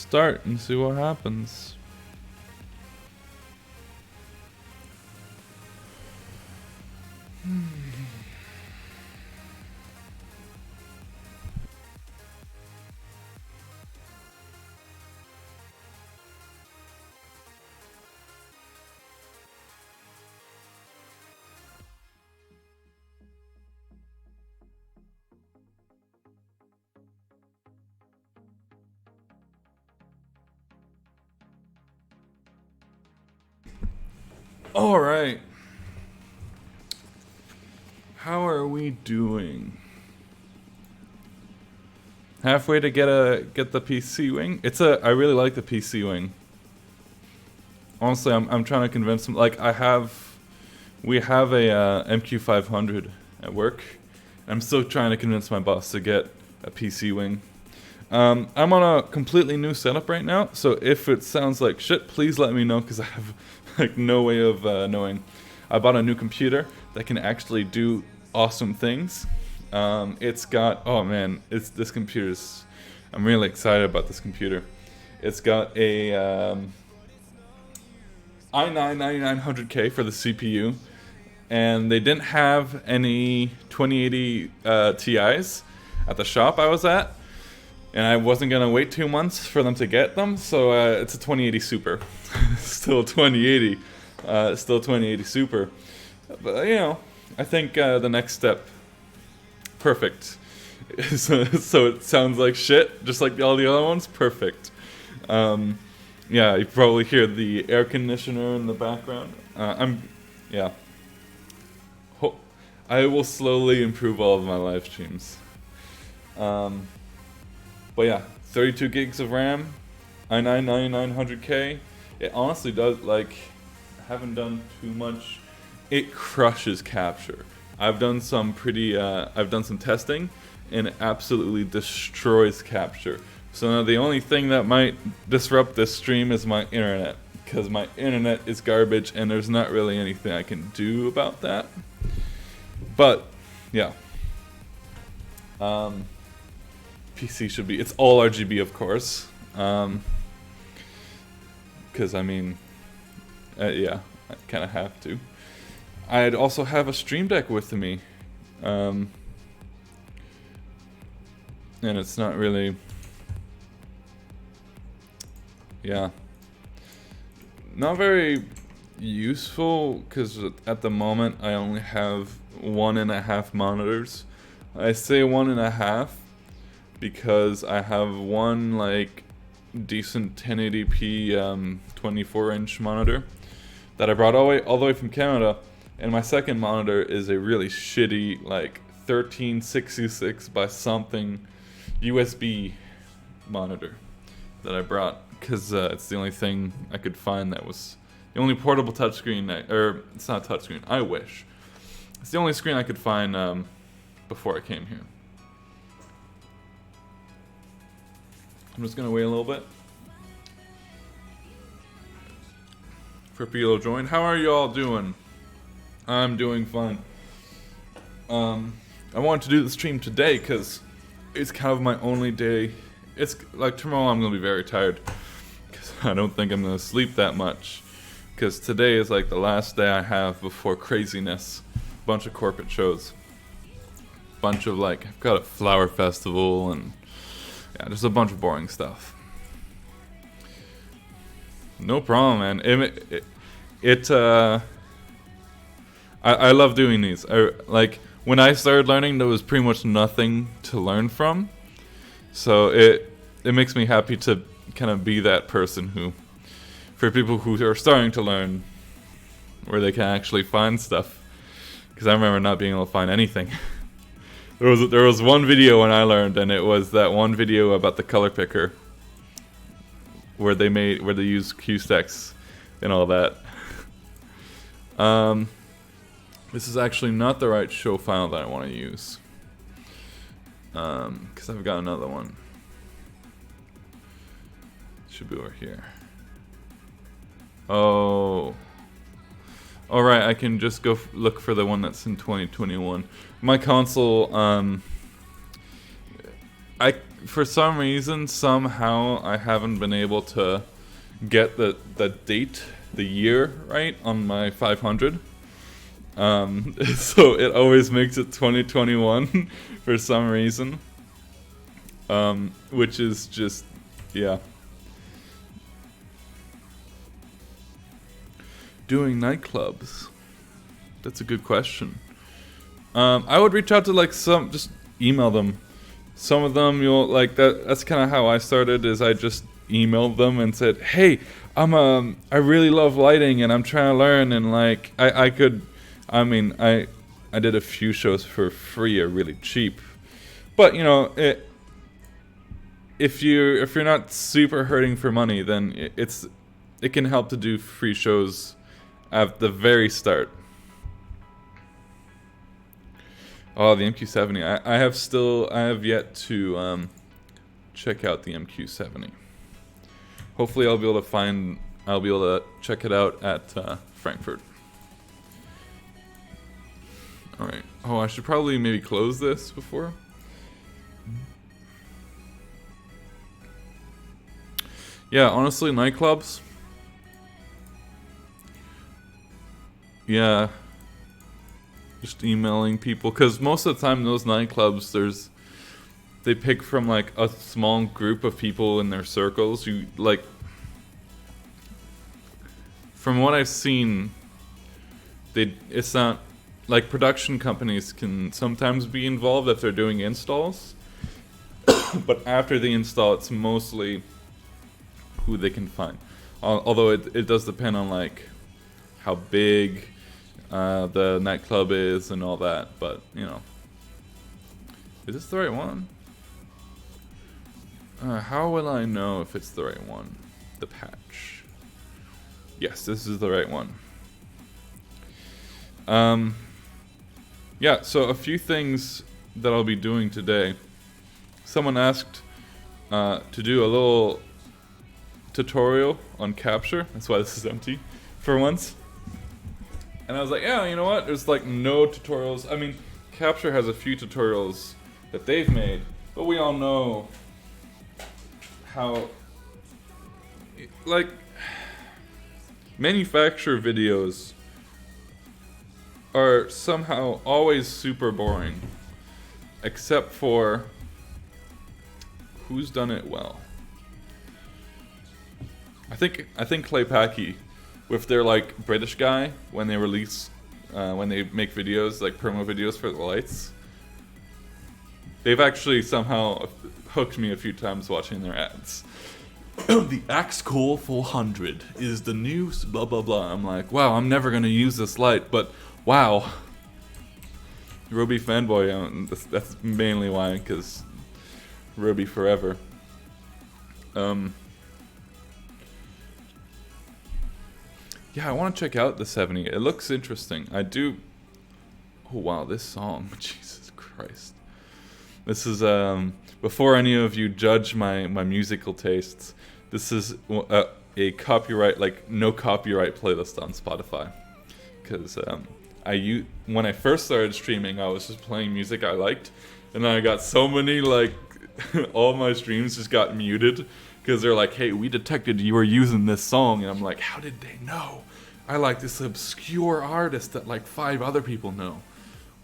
start and see what happens. All right. How are we doing? Halfway to get the PC wing. I really like the PC wing. Honestly, I'm trying to convince them. Like we have a MQ500 at work. I'm still trying to convince my boss to get a PC wing. I'm on a completely new setup right now, so if it sounds like shit, please let me know, because I have like no way of knowing. I bought a new computer that can actually do awesome things. It's got, oh man, this computer's, I'm really excited about this computer. It's got a i9-9900K for the CPU, and they didn't have any 2080 Ti's at the shop I was at. And I wasn't going to wait 2 months for them to get them, so it's a 2080 Super. Still 2080. Still 2080 Super. But, you know, I think the next step, perfect. So it sounds like shit, just like all the other ones, perfect. Yeah, you probably hear the air conditioner in the background. Yeah. I will slowly improve all of my live streams. But yeah, 32 gigs of RAM, i9-9900K. It honestly does, like, I haven't done too much. It crushes capture. I've done some testing, and it absolutely destroys capture. So now the only thing that might disrupt this stream is my internet, because my internet is garbage, and there's not really anything I can do about that. But, yeah. PC should be, it's all RGB, of course, because I mean, yeah, I kind of have to. I'd also have a stream deck with me, and it's not really, yeah, not very useful, because at the moment I only have 1.5 monitors. I say 1.5 because I have one like decent 1080p 24-inch monitor that I brought all the way from Canada, and my second monitor is a really shitty like 1366 by something USB monitor that I brought because it's the only thing I could find that was the only portable touchscreen, or it's not touchscreen, I wish. It's the only screen I could find before I came here. I'm just gonna wait a little bit for people to join. How are you all doing? I'm doing fine. I wanted to do the stream today because it's kind of my only day. It's like tomorrow I'm gonna be very tired because I don't think I'm gonna sleep that much. Because today is like the last day I have before craziness. Bunch of corporate shows. Bunch of like, I've got a flower festival and yeah, just a bunch of boring stuff. No problem, man. I love doing these. Like when I started learning, there was pretty much nothing to learn from. So it makes me happy to kind of be that person who, for people who are starting to learn, where they can actually find stuff. Because I remember not being able to find anything. There was one video when I learned, and it was that one video about the color picker, where they used Q-stacks and all that. This is actually not the right show file that I want to use, because I've got another one. Should be over here. Oh. Alright, I can just go look for the one that's in 2021. My console, for some reason, somehow, I haven't been able to get the date, the year right on my 500. So it always makes it 2021 for some reason. Which is just, yeah. Doing nightclubs. That's a good question. I would reach out to like just email them. Some of them you'll like that's kind of how I started, is I just emailed them and said, "Hey, I really love lighting and I'm trying to learn, and like I did a few shows for free or really cheap. But, you know, if you're not super hurting for money, then it can help to do free shows at the very start." Oh, the MQ70. I have yet to check out the MQ70. Hopefully I'll be able to check it out at Frankfurt. Alright. Oh, I should probably maybe close this before. Yeah, honestly, nightclubs. Yeah. Just emailing people, because most of the time those nightclubs, they pick from like a small group of people in their circles. You like, from what I've seen, it's not like production companies can sometimes be involved if they're doing installs, but after the install, it's mostly who they can find. Although it does depend on like how big the nightclub is and all that, but you know. Is this the right one? How will I know if it's the right one? The patch. Yes, this is the right one. Yeah, so a few things that I'll be doing today. Someone asked to do a little tutorial on capture. That's why this is empty for once. And I was like, yeah, you know what? There's like no tutorials. I mean, capture has a few tutorials that they've made, but we all know how, like, manufacturer videos are somehow always super boring, except for who's done it well. I think Clay Packy, with their like British guy, when they release, when they make videos, like promo videos for the lights, they've actually somehow hooked me a few times watching their ads. The Axcool 400 is the new blah blah blah. I'm like, wow, I'm never gonna use this light, but wow. Ruby fanboy, that's mainly why, because Ruby forever. Yeah, I want to check out the 70. It looks interesting. I do. Oh wow, this song, Jesus Christ. This is before any of you judge my musical tastes. This is a copyright, like no copyright playlist on Spotify. Because when I first started streaming, I was just playing music I liked, and I got so many like all my streams just got muted because they're like, "Hey, we detected you were using this song," and I'm like, "How did they know? I like this obscure artist that like 5 other people know.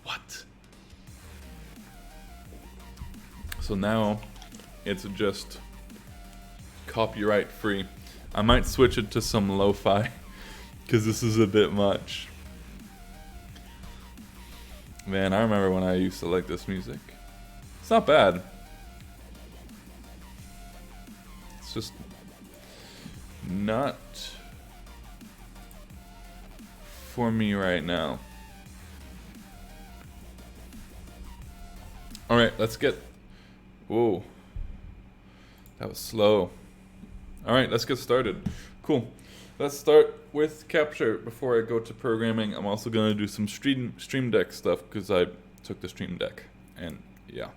What?" So now it's just copyright free. I might switch it to some lo-fi because this is a bit much. Man, I remember when I used to like this music. It's not bad. It's just not for me right now. Alright, let's get... Whoa. That was slow. Alright, let's get started. Cool. Let's start with capture before I go to programming. I'm also going to do some stream deck stuff because I took the stream deck. And yeah.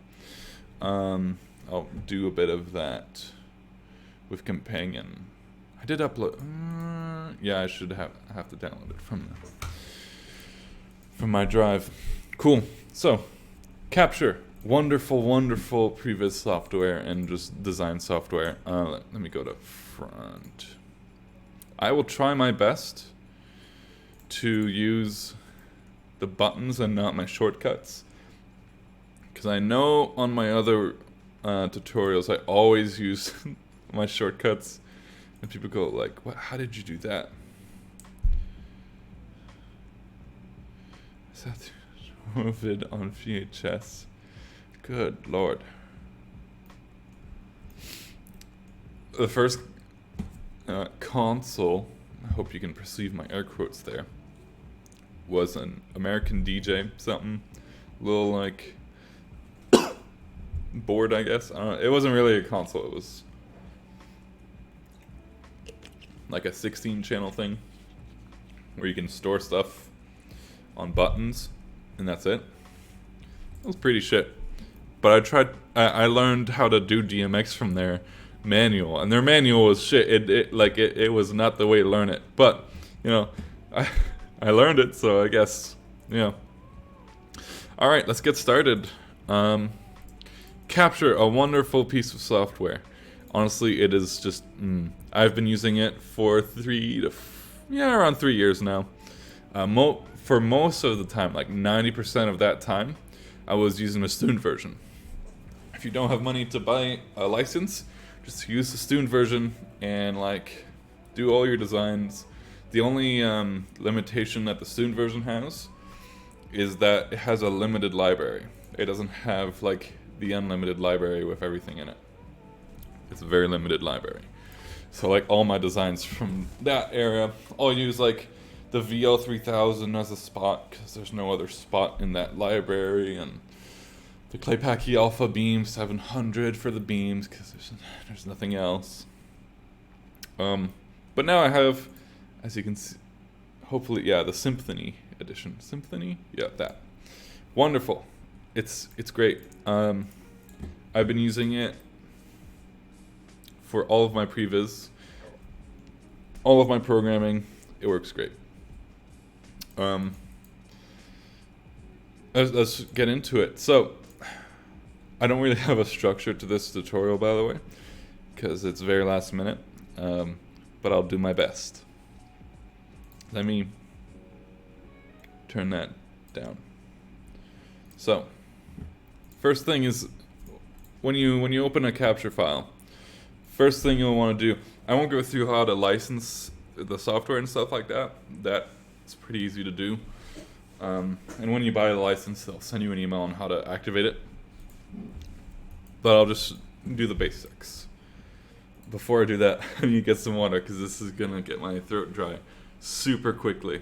I'll do a bit of that with Companion. I did upload... yeah, I should have to download it from my drive. Cool. So, capture. wonderful, wonderful previs software and just design software. Let me go to front. I will try my best to use the buttons and not my shortcuts, because I know on my other tutorials I always use my shortcuts, and people go like, "What? How did you do that?" Is that vid on VHS? Good lord. The first console, I hope you can perceive my air quotes there, was an American DJ something, little like board, I guess. It wasn't really a console, it was like a 16 channel thing where you can store stuff on buttons, and that's it. It was pretty shit. But I learned how to do DMX from their manual, and their manual was shit. It was not the way to learn it. But, you know, I learned it, so I guess, you know. Alright, let's get started. Capture, a wonderful piece of software. Honestly, it is just, I've been using it for around 3 years now. For most of the time, like 90% of that time, I was using a student version. If you don't have money to buy a license, just use the student version and like do all your designs. The only limitation that the student version has is that it has a limited library. It doesn't have like the unlimited library with everything in it. It's a very limited library. So like all my designs from that era, I'll use like the VL3000 as a spot because there's no other spot in that library, and the Claypaky Alpha Beam 700 for the beams because there's nothing else. But now I have, as you can see, hopefully, yeah, the Symphony edition. Symphony? Yeah, that. Wonderful. It's great. I've been using it for all of my previs, all of my programming. It works great. Let's get into it. So, I don't really have a structure to this tutorial, by the way, because it's very last minute, but I'll do my best. Let me turn that down. So, first thing is, when you open a capture file, first thing you'll want to do, I won't go through how to license the software and stuff like that. That's pretty easy to do. And when you buy the license, they'll send you an email on how to activate it. But I'll just do the basics. Before I do that, I need to get some water because this is going to get my throat dry super quickly.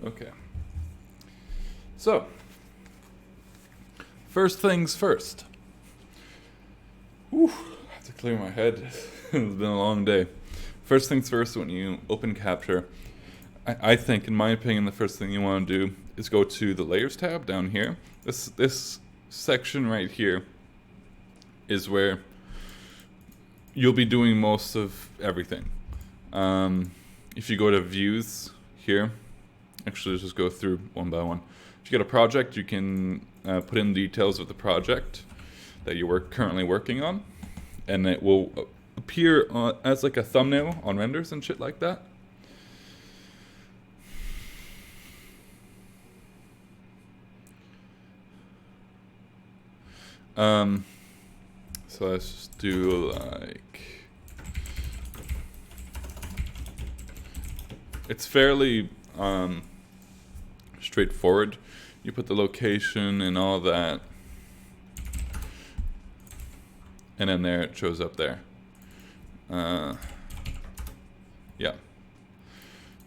Okay. So, first things first. Whew, I have to clear my head. It's been a long day. First things first, when you open Capture, I think, in my opinion, the first thing you want to do is go to the Layers tab down here. This section right here is where you'll be doing most of everything. If you go to Views here, actually, let's just go through one by one. If you get a project, you can put in details of the project that you're currently working on, and it will appear as like a thumbnail on renders and shit like that. So let's just do like, it's fairly straightforward. You put the location and all that, and then there it shows up there. Yeah.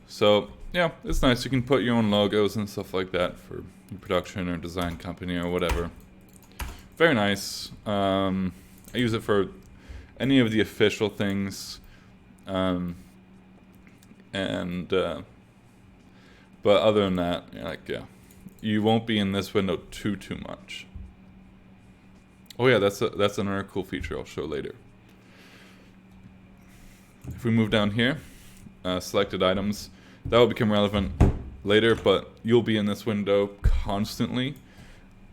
So yeah, it's nice. You can put your own logos and stuff like that for your production or design company or whatever. Very nice. I use it for any of the official things, but other than that, like, yeah, you won't be in this window too much. Oh yeah, that's another cool feature I'll show later. If we move down here, selected items, that will become relevant later, but you'll be in this window constantly.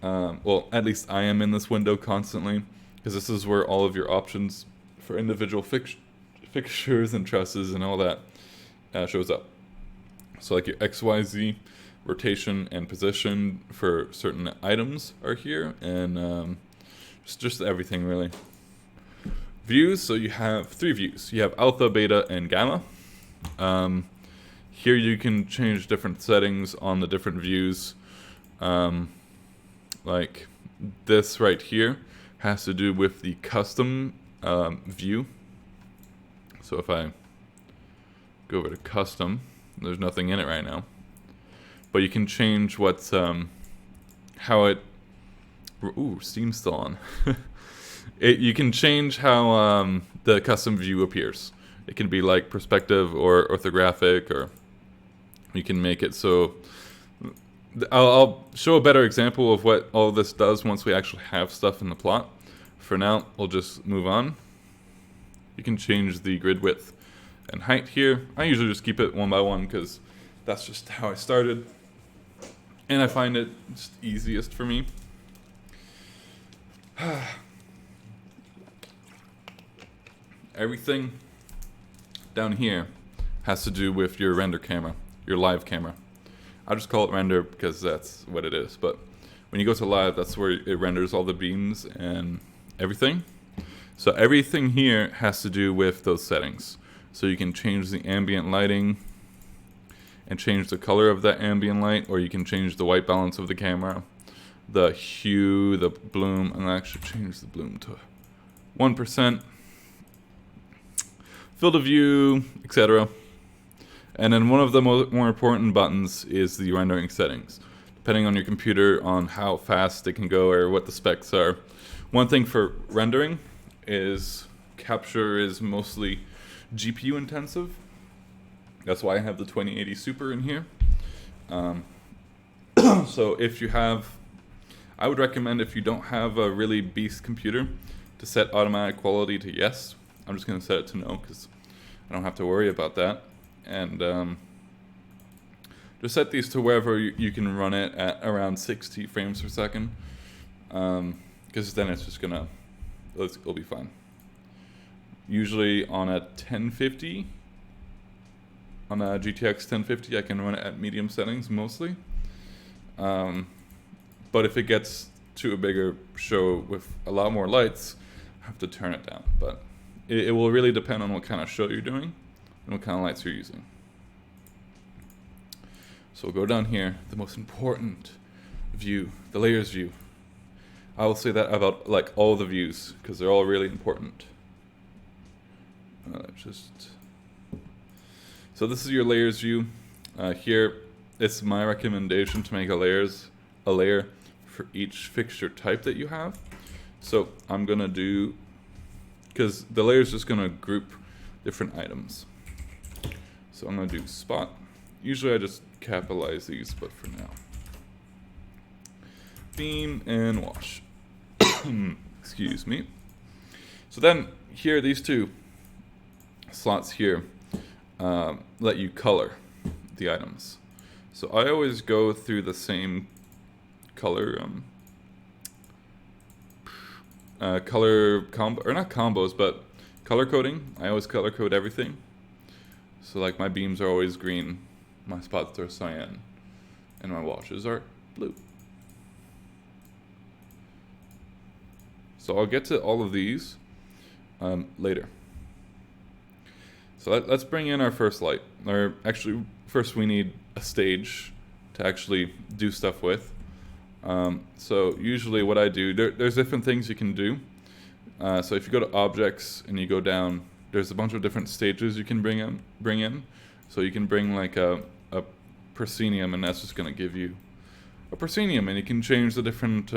Well, at least I am in this window constantly, because this is where all of your options for individual fixtures and trusses and all that shows up. So like your XYZ, rotation and position for certain items are here, and just everything really. Views, so you have 3 views. You have alpha, beta, and gamma. Here you can change different settings on the different views. Like this right here has to do with the custom view. So if I go over to custom, there's nothing in it right now. But you can change what's how it. Ooh, Steam's still on. You can change how the custom view appears. It can be like perspective or orthographic, or you can make it so. I'll show a better example of what all of this does once we actually have stuff in the plot. For now, we'll just move on. You can change the grid width and height here. I usually just keep it 1 by 1 because that's just how I started, and I find it just easiest for me. Everything down here has to do with your render camera, your live camera. I'll just call it render because that's what it is, but when you go to live, that's where it renders all the beams and everything. So everything here has to do with those settings. So you can change the ambient lighting and change the color of that ambient light, or you can change the white balance of the camera, the hue, the bloom, and I actually change the bloom to 1%, field of view, etc. And then one of the more important buttons is the rendering settings. Depending on your computer, on how fast it can go or what the specs are. One thing for rendering is capture is mostly GPU intensive. That's why I have the 2080 Super in here. So if you have, I would recommend, if you don't have a really beast computer, to set automatic quality to yes. I'm just going to set it to no because I don't have to worry about that. And just set these to wherever you can run it at around 60 frames per second, because then it's just gonna, it'll be fine. Usually on a 1050, on a GTX 1050, I can run it at medium settings mostly. But if it gets to a bigger show with a lot more lights, I have to turn it down. But it will really depend on what kind of show you're doing and what kind of lights you're using. So we'll go down here, the most important view, the layers view. I will say that about like all the views because they're all really important. So this is your layers view. Here, it's my recommendation to make a layer for each fixture type that you have. So I'm gonna do, because the layer is just gonna group different items. So I'm gonna do spot. Usually I just capitalize these, but for now. Beam and wash. Excuse me. So then here, these two slots here let you color the items. So I always go through the same color color combo, or not combos, but color coding. I always color code everything. So like my beams are always green, my spots are cyan, and my washes are blue. So I'll get to all of these later. So let's bring in our first light. Or actually, first we need a stage to actually do stuff with. So usually what I do, there's different things you can do. So if you go to objects and you go down, there's a bunch of different stages you can bring in. So you can bring like a proscenium, and that's just going to give you a proscenium, and you can change the different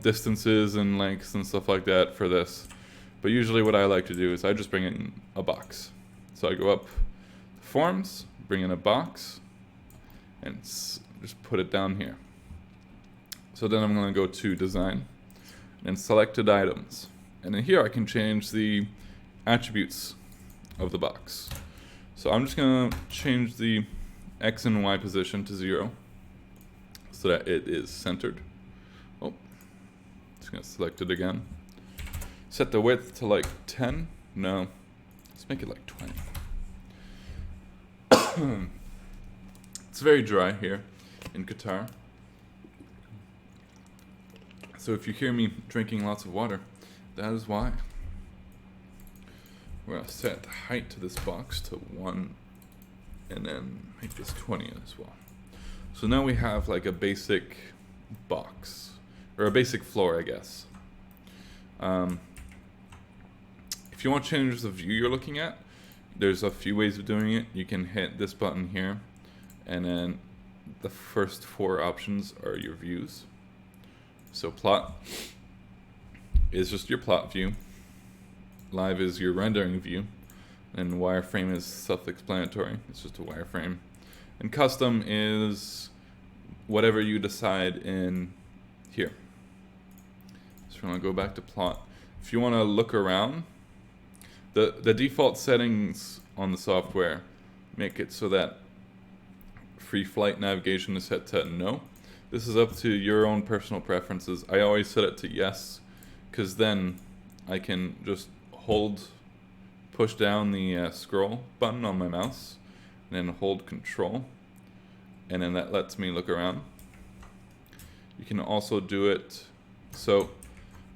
distances and lengths and stuff like that for this. But usually what I like to do is I just bring in a box. So I go up forms, bring in a box, and just put it down here. So then I'm going to go to design and selected items. And in here I can change the attributes of the box. So I'm just going to change the X and Y position to 0 so that it is centered. Oh, just going to select it again. Set the width to like 10. No, let's make it like 20. It's very dry here in Qatar. So if you hear me drinking lots of water, that is why. We're going to set the height to this box to 1 and then make this 20 as well. So now we have like a basic box, or a basic floor, I guess. If you want to change the view you're looking at, there's a few ways of doing it. You can hit this button here, and then the first 4 options are your views. So plot is just your plot view. Live is your rendering view. And wireframe is self-explanatory. It's just a wireframe. And custom is whatever you decide in here. So we're going to go back to plot. If you want to look around, the default settings on the software make it so that free flight navigation is set to no. This is up to your own personal preferences. I always set it to yes, because then I can just push down the scroll button on my mouse, and then hold control, and then that lets me look around. You can also do it so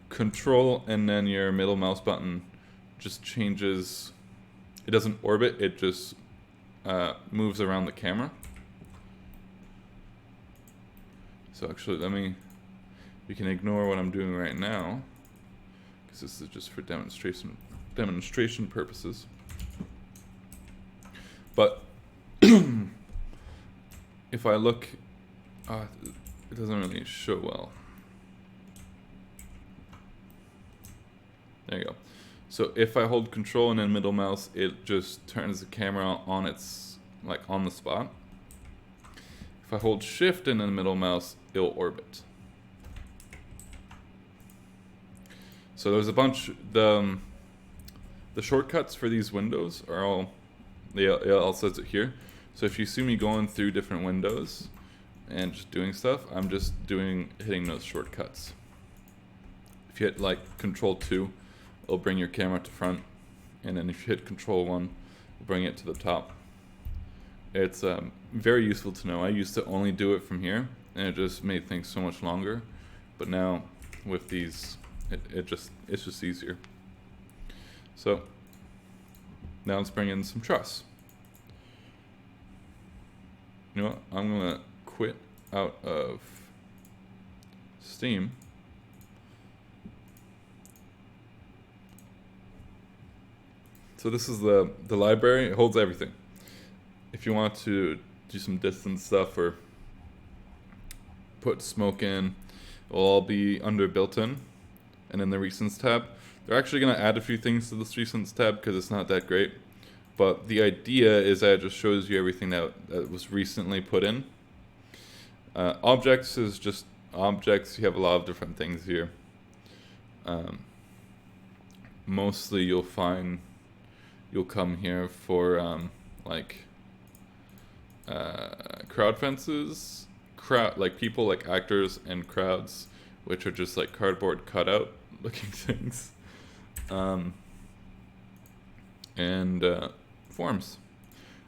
control and then your middle mouse button just changes. It doesn't orbit, it just moves around the camera. So actually, you can ignore what I'm doing right now, because this is just for demonstration purposes. But if I look, it doesn't really show well. There you go. So if I hold control and then middle mouse, it just turns the camera on on the spot. If I hold shift and then middle mouse, it'll orbit. So there's a bunch, the shortcuts for these windows are all, it all says it here. So if you see me going through different windows and just doing stuff, I'm just hitting those shortcuts. If you hit like Control 2, it'll bring your camera to front, and then if you hit Control 1, it'll bring it to the top. It's very useful to know. I used to only do it from here, and it just made things so much longer. But now with these, it's just easier. So now let's bring in some truss. You know what? I'm gonna quit out of Steam. So this is the library. It holds everything. If you want to do some distance stuff or put smoke in, it'll all be under built-in. And in the recents tab, they're actually going to add a few things to this recents tab because it's not that great. But the idea is that it just shows you everything that was recently put in. Objects is just objects. You have a lot of different things here. Mostly you'll come here for crowd fences, like people, like actors and crowds, which are just like cardboard cutout looking things, and forms.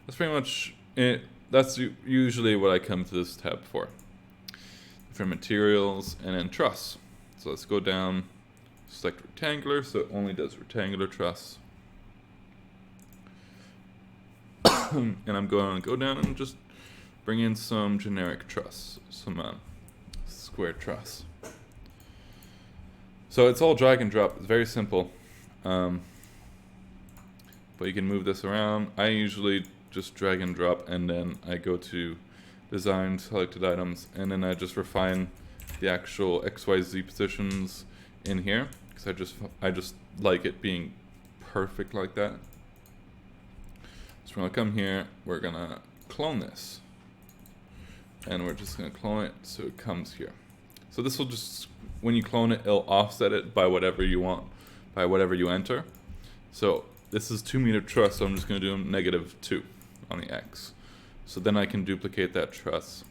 That's pretty much it. That's usually what I come to this tab for. Different materials and then truss. So let's go down, select rectangular, so it only does rectangular truss. And I'm going to go down and just bring in some generic truss, some square truss. So it's all drag and drop. It's very simple, but you can move this around. I usually just drag and drop, and then I go to design, selected items, and then I just refine the actual XYZ positions in here, because I just like it being perfect like that. So we're gonna come here, we're gonna clone this, and we're just gonna clone it so it comes here. So this will just, when you clone it, it'll offset it by whatever you want, by whatever you enter. So this is 2 meter truss, so I'm just going to do -2 on the X. So then I can duplicate that truss.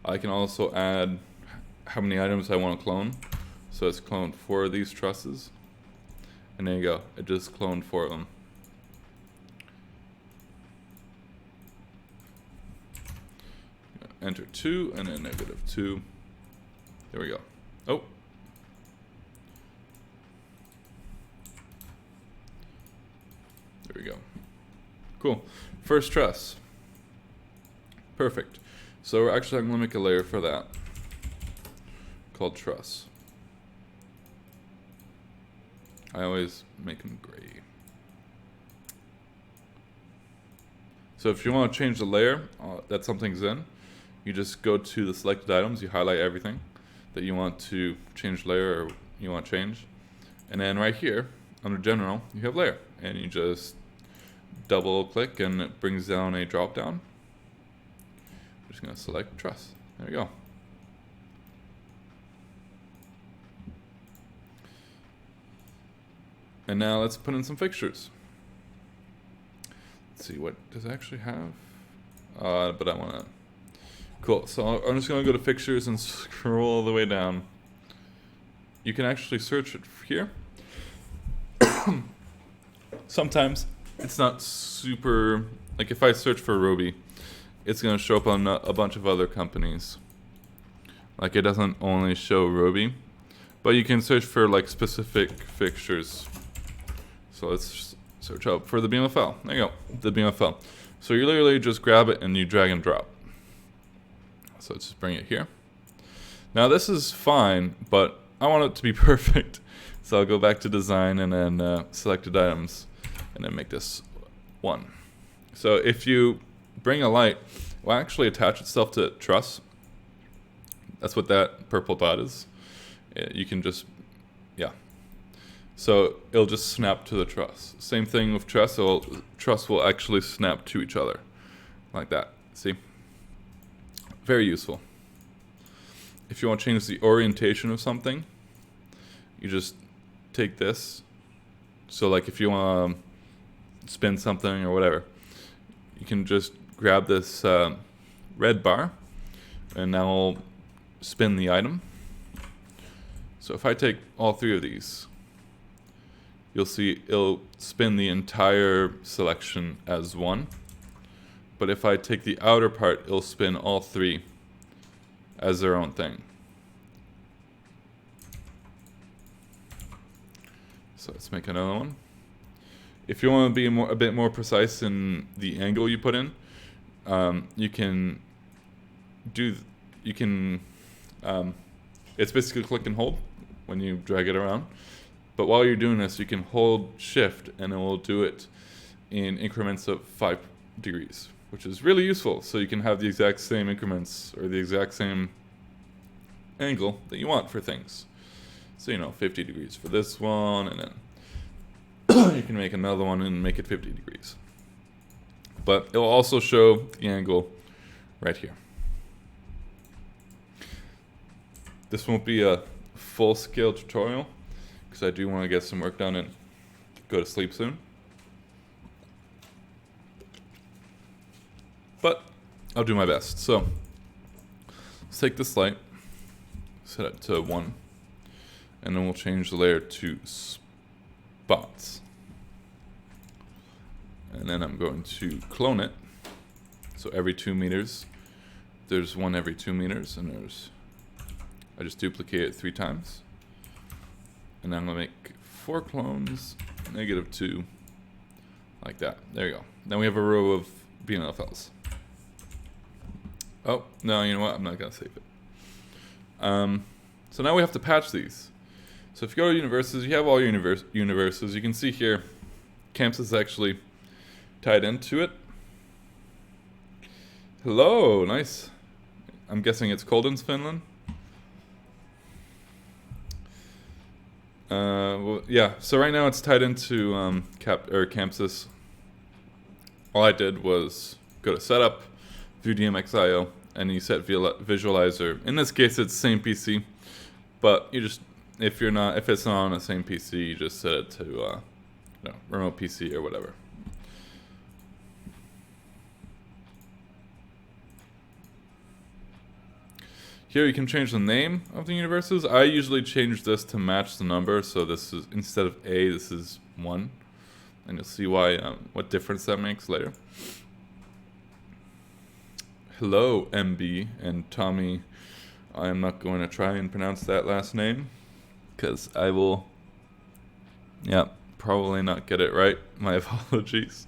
I can also add how many items I want to clone. So it's cloned 4 of these trusses. And there you go. It just cloned 4 of them. Enter 2 and then -2. There we go. Oh. There we go. Cool. First truss. Perfect. So we're actually going to make a layer for that called truss. I always make them gray. So if you want to change the layer that something's in, you just go to the selected items, you highlight everything that you want to change layer or you want to change. And then right here, under general, you have layer. And you just double click and it brings down a drop down. I'm just going to select truss. There we go. And now let's put in some fixtures. Let's see, what does it actually have? But I want to... Cool, so I'm just going to go to fixtures and scroll all the way down. You can actually search it here. Sometimes it's not super... Like if I search for Roby, it's going to show up on a bunch of other companies. Like it doesn't only show Roby, but you can search for like specific fixtures. So let's search up for the BMFL. There you go, the BMFL. So you literally just grab it and you drag and drop. So let's just bring it here. Now this is fine, but I want it to be perfect. So I'll go back to design and then selected items and then make this 1. So if you bring a light, it will actually attach itself to truss. That's what that purple dot is. You can just, yeah. So it'll just snap to the truss. Same thing with truss. Truss will actually snap to each other like that. See? Very useful. If you want to change the orientation of something, you just take this. So like if you want to spin something or whatever, you can just grab this red bar and now I'll spin the item. So if I take all 3 of these, you'll see it'll spin the entire selection as 1. But if I take the outer part, it'll spin all 3 as their own thing. So let's make another one. If you want to be a bit more precise in the angle you put in, you can it's basically click and hold when you drag it around. But while you're doing this, you can hold shift and it will do it in increments of 5 degrees, which is really useful. So you can have the exact same increments or the exact same angle that you want for things. So, 50 degrees for this one, and then you can make another one and make it 50 degrees. But it'll also show the angle right here. This won't be a full-scale tutorial because I do want to get some work done and go to sleep soon. But I'll do my best. So let's take this light, set it to 1, and then we'll change the layer to spots. And then I'm going to clone it. So every 2 meters, there's one every 2 meters, and I just duplicate it 3 times. And I'm gonna make 4 clones, -2, like that. There you go. Then we have a row of BMFLs. Oh, no, you know what? I'm not gonna save it. So now we have to patch these. So if you go to universes, you have all your universes. You can see here, Chamsys is actually tied into it. Hello, nice. I'm guessing it's cold in Finland. Well, yeah, so right now it's tied into Chamsys. All I did was go to setup, view DMX.io, and you set visualizer. In this case, it's same PC, but you just, if it's not on the same PC, you just set it to remote PC or whatever. Here you can change the name of the universes. I usually change this to match the number, so this is, instead of A, this is 1. And you'll see why, what difference that makes later. Hello, MB and Tommy. I am not going to try and pronounce that last name, because I will, probably not get it right. My apologies.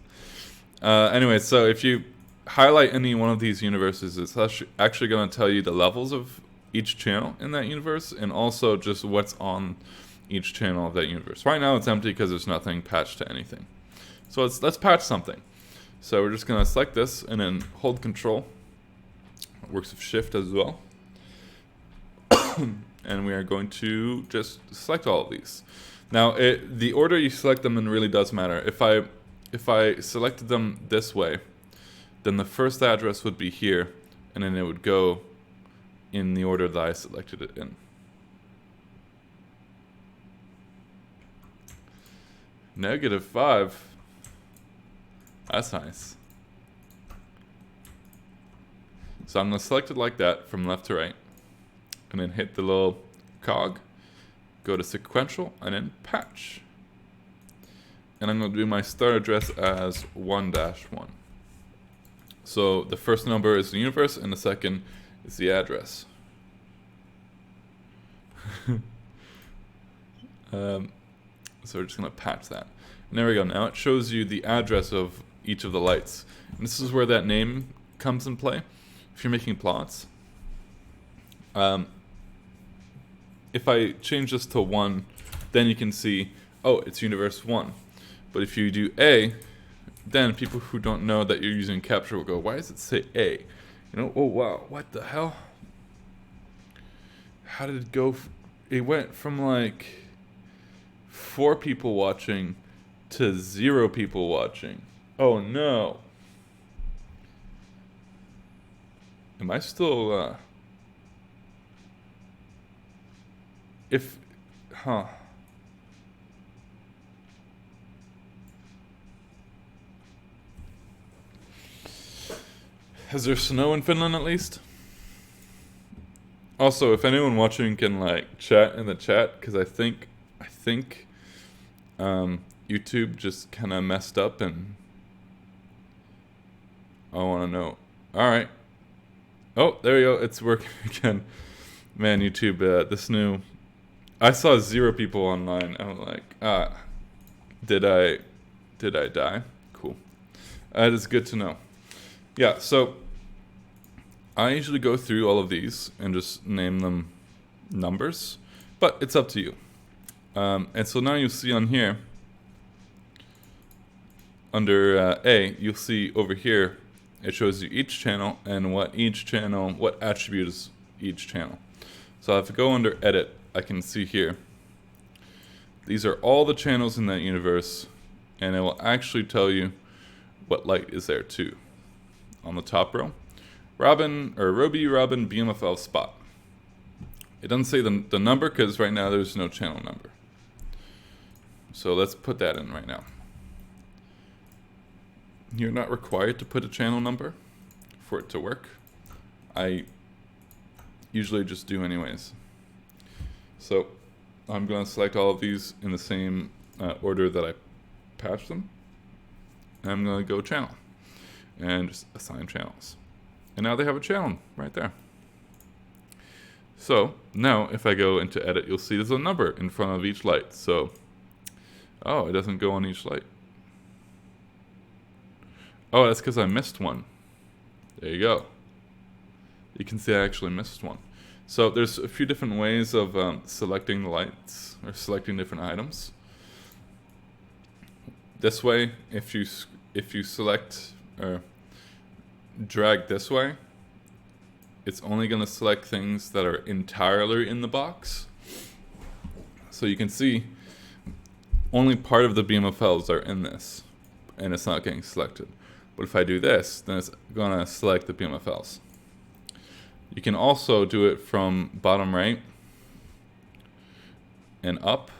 Anyway, so if you highlight any one of these universes, it's actually going to tell you the levels of each channel in that universe, and also just what's on each channel of that universe. Right now it's empty because there's nothing patched to anything. So let's patch something. So we're just going to select this and then hold Control. It works with Shift as well. And we are going to just select all of these. Now the order you select them in really does matter. If I selected them this way, then the first address would be here, and then it would go in the order that I selected it in. -5. That's nice. So I'm going to select it like that from left to right, and then hit the little cog, go to sequential, and then patch. And I'm going to do my start address as 1-1. So the first number is the universe, and the second is the address. So we're just going to patch that. And there we go. Now it shows you the address of each of the lights. And this is where that name comes in play. If you're making plots, if I change this to 1, then you can see, oh, it's universe 1. But if you do A, then people who don't know that you're using capture will go, why does it say A? You know, oh wow, what the hell? How did it go? It went from like 4 people watching to 0 people watching. Oh no. Am I still, Is there snow in Finland at least? Also, if anyone watching can like chat in the chat, because I think YouTube just kind of messed up, and I want to know. All right. Oh, there we go. It's working again. Man, YouTube, this new. I saw 0 people online. I'm like, did I die? Cool. That is good to know. Yeah, so I usually go through all of these and just name them numbers, but it's up to you. And so now you'll see on here, under A, you'll see over here, it shows you each channel and what attribute is each channel. So if I go under Edit, I can see here, these are all the channels in that universe, and it will actually tell you what light is there too. On the top row, Roby Robin BMFL spot. It doesn't say the number because right now there's no channel number. So let's put that in right now. You're not required to put a channel number for it to work. I usually just do anyways. So I'm going to select all of these in the same order that I patched them. And I'm going to go channel and just assign channels. And now they have a channel right there. So now if I go into edit, you'll see there's a number in front of each light. So, oh, it doesn't go on each light. Oh, that's because I missed one. There you go. You can see I actually missed one. So there's a few different ways of selecting the lights or selecting different items. This way, if you select or drag this way, it's only going to select things that are entirely in the box. So you can see only part of the BMFLs are in this, and it's not getting selected. But if I do this, then it's going to select the BMFLs. You can also do it from bottom right and up.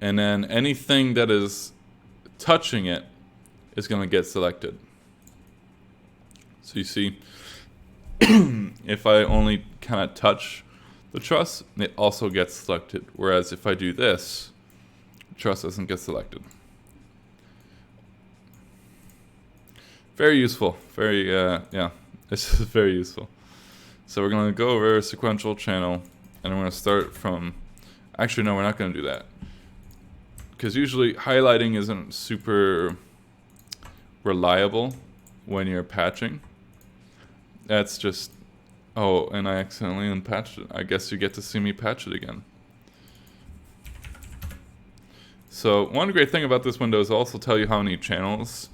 And then anything that is touching it is going to get selected. So you see, if I only kind of touch the truss, it also gets selected. Whereas if I do this, the truss doesn't get selected. Very useful. Very, yeah, it's just very useful. So we're going to go over sequential channel, and I'm going to start from, actually no, we're not going to do that. Because usually highlighting isn't super reliable when you're patching. That's just, oh, and I accidentally unpatched it. I guess you get to see me patch it again. So one great thing about this window is I'll also tell you how many channels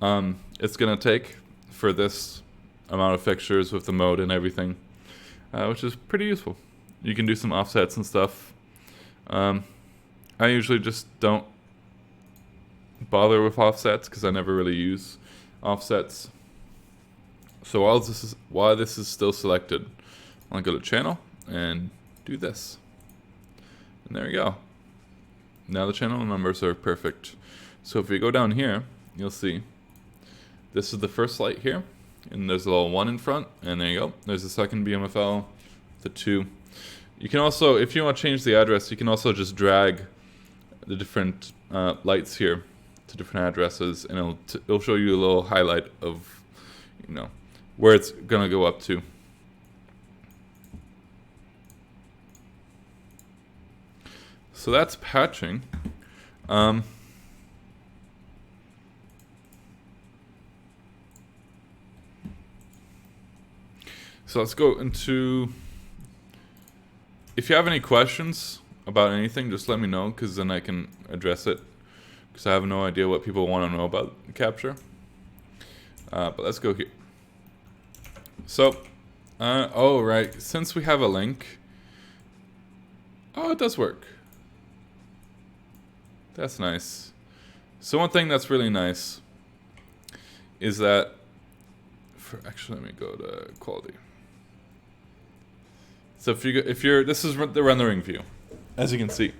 it's going to take for this amount of fixtures with the mode and everything, which is pretty useful. You can do some offsets and stuff. I usually just don't bother with offsets because I never really use offsets. So while this is still selected, I'm going to go to channel and do this. And there you go. Now the channel numbers are perfect. So if we go down here, you'll see this is the first light here, and there's a little 1 in front, and there you go. There's the second BMFL, the 2. You can also, if you want to change the address, you can also just drag the different lights here to different addresses, and it'll show you a little highlight of, you know, where it's gonna go up to. So that's patching. So let's go into, if you have any questions about anything, just let me know, because then I can address it, because I have no idea what people want to know about capture. But let's go here. So, oh right, since we have a link, oh, it does work. That's nice. So one thing that's really nice is that, actually let me go to quality. So if you're, this is the rendering view, as you can see.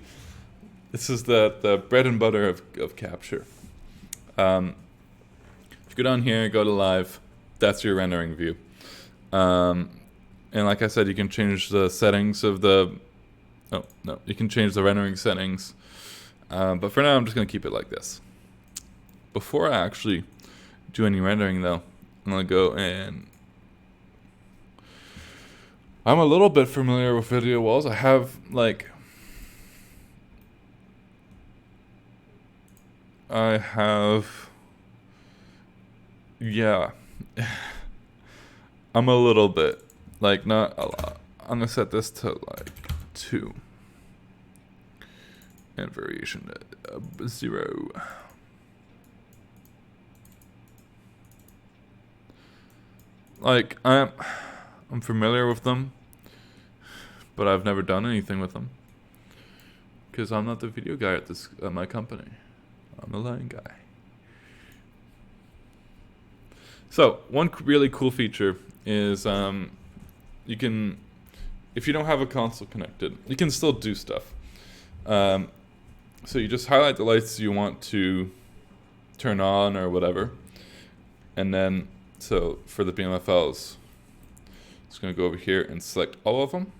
This is the bread and butter of capture. If you go down here, go to live, that's your rendering view. And like I said, you can change the settings of the, oh no, you can change the rendering settings. But for now, I'm just gonna keep it like this. Before I actually do any rendering though, I'm gonna go and, I'm a little bit familiar with video walls. I have yeah, I'm a little bit, not a lot. I'm gonna set this to 2 and variation to 0. I'm familiar with them, but I've never done anything with them because I'm not the video guy at my company. I'm the line guy. So one really cool feature is you can, if you don't have a console connected, you can still do stuff. So you just highlight the lights you want to turn on or whatever, and then so for the BMFLs, it's going to go over here and select all of them.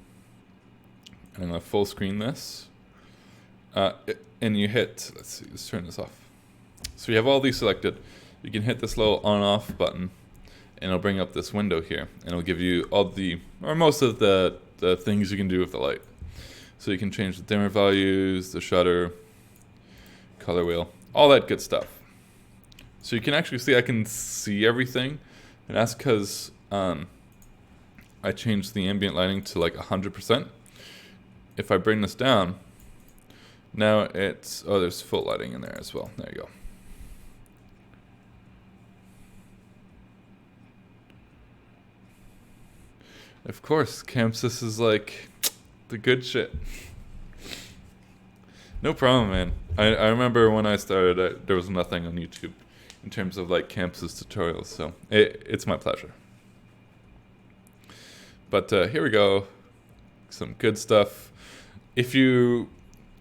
And I'm going to full screen this. And you hit, let's see, let's turn this off. So you have all these selected. You can hit this little on-off button, and it'll bring up this window here. And it'll give you all the, or most of the things you can do with the light. So you can change the dimmer values, the shutter, color wheel, all that good stuff. So you can actually see, I can see everything. And that's because I changed the ambient lighting to 100%. If I bring this down, now it's, oh, there's full lighting in there as well. There you go. Of course, Chamsys is the good shit. No problem, man. I remember when I started, there was nothing on YouTube in terms of Chamsys tutorials, so it's my pleasure. But here we go. Some good stuff. If you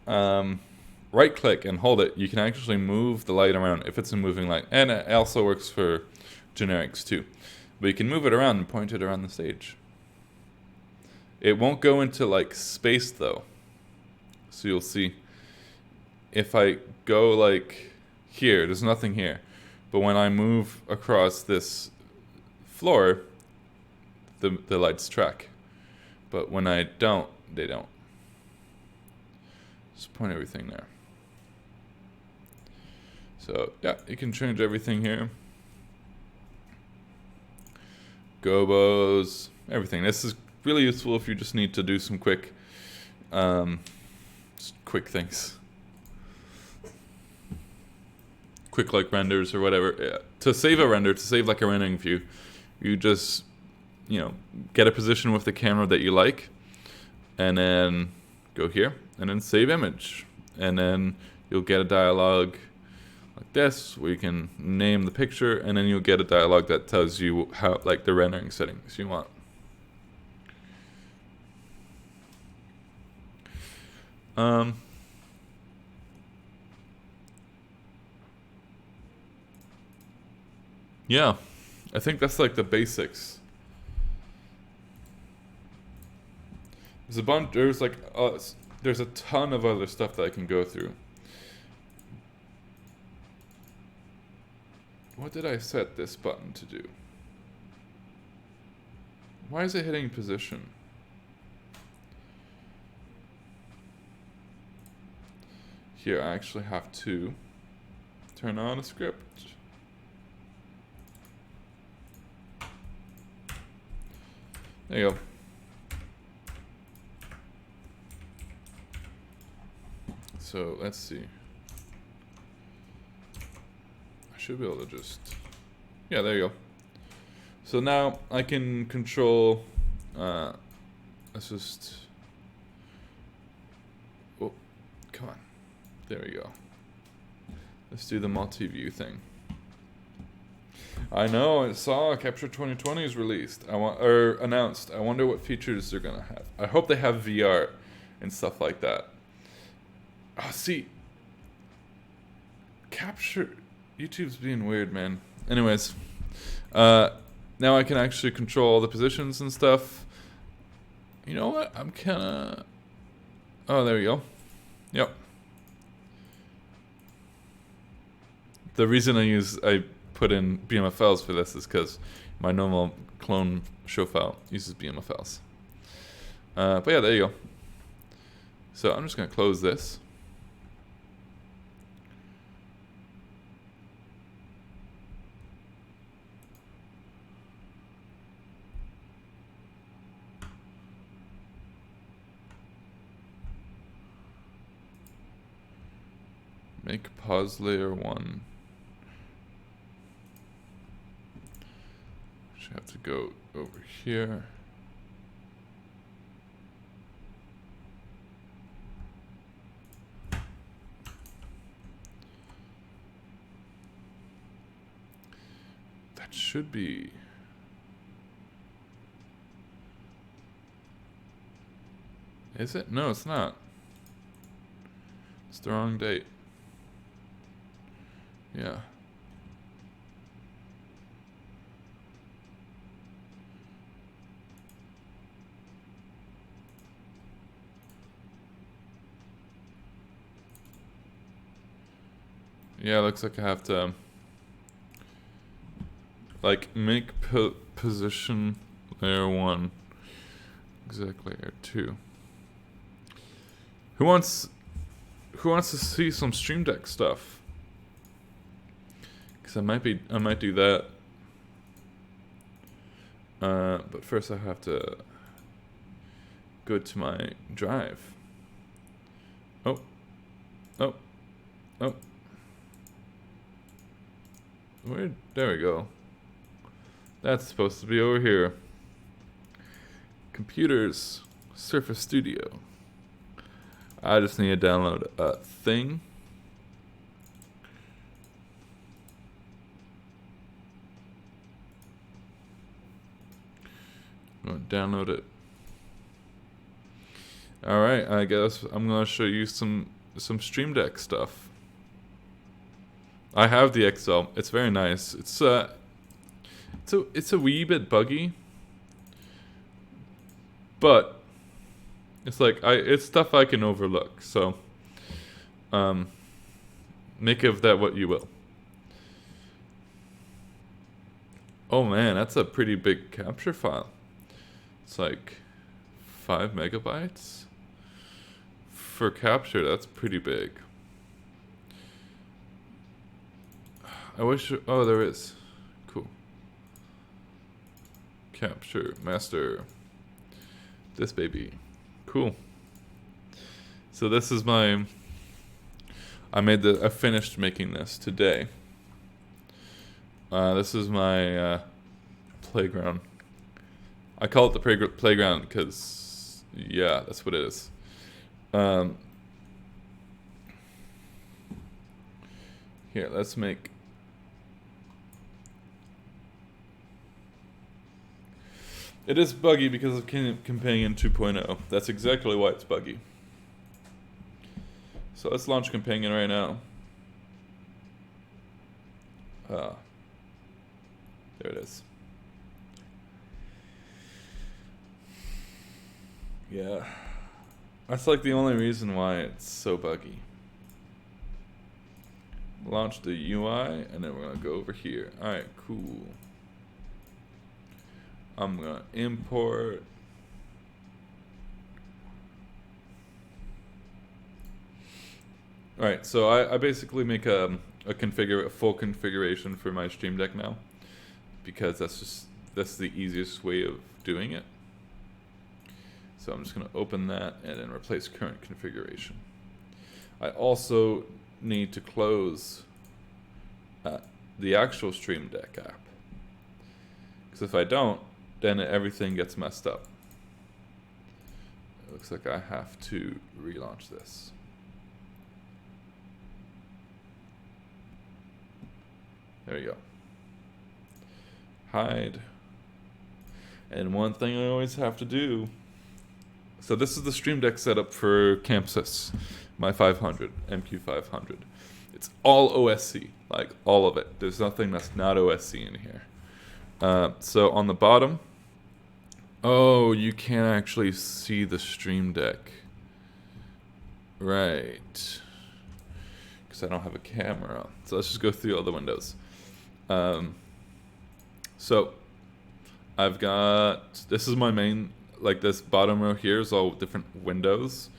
right click and hold it, you can actually move the light around if it's a moving light. And it also works for generics too. But you can move it around and point it around the stage. It won't go into like space though. So you'll see if I go like here, there's nothing here. But when I move across this floor, the lights track. But when I don't, they don't. Just point everything there. So yeah, you can change everything here. Gobos, everything. This is really useful if you just need to do some quick things. Quick like renders or whatever. Yeah. To save a render, to save like a rendering view, you just, you know, get a position with the camera that you like, and then go here, and then save image. And then you'll get a dialog like this, where you can name the picture, and then you'll get a dialog that tells you how, like, the rendering settings you want. Yeah, I think that's like the basics. There's like there's a ton of other stuff that I can go through. What did I set this button to do? Why is it hitting position? Here, I actually have to turn on a script. There you go. So let's see. I should be able to just, yeah, there you go. So now I can control, let's just, oh, come on. There we go. Let's do the multi-view thing. I know, I saw Capture 2020 is released. Announced. I wonder what features they're gonna have. I hope they have VR and stuff like that. Oh, see, Capture, YouTube's being weird, man. Anyways, now I can actually control all the positions and stuff. You know what? I'm kinda, oh, there we go. Yep. The reason I put in BMFLs for this is because my normal clone show file uses BMFLs. But yeah, there you go. So I'm just gonna close this. Make pause layer 1. Should have to go over here. That should be. Is it? No, it's not. It's the wrong date. Yeah. Yeah, looks like I have to like make position layer 1 exec layer 2. Who wants to see some Stream Deck stuff? Because I might do that. But first I have to go to my drive. Oh. There we go. That's supposed to be over here. Computers, Surface Studio. I just need to download a thing. I'm gonna download it. All right, I guess I'm gonna show you some Stream Deck stuff. I have the XL. It's very nice. It's a wee bit buggy, but it's like it's stuff I can overlook. So, make of that what you will. Oh man, that's a pretty big capture file. It's like 5 megabytes for capture. That's pretty big. I wish. Oh, there is. Cool. Capture master. This baby. Cool. So this is my. I finished making this today. This is my playground. I call it the playground because, yeah, that's what it is. Here, let's make. It is buggy because of Companion 2.0. That's exactly why it's buggy. So let's launch Companion right now. There it is. Yeah. That's like the only reason why it's so buggy. Launch the UI, and then we're gonna go over here. Alright, cool. I'm gonna import. Alright, so I basically make a full configuration for my Stream Deck now, because that's the easiest way of doing it. So I'm just gonna open that and then replace current configuration. I also need to close the actual Stream Deck app, because if I don't, then everything gets messed up. It looks like I have to relaunch this. There you go. Hide. And one thing I always have to do. So this is the Stream Deck setup for Chamsys, my 500, MQ500. It's all OSC, like all of it. There's nothing that's not OSC in here. So on the bottom, oh, you can't actually see the Stream Deck. Right. Because I don't have a camera. So let's just go through all the windows. So I've got, this is my main, like this bottom row here is all different windows,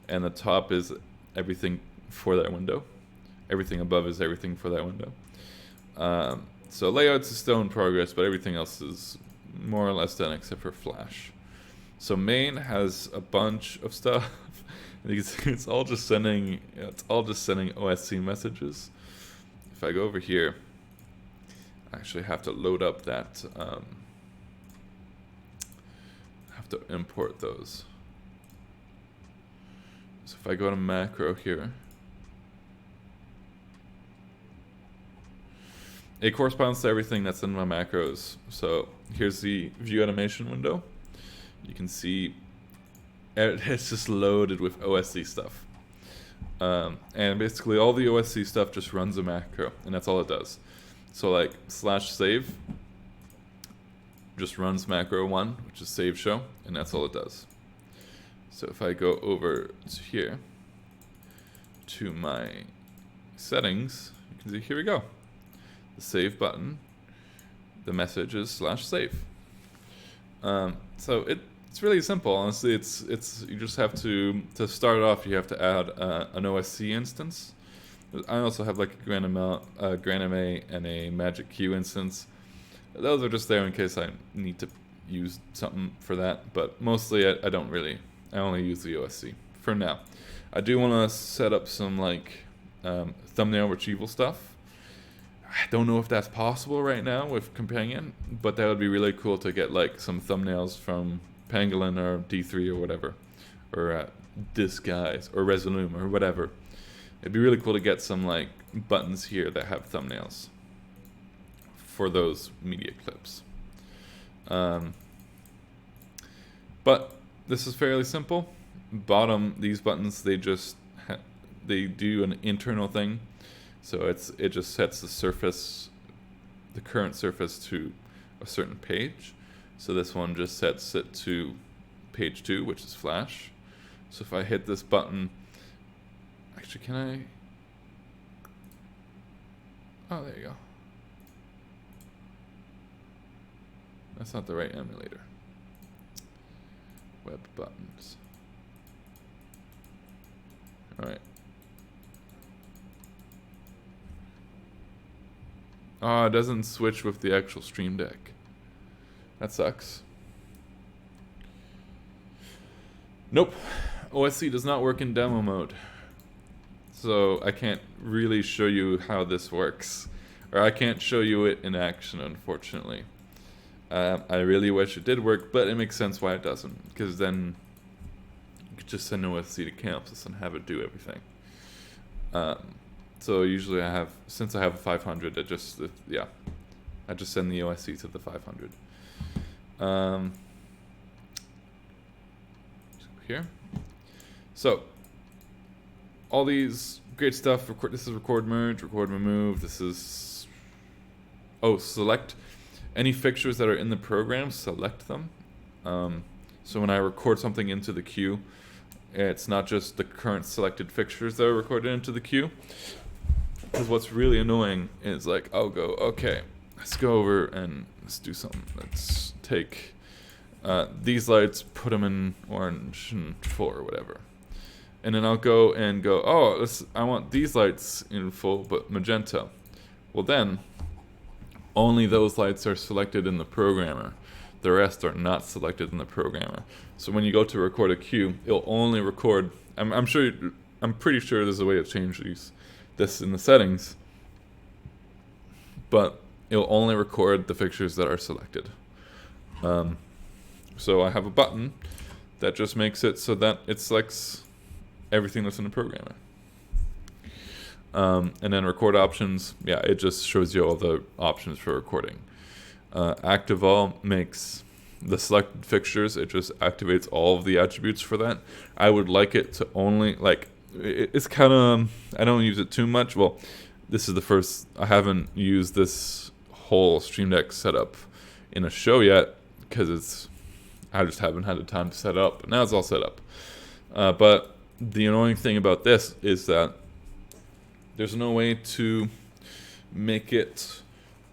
and the top is everything for that window. Everything above is everything for that window. So layouts is still in progress, but everything else is more or less done except for Flash. So main has a bunch of stuff. It's all just sending OSC messages. If I go over here, I actually have to load up that. Have to import those. So if I go to macro here, it corresponds to everything that's in my macros. So here's the view animation window. You can see it's just loaded with OSC stuff. And basically all the OSC stuff just runs a macro, and that's all it does. So like /save just runs macro 1, which is save show, and that's all it does. So if I go over to here to my settings, you can see, here we go. The save button, the message is /save. So it's really simple. Honestly, it's you just have to start off. You have to add an OSC instance. I also have like a Granime and a Magic Q instance. Those are just there in case I need to use something for that. But mostly I don't really. I only use the OSC for now. I do want to set up some like thumbnail retrieval stuff. I don't know if that's possible right now with Companion, but that would be really cool to get like some thumbnails from Pangolin or D3 or whatever, or Disguise or Resolume or whatever. It'd be really cool to get some like buttons here that have thumbnails for those media clips. But this is fairly simple. Bottom, these buttons, they just they do an internal thing. So it just sets the surface, the current surface, to a certain page. So this one just sets it to page 2, which is Flash. So if I hit this button, actually, can I? Oh, there you go. That's not the right emulator. Web buttons. All right. Oh, it doesn't switch with the actual Stream Deck. That sucks. Nope. OSC does not work in demo mode. So I can't really show you how this works. Or I can't show you it in action, unfortunately. I really wish it did work, but it makes sense why it doesn't. Because then you could just send OSC to Chamsys and have it do everything. So usually since I have a 500, I just send the OSC to the 500. Here. So all these great stuff. This is record merge, record remove. This is select any fixtures that are in the program. Select them. So when I record something into the queue, it's not just the current selected fixtures that are recorded into the queue. Because what's really annoying is like, I'll go, okay, let's go over and let's do something. Let's take these lights, put them in orange and full or whatever. And then I'll go, oh, I want these lights in full but magenta. Well then, only those lights are selected in the programmer. The rest are not selected in the programmer. So when you go to record a queue, it'll only record, I'm pretty sure there's a way to change this in the settings, but it'll only record the fixtures that are selected. So I have a button that just makes it so that it selects everything that's in the programmer. And then record options, it just shows you all the options for recording. Active all makes the selected fixtures, it just activates all of the attributes for that. I would like it to only, it's kind of, I don't use it too much. Well, this is the first, I haven't used this whole Stream Deck setup in a show yet, because I just haven't had the time to set up. But now it's all set up. But the annoying thing about this is that there's no way to make it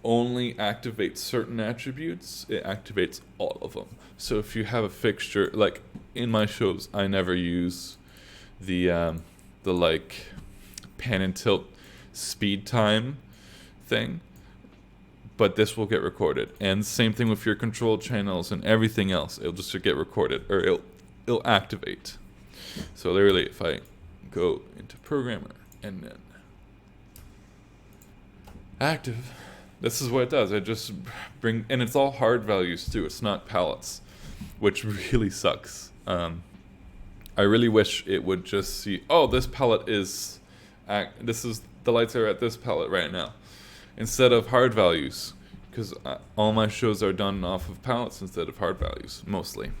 only activate certain attributes. It activates all of them. So if you have a fixture, like in my shows, I never use the pan and tilt speed time thing, but this will get recorded. And same thing with your control channels and everything else. It'll just get recorded, or it'll activate. So literally, if I go into programmer and then active, this is what it does. I just bring, and it's all hard values too. It's not palettes, which really sucks. I really wish it would just see, oh, this palette is, the lights are at this palette right now, instead of hard values, because all my shows are done off of palettes instead of hard values, mostly.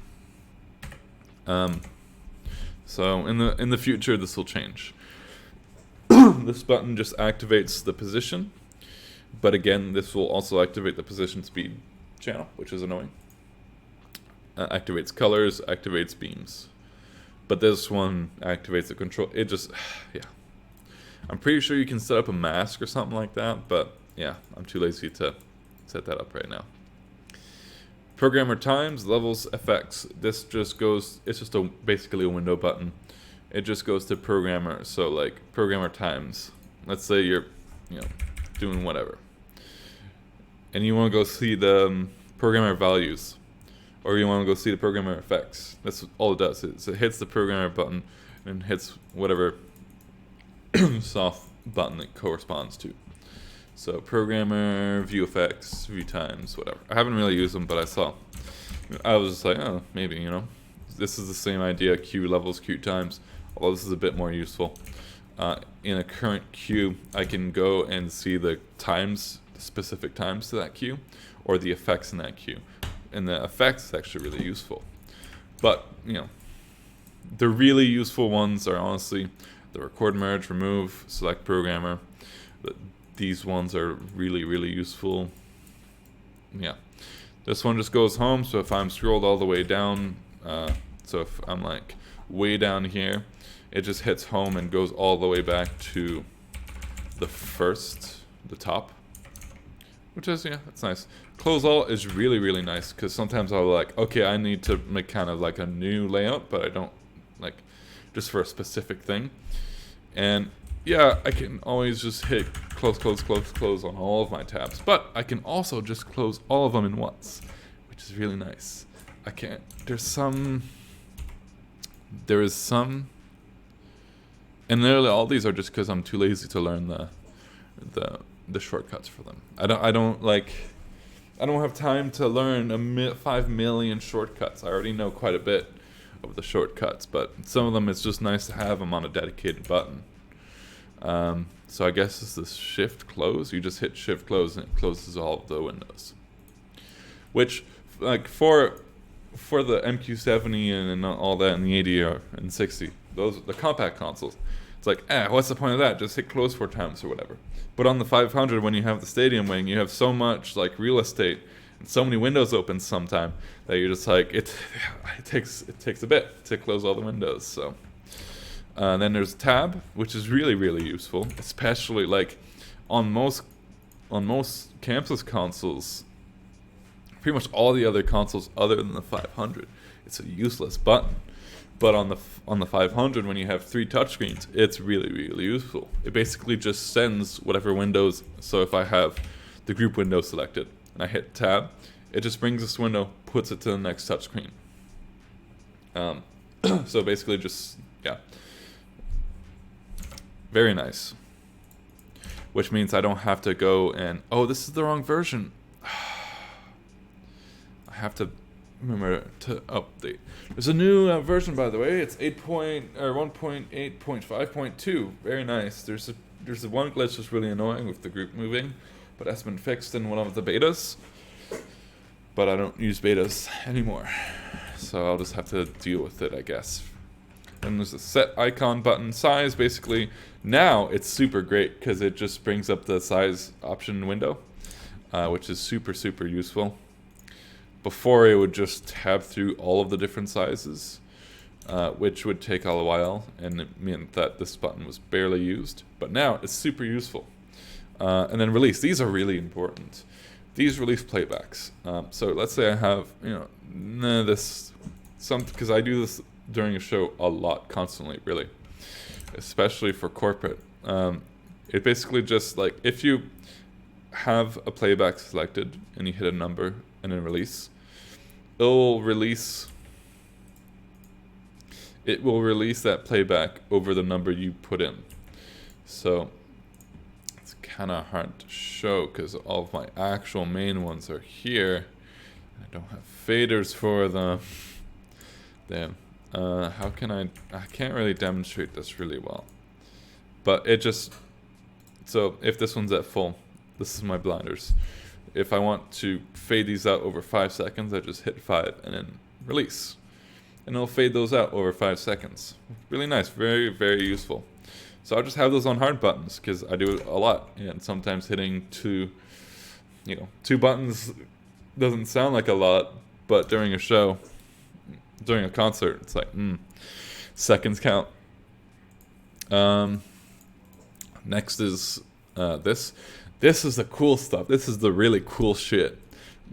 So in the future, this will change. This button just activates the position, but again, this will also activate the position speed channel, which is annoying. Activates colors, activates beams. But this one activates the control. It just, I'm pretty sure you can set up a mask or something like that, but yeah, I'm too lazy to set that up right now. Programmer times, levels, effects. This just goes, it's just basically a window button. It just goes to programmer. So like programmer times. Let's say you're, doing whatever, and you want to go see the programmer values, or you want to go see the programmer effects. That's all it does. It hits the programmer button and hits whatever soft button it corresponds to. So programmer, view effects, view times, whatever. I haven't really used them, but I was just like, oh, maybe, this is the same idea, queue levels, queue times, although this is a bit more useful. In a current queue, I can go and see the times, the specific times to that queue, or the effects in that queue. And the effects is actually really useful. But, you know, the really useful ones are honestly the record, merge, remove, select programmer. These ones are really, really useful. Yeah. This one just goes home, so if I'm scrolled all the way down, so if I'm like way down here, it just hits home and goes all the way back to the top. Which is, yeah, that's nice. Close all is really, really nice, because sometimes I'll be like, okay, I need to make kind of like a new layout, but I don't, like, just for a specific thing. And yeah, I can always just hit close, close, close, close on all of my tabs, but I can also just close all of them in once, which is really nice. I can't, there is some, and literally all these are just because I'm too lazy to learn the shortcuts for them. I don't have time to learn 5 million shortcuts. I already know quite a bit of the shortcuts, but some of them it's just nice to have them on a dedicated button. So I guess it's this shift close. You just hit shift close and it closes all of the windows. Which, like, for the MQ70 and all that, and the 80 and 60, the compact consoles, it's like, what's the point of that? Just hit close 4 times or whatever. But on the 500, when you have the stadium wing, you have so much like real estate and so many windows open sometime that you're just like, it takes a bit to close all the windows. So then there's tab, which is really, really useful, especially like on most Chamsys consoles. Pretty much all the other consoles other than the 500, it's a useless button. But on the 500, when you have 3 touchscreens, it's really, really useful. It basically just sends whatever windows. So if I have the group window selected and I hit tab, it just brings this window, puts it to the next touchscreen. So basically just, yeah. Very nice. Which means I don't have to go and, oh, this is the wrong version. I have to remember to update. There's a new version, by the way. It's 1.8.5.2. Very nice. There's the one glitch that's really annoying with the group moving, but that's been fixed in one of the betas. But I don't use betas anymore, so I'll just have to deal with it, I guess. And there's a set icon button size. Basically, now it's super great because it just brings up the size option window, which is super, super useful. Before, it would just tab through all of the different sizes, which would take a while, and it meant that this button was barely used. But now it's super useful. And then release. These are really important. These release playbacks. So let's say I have, because I do this during a show a lot, constantly, really, especially for corporate. It basically just like if you have a playback selected and you hit a number and then release, it will release that playback over the number you put in. So it's kind of hard to show because all of my actual main ones are here. I don't have faders for them. Damn. How can I can't really demonstrate this really well. But it just, so if this one's at full, this is my blinders. If I want to fade these out over 5 seconds, I just hit 5 and then release. And it'll fade those out over 5 seconds. Really nice, very, very useful. So I'll just have those on hard buttons because I do it a lot. And sometimes hitting two buttons doesn't sound like a lot, but during a show, during a concert, it's like, seconds count. Next is this. This is the cool stuff. This is the really cool shit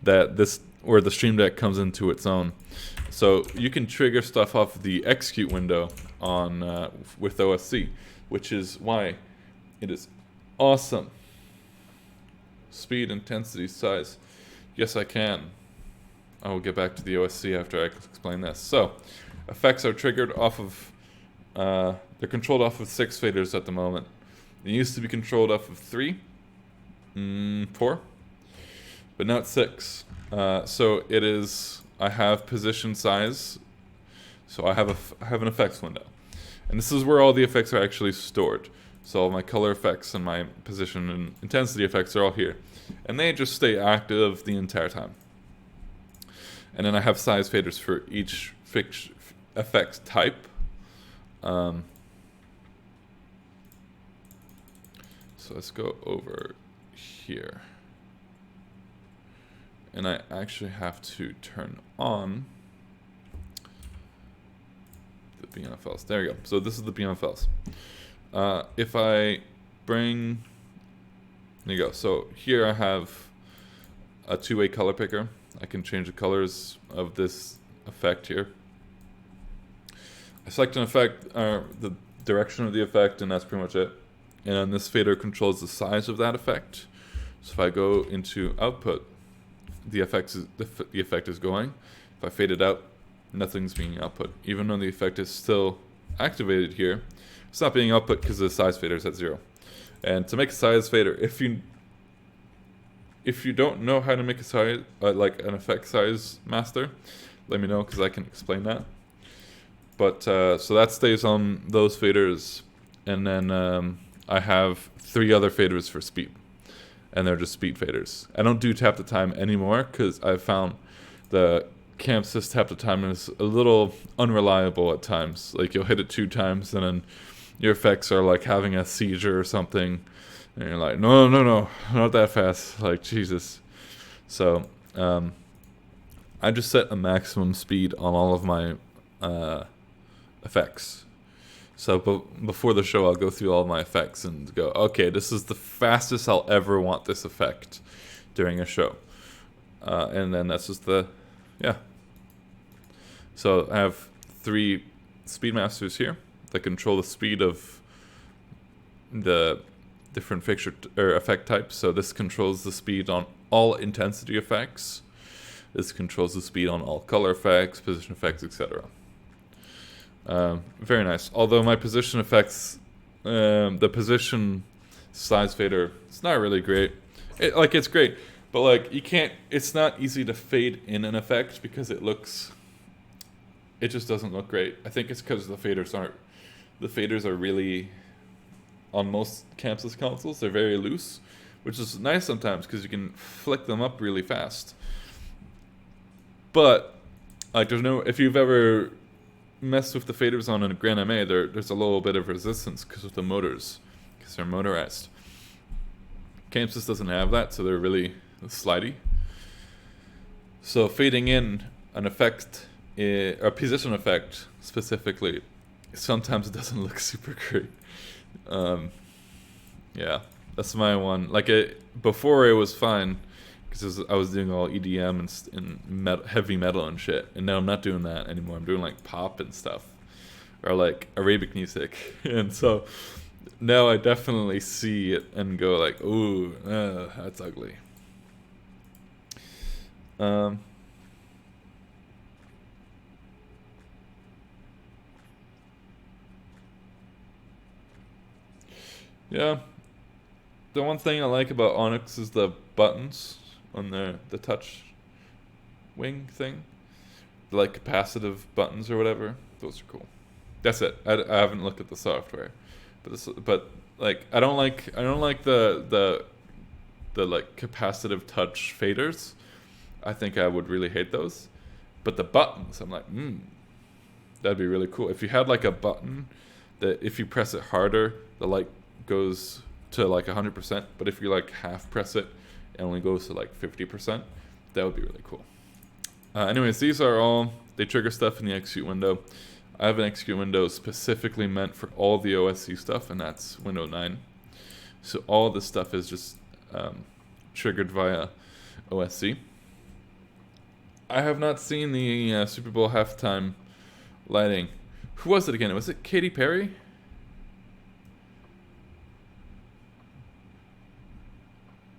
where the Stream Deck comes into its own. So you can trigger stuff off the execute window on with OSC, which is why it is awesome. Speed, intensity, size. Yes, I can. I will get back to the OSC after I explain this. So, effects are triggered off of, they're controlled off of 6 faders at the moment. They used to be controlled off of 3, 4, but now it's 6. So it is, I have position size, so I have an effects window. And this is where all the effects are actually stored. So all my color effects and my position and intensity effects are all here. And they just stay active the entire time. And then I have size faders for each effects type. So let's go over here. And I actually have to turn on the BNFLs. There you go. So this is the BNFLs. If I bring, there you go. So here I have a two-way color picker. I can change the colors of this effect here. I select an effect, the direction of the effect, and that's pretty much it. And then this fader controls the size of that effect. So if I go into output, the effect is going. If I fade it out, nothing's being output. Even though the effect is still activated here, it's not being output because the size fader is at 0. And to make a size fader, if you don't know how to make a size, like an effect size master, let me know because I can explain that. But so that stays on those faders, and then I have 3 other faders for speed, and they're just speed faders. I don't do tap to time anymore because I found the Chamsys tap to time is a little unreliable at times. Like you'll hit it 2 times, and then your effects are like having a seizure or something, and you're like, no, not that fast. Like Jesus. So I just set a maximum speed on all of my effects. So before the show, I'll go through all my effects and go, okay, this is the fastest I'll ever want this effect during a show. And then that's just yeah. So I have 3 speed masters here that control the speed of the different fixture or effect types. So this controls the speed on all intensity effects. This controls the speed on all color effects, position effects, etc. Very nice. Although my position effects, the position size fader, it's not really great. It's great, but like you can't. It's not easy to fade in an effect because it just doesn't look great. I think it's because the faders are really, on most Chamsys consoles, they're very loose, which is nice sometimes because you can flick them up really fast. But like if you've ever messed with the faders on a Grand MA, there's a little bit of resistance because of the motors, because they're motorized. Chamsys doesn't have that, so they're really slidey. So fading in an effect, a position effect specifically, sometimes it doesn't look super great. Yeah, that's my one. Like before it was fine because I was doing all EDM and heavy metal and shit, and now I'm not doing that anymore. I'm doing like pop and stuff, or like Arabic music, and so now I definitely see it and go like, ooh, that's ugly. Yeah, the one thing I like about Onyx is the buttons on the touch wing thing, like capacitive buttons or whatever. Those are cool. That's it. I haven't looked at the software, but like I don't like the like capacitive touch faders. I think I would really hate those. But the buttons, I'm like, that'd be really cool. If you had like a button that if you press it harder, the light goes to like 100%, but if you like half press it, it only goes to like 50%. That would be really cool. Anyways, these are all, they trigger stuff in the execute window. I have an execute window specifically meant for all the OSC stuff, and that's window 9. So all this stuff is just triggered via OSC. I have not seen the Super Bowl halftime lighting. Who was it again? Was it Katy Perry?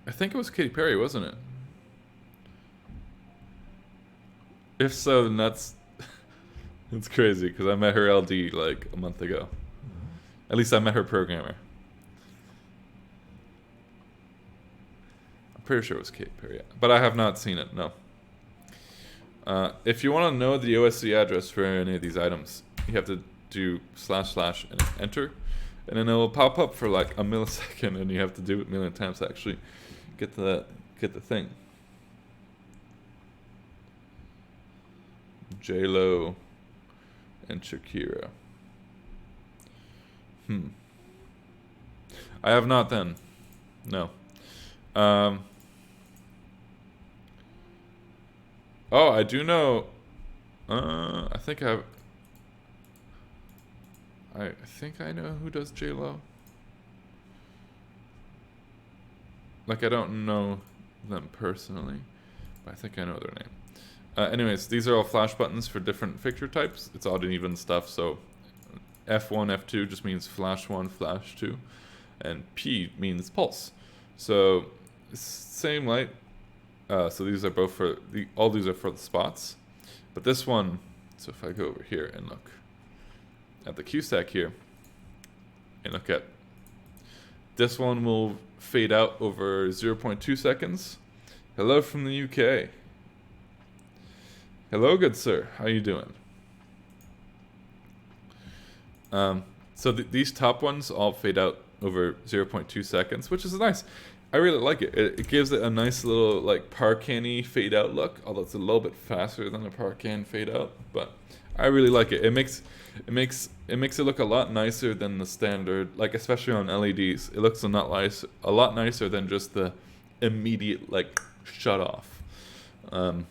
I think it was Katy Perry, wasn't it? If so, then that's it's crazy because I met her LD like a month ago. At least I met her programmer. I'm pretty sure it was Katy Perry, but I have not seen it. No. If you want to know the OSC address for any of these items, you have to do / and enter, and then it will pop up for like a millisecond, and you have to do it a million times to actually get the thing. J-Lo. and Shakira. I have not then. No. Oh, I do know. I think I think I know who does J-Lo. Like, I don't know them personally, but I think I know their name. Anyways, these are all flash buttons for different fixture types. It's odd and even stuff, so F1, F2 just means flash 1, flash 2, and P means pulse. So, same light. So these are both for, all these are for the spots. But this one, so if I go over here and look at the Q stack here, and look at, this one will fade out over 0.2 seconds. Hello from the UK. Hello, good sir. How you doing? So these top ones all fade out over 0.2 seconds, which is nice. I really like it. It gives it a nice little like Parcan-y fade out look, although it's a little bit faster than a Parcan fade out. But I really like it. It makes it look a lot nicer than the standard, like especially on LEDs. It looks a lot nicer than just the immediate like shut off. And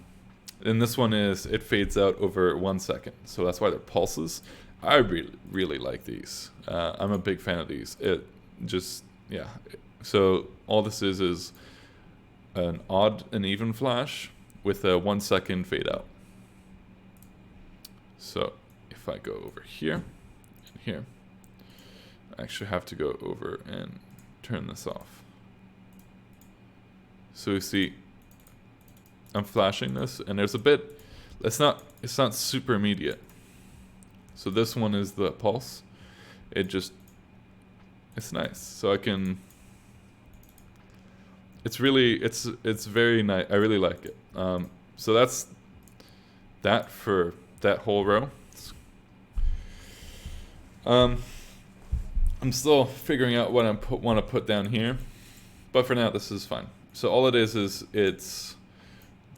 this one it fades out over 1 second, so that's why they're pulses. I really like these. I'm a big fan of these. It just, yeah. So all this is an odd and even flash with a 1 second fade out. So if I go over here and here, I actually have to go over and turn this off. So you see, I'm flashing this, and there's a bit, it's not super immediate. So this one is the pulse. It's nice. So I can, it's very nice. I really like it. So that's that for that whole row. I'm still figuring out what I want to put down here, but for now this is fine. So all it is it's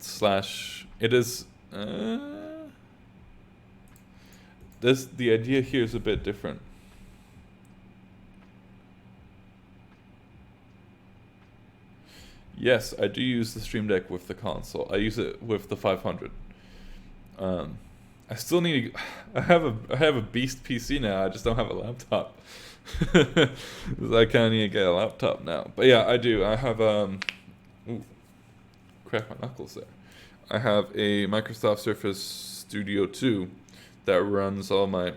slash, it is the idea here is a bit different. Yes, I do use the Stream Deck with the console. I use it with the 500. I still need. I have a beast PC now. I just don't have a laptop. I kind of need to get a laptop now. But yeah, I do. I have ooh, crack my knuckles there. I have a Microsoft Surface Studio 2 that runs all my.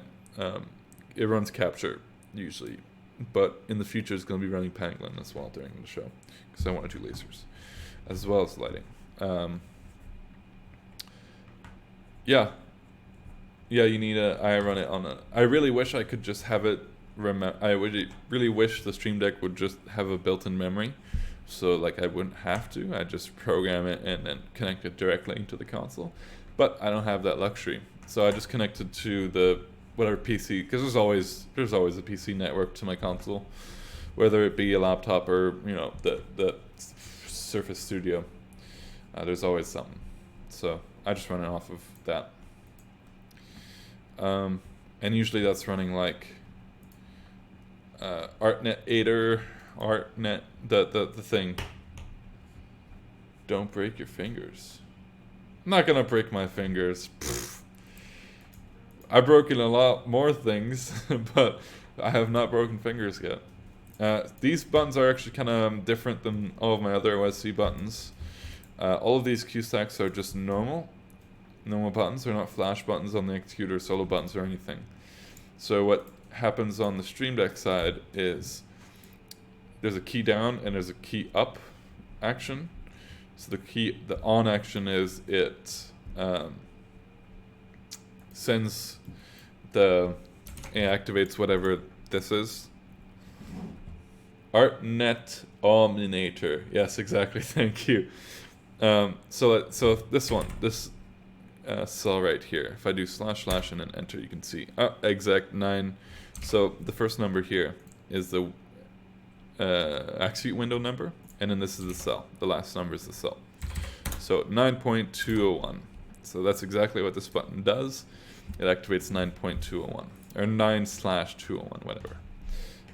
It runs Capture usually, but in the future it's going to be running Pangolin as well during the show because I want to do lasers as well as lighting. Yeah, you need I run it on a. I really wish I could just have it. I would really wish the Stream Deck would just have a built-in memory, so like I wouldn't have to. I just program it and then connect it directly into the console. But I don't have that luxury, so I just connect it to the whatever PC, because there's always a PC network to my console, whether it be a laptop or the Surface Studio. There's always something, so I just run it off of that. And usually that's running like ArtNet 8 or ArtNet, the thing. Don't break your fingers. I'm not gonna break my fingers. Pfft. I've broken a lot more things, but I have not broken fingers yet. These buttons are actually kind of different than all of my other OSC buttons. All of these Q stacks are just normal buttons. They're not flash buttons on the Executor, solo buttons, or anything. So what happens on the Stream Deck side is there's a key down and there's a key up action. So the on action is it sends it activates whatever this is. ArtNet Omninator. Yes, exactly. Thank you. So this cell right here, if I do / and then enter, you can see exec 9. So the first number here is the execute window number, and then this is the cell. The last number is the cell. So 9.201. So that's exactly what this button does. it activates 9.201 or 9/201, whatever.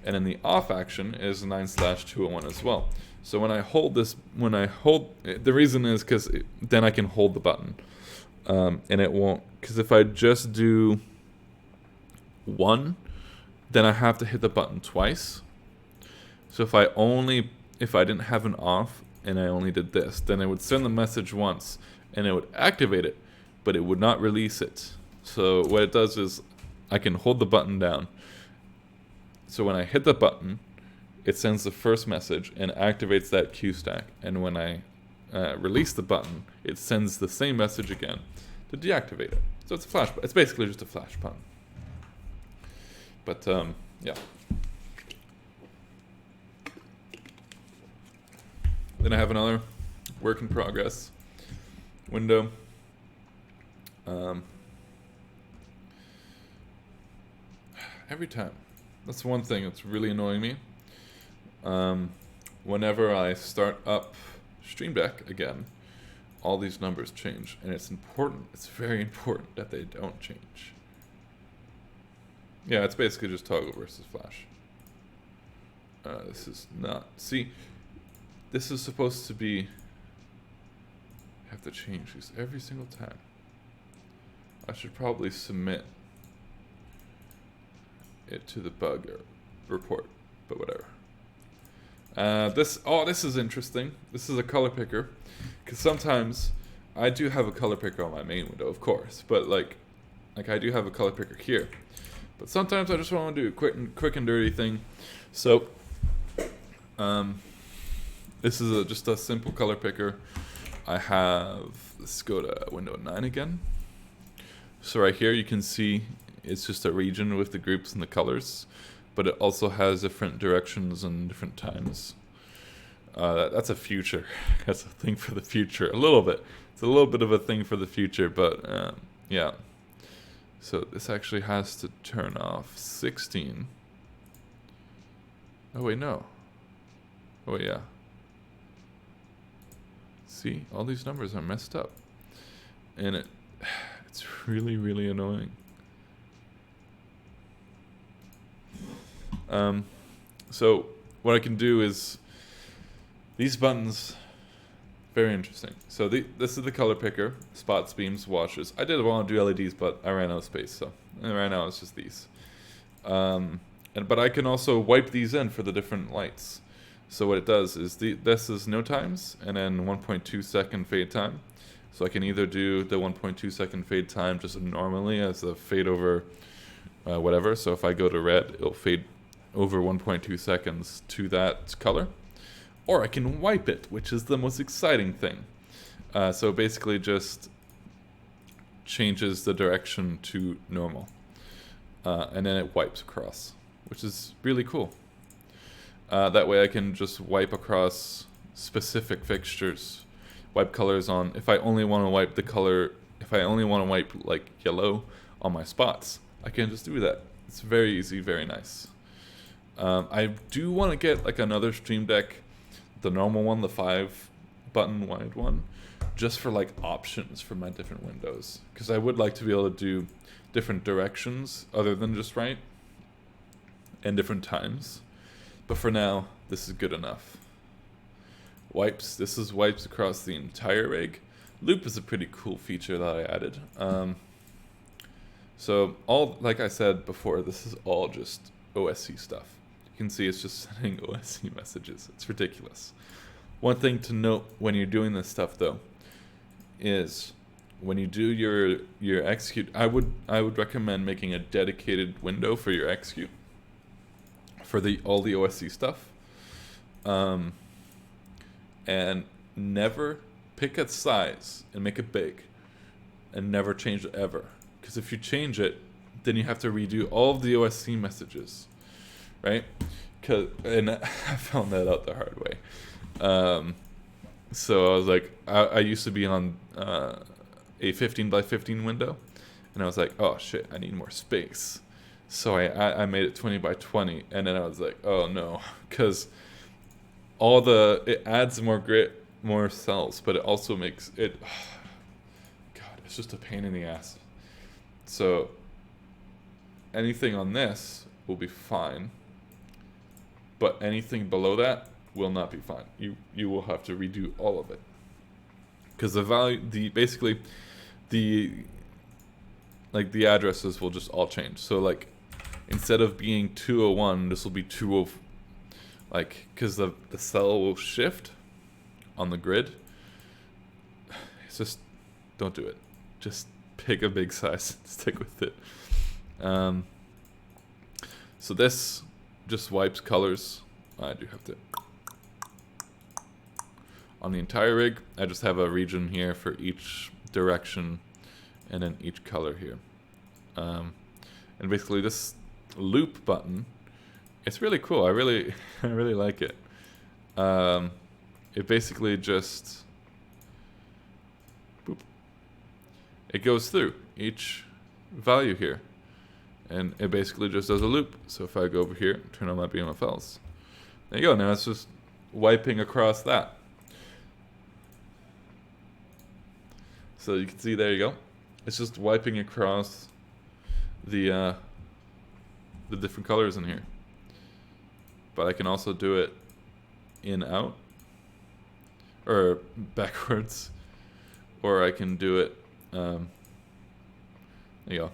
And then the off action is 9/201 as well. So when I hold this, the reason is because then I can hold the button, and it won't. Because if I just do 1, then I have to hit the button twice. So if I didn't have an off and I only did this, then it would send the message once and it would activate it, but it would not release it. So what it does is I can hold the button down. So when I hit the button, it sends the first message and activates that queue stack. And when I release the button, it sends the same message again to deactivate it. So it's a flash. It's basically just a flash button. But yeah. Then I have another work in progress window. Every time. That's one thing that's really annoying me. Whenever I start up Stream Deck again, all these numbers change, and it's important. It's very important that they don't change. Yeah, it's basically just toggle versus flash. This is not. See, this is supposed to be. I have to change these every single time. I should probably submit it to the bug report, but whatever. This is interesting. This is a color picker, because sometimes I do have a color picker on my main window, of course, but like I do have a color picker here. But sometimes I just want to do a quick and dirty thing. So, this is just a simple color picker. I have, let's go to window 9 again. So right here you can see it's just a region with the groups and the colors, but it also has different directions and different times. That's a future. That's a thing for the future. A little bit. It's a little bit of a thing for the future, but yeah. So this actually has to turn off 16. Oh wait, no. Oh wait, yeah. See, all these numbers are messed up, and it's really, really annoying. So what I can do is these buttons, very interesting. So this is the color picker, spots, beams, washes. I did want to do LEDs, but I ran out of space, so right now it's just these. But I can also wipe these in for the different lights. So what it does is this is no times and then 1.2 second fade time. So I can either do the 1.2 second fade time just normally as a fade over whatever. So if I go to red, it'll fade over 1.2 seconds to that color. Or I can wipe it, which is the most exciting thing. So basically just changes the direction to normal. And then it wipes across, which is really cool. That way I can just wipe across specific fixtures, wipe colors on, if I only want to wipe the color, if I only want to wipe like yellow on my spots, I can just do that. It's very easy, very nice. I do want to get like another Stream Deck, the normal one, the 5-button wide one, just for like options for my different windows. Because I would like to be able to do different directions other than just right, and different times. But for now, this is good enough. Wipes, this is wipes across the entire rig. Loop is a pretty cool feature that I added. So all, like I said before, this is all just OSC stuff. You can see it's just sending OSC messages. It's ridiculous. One thing to note when you're doing this stuff though, is when you do your execute, I would recommend making a dedicated window for your execute for all the OSC stuff, and never pick a size and make it big, and never change it ever. Because if you change it, then you have to redo all of the OSC messages, right? And I found that out the hard way. So I was like, I used to be on a 15x15 window, and I was like, oh shit, I need more space. So I made it 20x20, and then I was like, oh no, because it adds more grit, more cells, but it also makes it, God, it's just a pain in the ass. So anything on this will be fine, but anything below that will not be fine. You will have to redo all of it, because the value, basically the addresses will just all change. So like instead of being 201, this will be 20, like, because the cell will shift on the grid. It's just, don't do it. Just pick a big size, stick with it. So this just wipes colors. I do have to. On the entire rig, I just have a region here for each direction and then each color here. And basically this loop button, it's really cool. I really like it. It basically just, boop, it goes through each value here, and it basically just does a loop. So if I go over here, turn on my BMFLs, there you go. Now it's just wiping across that. So you can see, there you go. It's just wiping across the different colors in here. But I can also do it in, out, or backwards, or I can do it, there you go.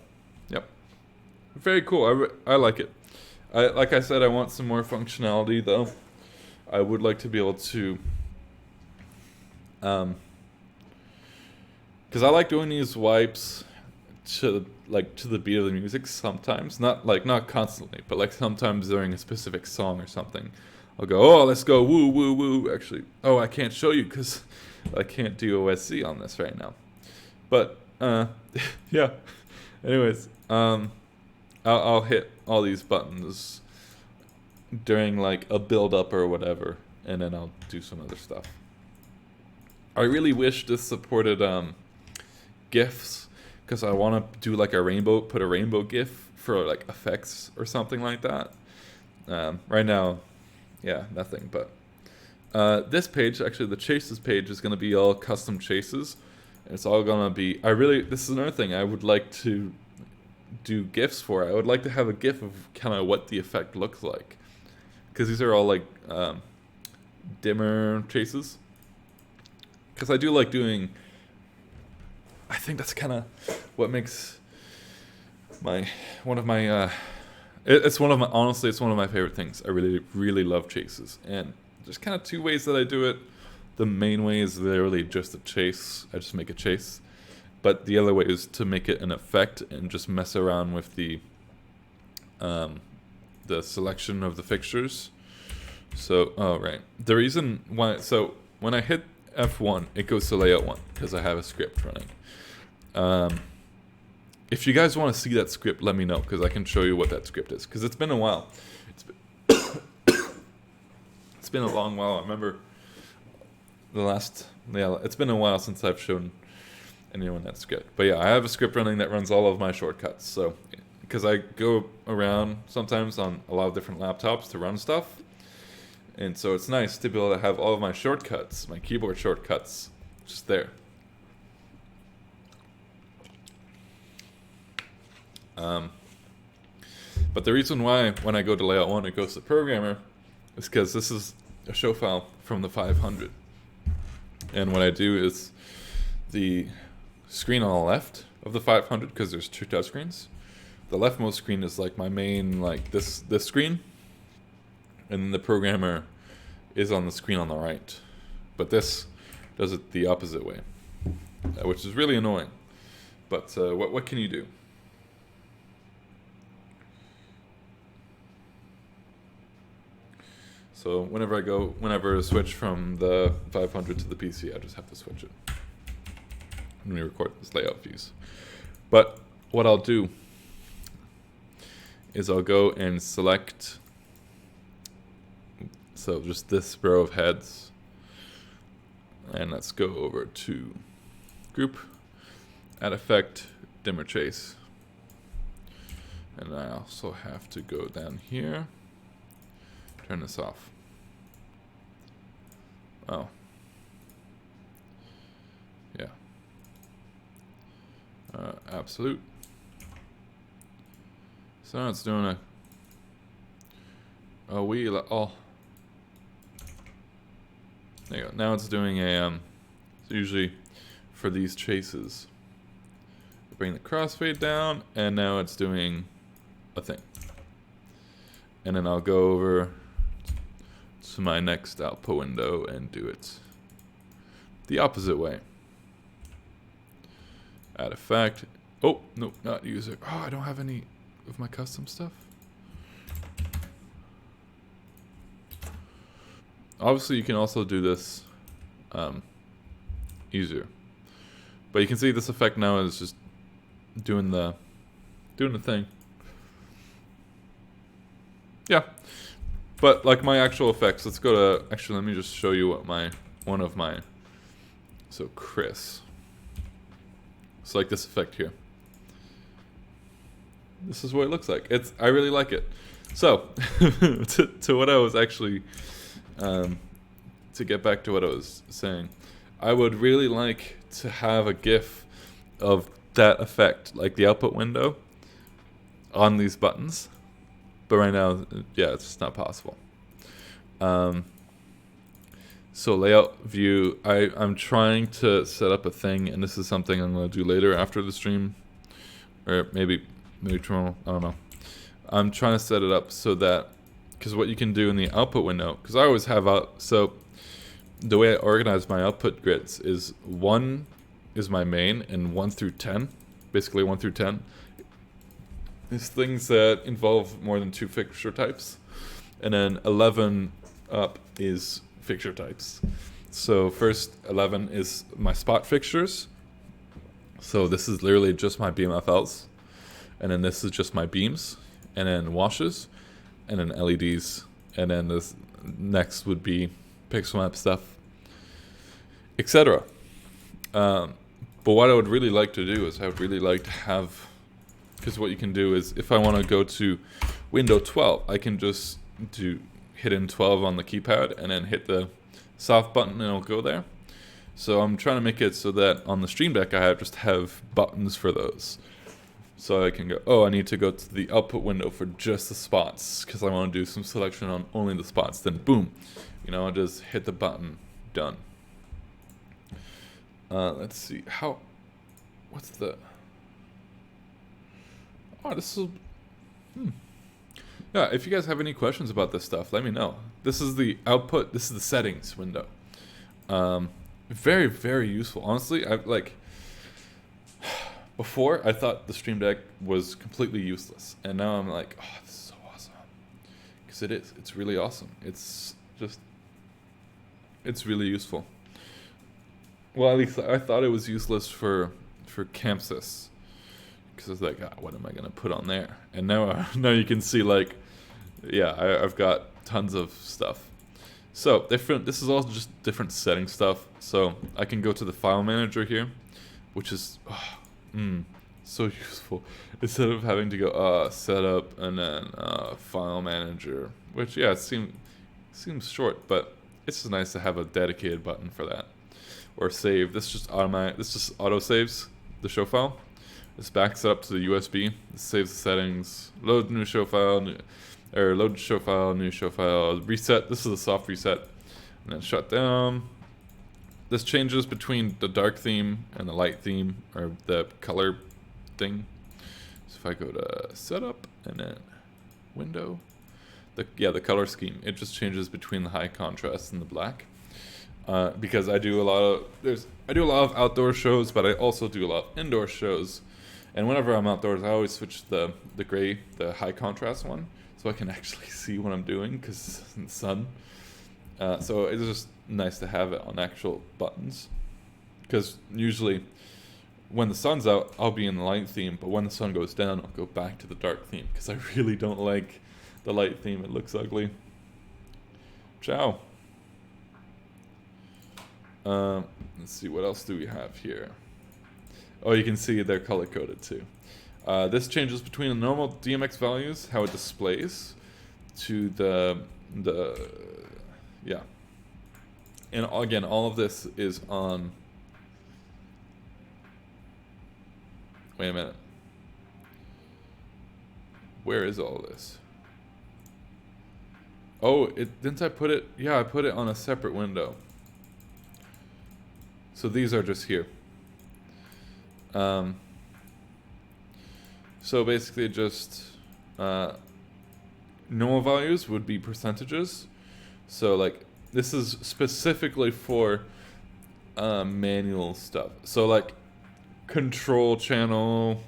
Yep. Very cool. I like it. Like I said, I want some more functionality though. I would like to be able to, because I like doing these wipes to the beat of the music sometimes, not constantly, but like sometimes during a specific song or something, I'll go, oh, let's go woo woo woo. Actually, oh, I can't show you because I can't do OSC on this right now. But yeah. Anyways, I'll hit all these buttons during like a build up or whatever, and then I'll do some other stuff. I really wish this supported GIFs, because I want to do like put a rainbow GIF for like effects or something like that. Right now, yeah, nothing. But this page, actually the chases page, is going to be all custom chases. It's all going to be, this is another thing I would like to do GIFs for. I would like to have a GIF of kind of what the effect looks like, because these are all like dimmer chases. Because I do like doing, I think that's kind of what makes honestly, it's one of my favorite things. I really love chases. And there's kind of two ways that I do it. The main way is literally just a chase. I just make a chase. But the other way is to make it an effect and just mess around with the selection of the fixtures. So, oh right. The reason why, so when I hit F1, it goes to layout 1 because I have a script running. If you guys want to see that script, let me know, because I can show you what that script is. Because it's been a while. It's been a long while. I remember it's been a while since I've shown anyone that script. But yeah, I have a script running that runs all of my shortcuts. So, because I go around sometimes on a lot of different laptops to run stuff. And so it's nice to be able to have all of my shortcuts, my keyboard shortcuts, just there. But the reason why when I go to layout 1 it goes to programmer is because this is a show file from the 500. And what I do is the screen on the left of the 500, because there's two touchscreens. The leftmost screen is like my main, like this screen. And then the programmer is on the screen on the right. But this does it the opposite way, which is really annoying. But what can you do? So whenever I switch from the 500 to the PC, I just have to switch it. Let me record this layout views. But what I'll do is I'll go and select, so just this row of heads, and let's go over to group, add effect, dimmer chase. And I also have to go down here, turn this off. Oh. Yeah. Absolute. So now it's doing a wheel. Oh, there you go. Now it's doing a so usually for these chases, bring the crossfade down, and now it's doing a thing. And then I'll go over to my next output window and do it the opposite way. Add effect. Oh, no, not user. Oh, I don't have any of my custom stuff. Obviously, you can also do this easier. But you can see this effect now is just doing the thing. Yeah. But like my actual effects, let's go to, actually let me just show you what one of my, so Chris. It's like this effect here. This is what it looks like. I really like it. So, to what I was actually, to get back to what I was saying, I would really like to have a GIF of that effect, like the output window, on these buttons. But right now, yeah, it's just not possible. So layout view, I'm trying to set up a thing, and this is something I'm going to do later after the stream, or maybe tomorrow, I don't know. I'm trying to set it up so that, because what you can do in the output window, because I always have so the way I organize my output grids is 1 is my main, and 1 through 10, basically 1 through 10, is things that involve more than 2 fixture types, and then 11 up is fixture types. So first 11 is my spot fixtures. So this is literally just my BMFLs, and then this is just my beams, and then washes, and then LEDs, and then this next would be pixel map stuff, etc. But what I would really like to do is I would really like to have, because what you can do is if I want to go to window 12, I can just hit in 12 on the keypad and then hit the soft button and it'll go there. So I'm trying to make it so that on the stream deck I just have buttons for those. So I can go, oh, I need to go to the output window for just the spots because I want to do some selection on only the spots. Then boom, I just hit the button, done. Let's see, what's the, oh, this is, yeah, if you guys have any questions about this stuff, let me know. This is the output, this is the settings window. Very, very useful. Honestly, before I thought the Stream Deck was completely useless, and now I'm like, oh, this is so awesome. Because it is. It's really awesome. It's really useful. Well, at least I thought it was useless for Chamsys. Because I was like, what am I going to put on there? And now you can see, like, yeah, I've got tons of stuff. So, this is all just different setting stuff. So, I can go to the file manager here, which is so useful. Instead of having to go setup and then file manager, which, yeah, it seems short, but it's just nice to have a dedicated button for that. Or save. This just auto saves the show file. This backs it up to the USB. This saves the settings. Load new show file, load show file, new show file. Reset. This is a soft reset. And then shut down. This changes between the dark theme and the light theme, or the color thing. So if I go to setup and then window, the color scheme, it just changes between the high contrast and the black. Because I do a lot of outdoor shows, but I also do a lot of indoor shows. And whenever I'm outdoors, I always switch the gray, the high contrast one, so I can actually see what I'm doing because it's in the sun. So it's just nice to have it on actual buttons. Because usually when the sun's out, I'll be in the light theme, but when the sun goes down, I'll go back to the dark theme because I really don't like the light theme. It looks ugly. Ciao. Let's see, what else do we have here? Oh, you can see they're color coded too. This changes between the normal DMX values, how it displays, to the yeah. And again, all of this is on. Wait a minute. Where is all this? Oh, didn't I put it? Yeah, I put it on a separate window. So these are just here. So basically just normal values would be percentages. So like this is specifically for manual stuff. So like control channel,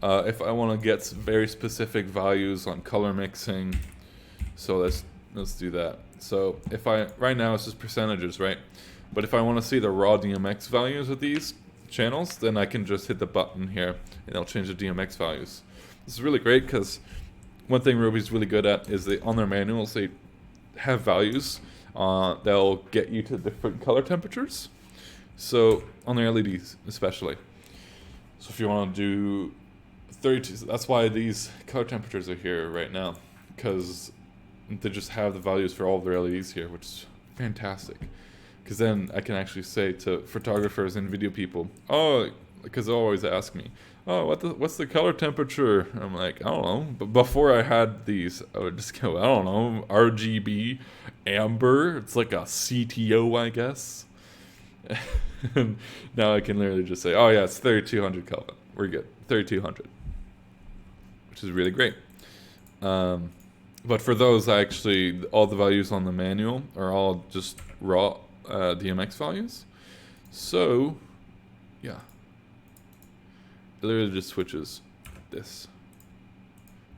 if I want to get very specific values on color mixing. So let's do that. So if right now it's just percentages, right? But if I want to see the raw DMX values of these channels, then I can just hit the button here and it'll change the DMX values. This is really great because one thing Ruby's really good at is on their manuals they have values. They'll get you to different color temperatures. So on their LEDs especially. So if you want to do 32, that's why these color temperatures are here right now, because they just have the values for all of their LEDs here, which is fantastic. Because then I can actually say to photographers and video people, oh, because they always ask me, oh, what's the color temperature? I'm like, I don't know. But before I had these, I would just go, I don't know, RGB, amber. It's like a CTO, I guess. And now I can literally just say, oh yeah, it's 3200 Kelvin. We're good, 3200, which is really great. But for those, all the values on the manual are all just raw DMX values. So, yeah. It literally just switches this.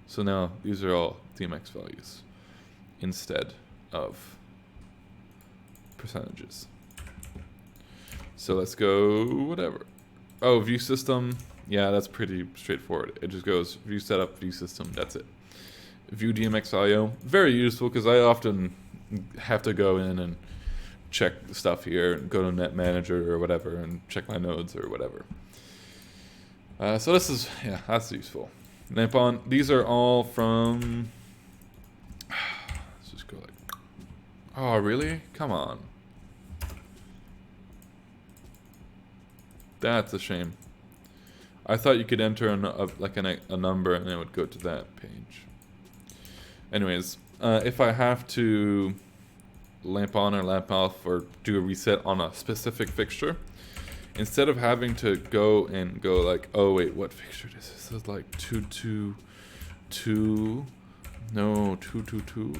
So now these are all DMX values instead of percentages. So let's go whatever. Oh, view system. Yeah, that's pretty straightforward. It just goes view setup, view system. That's it. View DMX value. Very useful because I often have to go in and check stuff here and go to Net Manager or whatever and check my nodes or whatever. So this is, yeah, that's useful. Lamp on. These are all from, let's just go like, oh really? Come on. That's a shame. I thought you could enter a number and it would go to that page. Anyways, if I have to lamp on or lamp off or do a reset on a specific fixture, instead of having to go like, oh wait, what fixture is this? This is like 222. No, 222.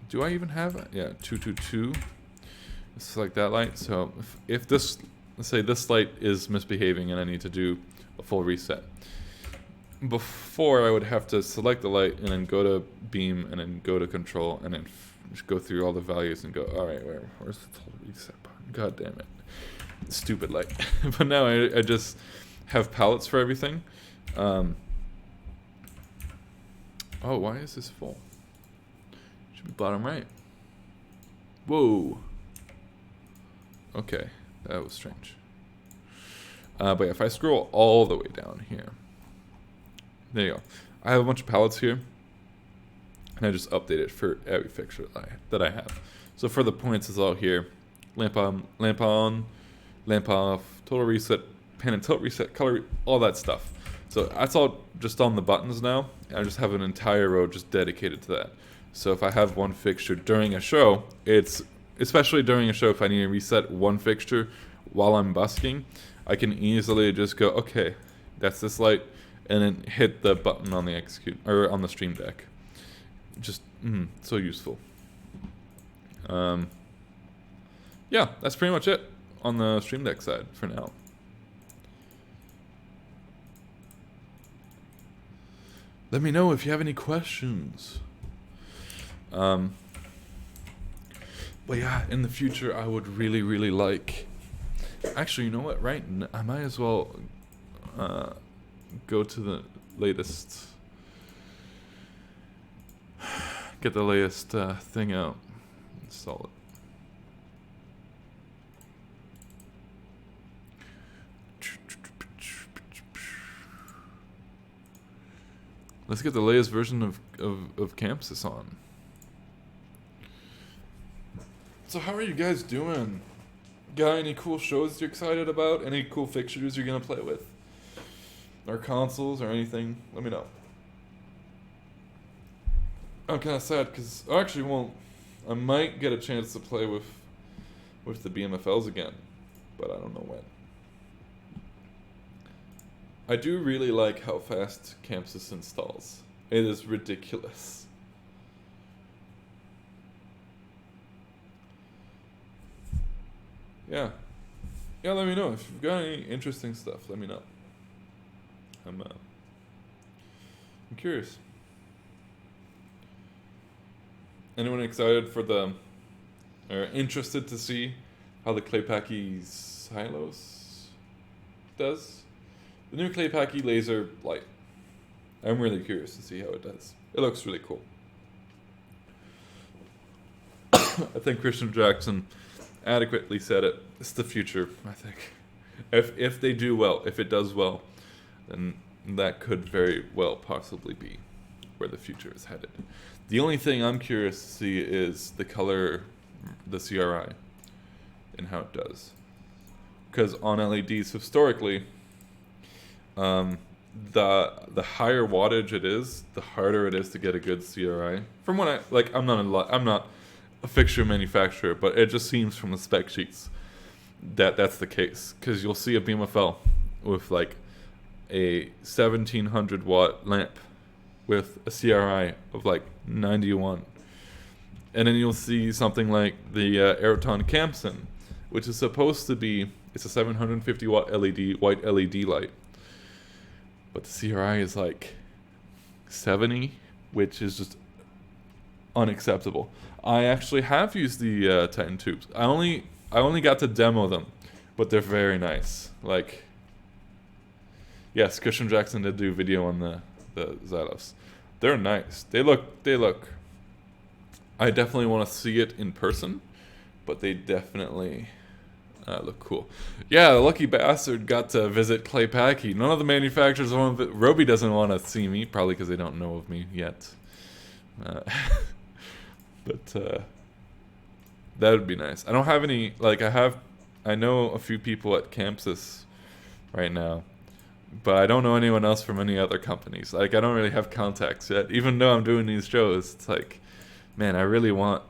Do I even have it? Yeah, 222. It's like that light. So if this, let's say this light is misbehaving and I need to do a full reset. Before I would have to select the light and then go to beam and then go to control and then just go through all the values and go, all right, where's the total reset button? God damn it. Stupid light. But now I just have palettes for everything. Oh, why is this full? Should be bottom right. Whoa. Okay, that was strange. But yeah, if I scroll all the way down here, there you go. I have a bunch of palettes here, and I just update it for every fixture that I have. So for the points, it's all here. Lamp on, lamp off, total reset, pan and tilt reset, color, all that stuff. So that's all just on the buttons now. I just have an entire row just dedicated to that. So if I have one fixture during a show, especially during a show, if I need to reset one fixture while I'm busking, I can easily just go, okay, that's this light, and then hit the button on the execute or on the stream deck. Just so useful. Yeah, that's pretty much it on the stream deck side for now. Let me know if you have any questions. But yeah, in the future, I would really, really like. Actually, you know what? Right, I might as well go to the latest. Get the latest thing out. Install it. Let's get the latest version of Chamsys on. So how are you guys doing? Got any cool shows you're excited about? Any cool fixtures you're gonna play with? Or consoles or anything? Let me know. I'm kind of sad because I actually won't. I might get a chance to play with the BMFLs again, but I don't know when. I do really like how fast Chamsys installs. It is ridiculous. Yeah. Yeah, let me know. If you've got any interesting stuff, let me know. I'm curious. Anyone excited for or interested to see how the Claypaky Silos does? The new Claypaky laser light. I'm really curious to see how it does. It looks really cool. I think Christian Jackson adequately said it. It's the future, I think. If they do well, if it does well, then that could very well possibly be where the future is headed. The only thing I'm curious to see is the color, the CRI, and how it does. Because on LEDs historically, the higher wattage it is, the harder it is to get a good CRI. From what I'm not a fixture manufacturer, but it just seems from the spec sheets that that's the case. Because you'll see a BMFL with like a 1700 watt lamp with a CRI of like 91, and then you'll see something like the Aeroton Campson, which is supposed to be, it's a 750 watt LED, white LED light, but the CRI is like 70, which is just unacceptable. I actually have used the Titan tubes. I only got to demo them, but they're very nice. Like, yes, Christian Jackson did do a video on the Xylos. They're nice. They look. I definitely want to see it in person, but they definitely look cool. Yeah, the lucky bastard got to visit Claypaky. None of the manufacturers want to. Roby doesn't want to see me, probably because they don't know of me yet. But that would be nice. I don't have any. I know a few people at Chamsys right now, but I don't know anyone else from any other companies. Like, I don't really have contacts yet. Even though I'm doing these shows, it's like, man, I really want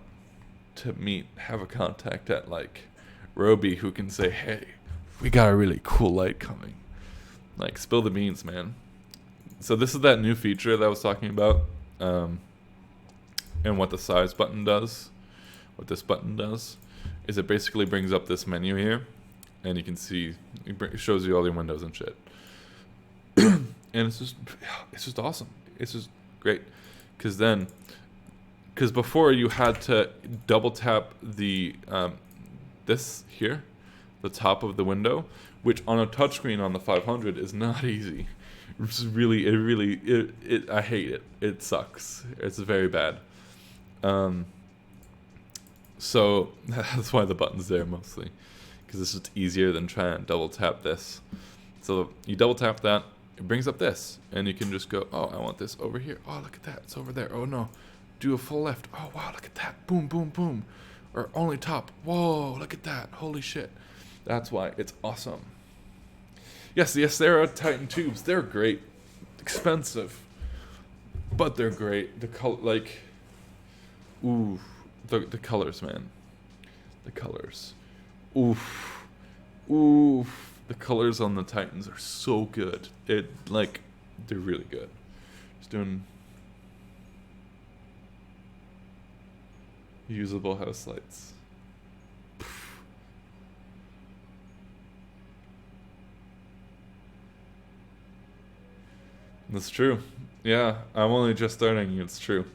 to have a contact at, like, Roby who can say, hey, we got a really cool light coming. Like, spill the beans, man. So this is that new feature that I was talking about, and what the size button does, what this button does, is it basically brings up this menu here, and you can see, it shows you all your windows and shit. And it's just awesome. It's just great. Because before you had to double tap the this here, the top of the window, which on a touchscreen on the 500 is not easy. It's really, I hate it. It sucks. It's very bad. So that's why the button's there mostly, because it's just easier than trying to double tap this. So you double tap that. It brings up this, and you can just go, oh, I want this over here. Oh, look at that. It's over there. Oh, no. Do a full left. Oh, wow, look at that. Boom, boom, boom. Or only top. Whoa, look at that. Holy shit. That's why it's awesome. Yes, the Astera Titan tubes, they're great. Expensive, but they're great. The color, like, ooh, the colors, man. The colors. Oof. Oof. The colors on the Titans are so good. They're really good. Just doing usable house lights. That's true. Yeah, I'm only just starting. It's true.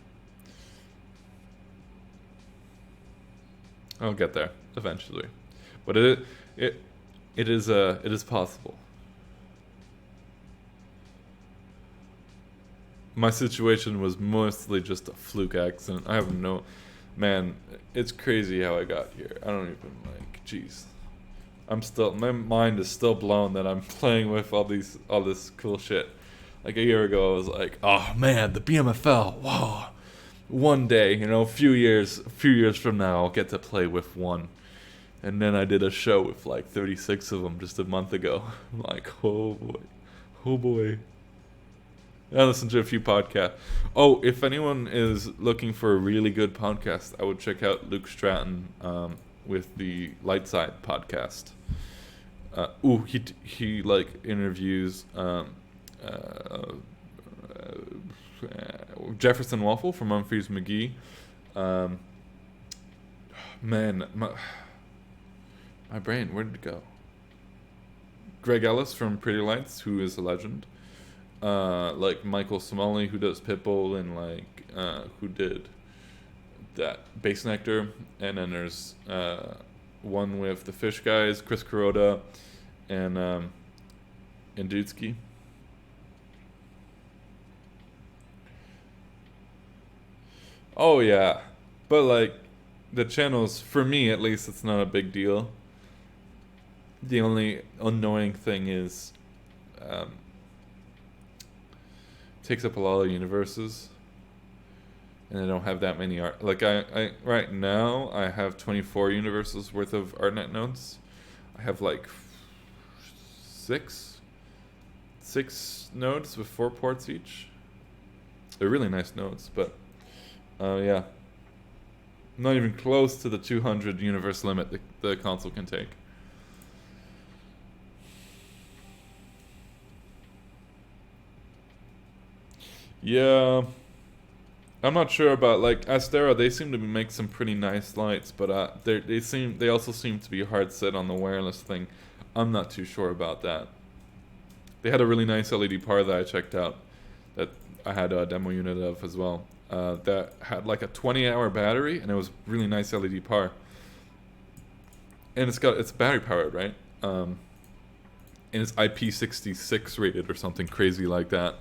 I'll get there eventually, but it is possible. My situation was mostly just a fluke accident. I have no, man, it's crazy how I got here. I don't even jeez. My mind is still blown that I'm playing with all this cool shit. Like a year ago, I was like, oh man, the BMFL, whoa. One day, a few years from now, I'll get to play with one. And then I did a show with like 36 of them just a month ago. I'm like, oh boy. I listen to a few podcasts. Oh, if anyone is looking for a really good podcast, I would check out Luke Stratton with the Lightside podcast. He like interviews Jefferson Waffle from Humphreys McGee. Man, my brain, where did it go? Greg Ellis from Pretty Lights, who is a legend. Like Michael Somali, who does Pitbull, and like who did that Bass Nectar. And then there's one with the Fish guys, Chris Kuroda, and Dudesky. Oh yeah, but like the channels, for me at least, it's not a big deal. The only annoying thing is takes up a lot of universes, and I don't have that many art. Like I right now I have 24 universes worth of ArtNet nodes. I have like six nodes with 4 ports each. They're really nice nodes, but yeah, not even close to the 200 universe limit the console can take. Yeah, I'm not sure about like Astera. They seem to make some pretty nice lights, but they also seem to be hard set on the wireless thing. I'm not too sure about that. They had a really nice LED par that I checked out, that I had a demo unit of as well. That had like a 20-hour battery, and it was really nice LED par. And it's battery powered, right? And it's IP66 rated or something crazy like that.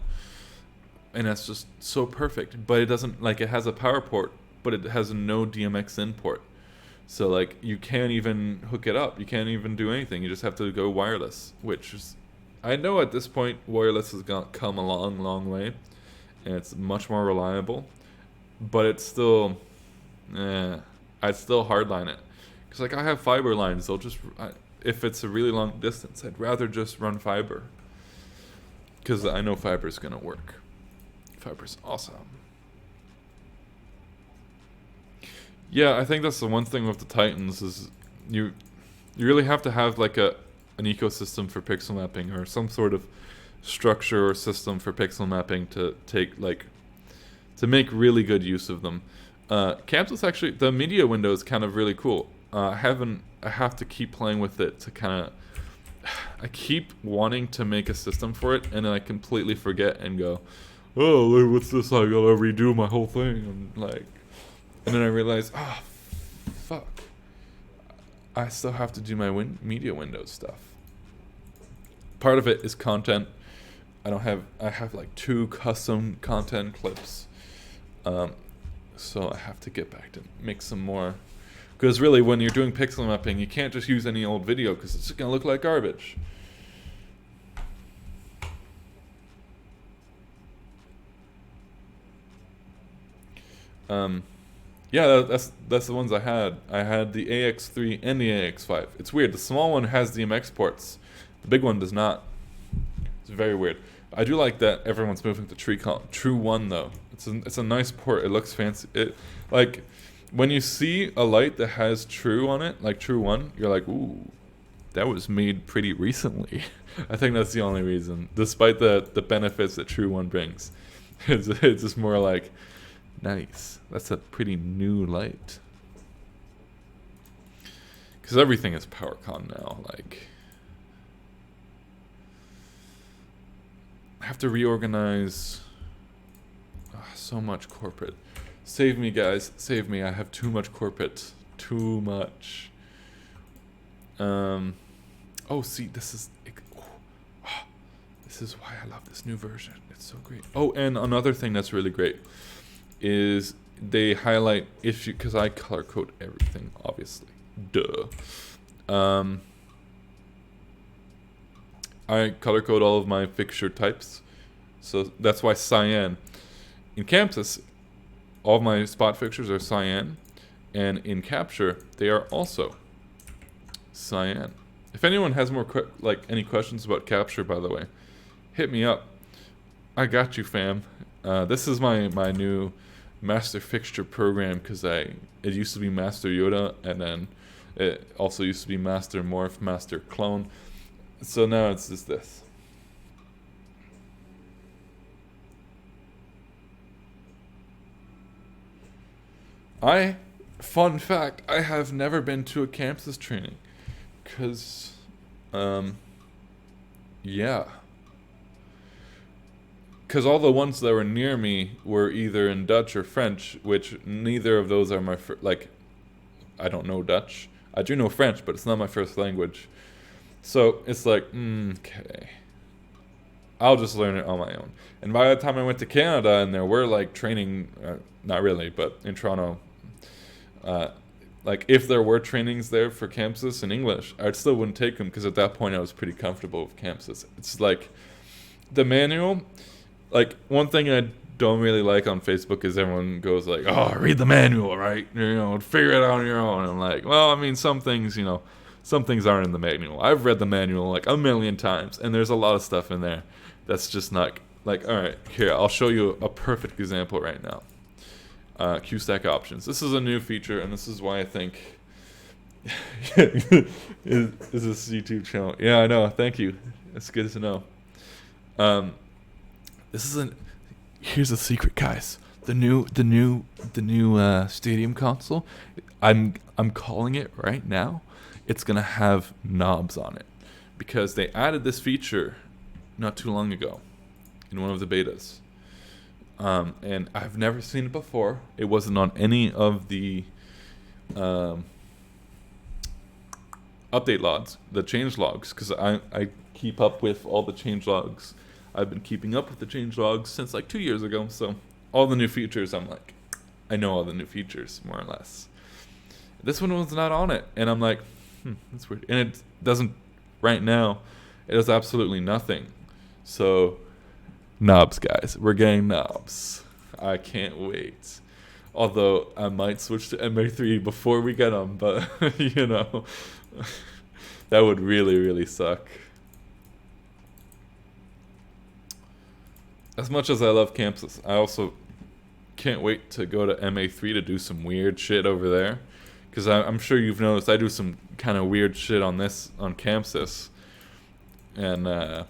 And that's just so perfect. But it doesn't, like, it has a power port, but it has no DMX in port. So like you can't even hook it up. You can't even do anything. You just have to go wireless, which is, I know at this point wireless has come a long way, and it's much more reliable. But it's still, I'd still hardline it, because like I have fiber lines. If it's a really long distance, I'd rather just run fiber, because I know fiber's gonna work. Fiber's awesome. Yeah, I think that's the one thing with the Titans is you really have to have like an ecosystem for pixel mapping, or some sort of structure or system for pixel mapping to make really good use of them. Chamsys, actually, the media window is kind of really cool. I have to keep playing with it to kind of. I keep wanting to make a system for it, and then I completely forget and go, "Oh, what's this? I gotta redo my whole thing." And then I realize, fuck, I still have to do my media window stuff. Part of it is content. I have like 2 custom content clips. So I have to get back to make some more. Because really, when you're doing pixel mapping, you can't just use any old video, because it's going to look like garbage. Yeah, that's the ones I had. I had the AX3 and the AX5. It's weird. The small one has DMX ports. The big one does not. It's very weird. I do like that everyone's moving to True 1 though. It's a nice port. It looks fancy. It, like, when you see a light that has True on it, like True 1, you're like, ooh, that was made pretty recently. I think that's the only reason, despite the benefits that True 1 brings. It's just more like, nice. That's a pretty new light. Because everything is PowerCon now. Like, I have to reorganize. So much corporate. Save me, guys. Save me. I have too much corporate. Too much. Oh, see, this is why I love this new version. It's so great. Oh, and another thing that's really great is they highlight issue, because I color code everything, obviously. Duh. I color code all of my fixture types, so that's why cyan. In Chamsys, all of my spot fixtures are cyan, and in Capture, they are also cyan. If anyone has more any questions about Capture, by the way, hit me up. I got you, fam. This is my new master fixture program because it used to be Master Yoda, and then it also used to be Master Morph, Master Clone. So now it's just this. Fun fact, I have never been to a Chamsys training. Because, yeah. Because all the ones that were near me were either in Dutch or French, which neither of those are my like, I don't know Dutch. I do know French, but it's not my first language. So it's like, okay. I'll just learn it on my own. And by the time I went to Canada and there were like training, not really, but in Toronto, like if there were trainings there for Chamsys in English, I still wouldn't take them because at that point I was pretty comfortable with Chamsys. It's like the manual. Like one thing I don't really like on Facebook is everyone goes like, "Oh, read the manual, right? Figure it out on your own." And I'm like, well, I mean, some things aren't in the manual. I've read the manual like a million times, and there's a lot of stuff in there that's just not like, all right, here, I'll show you a perfect example right now. Q-stack options. This is a new feature, and this is why I think is this YouTube channel. Yeah, I know. Thank you. It's good to know. Here's a secret, guys. The new Stadium console. I'm calling it right now. It's gonna have knobs on it because they added this feature not too long ago in one of the betas. And I've never seen it before. It wasn't on any of the update logs, the change logs, because I keep up with all the change logs. I've been keeping up with the change logs since like 2 years ago. So all the new features, I'm like, I know all the new features more or less. This one was not on it, and I'm like, that's weird. And it doesn't right now. It does absolutely nothing. So. Knobs, guys. We're getting knobs. I can't wait. Although I might switch to MA3 before we get them, but that would really, really suck. As much as I love Chamsys, I also can't wait to go to MA3 to do some weird shit over there. Because I'm sure you've noticed I do some kind of weird shit on Chamsys. And,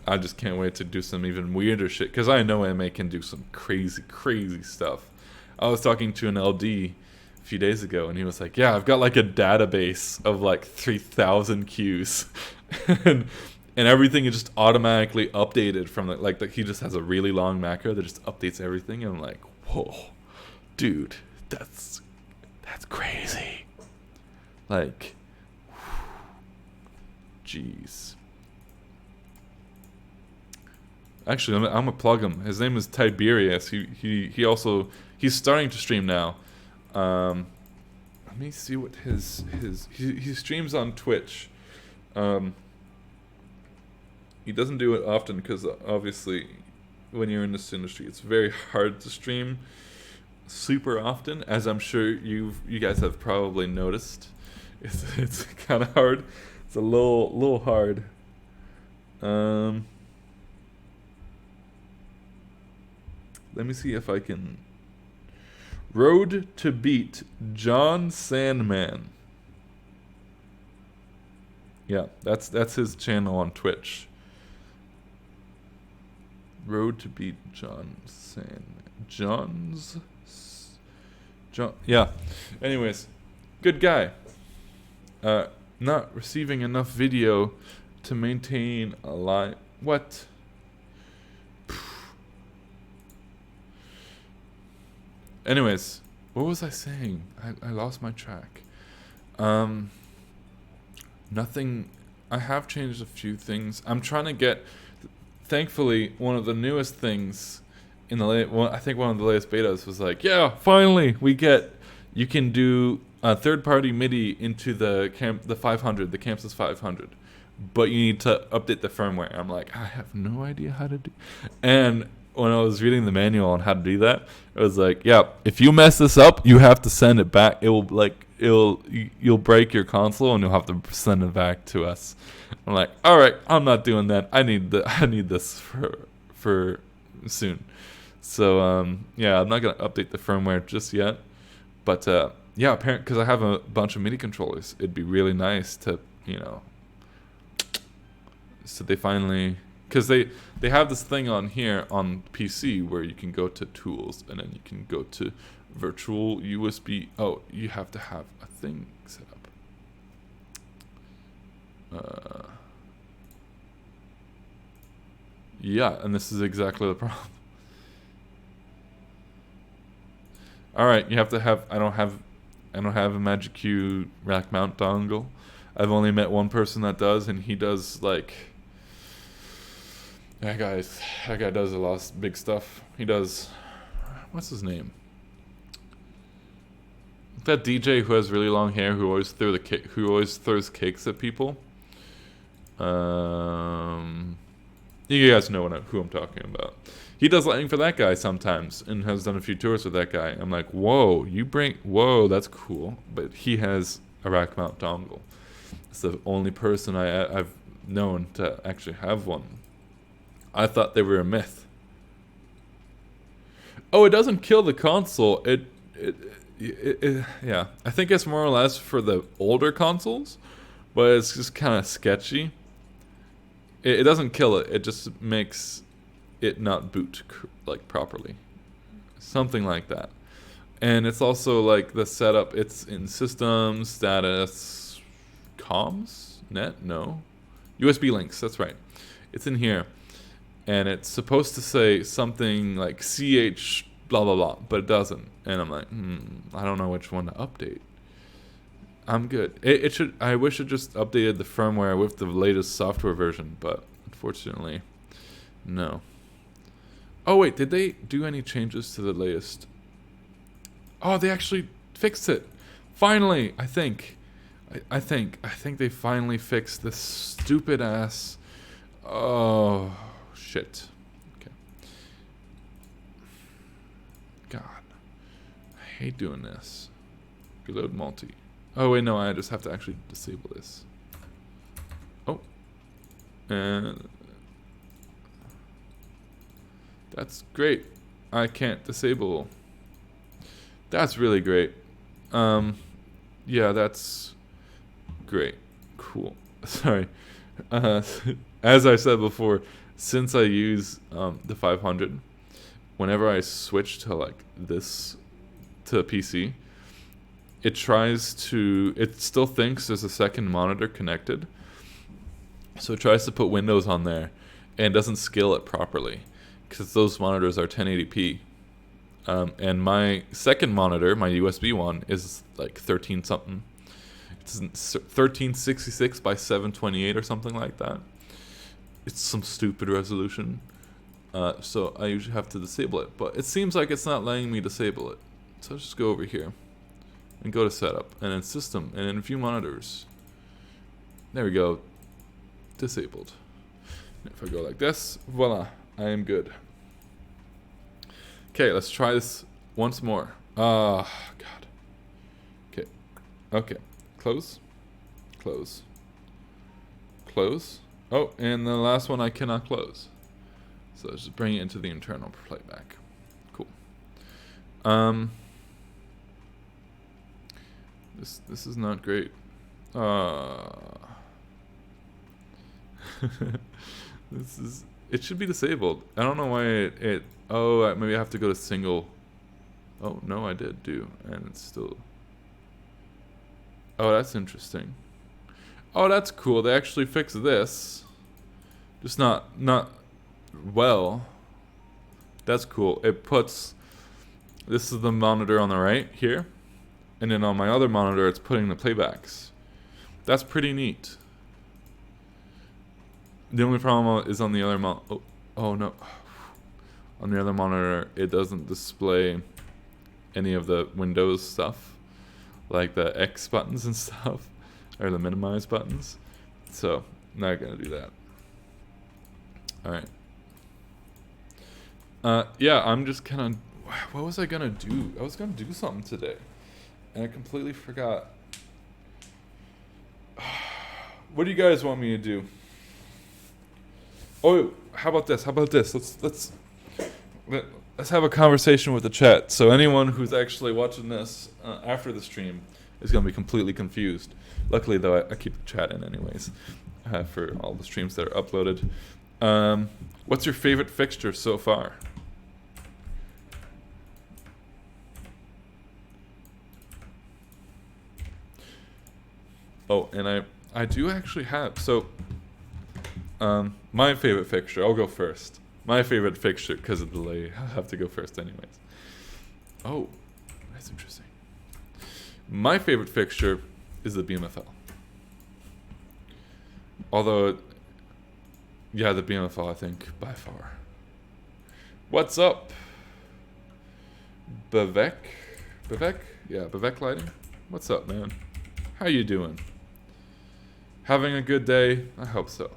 I just can't wait to do some even weirder shit because I know MA can do some crazy, crazy stuff. I was talking to an LD a few days ago and he was like, yeah, I've got like a database of like 3,000 queues and everything is just automatically updated from he just has a really long macro that just updates everything. And I'm like, whoa, dude, that's crazy. Like, jeez. Actually, I'm gonna plug him. His name is Tiberius. He's starting to stream now. Let me see what he streams on Twitch. He doesn't do it often because obviously when you're in this industry, it's very hard to stream super often, as I'm sure you guys have probably noticed. It's kind of hard. It's a little hard. Let me see if I can. Road to Beat John Sandman. Yeah, that's his channel on Twitch. Road to Beat John Sandman. Yeah. Anyways, good guy. Not receiving enough video to maintain a live. What? Anyways, what was I saying? I lost my track. Nothing. I have changed a few things. I'm trying to get. Thankfully, one of the newest things in I think one of the latest betas was like, yeah, finally you can do a third-party MIDI into the 500, the Chamsys 500, but you need to update the firmware. I'm like, I have no idea how to do. And when I was reading the manual on how to do that, it was like, yeah, if you mess this up, you have to send it back. You'll break your console and you'll have to send it back to us. I'm like, all right, I'm not doing that. I need this for for soon. So yeah, I'm not gonna update the firmware just yet. But yeah, apparently, because I have a bunch of MIDI controllers, it'd be really nice to, you know. So they finally, because they have this thing on here on PC where you can go to tools and then you can go to virtual USB. Oh, you have to have a thing set up. Yeah, and this is exactly the problem. All right, you have to have. I don't have a Magic Q rack mount dongle. I've only met one person that does, and he does like. That guy does a lot of big stuff. He does. What's his name? That DJ who has really long hair who always throws cakes at people. You guys know who I'm talking about. He does lighting for that guy sometimes and has done a few tours with that guy. I'm like, whoa, that's cool. But he has a rack mount dongle. It's the only person I've known to actually have one. I thought they were a myth. Oh, it doesn't kill the console. Yeah. I think it's more or less for the older consoles, but it's just kind of sketchy. It doesn't kill it. It just makes it not boot like properly, something like that. And it's also like the setup. It's in system status, comms, net, no, USB links. That's right. It's in here, and it's supposed to say something like ch blah blah blah, but it doesn't. And I'm like, I don't know which one to update. I'm good. It should. I wish it just updated the firmware with the latest software version, but unfortunately, no. Oh wait, did they do any changes to the latest? Oh, they actually fixed it. Finally, I think they finally fixed this stupid ass. Oh shit. Okay. God, I hate doing this. Reload multi. Oh wait, no, I just have to actually disable this. Oh, and that's great. I can't disable. That's really great. Yeah, that's great. Cool. Sorry. As I said before, since I use the 500, whenever I switch to like this to PC, it still thinks there's a second monitor connected. So it tries to put Windows on there and doesn't scale it properly because those monitors are 1080p. And my second monitor, my USB one, is like 13 something. It's 1366 by 728 or something like that. It's some stupid resolution. So I usually have to disable it. But it seems like it's not letting me disable it. So I'll just go over here and go to setup and then system and then view monitors. There we go. Disabled. If I go like this, voila, I am good. Okay, let's try this once more. God. Okay. Okay. Close. Close. Close. Oh, and the last one I cannot close. So let's just bring it into the internal playback. Cool. This is not great. It should be disabled. I don't know why oh, maybe I have to go to single. Oh, no, I did do, and it's still. Oh, that's interesting. Oh, that's cool. They actually fixed this. Just not well. That's cool. It puts, this is the monitor on the right here, and then on my other monitor it's putting the playbacks. That's pretty neat. The only problem is on the other oh no. On the other monitor, it doesn't display any of the Windows stuff, like the X buttons and stuff, or the minimize buttons. So, not gonna do that. Alright. Yeah, I'm just kind of, what was I gonna do? I was gonna do something today, and I completely forgot. What do you guys want me to do? Oh, how about this? How about this? Let's have a conversation with the chat. So anyone who's actually watching this after the stream is going to be completely confused. Luckily, though, I keep the chat in anyways for all the streams that are uploaded. What's your favorite fixture so far? Oh, and I do actually have, so my favorite fixture, I'll go first. My favorite fixture, because of the delay, I have to go first anyways. Oh, that's interesting. My favorite fixture is the BMFL. Although, yeah, the BMFL, I think, by far. What's up? Bavek? Bavek? Yeah, Bavek Lighting. What's up, man? How you doing? Having a good day? I hope so.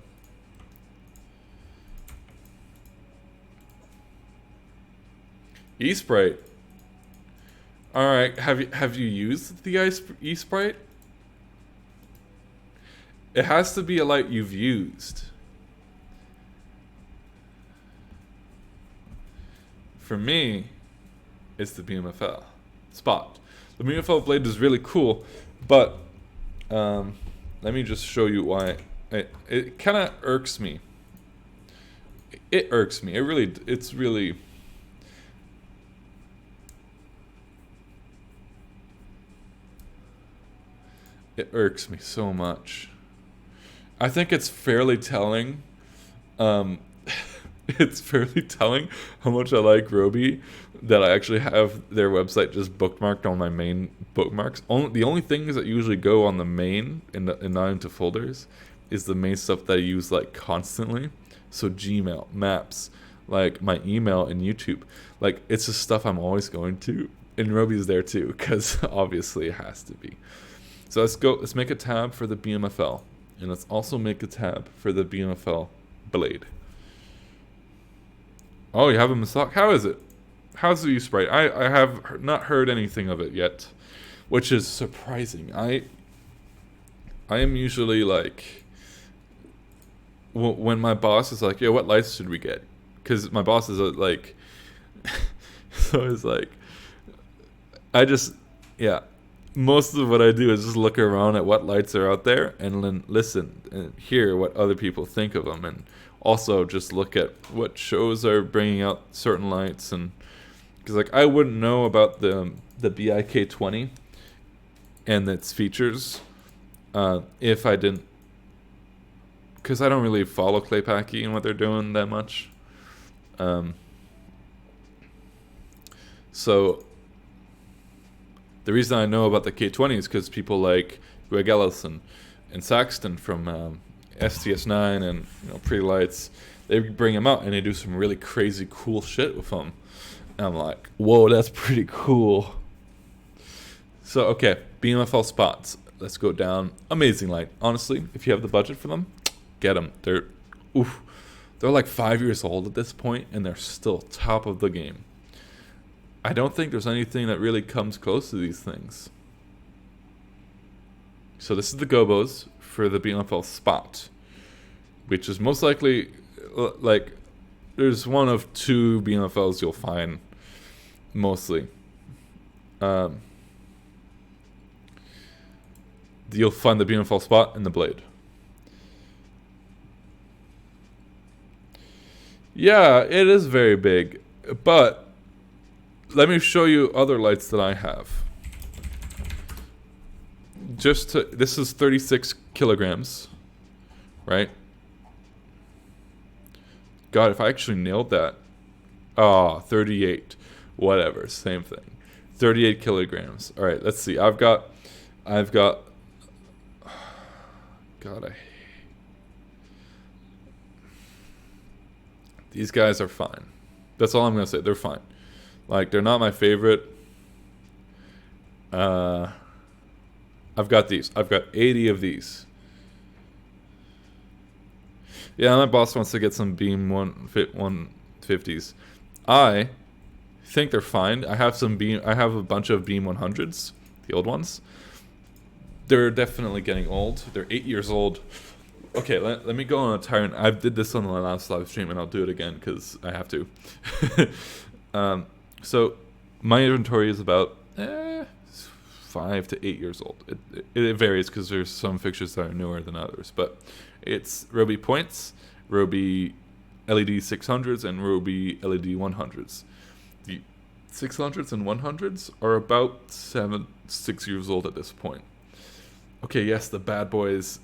eSprite. All right, have you used the eSprite? It has to be a light you've used. For me, it's the BMFL Spot. The BMFL blade is really cool, but let me just show you why. It kind of irks me. It irks me. It's really. It irks me so much. I think it's fairly telling. It's fairly telling how much I like Roby that I actually have their website just bookmarked on my main bookmarks. The only things that usually go on the main and not into folders is the main stuff that I use like constantly. So Gmail, Maps, like my email and YouTube. Like it's just stuff I'm always going to. And Roby's there too, because obviously it has to be. So let's make a tab for the BMFL. And let's also make a tab for the BMFL blade. Oh, you have them in stock? How is it? How's the eSprite? I have not heard anything of it yet, which is surprising. I am usually like, when my boss is like, "Yo, what lights should we get?" Because my boss is like, so it's like, yeah. Most of what I do is just look around at what lights are out there and then listen and hear what other people think of them, and also just look at what shows are bringing out certain lights. And because like I wouldn't know about the BIK20 and its features if I didn't, because I don't really follow Claypacky and what they're doing that much. So the reason I know about the K20 is because people like Greg Ellison and Saxton from STS9 and Pretty Lights, they bring them out and they do some really crazy cool shit with them. And I'm like, whoa, that's pretty cool. So, okay, BMFL spots. Let's go down. Amazing light. Honestly, if you have the budget for them, get them. They're like 5 years old at this point and they're still top of the game. I don't think there's anything that really comes close to these things. So this is the gobos for the BMFL spot, which is most likely, like, there's one of two BMFLs you'll find, mostly. You'll find the BMFL spot and the blade. Yeah, it is very big, but let me show you other lights that I have. This is 36 kilograms, right? God, if I actually nailed that. 38. Whatever, same thing. 38 kilograms. All right, let's see. I've got. God, these guys are fine. That's all I'm gonna say. They're fine. Like, they're not my favorite. I've got these. I've got 80 of these. Yeah, my boss wants to get some Beam 150s. I think they're fine. I have a bunch of Beam 100s, the old ones. They're definitely getting old. They're 8 years old. Okay, let me go on a tyrant. I did this on the last live stream, and I'll do it again because I have to. So my inventory is about 5 to 8 years old. It varies because there's some fixtures that are newer than others, but it's Roby points, Roby LED 600s, and Roby LED 100s. The 600s and 100s are about 6 years old at this point. Okay, yes, the bad boys.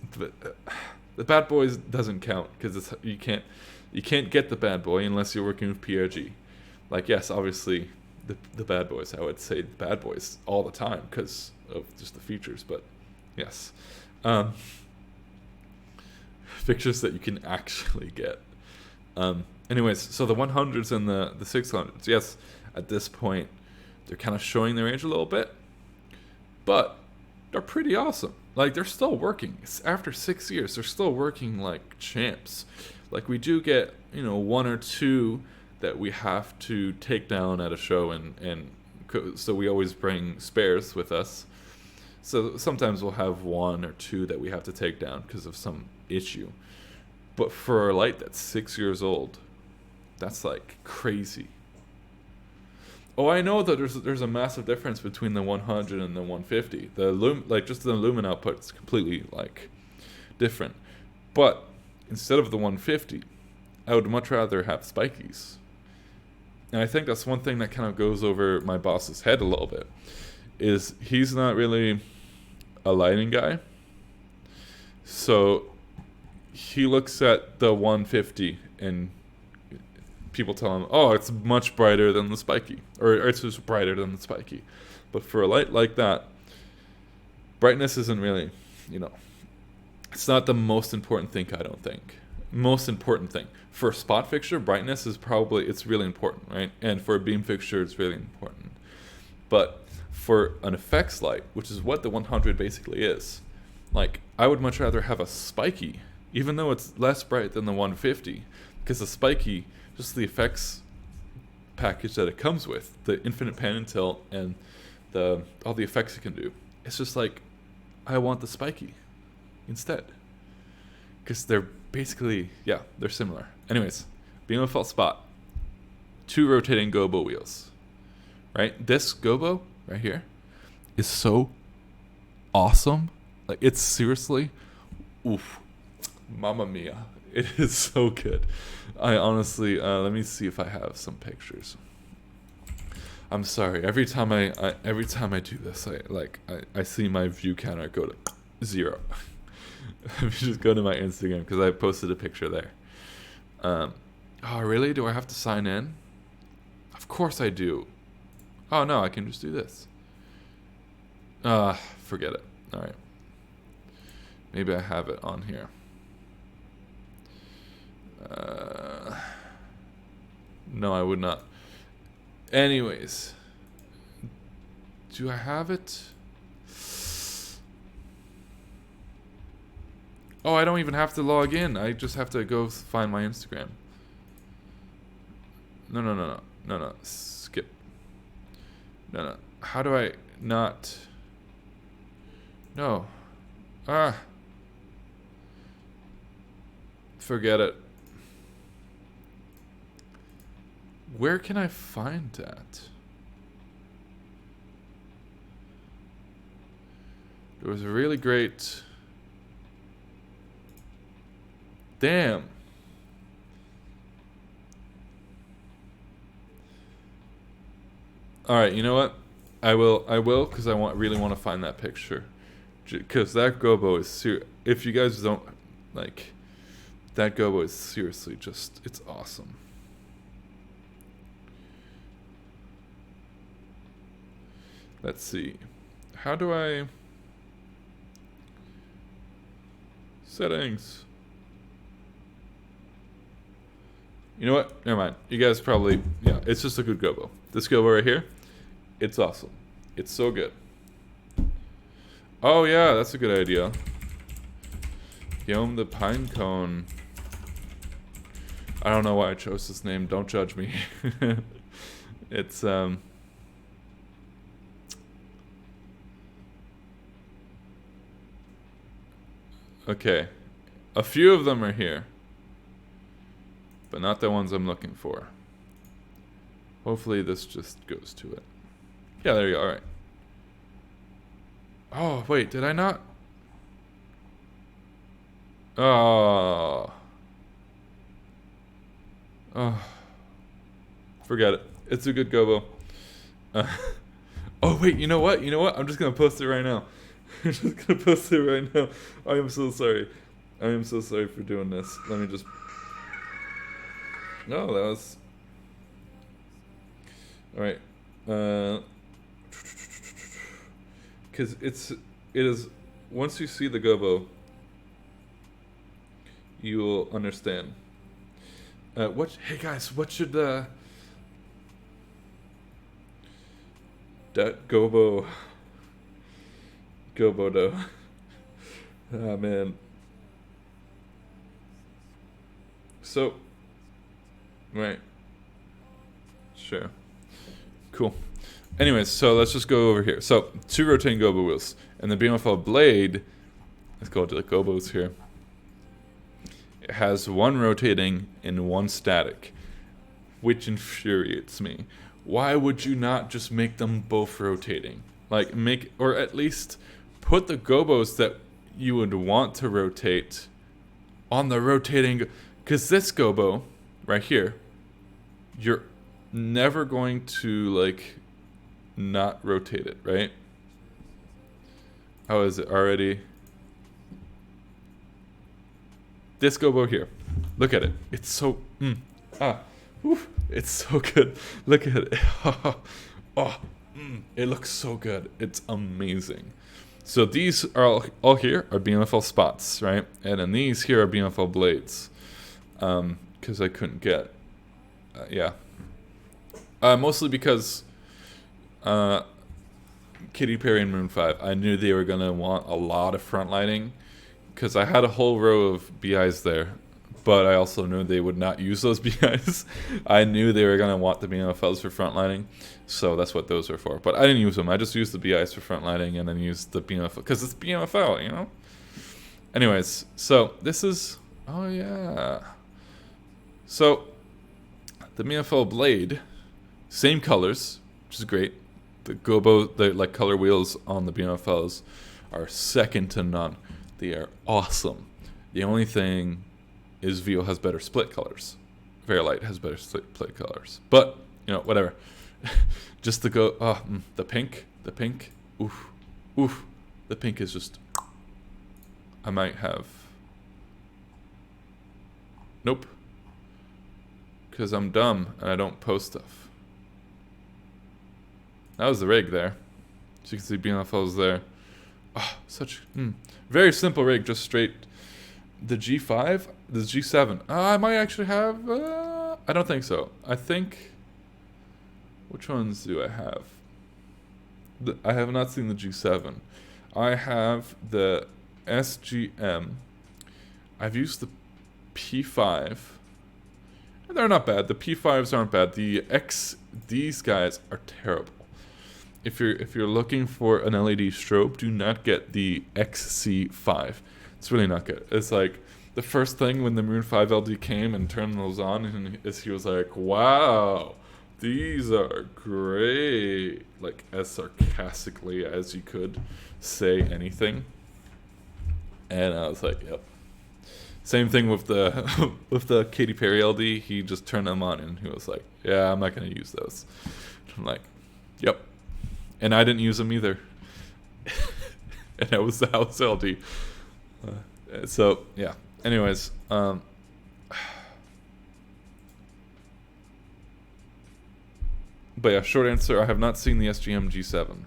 The bad boys doesn't count because you can't get the bad boy unless you're working with PRG. Like, yes, obviously the bad boys. I would say the bad boys all the time because of just the features. But yes, fixtures that you can actually get. Anyways, so the 100s and the 600s. Yes, at this point they're kind of showing their age a little bit, but they're pretty awesome. Like, they're still working. After 6 years, they're still working like champs. Like, we do get, one or two that we have to take down at a show, and so we always bring spares with us. So sometimes we'll have one or two that we have to take down because of some issue. But for a light that's 6 years old, that's like crazy. Oh, I know that there's a massive difference between the 100 and the 150. Just the lumen output is completely like different. But instead of the 150, I would much rather have spikies. And I think that's one thing that kind of goes over my boss's head a little bit, is he's not really a lighting guy. So he looks at the 150 and people tell him, oh, it's much brighter than the spiky, or it's just brighter than the spiky. But for a light like that, brightness isn't really, it's not the most important thing, I don't think. Most important thing. For a spot fixture, brightness is it's really important, right? And for a beam fixture, it's really important. But for an effects light, which is what the 100 basically is, like, I would much rather have a spiky, even though it's less bright than the 150, because the spiky, just the effects package that it comes with, the infinite pan and tilt and all the effects it can do, it's just like, I want the spiky instead, because they're basically, they're similar. Anyways, beam of fault spot, 2 rotating gobo wheels, right? This gobo right here is so awesome. Like, it's seriously, oof, mamma mia. It is so good. I honestly, let me see if I have some pictures. I'm sorry. Every time I do this, I see my view counter go to 0. Let me just go to my Instagram because I posted a picture there. Oh, really? Do I have to sign in? Of course I do. Oh no, I can just do this. Forget it. All right. Maybe I have it on here. No, I would not. Anyways, do I have it? Oh, I don't even have to log in. I just have to go find my Instagram. No. Skip. No. How do I not? No. Forget it. Where can I find that? There was a really great... Damn. Alright, you know what? I will, because I really want to find that picture. Because that gobo is if you guys don't, like, that gobo is seriously just, it's awesome. Let's see. How do I... Settings. You know what? Never mind. You guys probably... Yeah, it's just a good gobo. This gobo right here, it's awesome. It's so good. Oh yeah, that's a good idea. Guillaume the Pinecone. I don't know why I chose this name. Don't judge me. It's... Okay. A few of them are here, but not the ones I'm looking for. Hopefully this just goes to it. Yeah, there you go. All right. Oh, wait, did I not? Oh. Oh. Forget it. It's a good gobo. Oh, wait, you know what? You know what? I'm just going to post it right now. I'm just going to post it right now. I am so sorry. I am so sorry for doing this. Let me just... No, that was... Alright. Because it is... Once you see the gobo, you will understand. Hey guys, what should that gobo do? Ah, man. So, right. Sure. Cool. Anyways, so let's just go over here. So, 2 rotating gobo wheels. And the BMFL blade, let's go to the gobos here. It has 1 rotating and 1 static, which infuriates me. Why would you not just make them both rotating? Like, or at least put the gobos that you would want to rotate on the rotating, because this gobo right here, you're never going to, like, not rotate it, right? How is it already? This gobo here, look at it. It's so it's so good. Look at it. It looks so good. It's amazing. So these are all here are BMFL spots, right? And then these here are BMFL blades, because I couldn't get, mostly because Katy Perry and Maroon 5. I knew they were gonna want a lot of front lighting, because I had a whole row of BIs there, but I also knew they would not use those BIs. I knew they were gonna want the BMFLs for front lighting, so that's what those are for. But I didn't use them. I just used the BIs for front lighting and then used the BMFL because it's BMFL, you know. Anyways, so this is So the BMFL blade, same colors, which is great. The gobo, the like color wheels on the BMFLs are second to none. They are awesome. The only thing is VO has better split colors. Fairlight has better split colors. But, you know, whatever. Just to go, the pink, oof. The pink is just, I might have, nope. Because I'm dumb and I don't post stuff. That was the rig there. So you can see BMFL's there. Oh, very simple rig, just straight. The G5, the G7. I might actually have. I don't think so. I think. Which ones do I have? I have not seen the G7. I have the SGM. I've used the P5. They're not bad. The P5s aren't bad. These guys are terrible. If you're looking for an LED strobe, do not get the XC5. It's really not good. It's like the first thing when the Maroon 5 LD came and turned those on, and he was like, "Wow, these are great!" Like as sarcastically as you could say anything. And I was like, "Yep." Same thing with the with the Katy Perry LD. He just turned them on and he was like, "Yeah, I'm not gonna use those." I'm like, "Yep." And I didn't use them either. And that was the house LD. So, yeah. Anyways. But yeah, short answer, I have not seen the SGM G7.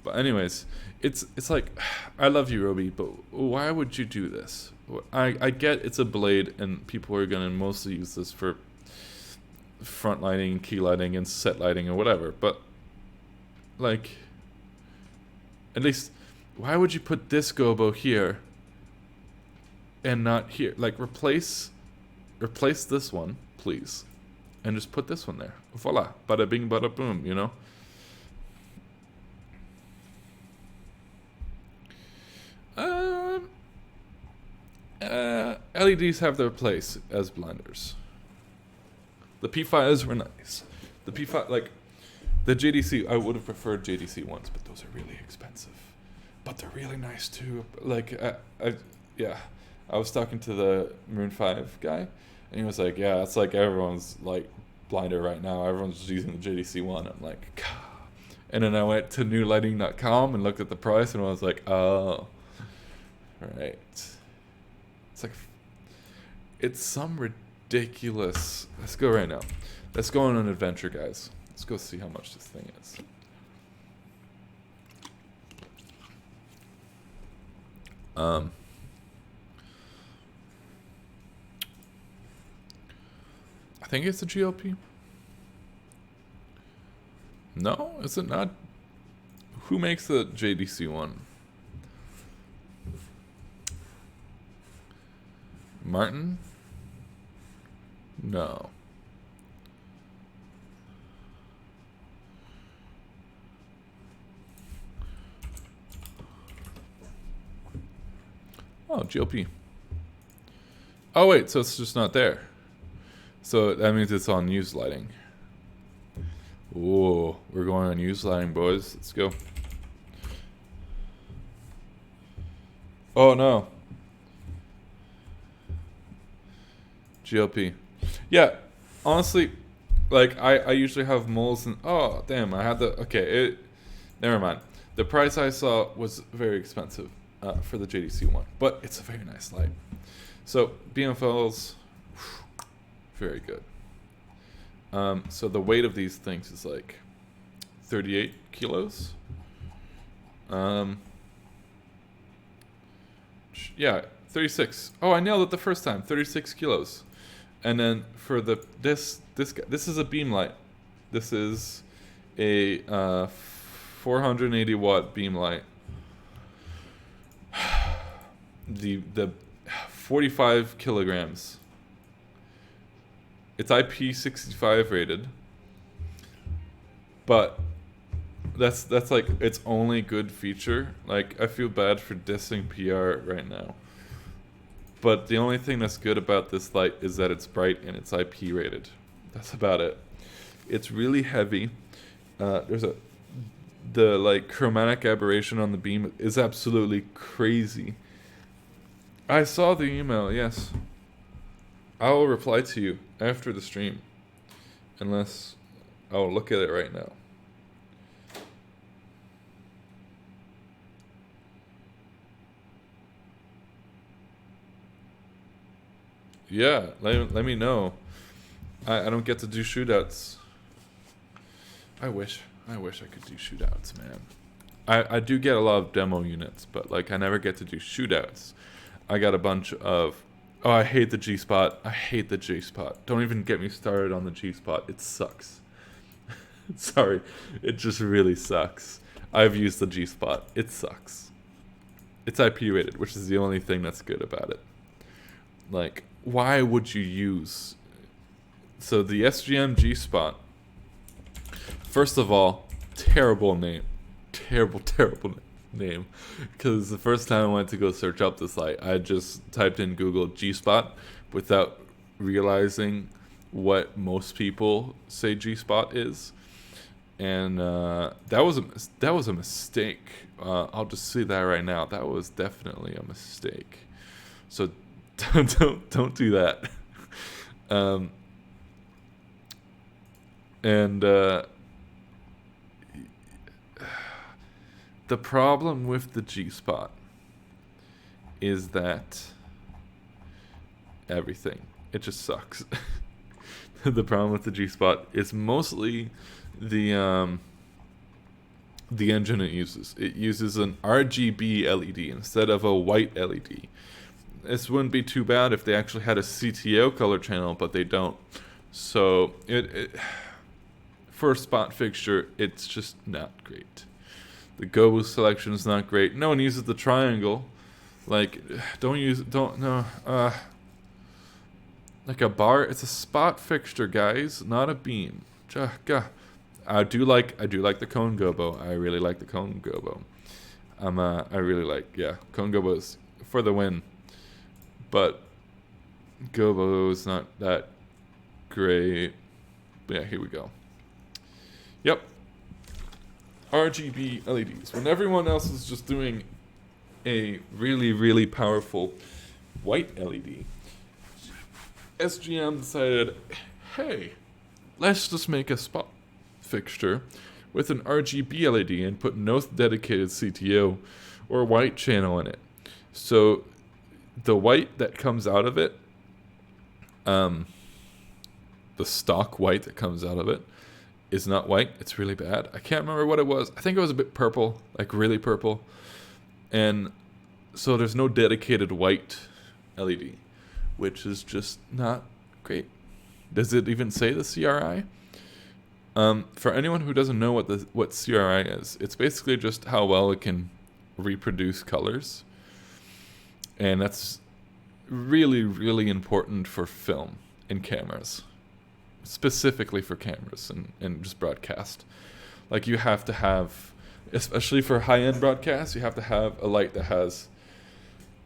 But anyways, it's like, I love you, Roby, but why would you do this? I get it's a blade and people are going to mostly use this for front lighting, key lighting, and set lighting or whatever, but like, at least, why would you put this gobo here and not here? Like, replace this one, please, and just put this one there. Voila, bada bing, bada boom, you know? LEDs have their place as blinders. The P5s were nice. The P5, like, the JDC, I would have preferred JDC ones, but those are really expensive. But they're really nice too. Like, yeah, I was talking to the Maroon 5 guy, and he was like, yeah, it's like everyone's like blinder right now. Everyone's just using the JDC one. I'm like, God. And then I went to newlighting.com and looked at the price, and I was like, oh, right. It's like, it's some ridiculous. Let's go right now. Let's go on an adventure, guys. Let's go see how much this thing is. I think it's a GLP. No, is it not? Who makes the JDC one? Martin? No. Oh, GLP. Oh wait, so it's just not there. So that means it's on used lighting. Ooh, we're going on used lighting, boys. Let's go. Oh no. GLP. Yeah, honestly, like I usually have moles and oh damn, I had the okay. Never mind. The price I saw was very expensive for the JDC one, but it's a very nice light. So BMFLs, very good. So the weight of these things is like 38 kilos. Yeah, 36. Oh, I nailed it the first time. 36 kilos. And then for this is a beam light. This is a 480 watt beam light. The 45 kilograms. It's IP65 rated, but that's like its only good feature. Like, I feel bad for dissing PR right now, but the only thing that's good about this light is that it's bright and it's IP rated. That's about it. It's really heavy. The like chromatic aberration on the beam is absolutely crazy. I saw the email, yes. I will reply to you after the stream, unless I will look at it right now. Yeah, let me know. I don't get to do shootouts. I wish I could do shootouts, man. I do get a lot of demo units, but like I never get to do shootouts. I got a bunch of... Oh, I hate the G-Spot. I hate the G-Spot. Don't even get me started on the G-Spot. It sucks. Sorry. It just really sucks. I've used the G-Spot. It sucks. It's IP rated, which is the only thing that's good about it. Like, why would you use... So the SGM G-Spot, first of all, terrible name. Terrible name. Because the first time I went to go search up this light, I just typed in Google G-Spot without realizing what most people say G-Spot is. And that was a mistake. I'll just say that right now. That was definitely a mistake. So don't do that. The problem with the G-Spot is that everything. It just sucks. The problem with the G-Spot is mostly the engine it uses. It uses an RGB LED instead of a white LED. This wouldn't be too bad if they actually had a CTO color channel, but they don't. So it for a spot fixture, it's just not great. The Go selection is not great. No one uses the triangle. Like, like a bar. It's a spot fixture, guys, not a beam. I do like the cone gobo. I really like the cone gobo. I really like, cone gobo is for the win. But Gobo is not that great. But yeah, here we go. Yep. RGB LEDs. When everyone else is just doing a really, really powerful white LED, SGM decided, hey, let's just make a spot fixture with an RGB LED and put no dedicated CTO or white channel in it. So the white that comes out of it, the stock white that comes out of it, is not white. It's really bad. I can't remember what it was. I think it was a bit purple, like really purple. And so there's no dedicated white LED, which is just not great. Does it even say the CRI? For anyone who doesn't know what CRI is, it's basically just how well it can reproduce colors. And that's really, really important for film and cameras. Specifically for cameras and just broadcast. Like you have to have, especially for high-end broadcasts, you have to have a light that has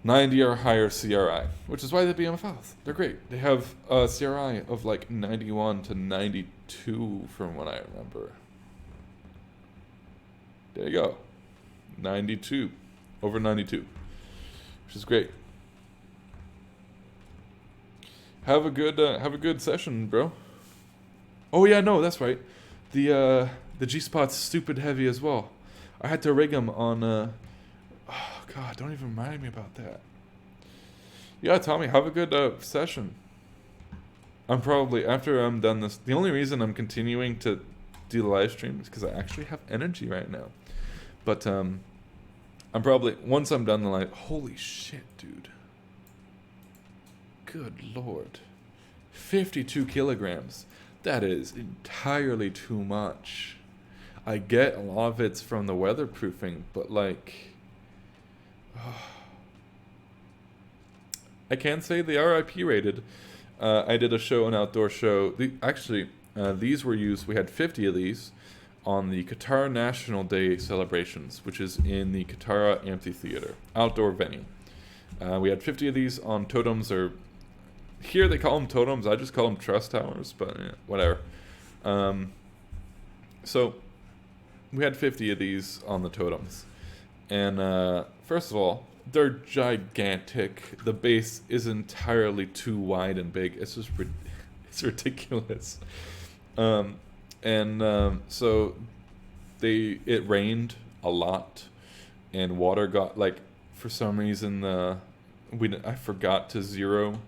90 or higher CRI, which is why the BMFs, they're great. They have a CRI of like 91 to 92 from what I remember. There you go. 92. Over 92. Which is great. Have a good session, bro. Oh yeah, no, that's right. The G-spot's stupid heavy as well. I had to rig them on oh god, don't even remind me about that. Yeah, Tommy, have a good session. I'm probably, after I'm done this, the only reason I'm continuing to do the live stream is because I actually have energy right now. But I'm probably, once I'm done the live, holy shit, dude. Good lord. 52 kilograms. That is entirely too much. I get a lot of it's from the weatherproofing, but like... I can say they are IP rated. I did a show, an outdoor show. These were used, we had 50 of these on the Qatar National Day celebrations, which is in the Qatar Amphitheater, outdoor venue. We had 50 of these on totems, or here they call them totems, I just call them truss towers, but yeah, whatever. So we had 50 of these on the totems. And first of all, they're gigantic. The base is entirely too wide and big. It's just it's ridiculous. So it rained a lot, and water got, like, for some reason I forgot to zero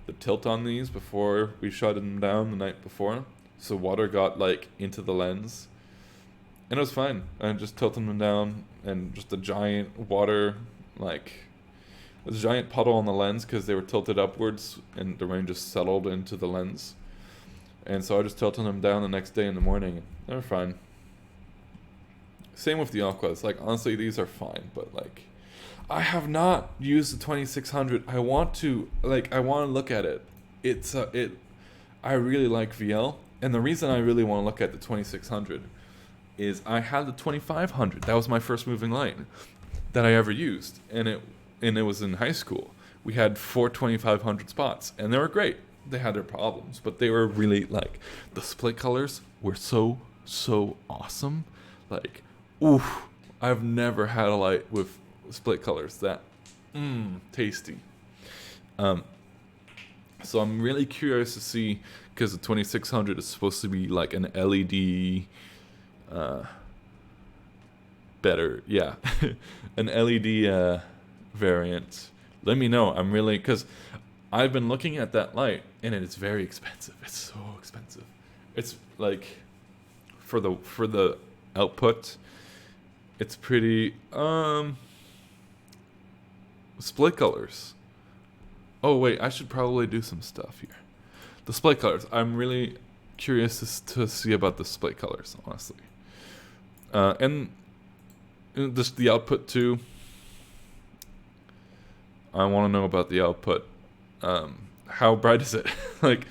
the tilt on these before we shut them down the night before, so water got like into the lens, and it was fine. I just tilted them down, and just a giant water, like a giant puddle on the lens because they were tilted upwards, and the rain just settled into the lens. And so I just tilted them down the next day in the morning. They were fine. Same with the Aquas. Like, honestly, these are fine, but like, I have not used the 2600. I want to look at it. I really like VL, and the reason I really want to look at the 2600 is I had the 2500. That was my first moving light that I ever used, and it was in high school. We had 4 2500 spots, and they were great. They had their problems, but they were really, like, the split colors were so awesome. Like, oof, I've never had a light with split colors that tasty. So I'm really curious to see, because the 2600 is supposed to be like an LED better, yeah, an LED variant. Let me know. I'm really, because I've been looking at that light, and it's very expensive. It's so expensive. It's like, for the output, it's pretty split colors. Oh wait, I should probably do some stuff here. The split colors. I'm really curious to see about the split colors, honestly. And just the output too. I want to know about the output. How bright is it? Like,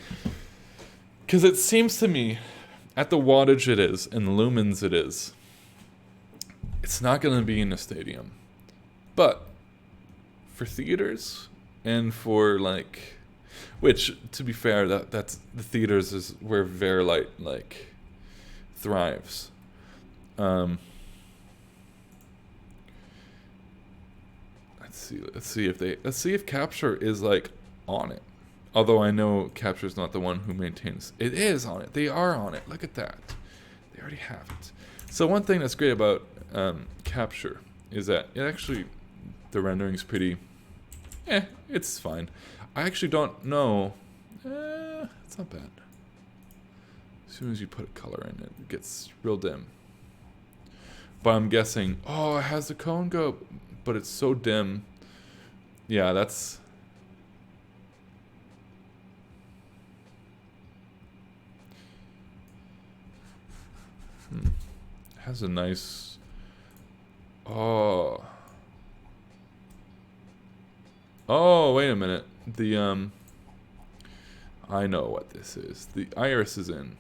because it seems to me, at the wattage it is and the lumens it is, it's not going to be in a stadium. But for theaters and for, like, Which, to be fair, that's the theaters is where Verilight like thrives. Let's see if Capture is like on it. Although I know Capture's not the one who maintains. It is on it. They are on it. Look at that. They already have it. So one thing that's great about Capture is that it actually, the rendering's pretty, it's fine. I actually don't know. It's not bad. As soon as you put a color in it, it gets real dim. But I'm guessing, oh, it has the cone go, but it's so dim. Yeah, that's... It has a nice... Oh, wait a minute. The, I know what this is. The iris is in.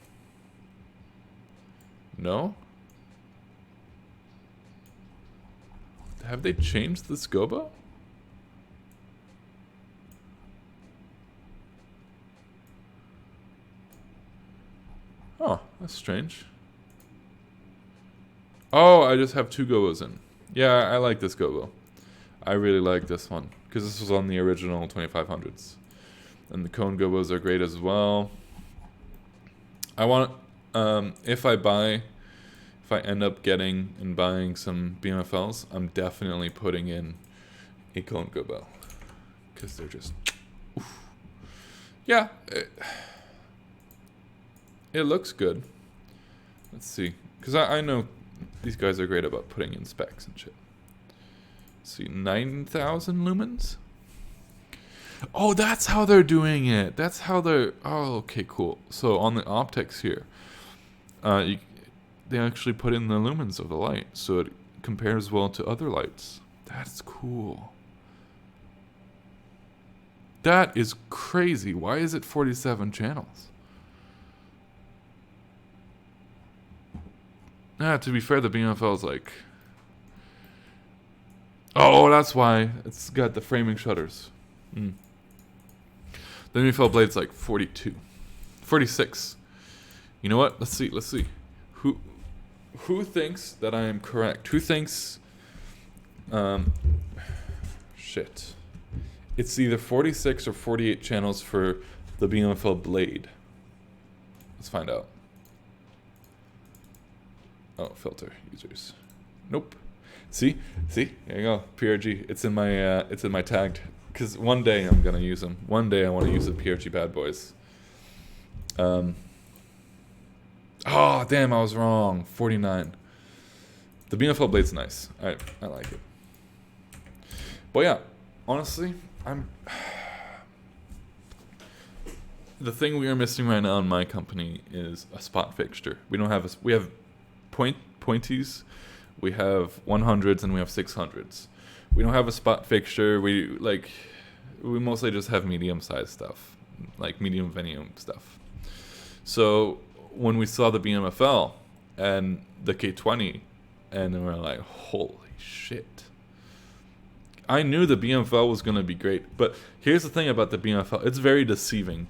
No? Have they changed this gobo? Oh, that's strange. Oh, I just have 2 gobos in. Yeah, I like this gobo. I really like this one because this was on the original 2500s, and the cone gobos are great as well. I want if I end up getting and buying some BMFLs, I'm definitely putting in a cone gobo because they're just oof. Yeah, it looks good. Let's see, because I know these guys are great about putting in specs and shit. Let's see, 9,000 lumens. Oh, that's how they're doing it. That's how they're... Oh, okay, cool. So on the optics here, they actually put in the lumens of the light, so it compares well to other lights. That's cool. That is crazy. Why is it 47 channels? To be fair, the BMFL is like... Oh, that's why. It's got the framing shutters. The BMFL blade's like 42. 46. You know what? Let's see. Who thinks that I am correct? Who thinks... shit. It's either 46 or 48 channels for the BMFL blade. Let's find out. Oh, filter users. Nope. See, there you go. PRG. It's in my tagged. Because one day I'm gonna use them. One day I want to use the PRG bad boys. Oh damn, I was wrong. 49. The BMFL blade's nice. I like it. But yeah, honestly, the thing we are missing right now in my company is a spot fixture. We don't have we have pointies, we have 100s, and we have 600s. We don't have a spot fixture. We mostly just have medium-sized stuff, like medium venue stuff. So when we saw the BMFL and the K20, and then we're like, holy shit. I knew the BMFL was going to be great, but here's the thing about the BMFL. It's very deceiving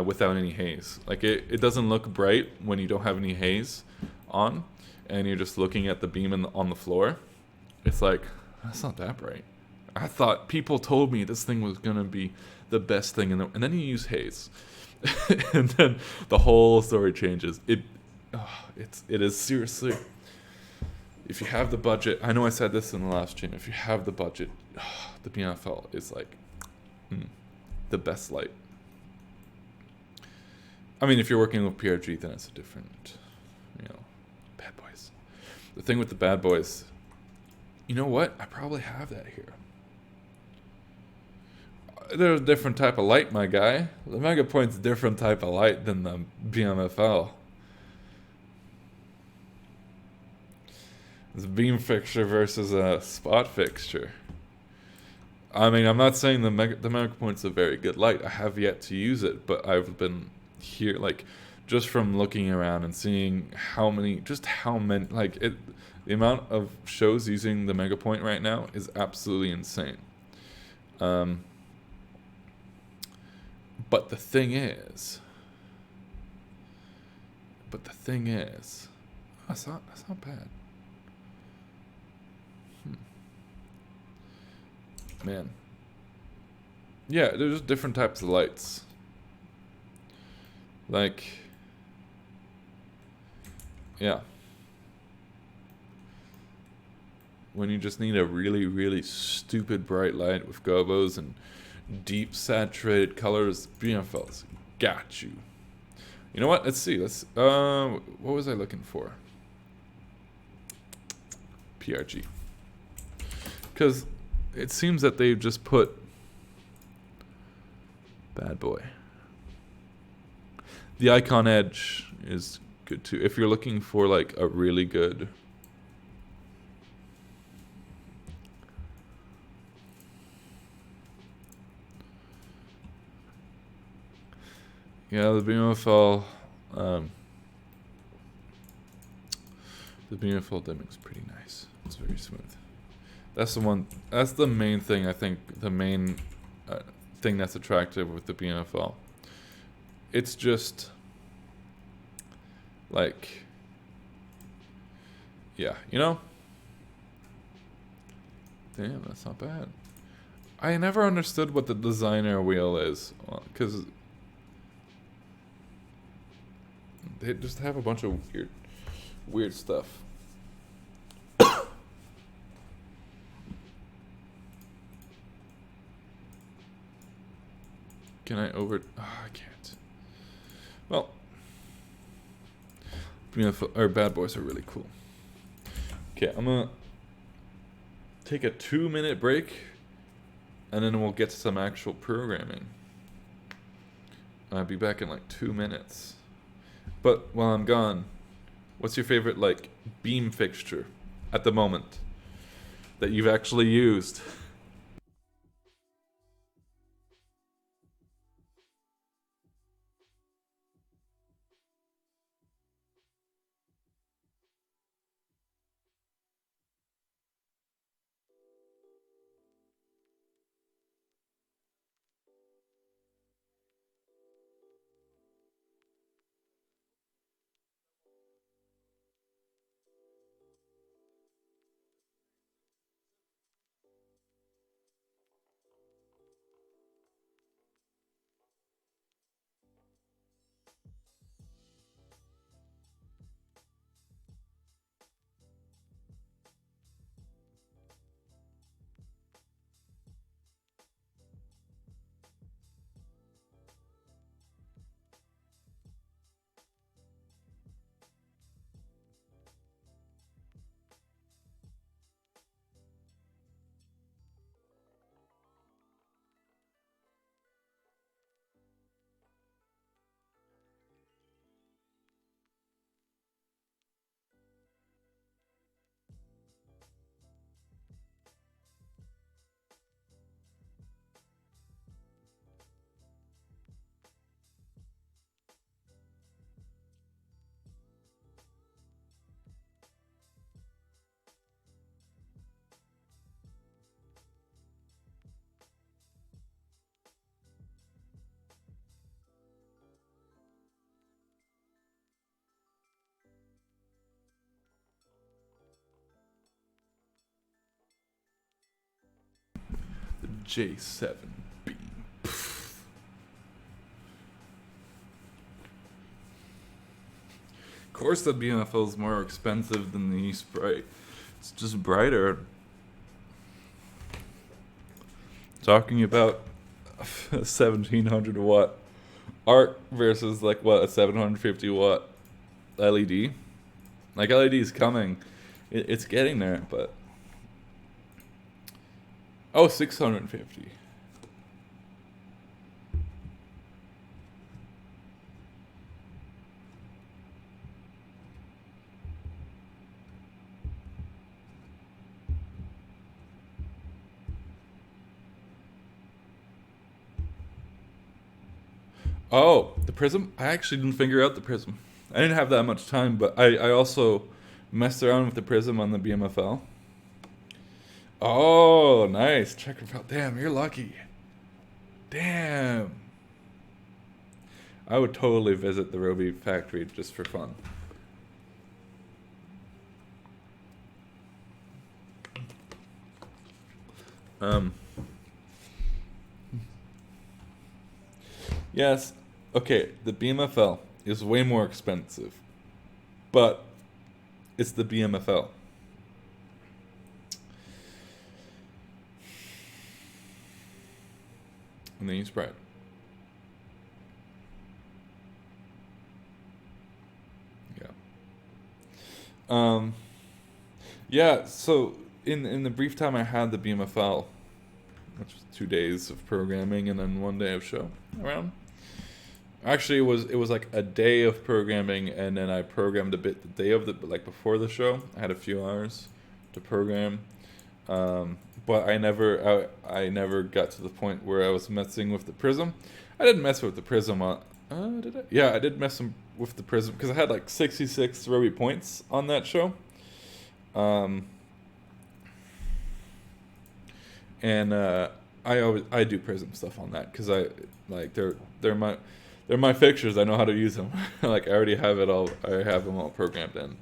without any haze. Like it doesn't look bright when you don't have any haze on, and you're just looking at the beam on the floor. It's like, that's not that bright. I thought people told me this thing was going to be the best thing, and then you use haze. And then the whole story changes. It is seriously, if you have the budget, I know I said this in the last stream, if you have the budget, the BMFL is like the best light. I mean, if you're working with PRG, then it's a different, bad boys. The thing with the bad boys, you know what? I probably have that here. They're a different type of light, my guy. The Mega Point's a different type of light than the BMFL. It's a beam fixture versus a spot fixture. I mean, I'm not saying the Mega Point's a very good light. I have yet to use it, but I've been here, just from looking around and seeing the amount of shows using the Mega Point right now is absolutely insane. But the thing is, that's not bad. Man. Yeah, there's different types of lights. Like, yeah. When you just need a really, really stupid bright light with gobos and deep saturated colors, BMFLs got you. You know what? Let's see. What was I looking for? PRG. Because it seems that they've just put bad boy. The icon edge is good too. If you're looking for like a really good the BMFL dimming's pretty nice. It's very smooth. That's the one. That's the main thing. I think the main thing that's attractive with the BMFL. It's just like, yeah, you know. Damn, that's not bad. I never understood what the designer wheel is, because they just have a bunch of weird stuff. Can I over... Oh, I can't. Well, our bad boys are really cool. Okay, I'm gonna take a 2-minute break, and then we'll get to some actual programming. I'll be back in like 2 minutes. But while I'm gone, what's your favorite like beam fixture at the moment that you've actually used? J7 beam. Of course the BMFL is more expensive than the E-Sprite. It's just brighter. Talking about a 1700 watt arc versus like what, a 750 watt LED. Like LED is coming. It's getting there, but oh, 650. Oh, the prism? I actually didn't figure out the prism. I didn't have that much time, but I also messed around with the prism on the BMFL. Oh, nice. Check it out. Damn, you're lucky. Damn. I would totally visit the Roby factory just for fun. Yes, okay, the BMFL is way more expensive, but it's the BMFL. And then you spray it. Yeah. Yeah, so in the brief time I had the BMFL, which was 2 days of programming and then 1 day of show around. Actually, it was like a day of programming, and then I programmed a bit the day of before the show. I had a few hours to program, but I never got to the point where I was messing with the prism. I didn't mess with the prism on. Did I? Yeah, I did mess with the prism because I had like 66 Roby points on that show. And I do prism stuff on that because I like they're my fixtures. I know how to use them. Like I already have it all. I have them all programmed in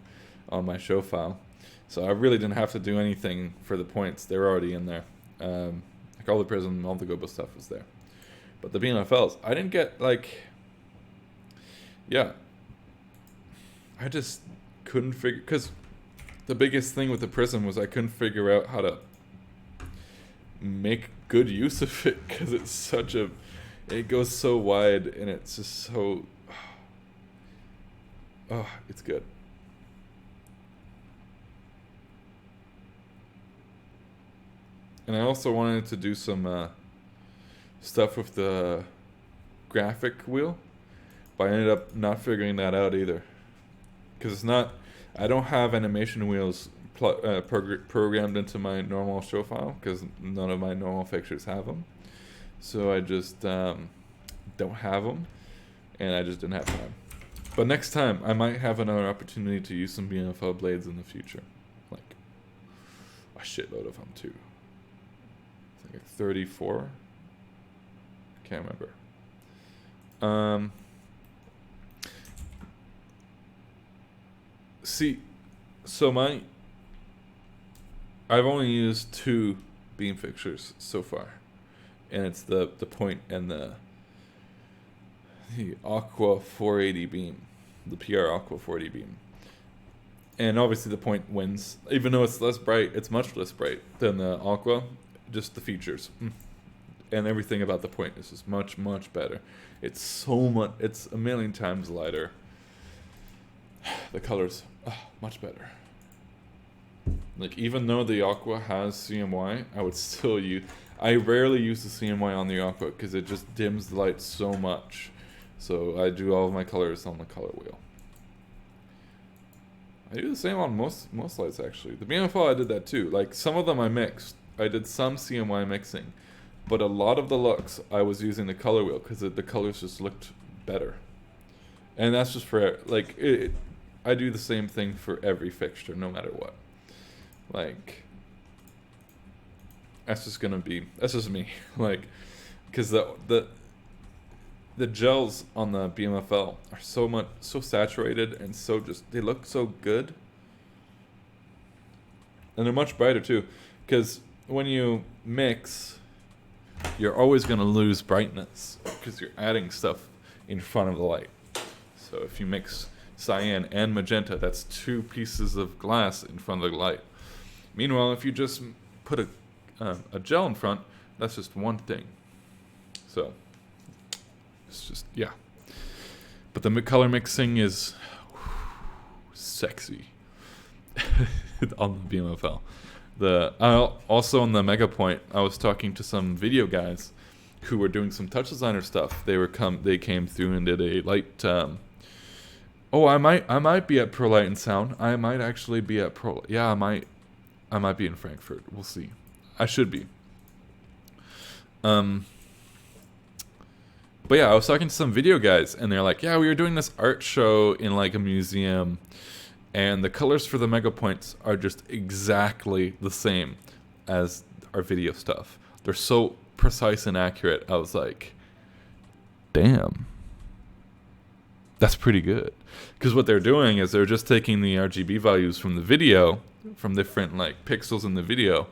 on my show file, so I really didn't have to do anything for the points. They're already in there. Like all the prism, all the Gobo stuff was there. But the BMFLs, I didn't get like. Yeah. I just couldn't figure because the biggest thing with the prism was I couldn't figure out how to make good use of it because it's such a. It goes so wide and it's just so. Oh, it's good. And I also wanted to do some stuff with the graphic wheel, but I ended up not figuring that out either. Because it's not. I don't have animation wheels programmed into my normal show file because none of my normal fixtures have them. So I just don't have them, and I just didn't have time. But next time, I might have another opportunity to use some BMFL blades in the future. Like, a shitload of them, too. I think like 34? Can't remember. See, so I've only used 2 beam fixtures so far. And it's the point and the Aqua 480 beam, the PR Aqua 480 beam. And obviously the point wins, even though it's less bright. It's much less bright than the Aqua. Just the features and everything about the point is just much better. It's so much. It's a million times lighter. The colors, much better. Like even though the Aqua has CMY, I would still use. I rarely use the CMY on the Aqua because it just dims the light so much. So I do all of my colors on the color wheel. I do the same on most lights actually. The BMFL I did that too. Like some of them I mixed. I did some CMY mixing, but a lot of the looks I was using the color wheel because the colors just looked better. And that's just for like I do the same thing for every fixture, no matter what. Like. That's just me. Like, because the gels on the BMFL are so saturated and they look so good, and they're much brighter too. Because when you mix, you're always gonna lose brightness because you're adding stuff in front of the light. So if you mix cyan and magenta, that's 2 pieces of glass in front of the light. Meanwhile, if you just put a gel in front, that's just one thing. So it's just but the color mixing is sexy on the BMFL. Also on the Mega Point, I was talking to some video guys who were doing some touch designer stuff. They came through and did a light. I might be at Pro Light and Sound. I might actually be at Pro. Yeah, I might be in Frankfurt. We'll see. I should be. But yeah, I was talking to some video guys, and they're like, yeah, we were doing this art show in like a museum, and the colors for the Mega Points are just exactly the same as our video stuff. They're so precise and accurate. I was like, damn. That's pretty good. Because what they're doing is they're just taking the RGB values from the video, from different like pixels in the video,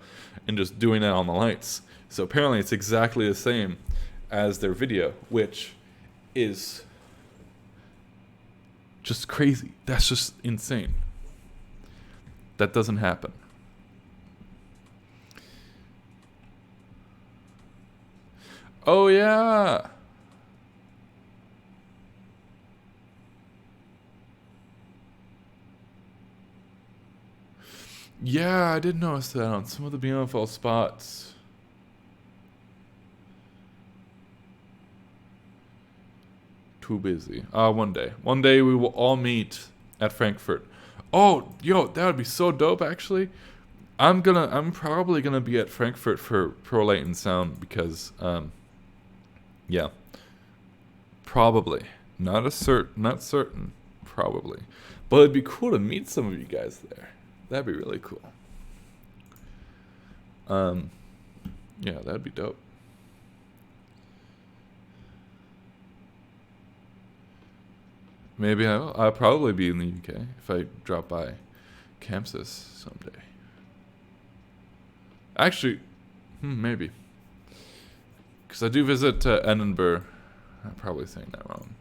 and just doing that on the lights. So apparently it's exactly the same as their video, which is just crazy. That's just insane. That doesn't happen. Oh yeah. Yeah, I did notice that on some of the beautiful spots. Too busy. One day. One day we will all meet at Frankfurt. Oh, yo, that would be so dope actually. I'm probably gonna be at Frankfurt for Pro Light and Sound because yeah. Probably. Not certain. Probably. But it'd be cool to meet some of you guys there. That'd be really cool. Yeah, that'd be dope. Maybe I'll probably be in the UK if I drop by Chamsys someday. Actually, maybe. Because I do visit Edinburgh. I'm probably saying that wrong.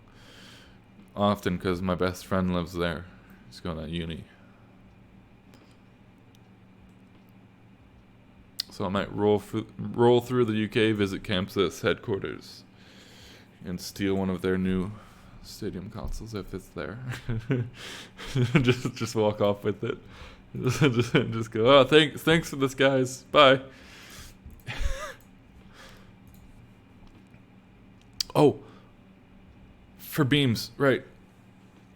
Often because my best friend lives there. He's going to uni. So I might roll through the UK, visit Chamsys headquarters, and steal one of their new stadium consoles if it's there. just walk off with it. just go. Oh, thanks for this, guys. Bye. Oh, for beams, right?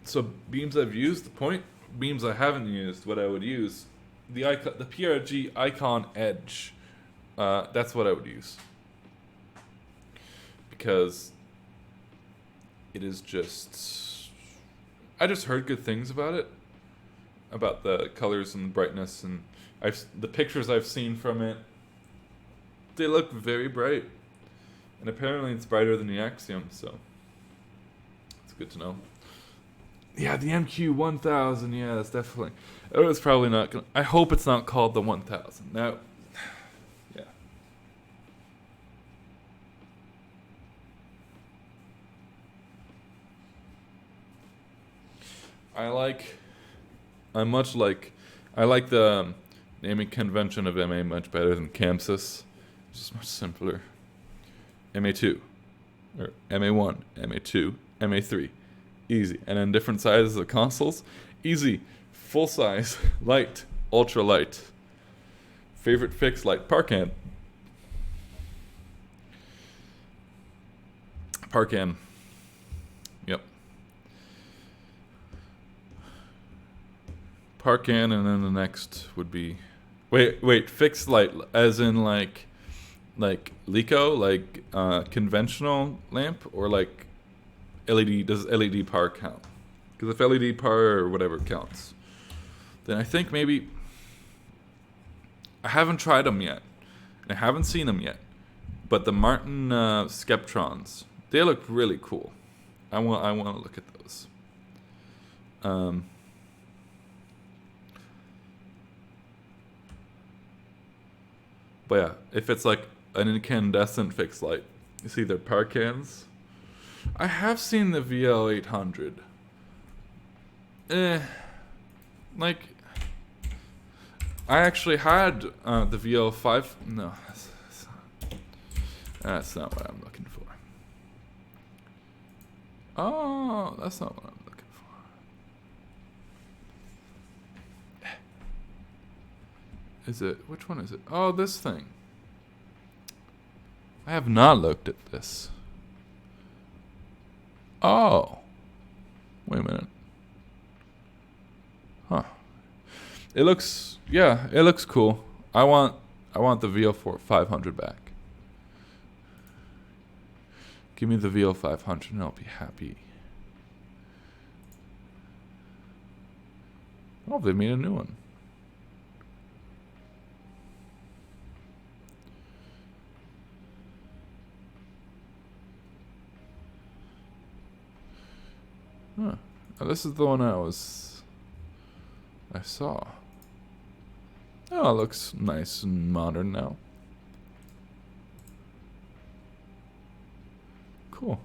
So beams I've used. The point beams I haven't used. What I would use, the PRG icon edge. That's what I would use because it is just. I just heard good things about it, about the colors and the brightness, and the pictures I've seen from it. They look very bright, and apparently it's brighter than the Axiom, so it's good to know. Yeah, the MQ1000. Yeah, that's definitely. It was probably not gonna. I hope it's not called the 1000. Now, yeah. I like the naming convention of MA much better than Chamsys. It's just much simpler. MA2, or MA1, MA2, MA3. Easy. And then different sizes of consoles. Easy. Full size. Light. Ultra light. Favorite fixed light. Parcan. Parcan. Yep. Parcan, and then the next would be... Wait. Fixed light. As in like Lico? Like conventional lamp? Or like... LED, does LED power count? Because if LED power or whatever counts, then I think maybe I haven't tried them yet. And I haven't seen them yet. But the Martin Skeptrons, they look really cool. I want to look at those. But yeah, if it's like an incandescent fixed light, you see their power cans. I have seen the VL800. Like, I actually had the VL5. No, that's not what I'm looking for. Oh, that's not what I'm looking for. Is it? Which one is it? Oh, this thing. I have not looked at this. Oh, wait a minute. Huh. It looks cool. I want the VL500 back. Give me the VL500 and I'll be happy. Oh, they made a new one. Huh. Oh, this is the one I saw. Oh, it looks nice and modern now. Cool.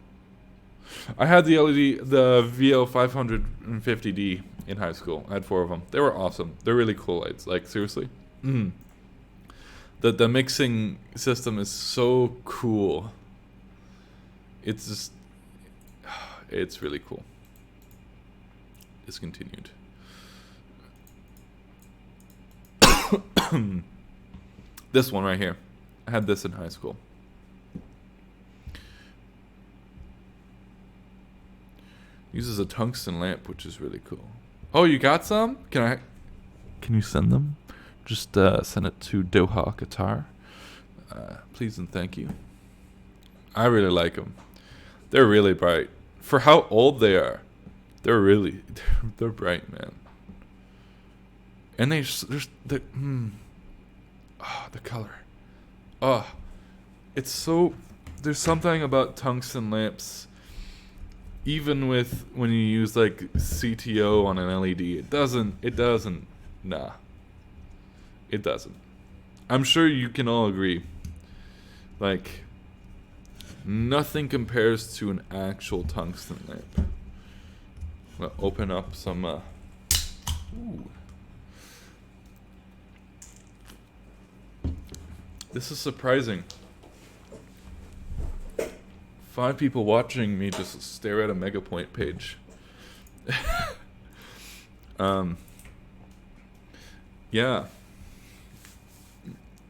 I had the VO 550D in high school. I had 4 of them. They were awesome. They're really cool lights. Like, seriously. The mixing system is so cool. It's just, it's really cool. Discontinued. This one right here. I had this in high school. Uses a tungsten lamp, which is really cool. Oh, you got some? Can you send them? Just send it to Doha, Qatar. Please and thank you. I really like them. They're really bright. For how old they are, they're bright, man. And the color. Oh, it's so. There's something about tungsten lamps. Even with when you use like CTO on an LED, it doesn't. Nah. It doesn't. I'm sure you can all agree. Like, nothing compares to an actual tungsten lamp. I'm gonna open up some. Ooh. This is surprising. 5 people watching me just stare at a Megapoint page. Yeah.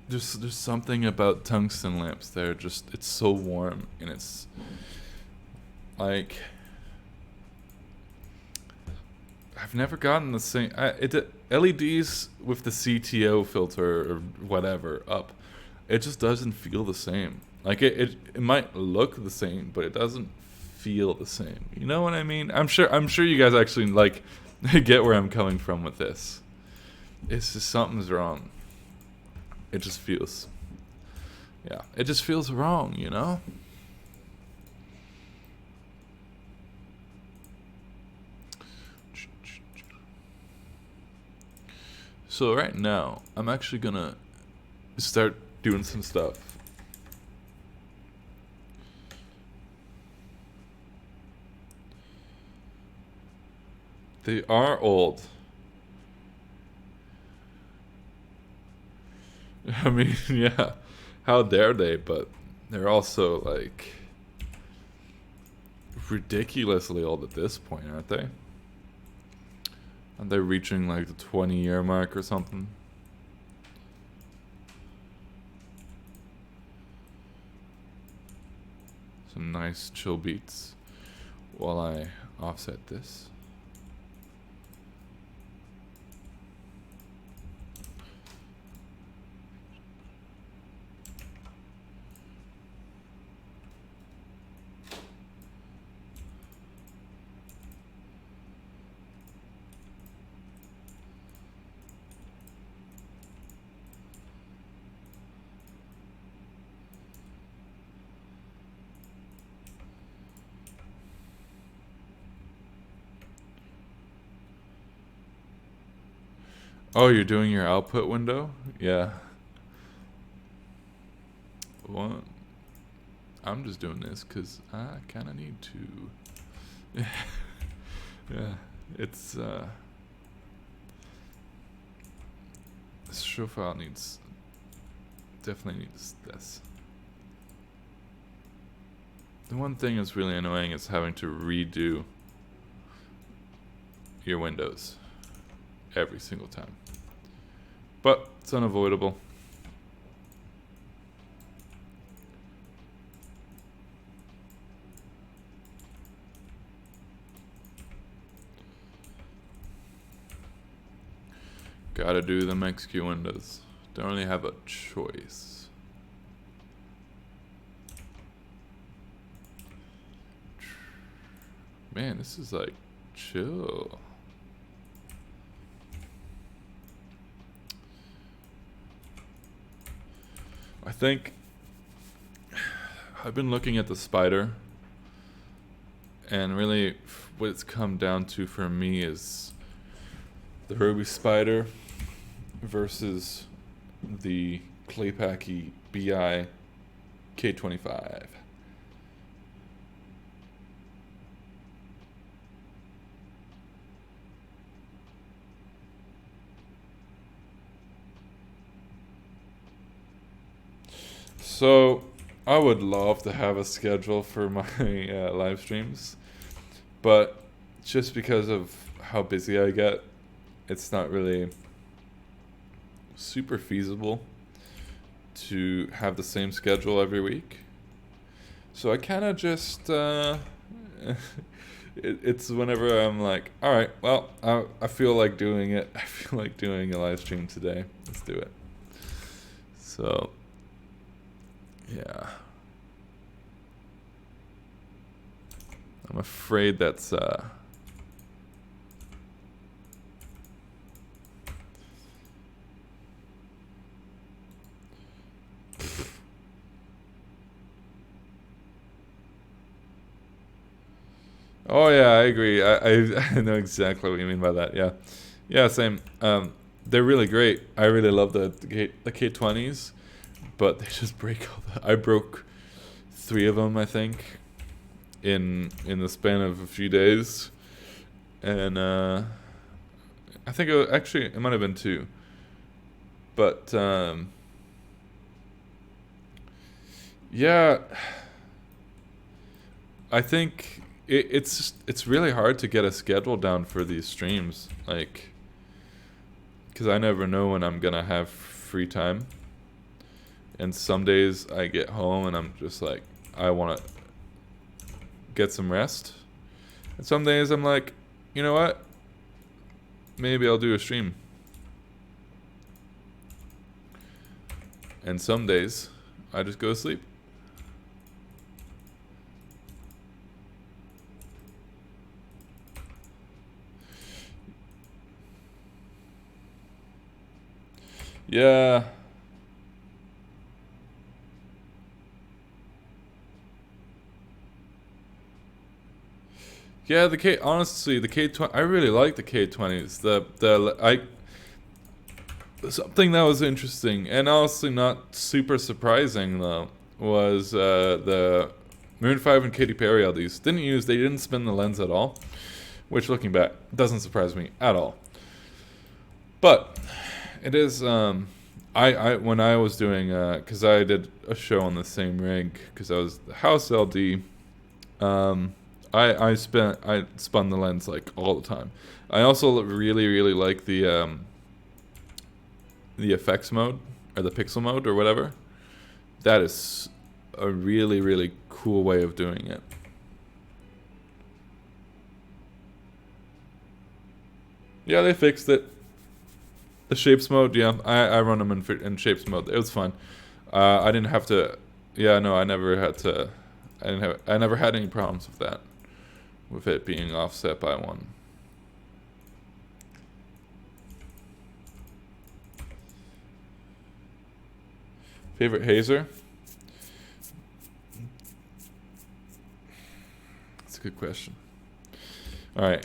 There's something about tungsten lamps that are just, it's so warm, and it's like, I've never gotten the same. LEDs with the CTO filter or whatever up, it just doesn't feel the same. Like it might look the same, but it doesn't feel the same. You know what I mean? I'm sure you guys actually like get where I'm coming from with this. It's just something's wrong. It just feels, yeah, it just feels wrong, you know? So right now, I'm actually gonna start doing some stuff. They are old. I mean, yeah, how dare they, but they're also, like, ridiculously old at this point, aren't they? Aren't they reaching, like, the 20-year mark or something? Some nice chill beats while I offset this. Oh, you're doing your output window? Yeah. Well, I'm just doing this because I kind of need to. Yeah, it's, this show file definitely needs this. The one thing that's really annoying is having to redo your windows every single time. But it's unavoidable. Gotta do them XQ windows. Don't really have a choice. Man, this is like chill. I think I've been looking at the spider, And really, what it's come down to for me is the Ruby Spider versus the Claypaky BI K25. So I would love to have a schedule for my live streams, but just because of how busy I get, it's not really super feasible to have the same schedule every week. So I kind of just it's whenever I'm like, all right, well, I feel like doing it. I feel like doing a live stream today. Let's do it. So yeah, I'm afraid that's oh yeah, I agree. I know exactly what you mean by that. Yeah, yeah, same. They're really great. I really love the K20s, but they just break all the. I broke 3 of them, I think, in the span of a few days, and I think actually it might have been 2, but yeah, I think it's really hard to get a schedule down for these streams, like, because I never know when I'm gonna have free time. And some days I get home and I'm just like, I want to get some rest. And some days I'm like, you know what? Maybe I'll do a stream. And some days I just go to sleep. Yeah. Yeah, honestly, the K20, I really like the K20s. Something that was interesting and honestly not super surprising though was the Moon 5 and Katy Perry LDs. They didn't spin the lens at all, which looking back doesn't surprise me at all. But it is I when I was doing because I did a show on the same rig because I was the house LD. I spun the lens like all the time. I also really like the effects mode or the pixel mode or whatever. That is a really cool way of doing it. Yeah, they fixed it. The shapes mode, yeah, I run them in shapes mode. It was fun. I didn't have to. Yeah, no, I never had to. I never had any problems with that. With it being offset by 1. Favorite hazer? That's a good question. Alright,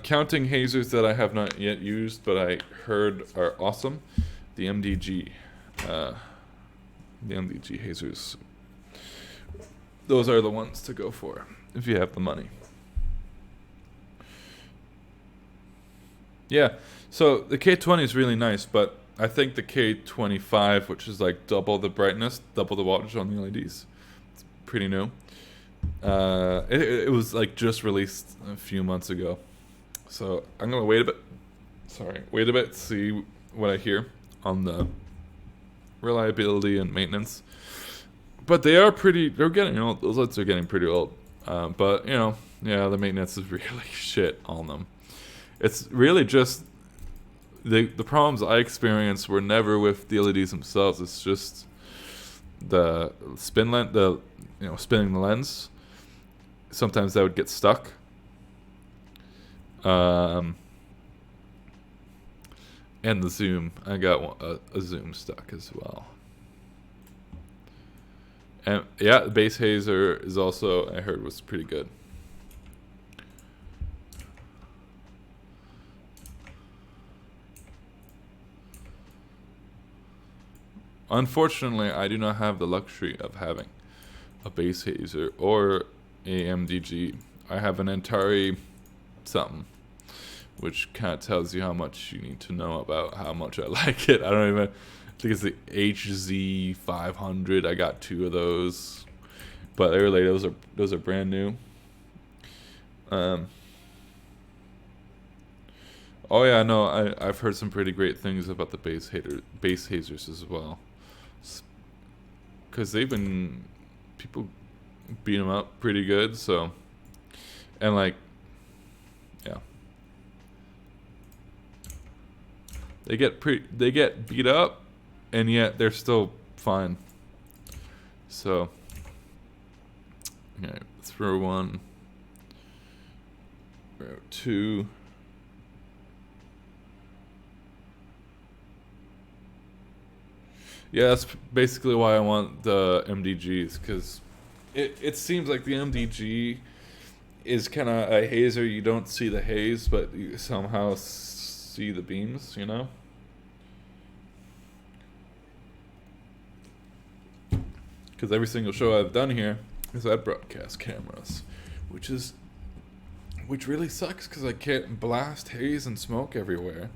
counting hazers that I have not yet used but I heard are awesome. The MDG. The MDG hazers. Those are the ones to go for if you have the money. Yeah, so the K20 is really nice, but I think the K25, which is like double the brightness, double the wattage on the LEDs, it's pretty new. It was like just released a few months ago, so I'm gonna wait a bit. Wait a bit to see what I hear on the reliability and maintenance. But they're getting old. Those lights are getting pretty old. But yeah, the maintenance is really shit on them. It's really just the problems I experienced were never with the LEDs themselves. It's just the spinning the lens. Sometimes that would get stuck. And the zoom. I got a zoom stuck as well. And yeah, the base hazer is also, I heard, was pretty good. Unfortunately, I do not have the luxury of having a bass hazer or a MDG. I have an Atari something, which kind of tells you how much you need to know about how much I like it. I don't even, I think it's the HZ500. I got 2 of those, but really those are brand new. Oh yeah, no, I've heard some pretty great things about the bass hazers as well, because people beat them up pretty good. So, and like, yeah, they get beat up, and yet they're still fine. So, okay, throw 1, row 2. Yeah, that's basically why I want the MDGs, because it seems like the MDG is kind of a hazer. You don't see the haze, but you somehow see the beams, you know? Because every single show I've done here is at broadcast cameras, which really sucks, because I can't blast haze and smoke everywhere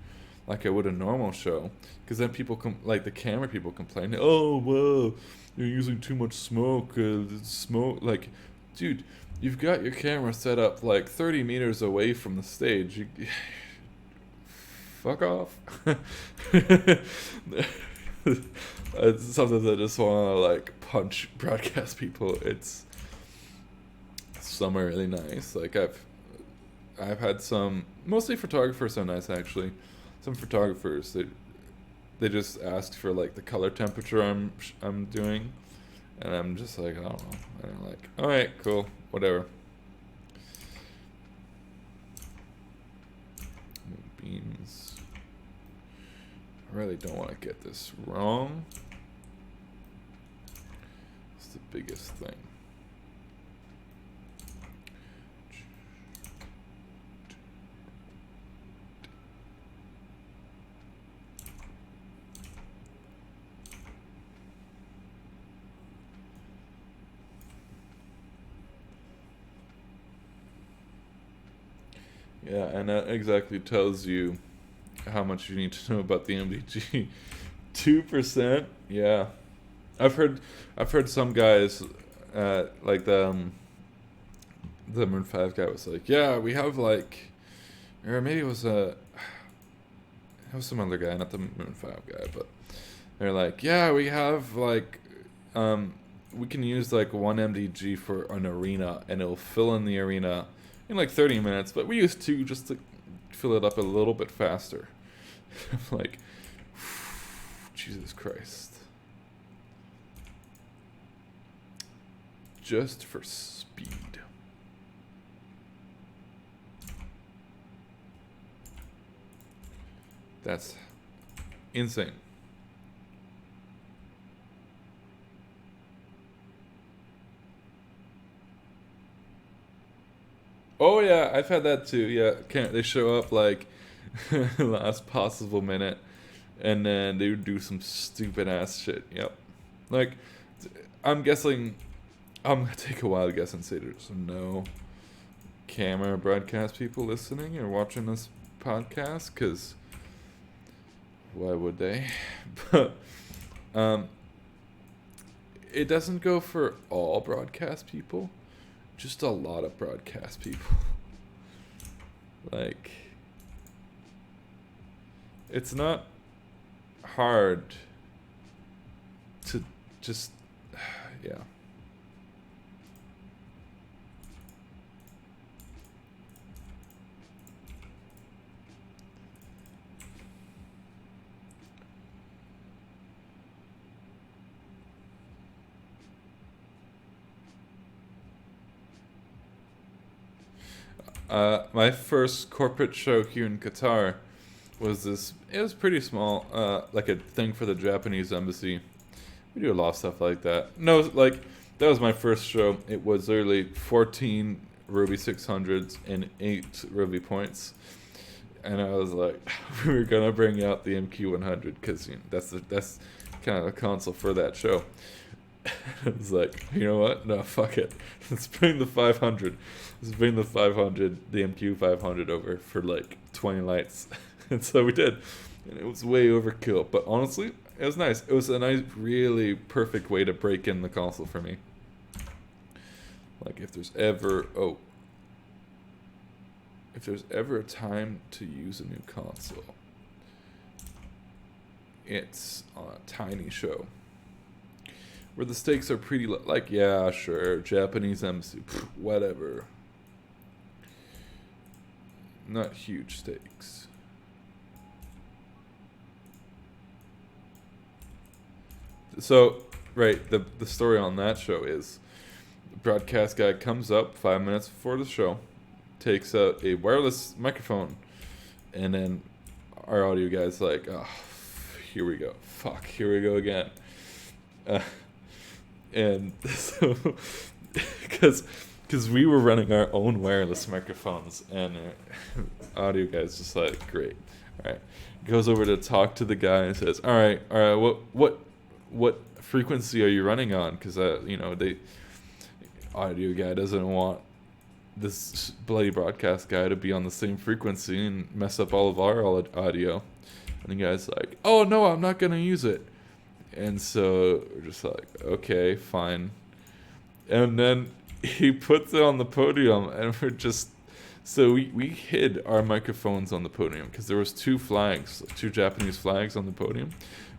like I would a normal show. Because then like the camera people complain, oh, whoa, you're using too much smoke. Like, dude, you've got your camera set up like 30 meters away from the stage. Fuck off. Sometimes I just want to like punch broadcast people. Some are really nice. Like I've had some, mostly photographers are nice actually. Some photographers, they just asked for like the color temperature I'm doing, and I'm just like, I don't know. And I'm like, all right, cool, whatever. Beams. I really don't want to get this wrong. It's the biggest thing. Yeah, and that exactly tells you how much you need to know about the MDG. 2%? Yeah. I've heard some guys, like the Moon 5 guy was like, yeah, we have like, or maybe it was some other guy, not the Moon 5 guy, but they're like, yeah, we have like, we can use like 1 MDG for an arena, and it'll fill in the arena in like 30 minutes, but we use 2 just to fill it up a little bit faster. I'm like, Jesus Christ. Just for speed. That's insane. Oh yeah, I've had that too. Yeah, they show up like last possible minute, and then they would do some stupid ass shit. Yep. Like, I'm guessing, I'm gonna take a wild guess and say there's no camera broadcast people listening or watching this podcast, because why would they? But it doesn't go for all broadcast people. Just a lot of broadcast people. Like, it's not hard to just, yeah. My first corporate show here in Qatar was this. It was pretty small, like a thing for the Japanese embassy. We do a lot of stuff like that. No, like, that was my first show. It was literally 14 Ruby 600s and 8 Ruby points. And I was like, we were gonna bring out the MQ100 because, you know, that's kind of a console for that show. I was like, you know what? No, fuck it. Let's bring the 500. Let's bring the 500, the MQ 500 over for like 20 lights. And so we did. And it was way overkill. But honestly, it was nice. It was a nice, really perfect way to break in the console for me. Like if there's ever, if there's ever a time to use a new console, it's on a tiny show. Where the stakes are pretty low. Like, yeah, sure, Japanese embassy, whatever. Not huge stakes. So, right, the story on that show is the broadcast guy comes up 5 minutes before the show, takes out a wireless microphone, and then our audio guy's like, oh, here we go. Fuck, here we go again. And so, because we were running our own wireless microphones, and our audio guy's just like, great, all right. Goes over to talk to the guy and says, all right, what frequency are you running on? Because the audio guy doesn't want this bloody broadcast guy to be on the same frequency and mess up all of our audio. And the guy's like, oh no, I'm not gonna use it. And so we're just like, okay, fine. And then he puts it on the podium, and we're just, so we hid our microphones on the podium because there was two Japanese flags on the podium.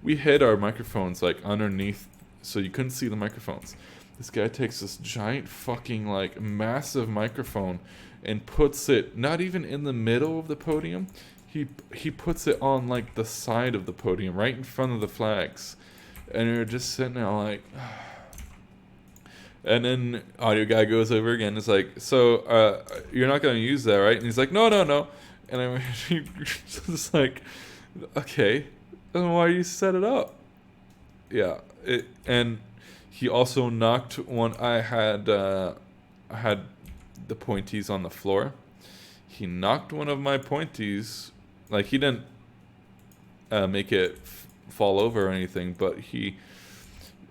We hid our microphones like underneath, so you couldn't see the microphones. This guy takes this giant fucking like massive microphone and puts it not even in the middle of the podium. He puts it on like the side of the podium, right in front of the flags. And we were just sitting there like, and then audio guy goes over again. It's like, so you're not gonna use that, right? And he's like, no. And I'm just like, okay, then why you set it up? Yeah, and he also knocked one. I had the pointies on the floor. He knocked one of my pointies. Like he didn't make it fall over or anything, but he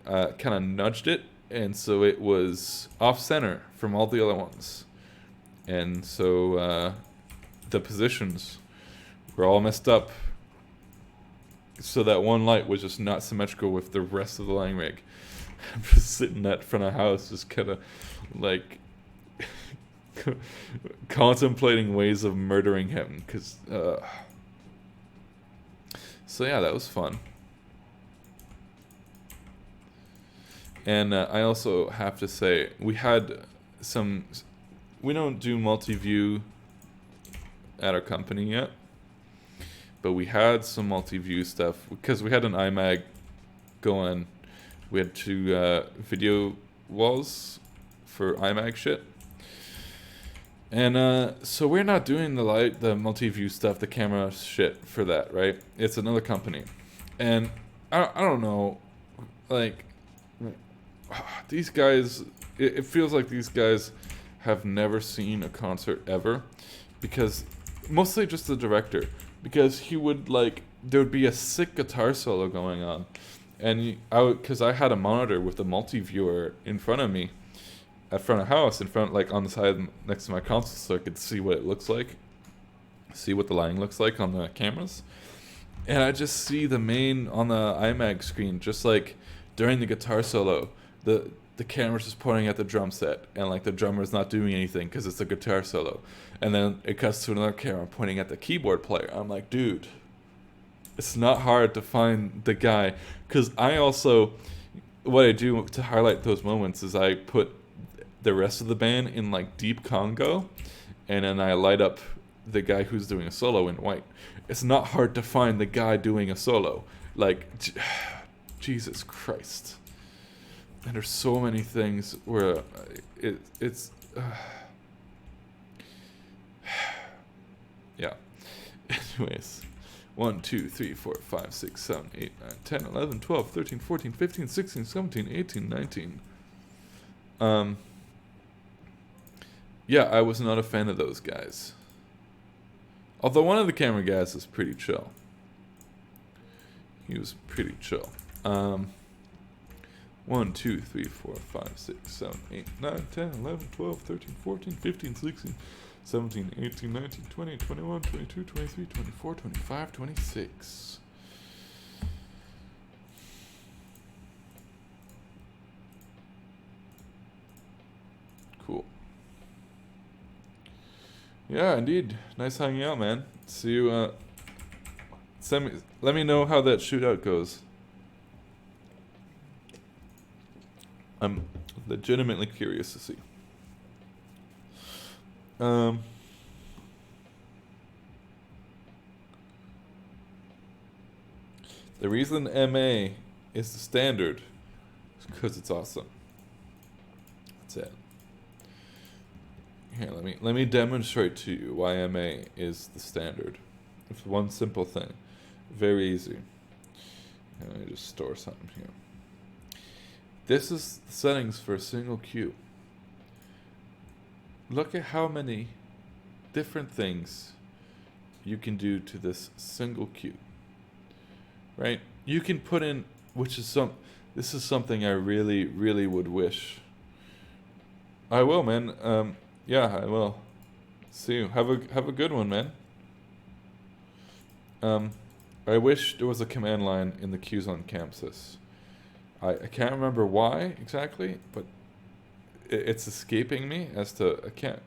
kind of nudged it, and so it was off center from all the other ones, and so the positions were all messed up, so that one light was just not symmetrical with the rest of the line rig. I'm just sitting at front of house, just kind of like contemplating ways of murdering him, because so yeah, that was fun. And I also have to say, we don't do multi-view at our company yet, but we had some multi-view stuff because we had an iMac going. We had two video walls for iMac shit. And so we're not doing the multi-view stuff, the camera shit for that, right? It's another company. And I don't know, like, these guys, it feels like these guys have never seen a concert ever, because mostly just the director, because he would there would be a sick guitar solo going on, and because I had a monitor with a multi-viewer in front of me, at front of house, on the side next to my console, so I could see what it looks like, see what the lighting looks like on the cameras, and I just see the main on the iMac screen, just like during the guitar solo, the camera's just pointing at the drum set, and the drummer's not doing anything because it's a guitar solo, and then it cuts to another camera pointing at the keyboard player. I'm like, dude, it's not hard to find the guy, because I also, what I do to highlight those moments is I put the rest of the band in deep Congo, and then I light up the guy who's doing a solo in white. It's not hard to find the guy doing a solo. Jesus Christ. And there's so many things where it's yeah. Anyways, 1, 2, 3, 4, 5, 6, 7, 8, 9, 10, 11, 12, 13, 14, 15, 16, 17, 18, 19. Yeah, I was not a fan of those guys. Although one of the camera guys is pretty chill. He was pretty chill. 1, 2, 3, 4, 5, 6, 7, 8, 9, 10, 11, 12, 13, 14, 15, 16, 17, 18, 19, 20, 21, 22, 23, 24, 25, 26. Cool. Yeah, indeed. Nice hanging out, man. See you, let me know how that shootout goes. I'm legitimately curious to see. The reason MA is the standard is because it's awesome. That's it. Here, let me demonstrate to you why MA is the standard. It's one simple thing. Very easy. Let me just store something here. This is the settings for a single queue. Look at how many different things you can do to this single queue. Right? You can put in, this is something I really, really would wish. I will, man. Yeah, I will. See you. Have a good one, man. I wish there was a command line in the queues on Chamsys. I can't remember why exactly, but it's escaping me as to, I can't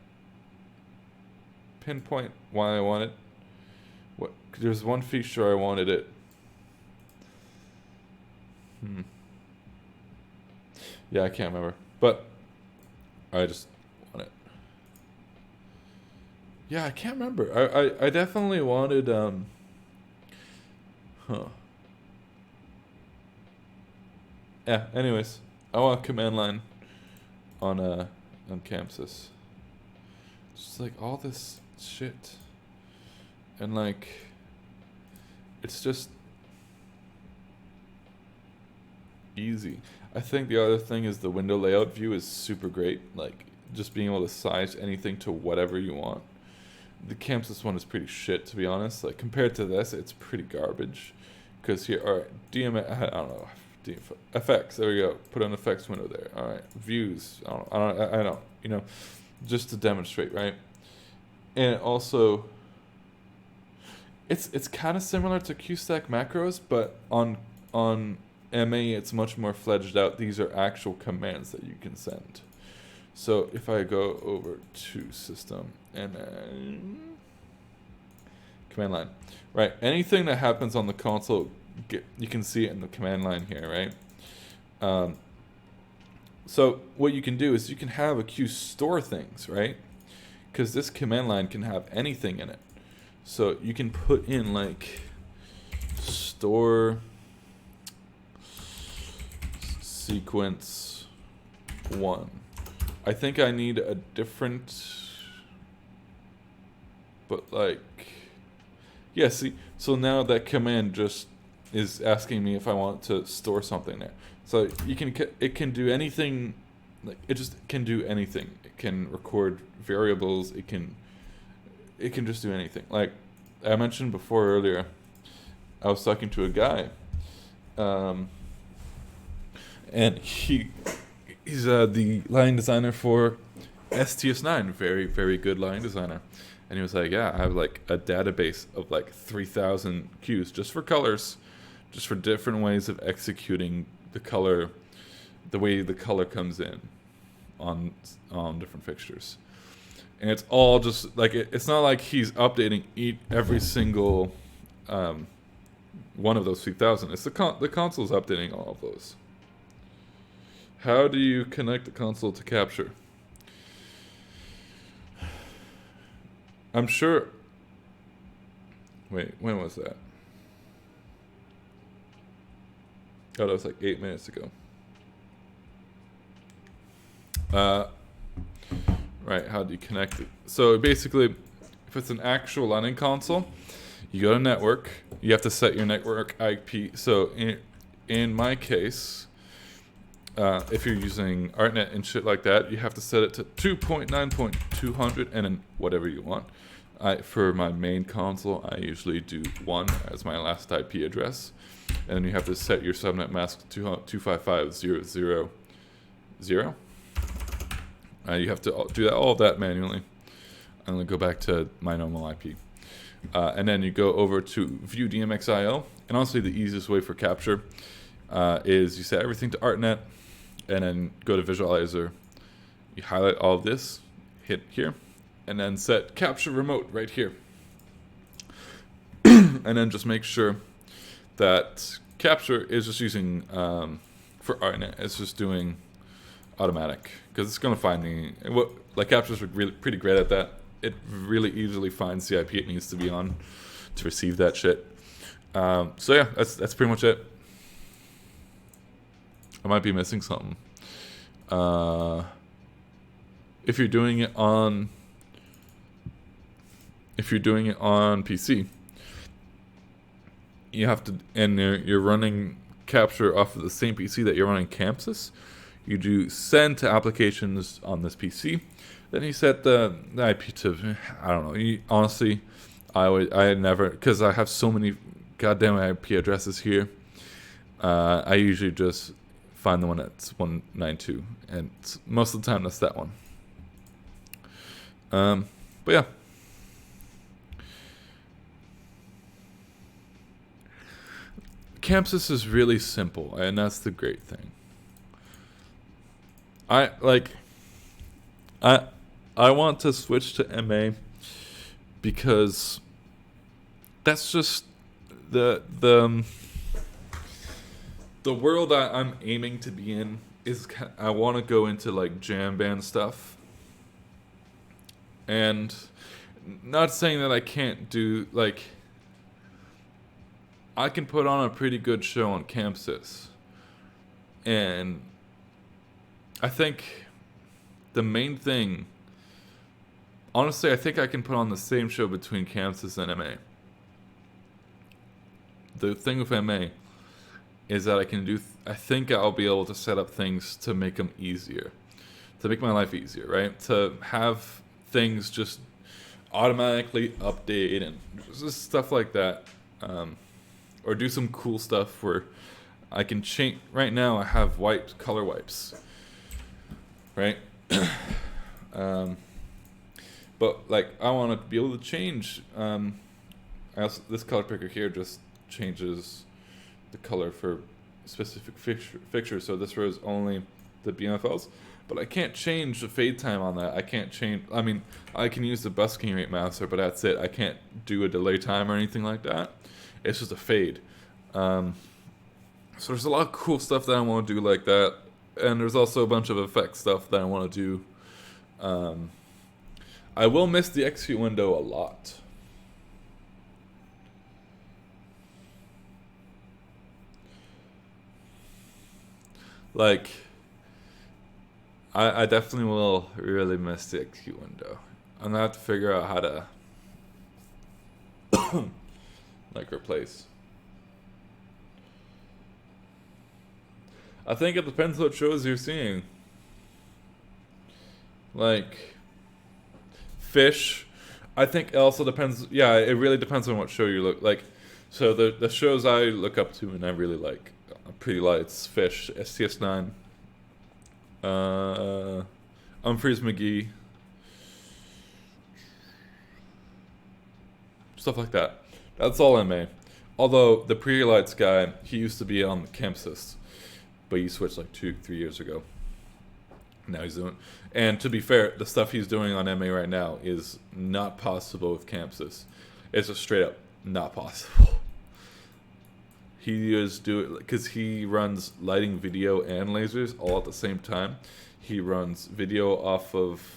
pinpoint why I want it. There's one feature I wanted it. Yeah, I can't remember, but I just want it. Yeah, I can't remember. I definitely wanted, Yeah, anyways, I want a command line on Chamsys. Just like all this shit. And like, it's just easy. I think the other thing is the window layout view is super great. Like, just being able to size anything to whatever you want. The Chamsys one is pretty shit, to be honest. Like, compared to this, it's pretty garbage. Because here, alright, I don't know. FX, there we go. Put an effects window there. All right, views. I don't. You know, just to demonstrate, right? And also, it's kind of similar to QStack macros, but on MA it's much more fledged out. These are actual commands that you can send. So if I go over to system and command line, right? Anything that happens on the console, you can see it in the command line here, right? So what you can do is you can have a queue store things, right? Because this command line can have anything in it. So you can put in like store sequence 1. I think I need a different, but like, yeah, see, so now that command just is asking me if I want to store something there. So it can do anything, like it just can do anything. It can record variables. It can just do anything. Like I mentioned before earlier, I was talking to a guy, and he's the line designer for STS9, very, very good line designer. And he was like, yeah, I have like a database of like 3,000 queues just for colors, just for different ways of executing the color, the way the color comes in on different fixtures. And it's all just like, it's not like he's updating every single one of those 3,000. It's the console's updating all of those. How do you connect the console to capture? I'm sure. Wait, when was that? Oh, that was like 8 minutes ago. Right, how do you connect it? So basically, if it's an actual running console, you go to network. You have to set your network IP. So in my case, if you're using ArtNet and shit like that, you have to set it to 2.9.200 and then whatever you want. For my main console, I usually do 1 as my last IP address. and then you have to set your subnet mask to 255.0.0.0. You have to do all of that manually. I'm going to go back to my normal IP. And then you go over to view DMXIO. And honestly, the easiest way for capture is you set everything to ArtNet, and then go to Visualizer. You highlight all of this, hit here, and then set capture remote right here. And then just make sure that capture is just using, for ArtNet, it's just doing automatic, because it's going to find captures are really pretty great at that. It really easily finds the IP it needs to be on to receive that shit. So yeah, that's pretty much it. I might be missing something. If you're doing it on PC, you have to, and you're running capture off of the same PC that you're running Chamsys. You do send to applications on this PC. Then you set the IP to, I don't know. Honestly, I never, because I have so many goddamn IP addresses here. I usually just find the one that's 192, and most of the time that's that one. But yeah. Chamsys is really simple, and that's the great thing. I want to switch to MA because that's just the world I'm aiming to be in. Is I want to go into like jam band stuff, and not saying that I can't do, like, I can put on a pretty good show on Chamsys, and I think the main thing, honestly, I think I can put on the same show between Chamsys and MA. The thing with MA is that I think I'll be able to set up things to make them easier, to make my life easier, right? To have things just automatically update and just stuff like that. Or do some cool stuff where I can change. Right now I have white color wipes, right? But like I want to be able to change. This color picker here just changes the color for specific fixtures. So this row is only the BMFLs, but I can't change the fade time on that. I can't change. I mean, I can use the busking rate master, but that's it. I can't do a delay time or anything like that. It's just a fade. So there's a lot of cool stuff that I want to do like that, and there's also a bunch of effect stuff that I want to do. I will miss the execute window a lot. Like, I definitely will really miss the execute window. I'm gonna have to figure out how to like replace. I think it depends what shows you're seeing. Like Fish, I think it also depends. Yeah, it really depends on what show you look like. So the shows I look up to and I really like, Pretty Lights, Fish, STS9, Humphreys McGee, stuff like that. That's all MA. Although the Pretty Lights guy, he used to be on the Chamsys, but he switched like 2-3 years ago. Now he's doing, and to be fair, the stuff he's doing on MA right now is not possible with Chamsys. It's just straight up not possible. He is doing, because he runs lighting, video, and lasers all at the same time. He runs video off of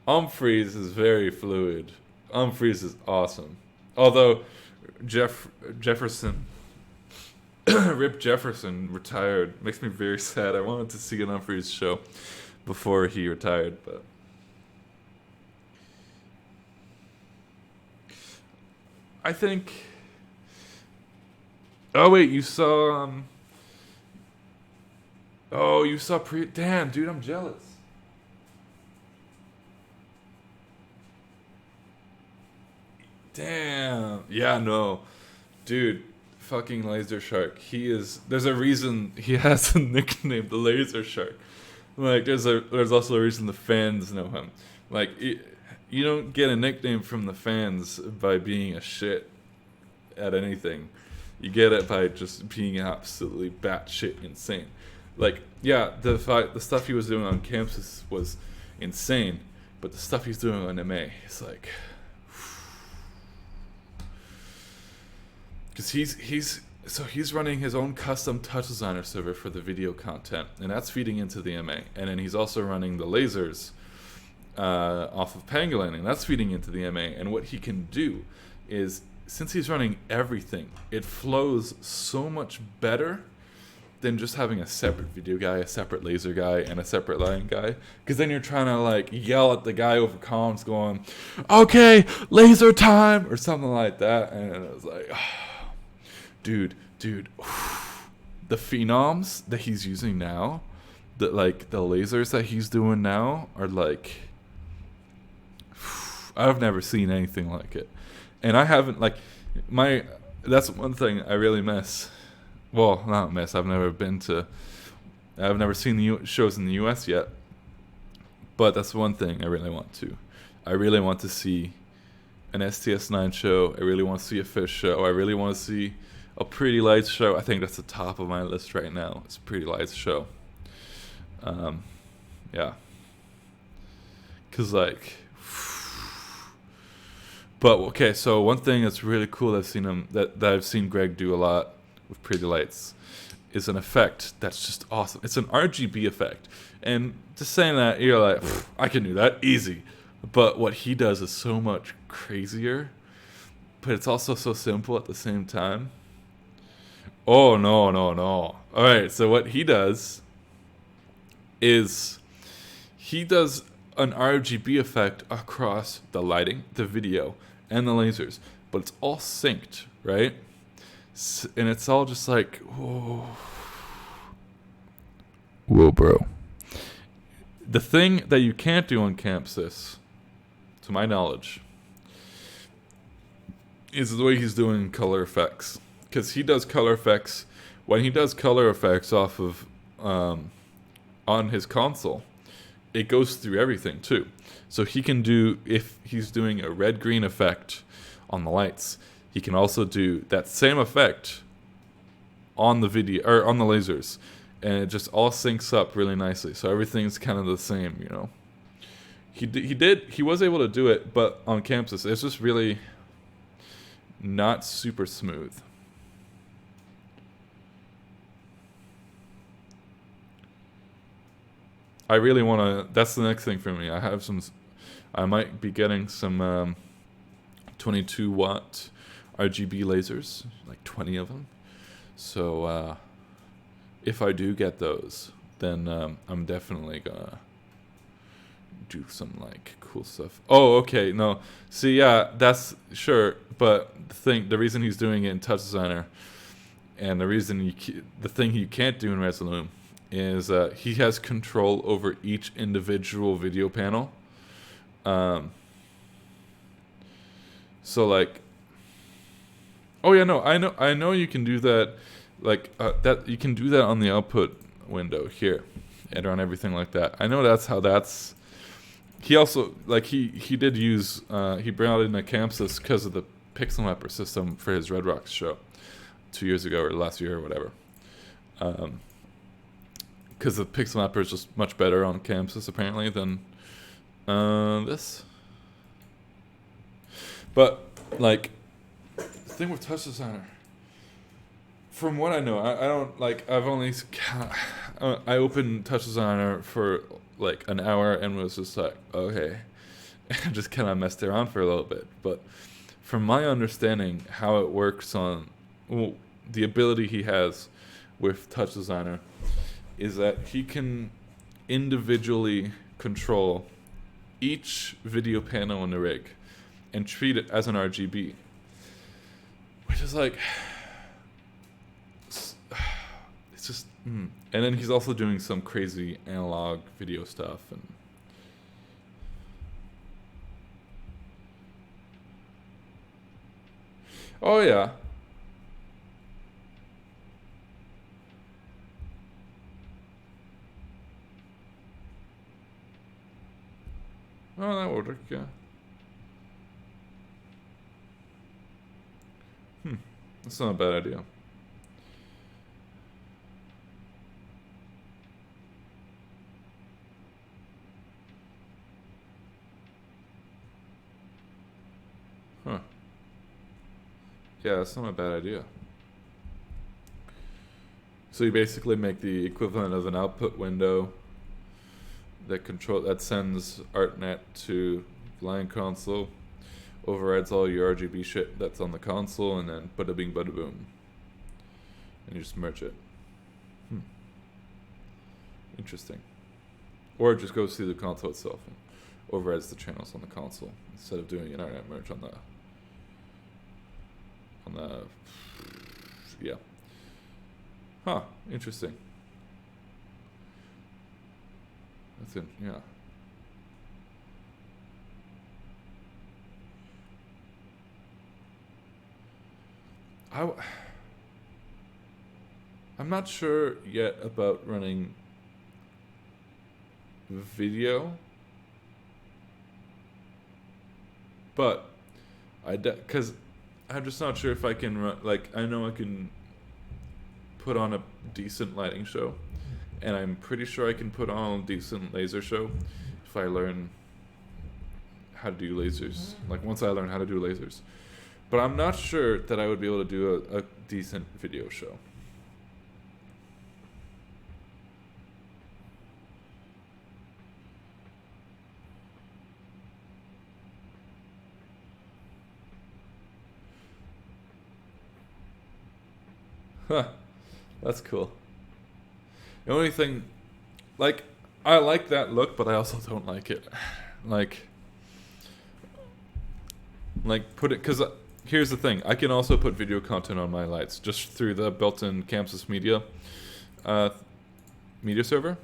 Humphreys is very fluid. Humphreys is awesome. Although Jefferson, Rip Jefferson retired. Makes me very sad. I wanted to see an Humphreys show before he retired, but I think. Oh wait, you saw. Oh, you saw Damn, dude, I'm jealous. Damn. Yeah, no. Dude, fucking Laser Shark. There's a reason he has a nickname, the Laser Shark. Like, there's also a reason the fans know him. Like, you don't get a nickname from the fans by being a shit at anything. You get it by just being absolutely batshit insane. Like, yeah, the stuff he was doing on Chamsys was insane, but the stuff he's doing on MA is like, because he's running his own custom touch designer server for the video content, and that's feeding into the MA, and then he's also running the lasers off of Pangolin, and that's feeding into the MA. And what he can do is, since he's running everything, it flows so much better than just having a separate video guy, a separate laser guy, and a separate lighting guy. Because then you're trying to like yell at the guy over comms going, okay, laser time, or something like that. And it was like, oh, dude, the phenoms that he's using now, the lasers that he's doing now are like, I've never seen anything like it. And I haven't, like, that's one thing I really miss. Well, not miss, I've never seen the shows in the US yet. But that's one thing I really want to. I really want to see an STS9 show. I really want to see a Fish show. I really want to see a Pretty Lights show. I think that's the top of my list right now. It's a Pretty Lights show. Yeah. Because, like... But okay, so one thing that's really cool that I've seen Greg do a lot with Pretty Lights is an effect that's just awesome. It's an RGB effect, and just saying that, you're like, I can do that easy. But what he does is so much crazier, but it's also so simple at the same time. Oh no! All right, so what he does is he does an RGB effect across the lighting, the video, and the lasers, but it's all synced, right? And it's all just like, whoa, bro. The thing that you can't do on Chamsys, to my knowledge, is the way he's doing color effects. Because he does color effects, when he does color effects off of, on his console, it goes through everything too. So he can do, if he's doing a red-green effect on the lights, he can also do that same effect on the video, or on the lasers. And it just all syncs up really nicely. So everything's kind of the same, you know. He was able to do it, but on Chamsys, it's just really not super smooth. I really want to, that's the next thing for me. I might be getting some 22 watt RGB lasers, like 20 of them. So if I do get those, then I'm definitely gonna do some like cool stuff. Oh, okay, no. See, yeah, that's sure, but the reason he's doing it in Touch Designer, and the thing you can't do in Resolume is he has control over each individual video panel. So like, oh yeah, no, I know you can do that, like that you can do that on the output window here, and on everything like that. I know that's how that's. He also like he did use he brought in a Chamsys because of the pixel mapper system for his Red Rocks show 2 years ago or last year or whatever. Because the pixel mapper is just much better on Chamsys apparently than this. But like the thing with Touch Designer, from what I know, I don't like. I've only I opened Touch Designer for like an hour and was just like, okay, and just kind of messed around for a little bit. But from my understanding, how it works on the ability he has with Touch Designer is that he can individually control each video panel in the rig and treat it as an RGB, which is like, it's just, And then he's also doing some crazy analog video stuff, and Oh yeah. Oh, that would work, yeah. That's not a bad idea. Huh. Yeah, that's not a bad idea. So you basically make the equivalent of an output window that sends ArtNet to line console, overrides all your RGB shit that's on the console, and then bada bing bada boom. And you just merge it. Interesting. Or it just goes through the console itself and overrides the channels on the console instead of doing an ArtNet merge on the yeah. Huh, interesting. That's it, yeah. I'm not sure yet about running video, but because I'm just not sure if I can run, like, I know I can put on a decent lighting show, and I'm pretty sure I can put on a decent laser show if I learn how to do lasers, like once I learn how to do lasers. But I'm not sure that I would be able to do a decent video show. Huh, that's cool. The only thing, like, I like that look, but I also don't like it. Like put it, because here's the thing, I can also put video content on my lights just through the built-in Chamsys media server.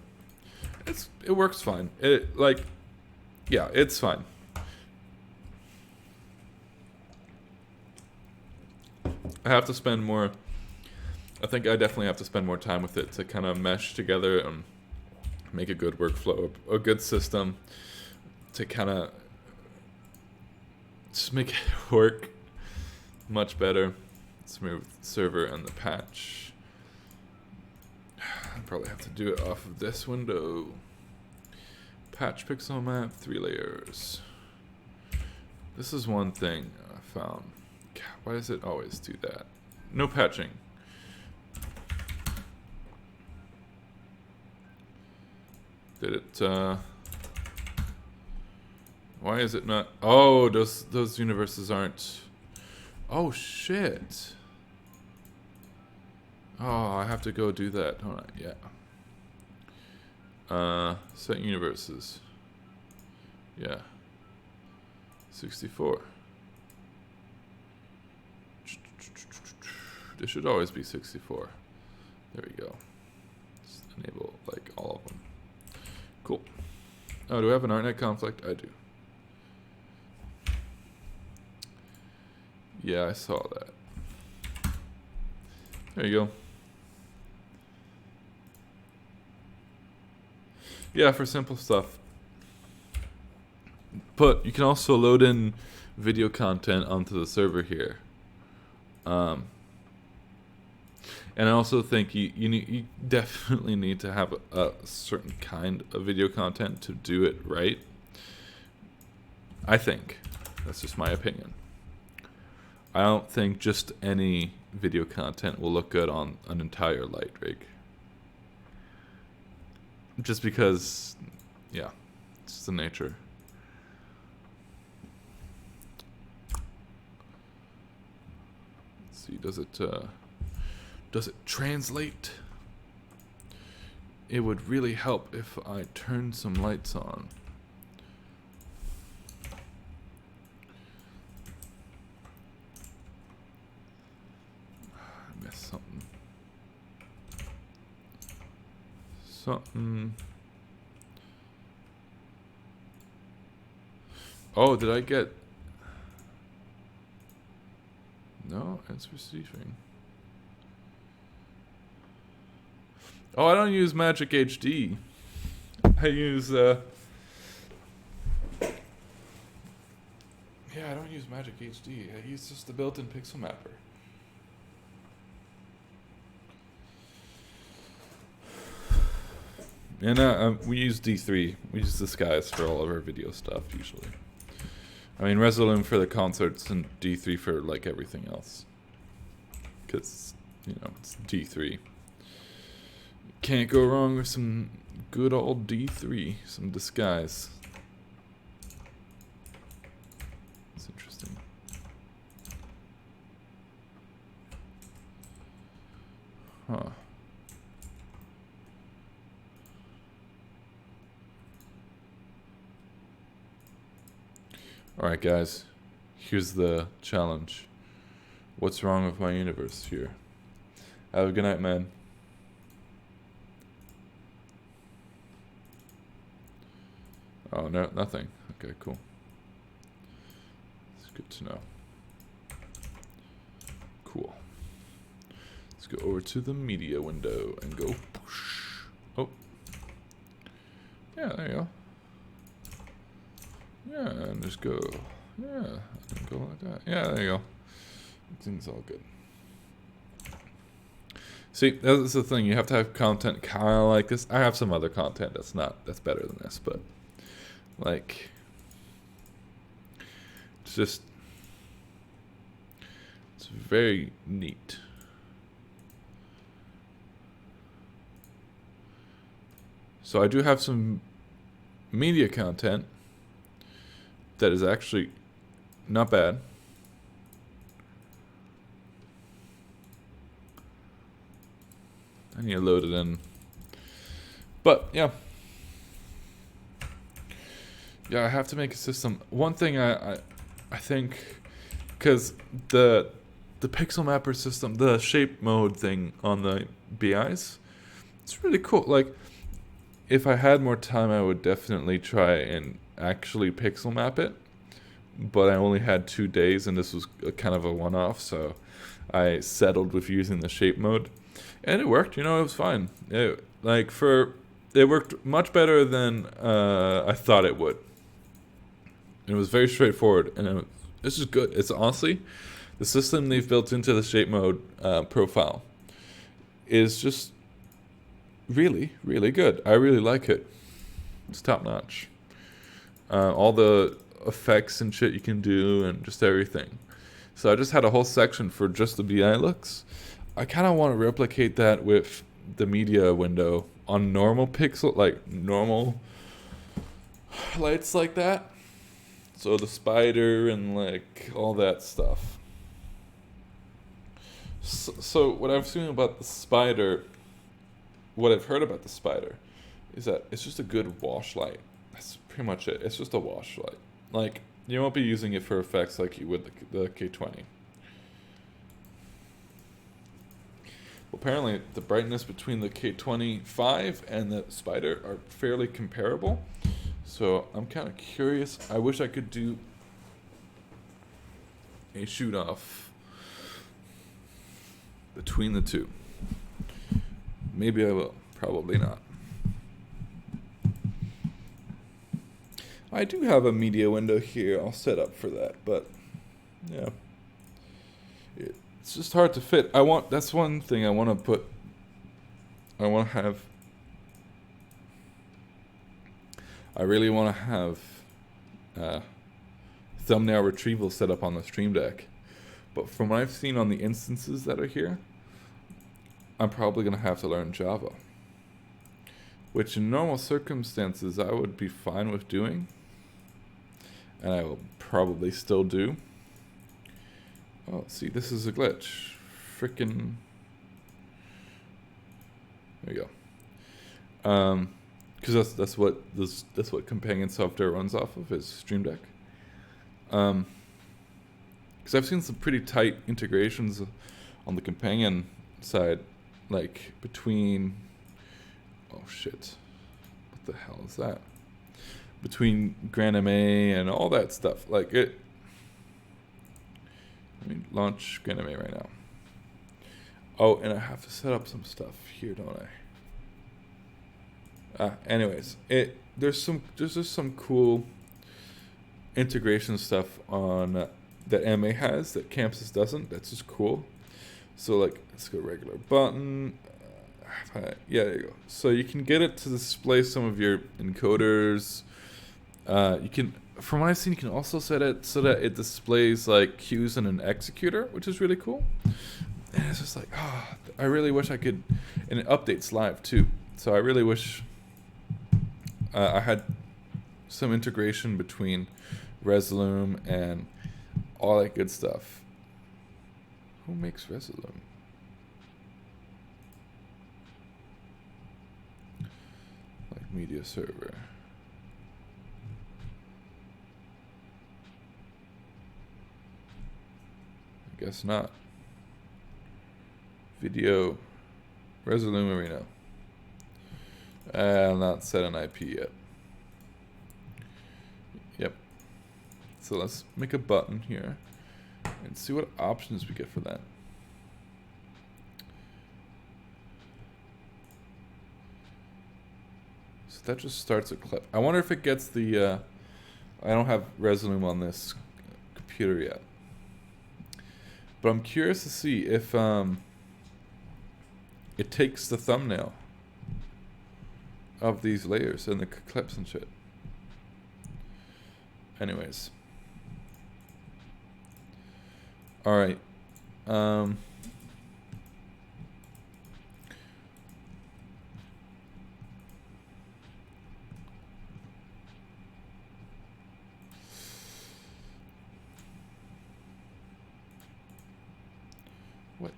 It works fine. Yeah, it's fine. I have to spend more. I think I definitely have to spend more time with it to kind of mesh together and make a good workflow, a good system to kind of just make it work much better. Smooth server and the patch. I probably have to do it off of this window. Patch pixel map, 3 layers. This is one thing I found. God, why does it always do that? No patching. Did it, why is it not? Oh, those universes aren't. Oh, shit. Oh, I have to go do that, don't I? Yeah. Set universes. Yeah. 64. This should always be 64. There we go. Just enable, like, all of them. Cool. Oh, do I have an ArtNet conflict? I do. Yeah, I saw that. There you go. Yeah, for simple stuff. But you can also load in video content onto the server here. And I also think you definitely need to have a certain kind of video content to do it right. I think. That's just my opinion. I don't think just any video content will look good on an entire light rig. Just because, yeah, it's the nature. Let's see, does it translate? It would really help if I turned some lights on. I missed something. Oh, did I get... No. it's receiving. Oh, I don't use Magic HD. I use yeah, I don't use Magic HD. I use just the built-in pixel mapper. And we use D3. We use Disguise for all of our video stuff usually. I mean, Resolume for the concerts and D3 for like everything else. Because, you know, it's D3. Can't go wrong with some good old D3. Some Disguise. It's interesting. Huh. Alright guys, here's the challenge. What's wrong with my universe here? Have a good night, man. Oh, no, nothing. Okay, cool. It's good to know. Cool. Let's go over to the media window and go push. Oh. Yeah, there you go. Yeah, and just go, yeah, and go like that. Yeah, there you go. Everything's all good. See, that's the thing. You have to have content kind of like this. I have some other content that's better than this, but like, it's very neat. So I do have some media content that is actually not bad. I need to load it in. But yeah. Yeah, I have to make a system. One thing I think, because the pixel mapper system, the shape mode thing on the BIs, it's really cool. Like, if I had more time, I would definitely try and actually pixel map it, but I only had 2 days and this was kind of a one-off, so I settled with using the shape mode and it worked. You know, it was fine. It worked much better than I thought it would. It was very straightforward, and this is good. It's honestly, the system they've built into the shape mode profile is just really, really good. I really like it. It's top notch. All the effects and shit you can do and just everything. So I just had a whole section for just the BI looks. I kind of want to replicate that with the media window on normal pixel, like normal lights like that. So the spider and like all that stuff. So what I've seen about the spider, what I've heard about the spider, is that it's just a good wash light. That's pretty much it. It's just a wash light. Like, you won't be using it for effects like you would the K20. Apparently, the brightness between the K25 and the Spider are fairly comparable. So I'm kind of curious. I wish I could do a shoot off between the two. Maybe I will. Probably not. I do have a media window here. I'll set up for that, but yeah, it's just hard to fit. That's one thing I want to put. I really want to have thumbnail retrieval set up on the Stream Deck, but from what I've seen on the instances that are here, I'm probably gonna have to learn Java, which in normal circumstances I would be fine with doing. And I will probably still do. Oh, see, this is a glitch. Frickin'. There you go. Because that's what companion software runs off of, is Stream Deck. Because I've seen some pretty tight integrations on the companion side, like between. Oh shit! What the hell is that? Between Granime and all that stuff, like Let me launch Ganame right now. Oh, and I have to set up some stuff here, don't I? Anyways, there's just some cool integration stuff on that MA has that Chamsys doesn't. That's just cool. So like, let's go regular button. Yeah, there you go. So you can get it to display some of your encoders. You can, from what I've seen, you can also set it so that it displays like cues in an executor, which is really cool. And it's just like, I really wish I could, and it updates live too. So I really wish I had some integration between Resolume and all that good stuff. Who makes Resolume? Like media server. I guess not. Video Resolume Arena. I'll not set an IP yet. Yep. So let's make a button here and see what options we get for that. So that just starts a clip. I wonder if it gets the, I don't have Resolume on this computer yet. But I'm curious to see if it takes the thumbnail of these layers and the clips and shit. Anyways. Alright. What?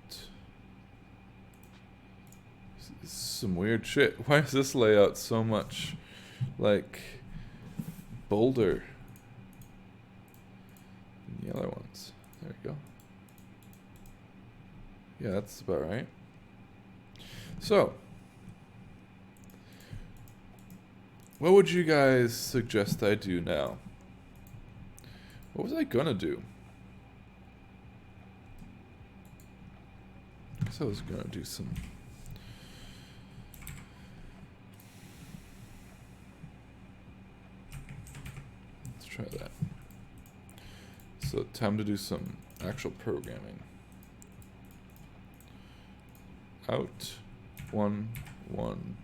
This is some weird shit. Why is this layout so much like bolder than the other ones? There we go. Yeah, that's about right. So, what would you guys suggest I do now? What was I gonna do? I guess I was gonna do some. Let's try that. So, time to do some actual programming. Out 1 1.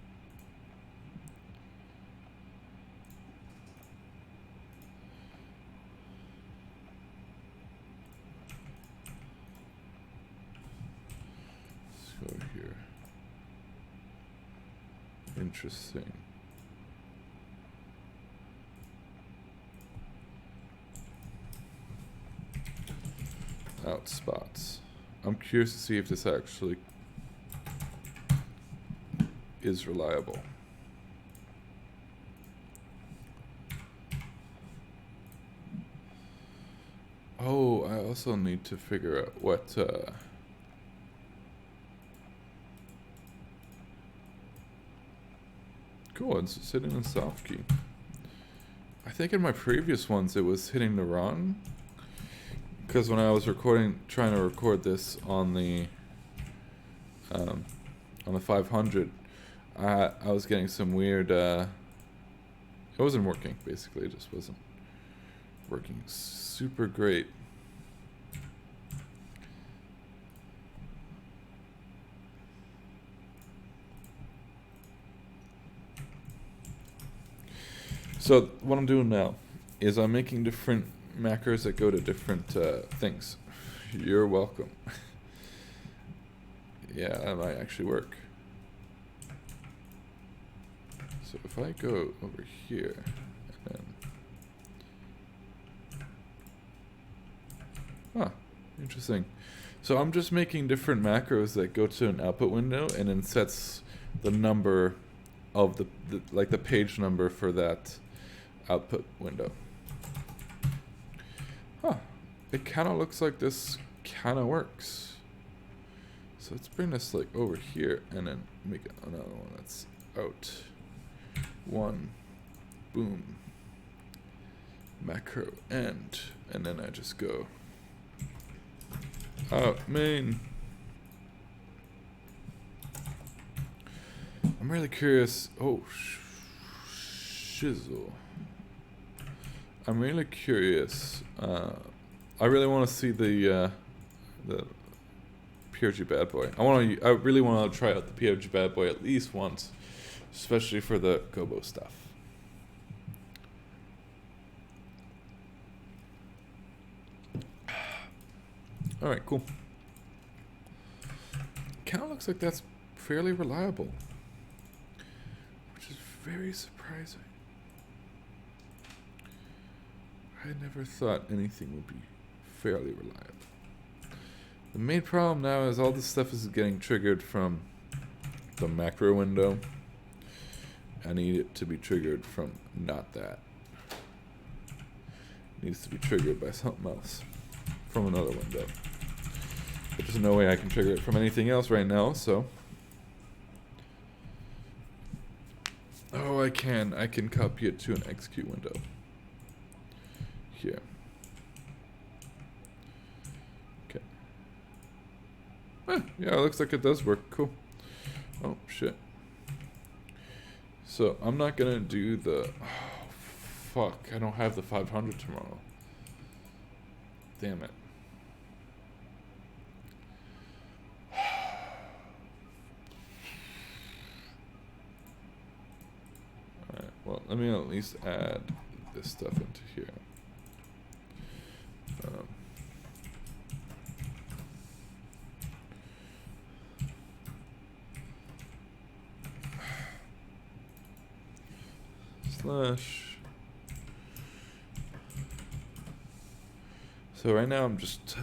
Let's go here. Interesting. Out spots. I'm curious to see if this actually is reliable. Oh, I also need to figure out what cool, it's sitting in soft key. I think in my previous ones it was hitting the wrong, because when I was trying to record this on the 500, I was getting some weird, it wasn't working, basically. It just wasn't working super great. So what I'm doing now is I'm making different macros that go to different things. You're welcome. Yeah, that might actually work. So if I go over here, and then, interesting. So I'm just making different macros that go to an output window and then sets the number of the page number for that output window. It kind of looks like this kind of works. So let's bring this like over here and then make another one that's out. 1, boom, macro end, and then I just go Main. I'm really curious. Oh, shizzle. I'm really curious. I really want to see the PRG Bad Boy. I really want to try out the PRG Bad Boy at least once, especially for the Gobo stuff. All right, cool. Kind of looks like that's fairly reliable, which is very surprising. I never thought anything would be fairly reliable. The main problem now is all this stuff is getting triggered from the macro window. I need it to be triggered from not that. It needs to be triggered by something else from another window. But there's no way I can trigger it from anything else right now, so. Oh, I can. I can copy it to an execute window. Here. Okay. Yeah, it looks like it does work. Cool. Oh, shit. So, I'm not gonna do the... Oh, fuck. I don't have the 500 tomorrow. Damn it. Alright, well, let me at least add this stuff into here. Slash. So right now I'm just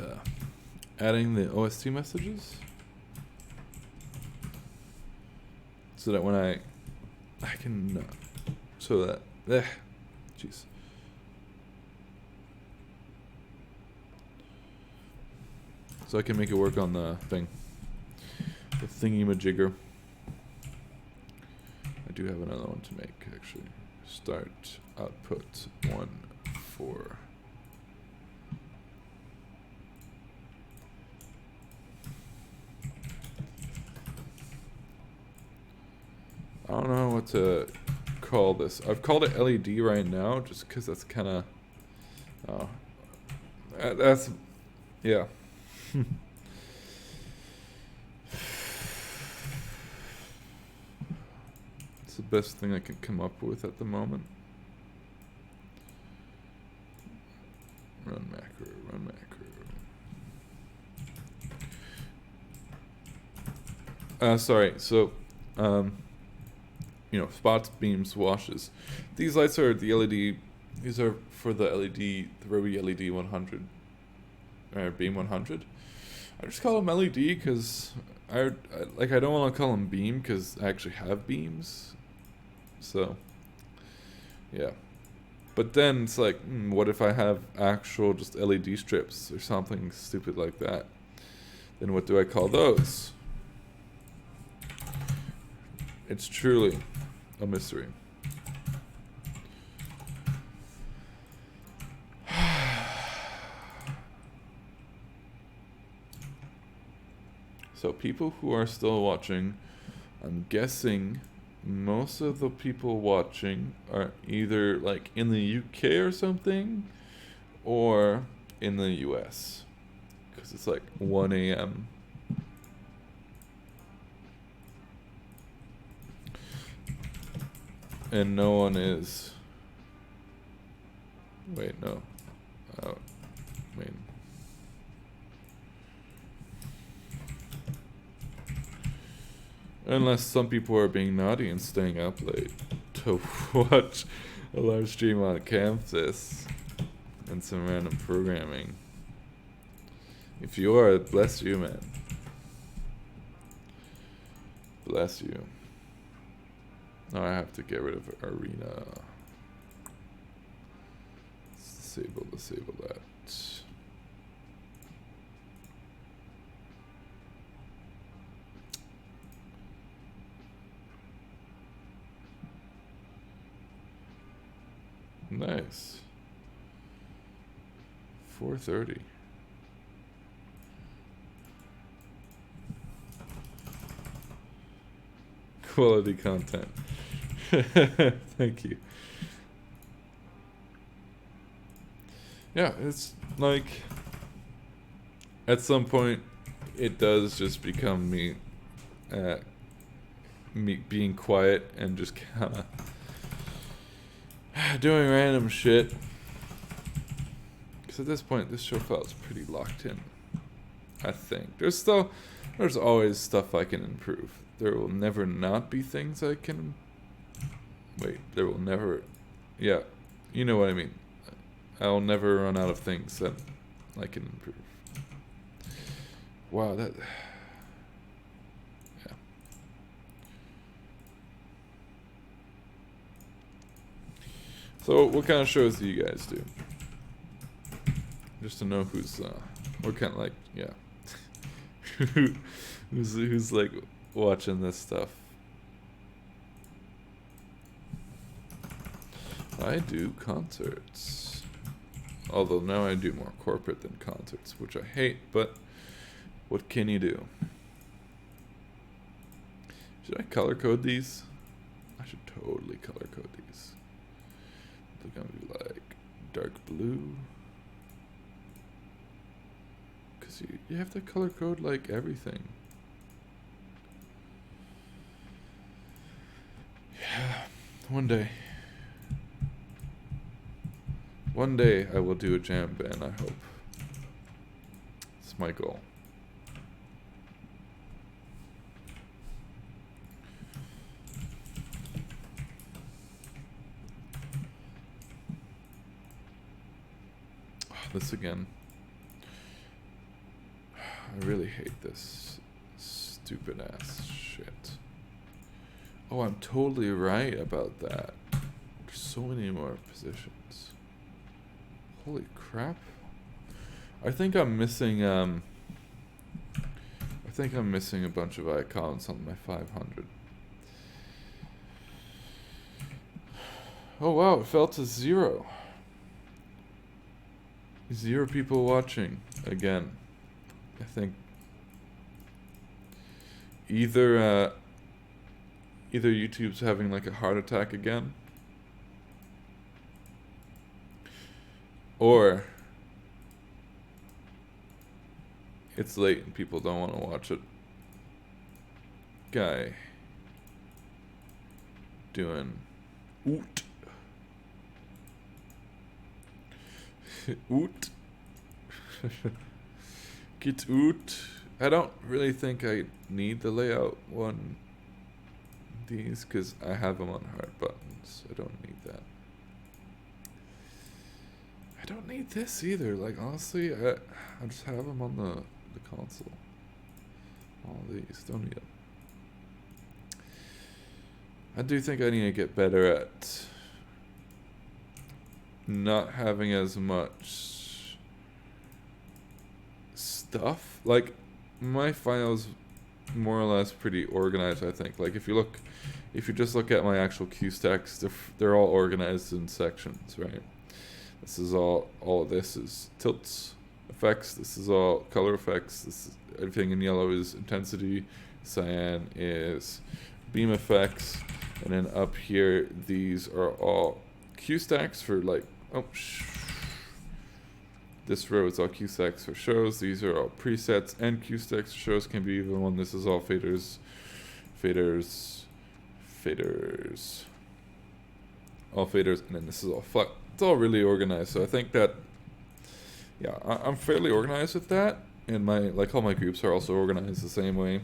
adding the OST messages so that when I can so that jeez. So I can make it work on the thing, the thingy-majigger. I do have another one to make actually. Start output 1 4. I don't know what to call this. I've called it LED right now just because that's kind of... Oh. That's... Yeah. It's the best thing I can come up with at the moment. Run macro, run macro. Sorry, so... you know, spots, beams, washes. These lights are the LED. These are for the LED, the Roby LED 100, or beam 100. I just call them LED because I don't want to call them beam because I actually have beams. So, yeah. But then it's like, what if I have actual just LED strips or something stupid like that? Then what do I call those? It's truly a mystery. So people who are still watching, I'm guessing most of the people watching are either like in the UK or something or in the US because it's like 1 a.m. And no one is. Wait, no. Oh, wait. Unless some people are being naughty and staying up late to watch a live stream on Chamsys and some random programming. If you are, bless you, man. Bless you. Now I have to get rid of arena. Let's disable that. Nice. 4:30. quality content. Thank you. Yeah, it's like at some point it does just become me being quiet and just kind of doing random shit. Because at this point, this show feels pretty locked in. I think there's always stuff I can improve. There will never not be things I can. Wait, there will never. Yeah, you know what I mean. I'll never run out of things that I can improve. Wow, that. Yeah. So, what kind of shows do you guys do? Just to know who's, what kind of, like, yeah. who's like watching this stuff. I do concerts. Although now I do more corporate than concerts, which I hate, but what can you do? Should I color code these? I should totally color code these. They're gonna be like dark blue. Cause you have to color code like everything. Yeah, one day. One day I will do a jam band, I hope. It's my goal. Oh, this again. I really hate this stupid ass shit. Oh, I'm totally right about that. There's so many more positions. Holy crap. I think I'm missing a bunch of icons on my 500. Oh wow, it fell to 0. 0 people watching again. I think either YouTube's having like a heart attack again, or it's late and people don't want to watch it. Guy doing oot. Oot. Get oot. I don't really think I need the layout one. These, because I have them on hard buttons. I don't need that. I don't need this either. Like, honestly, I just have them on the console. All these. Don't need them. I do think I need to get better at not having as much stuff. Like, my files more or less pretty organized, I think. Like, if you just look at my actual queue stacks, they're all organized in sections, right? This is all of this is tilts effects. This is all color effects. This is everything in yellow is intensity. Cyan is beam effects, and then up here these are all queue stacks for like this row is all queue stacks for shows. These are all presets and queue stacks for shows. Can be even one. This is all faders, all faders, and then this is all flex. It's all really organized. So I think that, yeah, I'm fairly organized with that, and all my groups are also organized the same way.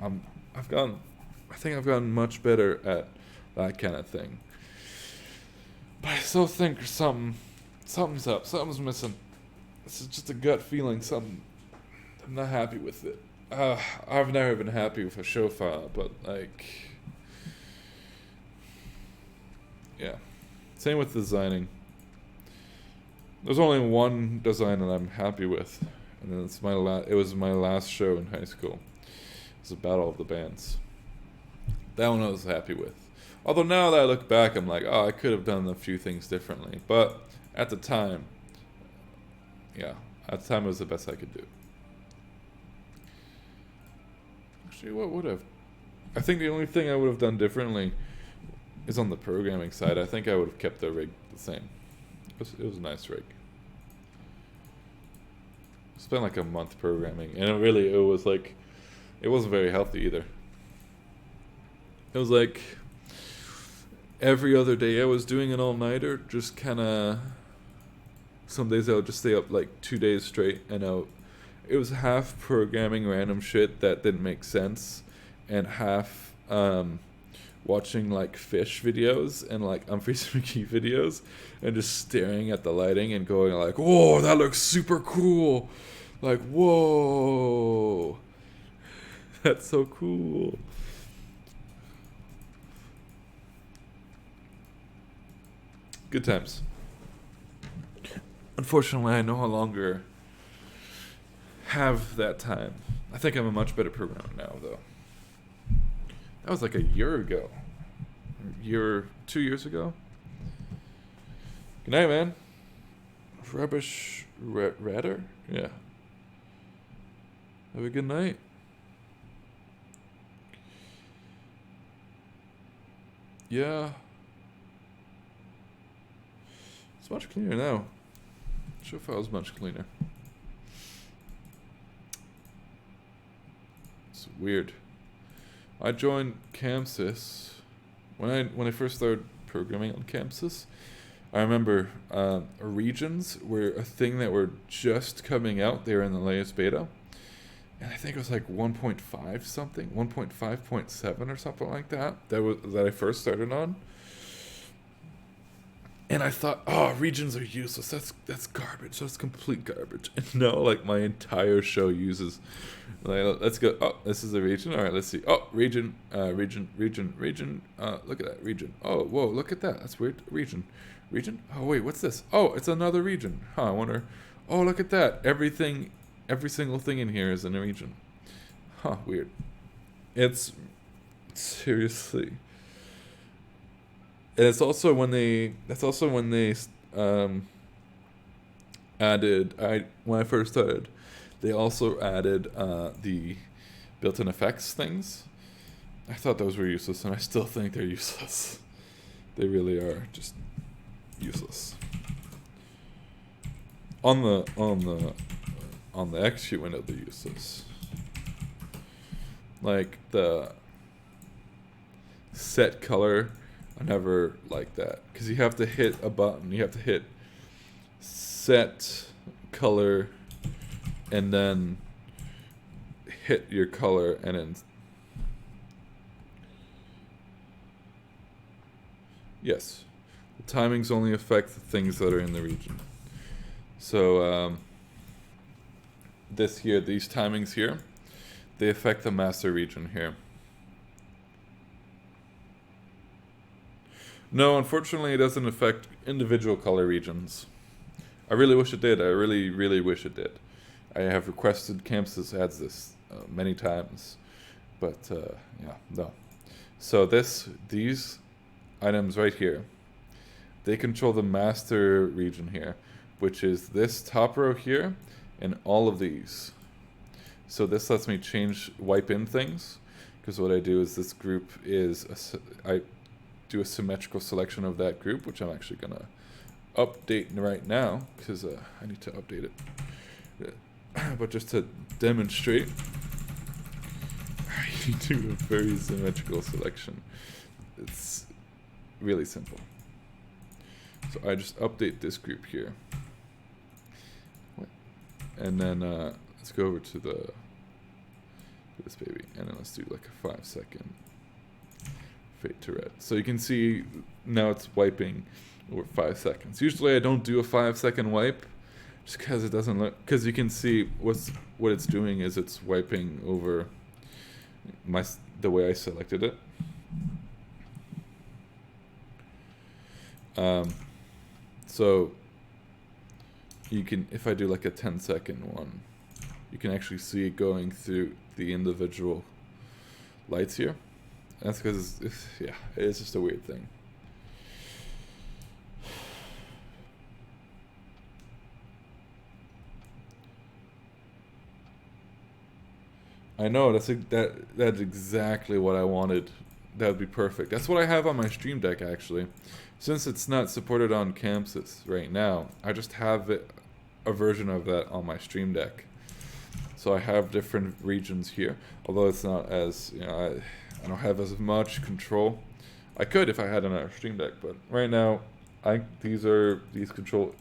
I think I've gotten much better at that kind of thing. But I still think something's up. Something's missing. This is just a gut feeling. I'm not happy with it. I've never been happy with a show file, but like, yeah. Same with designing. There's only one design that I'm happy with, and then it was my last show in high school. It was a Battle of the Bands. That one I was happy with. Although now that I look back, I'm like, oh, I could have done a few things differently. But at the time, it was the best I could do. Actually, what would have? I think the only thing I would have done differently is on the programming side. I think I would have kept the rig the same. It was a nice rig. Spent like a month programming, and it was like, it wasn't very healthy either. It was like every other day I was doing an all-nighter, just kind of, some days I would just stay up like 2 days straight, and it was half programming random shit that didn't make sense, and half watching like fish videos and like Unfreeze McGee videos, and just staring at the lighting and going like, whoa, that looks super cool. Like, whoa, that's so cool. Good times. Unfortunately, I no longer have that time. I think I'm a much better programmer now, though. That was like a year ago. 2 years ago. Good night, man. Rubbish Radder? Yeah. Have a good night. Yeah. It's much cleaner now. Show file's much cleaner. It's weird. I joined Chamsys when I first started programming on Chamsys. I remember regions were a thing that were just coming out. They were in the latest beta, and I think it was like 1.5 something, 1.5.7 or something like that. That I first started on. And I thought, oh, regions are useless. That's garbage. That's complete garbage. And now, like, my entire show uses, like, let's go. Oh, this is a region. All right, let's see. Oh, region. Look at that region. Oh, whoa, look at that. That's weird. Region. Oh, wait, what's this? Oh, it's another region. Huh, I wonder. Oh, look at that. Every single thing in here is in a region. Huh, weird. It's seriously. And it's also when they added, when I first started, they also added the built-in effects things. I thought those were useless, and I still think they're useless. They really are just useless. On the execute window, they're useless. Like the set color, I never liked that, because you have to hit a button. You have to hit set color and then hit your color, and then yes, the timings only affect the things that are in the region. So these timings here, they affect the master region here. No, unfortunately, it doesn't affect individual color regions. I really wish it did. I really, really wish it did. I have requested Chamsys adds this many times, but yeah, no. So these items right here, they control the master region here, which is this top row here and all of these. So this lets me wipe in things, because what I do is this group is I do a symmetrical selection of that group, which I'm actually gonna update right now, because I need to update it. But just to demonstrate, you do a very symmetrical selection. It's really simple. So I just update this group here, and then let's go over to this baby, and then let's do like a 5-second fade to red. So you can see now it's wiping over 5 seconds. Usually I don't do a 5-second wipe, just because it doesn't look, because you can see what it's doing is it's wiping over the way I selected it. So you can, if I do like a 10-second one, you can actually see it going through the individual lights here. That's because yeah, it is just a weird thing. I know, that's exactly what I wanted. That would be perfect. That's what I have on my Stream Deck, actually. Since it's not supported on Chamsys right now, I just have a version of that on my Stream Deck. So I have different regions here, although it's not as, I don't have as much control. I could if I had another Stream Deck, but right now, these control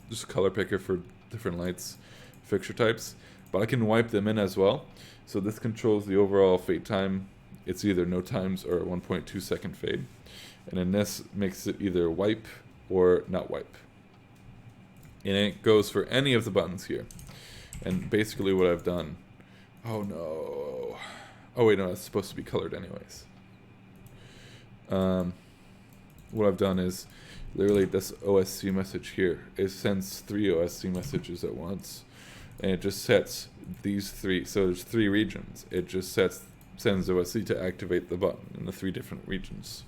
just color picker for different lights, fixture types, but I can wipe them in as well. So this controls the overall fade time. It's either no times or 1.2 second fade, and then this makes it either wipe or not wipe. And it goes for any of the buttons here. And basically what I've done, oh no, oh wait, no, it's supposed to be colored anyways. What I've done is literally this OSC message here. It sends 3 OSC messages at once, and it just sets these 3. So there's 3 regions. It just sends OSC to activate the button in the 3 different regions.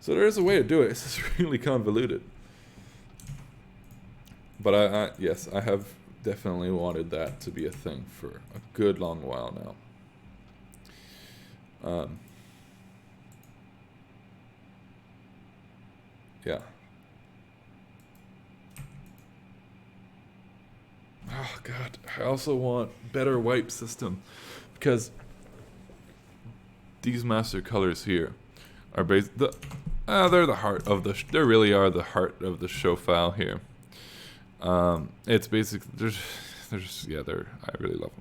So there is a way to do it. It's just really convoluted. But yes, I have definitely wanted that to be a thing for a good long while now. Yeah. Oh god, I also want better wipe system, because these master colors here are they're the heart of they really are the heart of the show file here. It's basically I really love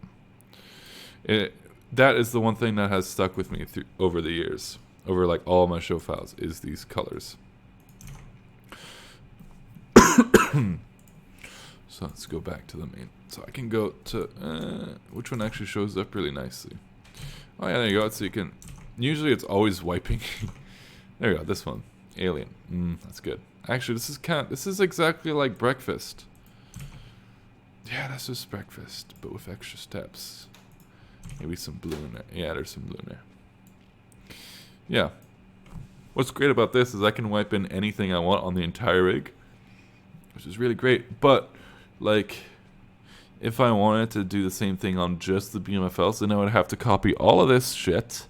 them. That is the one thing that has stuck with me over the years, over like all my show files, is these colors. So let's go back to the main. So I can go to which one actually shows up really nicely. Oh yeah, there you go. So you can. Usually it's always wiping. There you go. This one, Alien. That's good. Actually, this is exactly like Breakfast. Yeah, that's just Breakfast, but with extra steps. Maybe some blue in there. Yeah, there's some blue in there. Yeah. What's great about this is I can wipe in anything I want on the entire rig, which is really great. But like, if I wanted to do the same thing on just the BMFLs, then I would have to copy all of this shit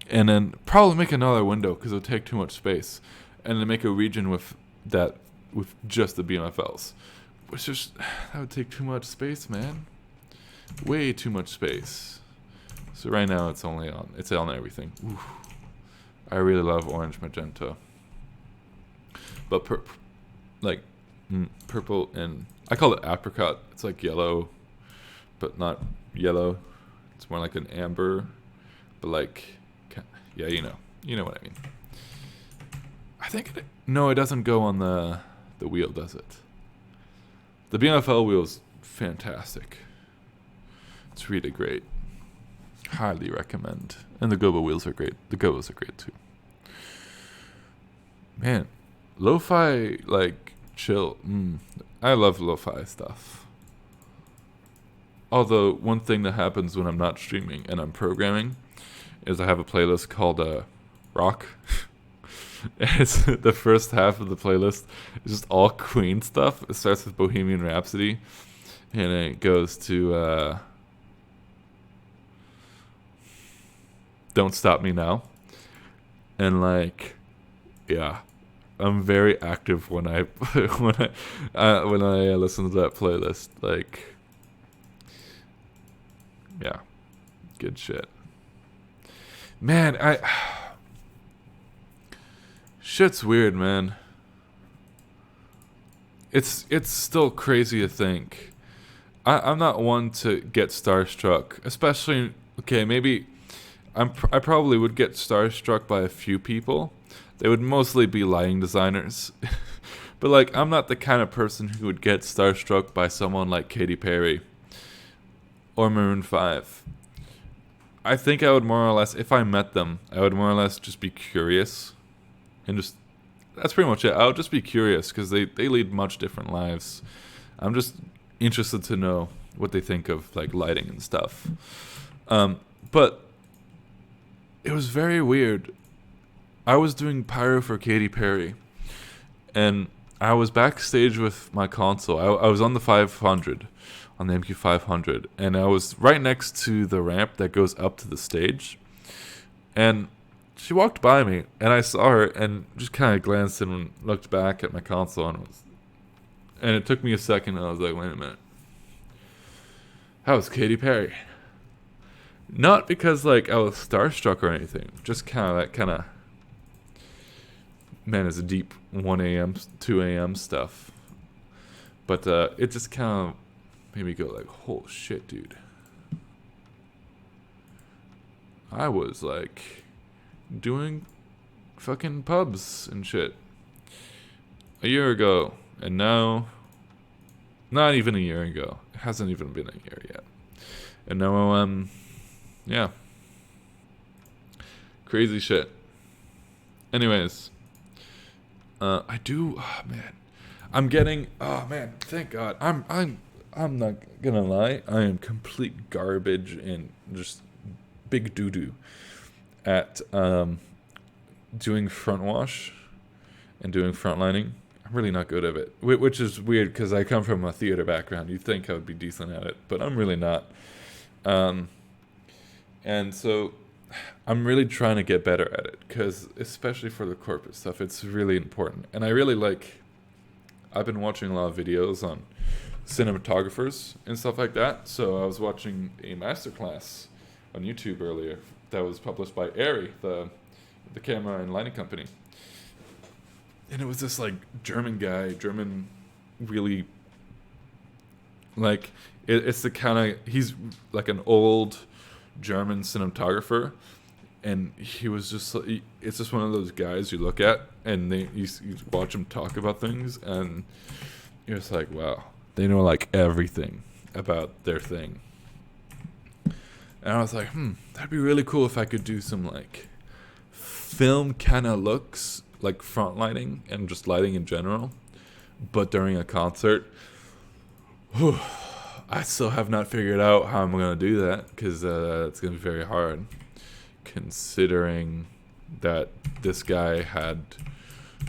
and then probably make another window because it would take too much space, and then make a region with just the BMFLs, which that would take too much space, man. Way too much space. So right now it's on everything. Ooh. I really love orange magenta, but purple, and I call it apricot. It's like yellow, but not yellow. It's more like an amber, but like, yeah, you know what I mean. I think no, it doesn't go on the wheel, does it? The BMFL wheel is fantastic. It's really great. Highly recommend. And the Gobo wheels are great. The Gobos are great too. Man, lo-fi, like, chill. I love lo-fi stuff. Although, one thing that happens when I'm not streaming and I'm programming is I have a playlist called Rock. It's the first half of the playlist is just all Queen stuff. It starts with Bohemian Rhapsody, and it goes to Don't Stop Me Now. And like, yeah, I'm very active when I when I listen to that playlist. Like, yeah, good shit. Man, shit's weird, man. It's still crazy to think. I'm not one to get starstruck, especially, okay, maybe I probably would get starstruck by a few people. They would mostly be lighting designers. But like, I'm not the kind of person who would get starstruck by someone like Katy Perry or Maroon 5. I think I would more or less, if I met them, I would more or less just be curious. And just, that's pretty much it. I would just be curious because they lead much different lives. I'm just interested to know what they think of like lighting and stuff. But it was very weird. I was doing pyro for Katy Perry, and I was backstage with my console. I was on the 500 on the MQ500, and I was right next to the ramp that goes up to the stage, and she walked by me, and I saw her, and just kind of glanced and looked back at my console, and it took me a second, and I was like, wait a minute, that was Katy Perry. Not because like I was starstruck or anything, just kind of man, it's deep 1 a.m., 2 a.m. stuff. But it just kind of made me go like, "Oh shit, dude!" I was like doing fucking pubs and shit a year ago, and now, not even a year ago. It hasn't even been a year yet, and now yeah, crazy shit. Anyways, I do. Oh man, I'm getting. Oh man, thank God. I'm not gonna lie. I am complete garbage and just big doo doo at doing front wash and doing front lining. I'm really not good at it, which is weird because I come from a theater background. You'd think I would be decent at it, but I'm really not. And so I'm really trying to get better at it because, especially for the corporate stuff, it's really important. And I really I've been watching a lot of videos on cinematographers and stuff like that. So I was watching a masterclass on YouTube earlier that was published by Arri, the camera and lighting company. And it was this like German guy, really like it's the kind of, he's like an old German cinematographer, and he was just it's just one of those guys you look at and you watch him talk about things, and you're just like, wow, they know like everything about their thing. And I was like, that'd be really cool if I could do some like film kind of looks, like front lighting and just lighting in general, but during a concert. I still have not figured out how I'm going to do that, because it's going to be very hard, considering that this guy had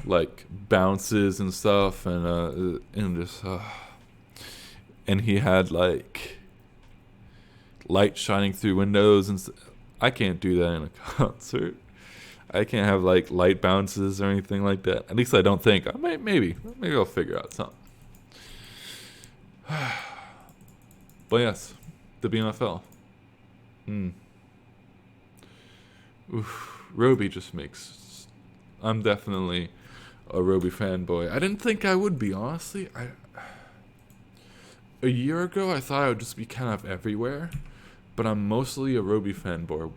like bounces and stuff, and just and he had like light shining through windows, and I can't do that in a concert. I can't have like light bounces or anything like that. At least I don't think. Maybe I'll figure out something. But yes, the BMFL. Roby just makes. I'm definitely a Roby fanboy. I didn't think I would be, honestly. A year ago, I thought I would just be kind of everywhere, but I'm mostly a Roby fanboy,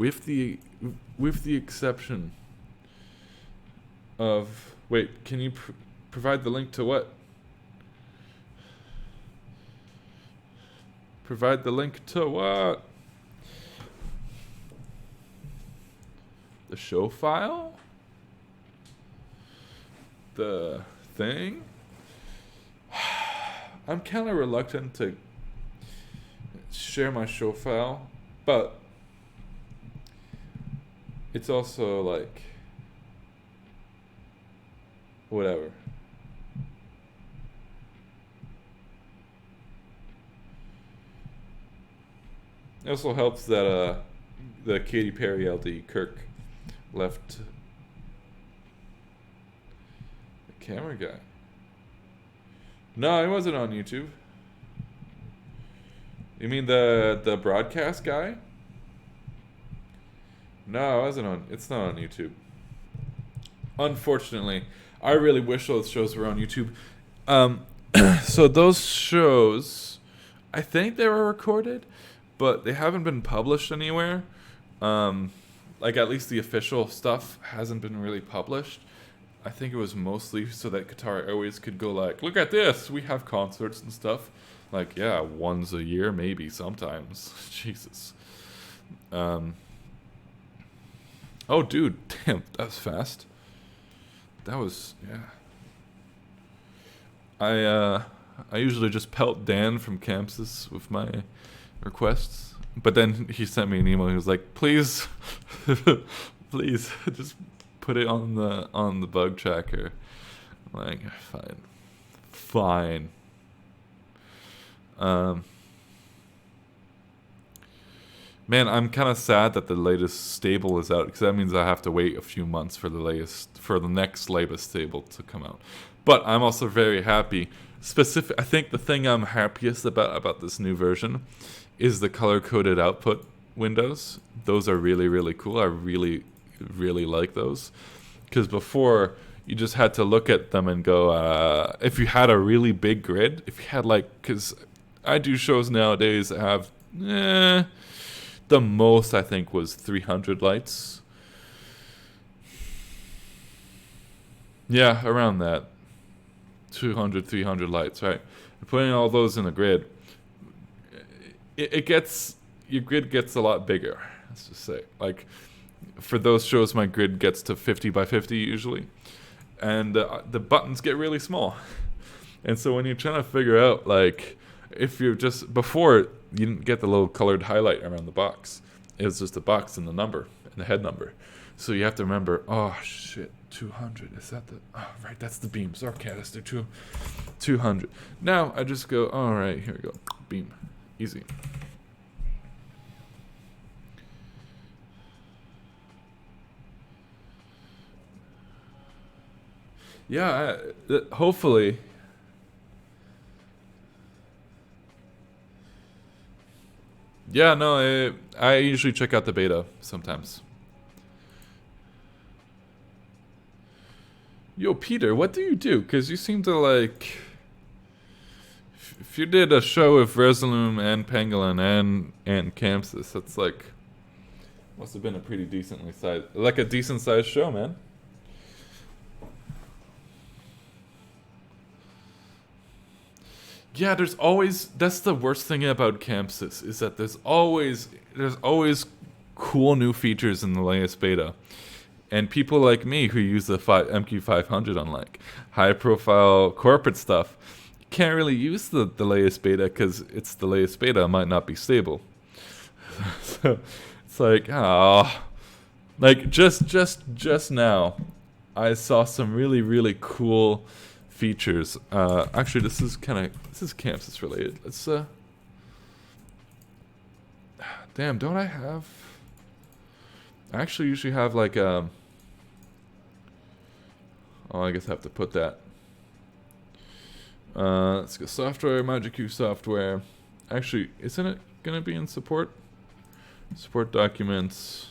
with the exception of. Wait, can you provide the link to what? Provide the link to what? The show file? The thing? I'm kind of reluctant to share my show file, but it's also like whatever. It also helps that the Katy Perry LD Kirk left the camera guy. No, he wasn't on YouTube. You mean the broadcast guy? No, it wasn't on. It's not on YouTube. Unfortunately, I really wish those shows were on YouTube. So those shows, I think they were recorded, but they haven't been published anywhere. Like at least the official stuff hasn't been really published. I think it was mostly so that Qatar Airways could go like, look at this, we have concerts and stuff. Like, yeah, once a year, maybe sometimes. Jesus. Oh, dude, damn, that was fast. That was, yeah. I usually just pelt Dan from Chamsys with my requests, but then he sent me an email. He was like, please, please, just put it on the bug tracker. I'm like, fine. Man, I'm kind of sad that the latest stable is out because that means I have to wait a few months for the next latest stable to come out. But I'm also very happy. I think the thing I'm happiest about this new version is the color coded output windows. Those are really, really cool. I really, really like those because before you just had to look at them and go, if you had a really big grid, if you had because I do shows nowadays that have, the most I think was 300 lights. Yeah, around that. 200, 300 lights, right? And putting all those in a grid, your grid gets a lot bigger. Let's just say, for those shows, my grid gets to 50 by 50 usually, and the buttons get really small. And so when you're trying to figure out, if you're just before, you didn't get the little colored highlight around the box. It was just a box and the number and the head number. So you have to remember, oh shit, 200. Is that right, that's the beams. Okay, let's do 200. Now I just go, all right, here we go. Beam. Easy. Yeah, hopefully. Yeah, no, I usually check out the beta sometimes. Yo, Peter, what do you do? Because you seem to if you did a show with Resolume and Pangolin and Chamsys, that's must have been a pretty a decent sized show, man. Yeah, that's the worst thing about Chamsys is that there's always cool new features in the latest beta. And people like me who use the MQ500 on high profile corporate stuff, you can't really use the latest beta because it's the latest beta, it might not be stable. So it's just now I saw some really, really cool features. Actually, this is Chamsys related. Let's damn, don't I have? I actually usually have oh, I guess I have to put that. Let's go software, Magic Q software. Actually, isn't it gonna be in support? Support documents.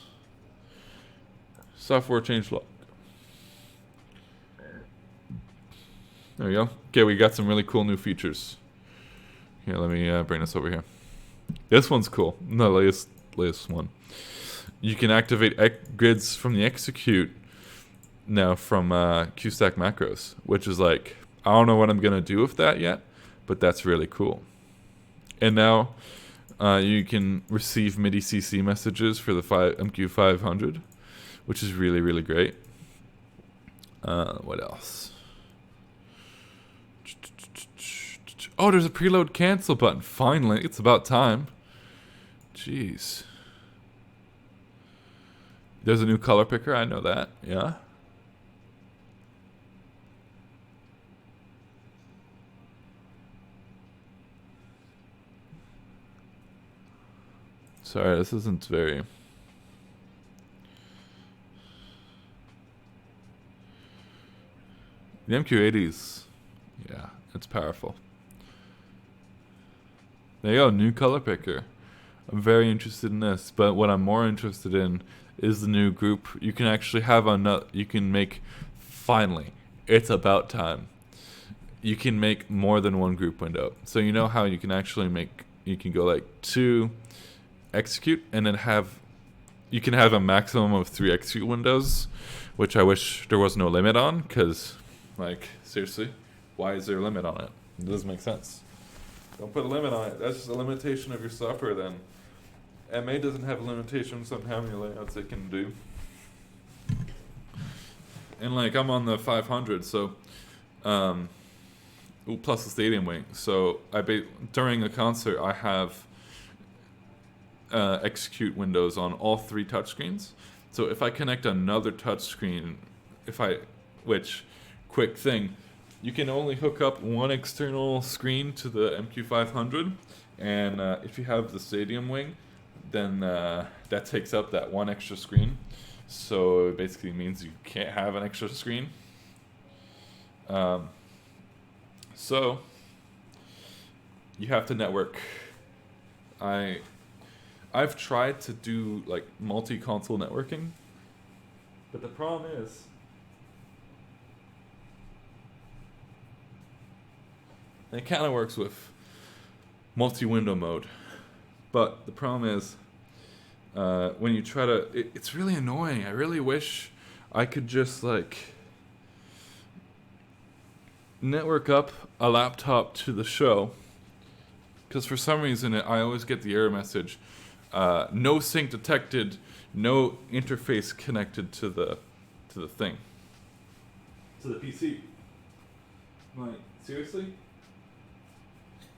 Software changelog. There we go. Okay, we got some really cool new features. Here, let me bring this over here. This one's cool. The latest one. You can activate grids from the Execute now from QStack macros, which is I don't know what I'm going to do with that yet, but that's really cool. And now you can receive MIDI CC messages for the MQ500, which is really, really great. What else? Oh, there's a preload cancel button. Finally, it's about time. Jeez. There's a new color picker, I know that, yeah. Sorry, this isn't very... The MQ80s, yeah, it's powerful. There you go, new color picker. I'm very interested in this, but what I'm more interested in is the new group. You can actually have you can make, finally, it's about time. You can make more than one group window. So you know how you can actually you can go to execute and then you can have a maximum of 3 execute windows, which I wish there was no limit on, because, seriously, why is there a limit on it? It doesn't make sense. Don't put a limit on it. That's just a limitation of your software then. MA doesn't have limitations on how many layouts it can do. And I'm on the 500, so plus the stadium wing. So during a concert I have execute windows on all 3 touchscreens. So if I connect another touchscreen, quick thing, you can only hook up one external screen to the MQ500, and if you have the stadium wing, then that takes up that one extra screen. So it basically means you can't have an extra screen. So you have to network. I've tried to do like multi-console networking, but the problem is it kind of works with multi-window mode, but the problem is when you try to, it's really annoying. I really wish I could just like network up a laptop to the show, because for some reason I always get the error message, no sync detected, no interface connected to the thing, to the PC. I'm like, seriously?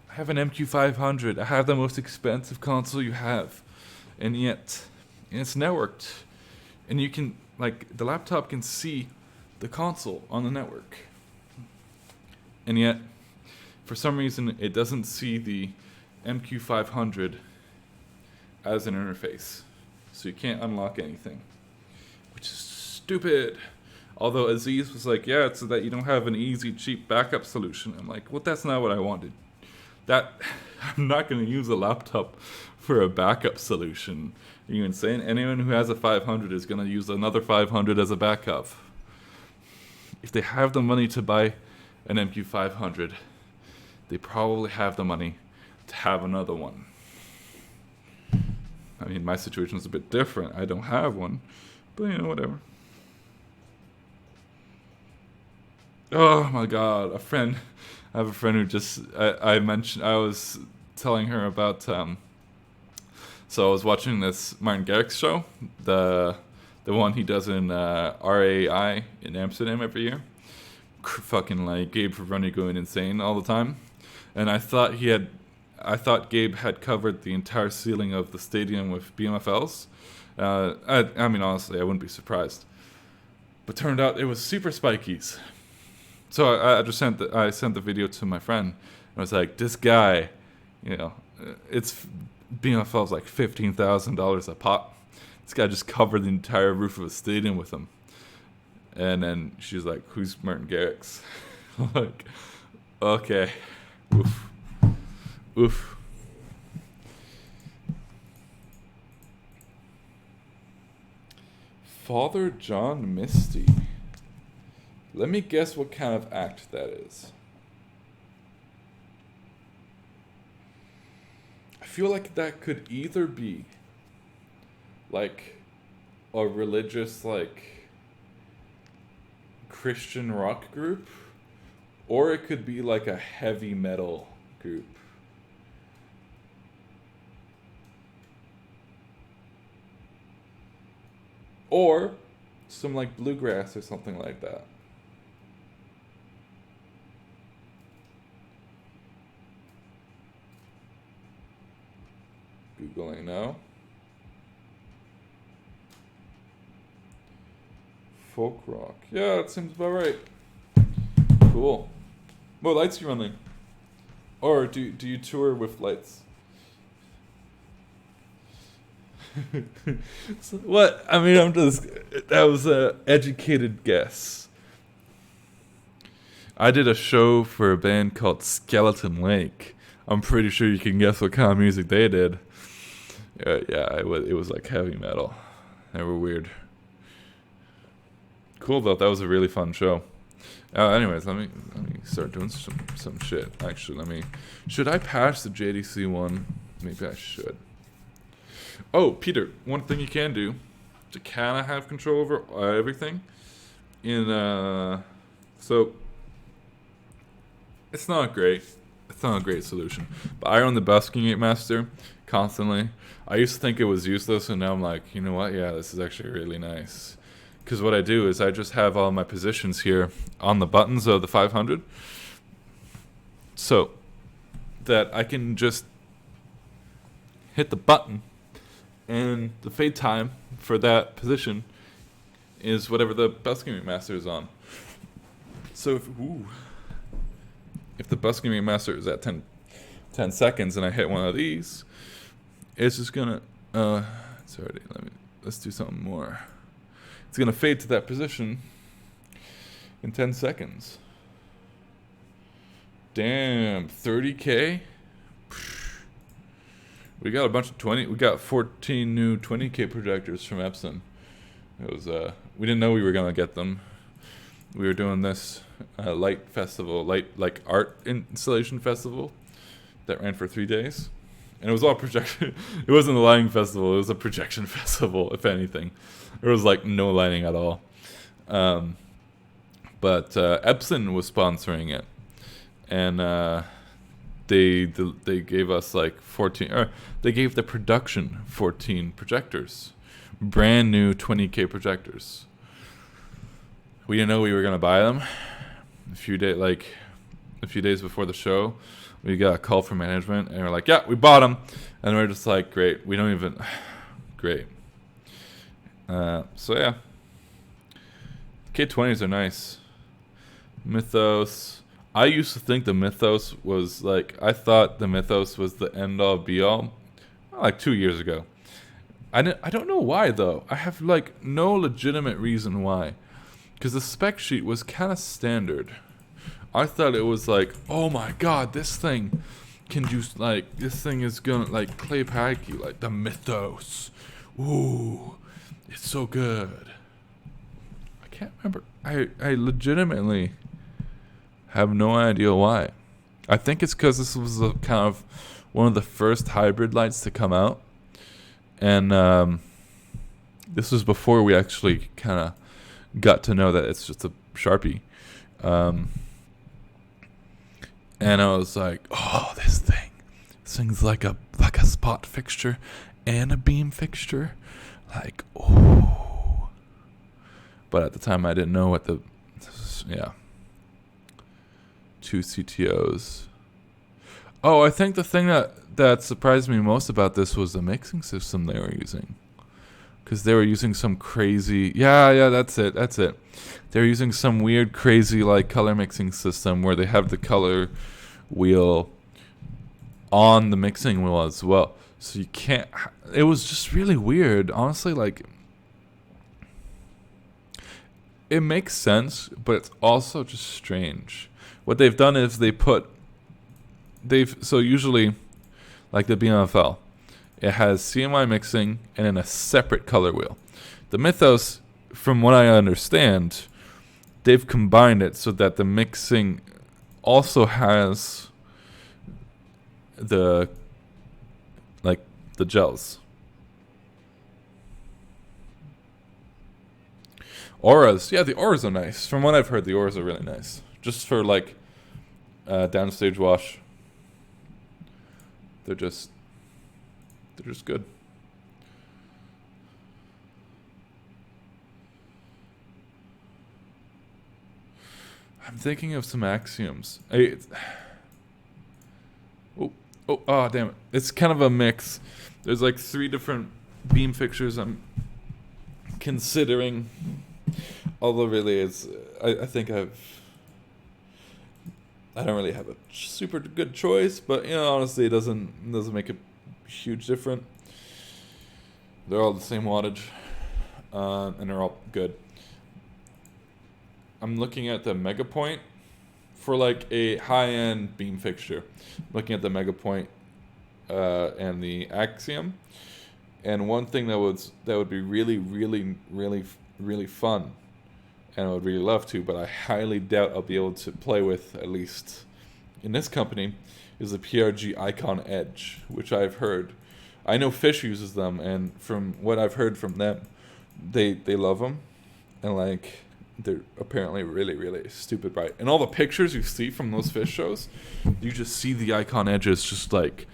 I have an MQ500. I have the most expensive console you have, and yet it's networked, and you can, like, the laptop can see the console on the network, and yet for some reason it doesn't see the MQ500 as an interface, so you can't unlock anything, which is stupid. Although Aziz was like, yeah, it's so that you don't have an easy, cheap backup solution. I'm like, well, that's not what I wanted. That I'm not going to use a laptop for a backup solution. Are you insane? Anyone who has a 500 is going to use another 500 as a backup. If they have the money to buy an MQ500, they probably have the money to have another one. I mean, my situation is a bit different. I don't have one, but you know, whatever. Oh my God, I have a friend who just, I was telling her about, so I was watching this Martin Garrix show, the one he does in RAI in Amsterdam every year. Fucking like Gabe Ferroni going insane all the time. And I thought Gabe had covered the entire ceiling of the stadium with BMFLs. I mean, honestly, I wouldn't be surprised. But turned out it was super spikies. So I just sent the video to my friend. I was like, this guy, you know, it's BMFL's like $15,000 a pop. This guy just covered the entire roof of a stadium with them. And then she's like, who's Martin Garrix? I'm like, okay. Oof. Oof. Father John Misty. Let me guess what kind of act that is. I feel like that could either be like a religious, like Christian rock group, or it could be like a heavy metal group. Or some like bluegrass or something like that. Googling now. Folk rock. Yeah, that seems about right. Cool. What lights are you running? Or do you tour with lights? So, what? I mean, that was an educated guess. I did a show for a band called Skeleton Lake. I'm pretty sure you can guess what kind of music they did. Yeah, it was like heavy metal. They were weird. Cool though. That was a really fun show. Anyways, let me start doing some shit. Actually, should I patch the JDC one? Maybe I should. Oh, Peter, one thing you can do to kind of have control over everything so it's not great. It's not a great solution. But I run the Busking Gate Master constantly. I used to think it was useless, and now I'm like, you know what? Yeah, this is actually really nice. Because what I do is I just have all my positions here on the buttons of the 500, so that I can just hit the button, and the fade time for that position is whatever the Busking Gate Master is on. So if the Busking Gate Master is at 10 seconds and I hit one of these, it's just gonna It's already. Let's do something more. It's gonna fade to that position in 10 seconds. Damn, 30K. We got a bunch of 20. We got 14 new 20K projectors from Epson. It was we didn't know we were gonna get them. We were doing this light festival, like art installation festival that ran for 3 days, and it was all projection. It wasn't a lighting festival; it was a projection festival. If anything, there was like no lighting at all. But Epson was sponsoring it, and they gave us like 14. Or they gave the production 14 projectors, brand new 20K projectors. We didn't know we were gonna buy them. A few days before the show, we got a call from management, and we're like, "Yeah, we bought them," and we're just like, "Great, we don't even, great." So yeah, K20s are nice. Mythos. I used to think the Mythos was like, I thought the Mythos was the end all be all, like 2 years ago. I don't know why though. I have like no legitimate reason why. Because the spec sheet was kind of standard. I thought it was like, oh my god, this thing can do, like, this thing is gonna, like, clay packy, like, the Mythos. Ooh, it's so good. I can't remember. I legitimately have no idea why. I think it's because this was a kind of one of the first hybrid lights to come out. And this was before we actually kind of got to know that it's just a Sharpie. And I was like, oh, this thing's like a spot fixture and a beam fixture. Like, oh. But at the time I didn't know what yeah. 2 CTOs. Oh, I think the thing that surprised me most about this was the mixing system they were using. Because they were using some crazy... Yeah, that's it. They were using some weird, crazy, like, color mixing system where they have the color wheel on the mixing wheel as well. So you can't... It was just really weird. Honestly, like... It makes sense, but it's also just strange. What they've done is so usually, like the BMFL, it has CMY mixing and then a separate color wheel. The Mythos, from what I understand, they've combined it so that the mixing also has the gels. Auras, yeah, the auras are nice. From what I've heard, the auras are really nice. Just for like downstage wash. They're just good. I'm thinking of some axioms. Oh, damn it. It's kind of a mix. There's like 3 different beam fixtures I'm considering. Although really I think I don't really have a super good choice, but honestly it doesn't make a huge difference. They're all the same wattage, and they're all good. I'm looking at the Megapoint for like a high-end beam fixture. Looking at the Megapoint and the Axiom, and one thing that would be really, really, really, really fun, and I would really love to, but I highly doubt I'll be able to play with, at least in this company, is the PRG Icon Edge, which I've heard. I know Fish uses them, and from what I've heard from them, they love them, and like they're apparently really, really stupid bright. And all the pictures you see from those Fish shows, you just see the Icon Edges just like,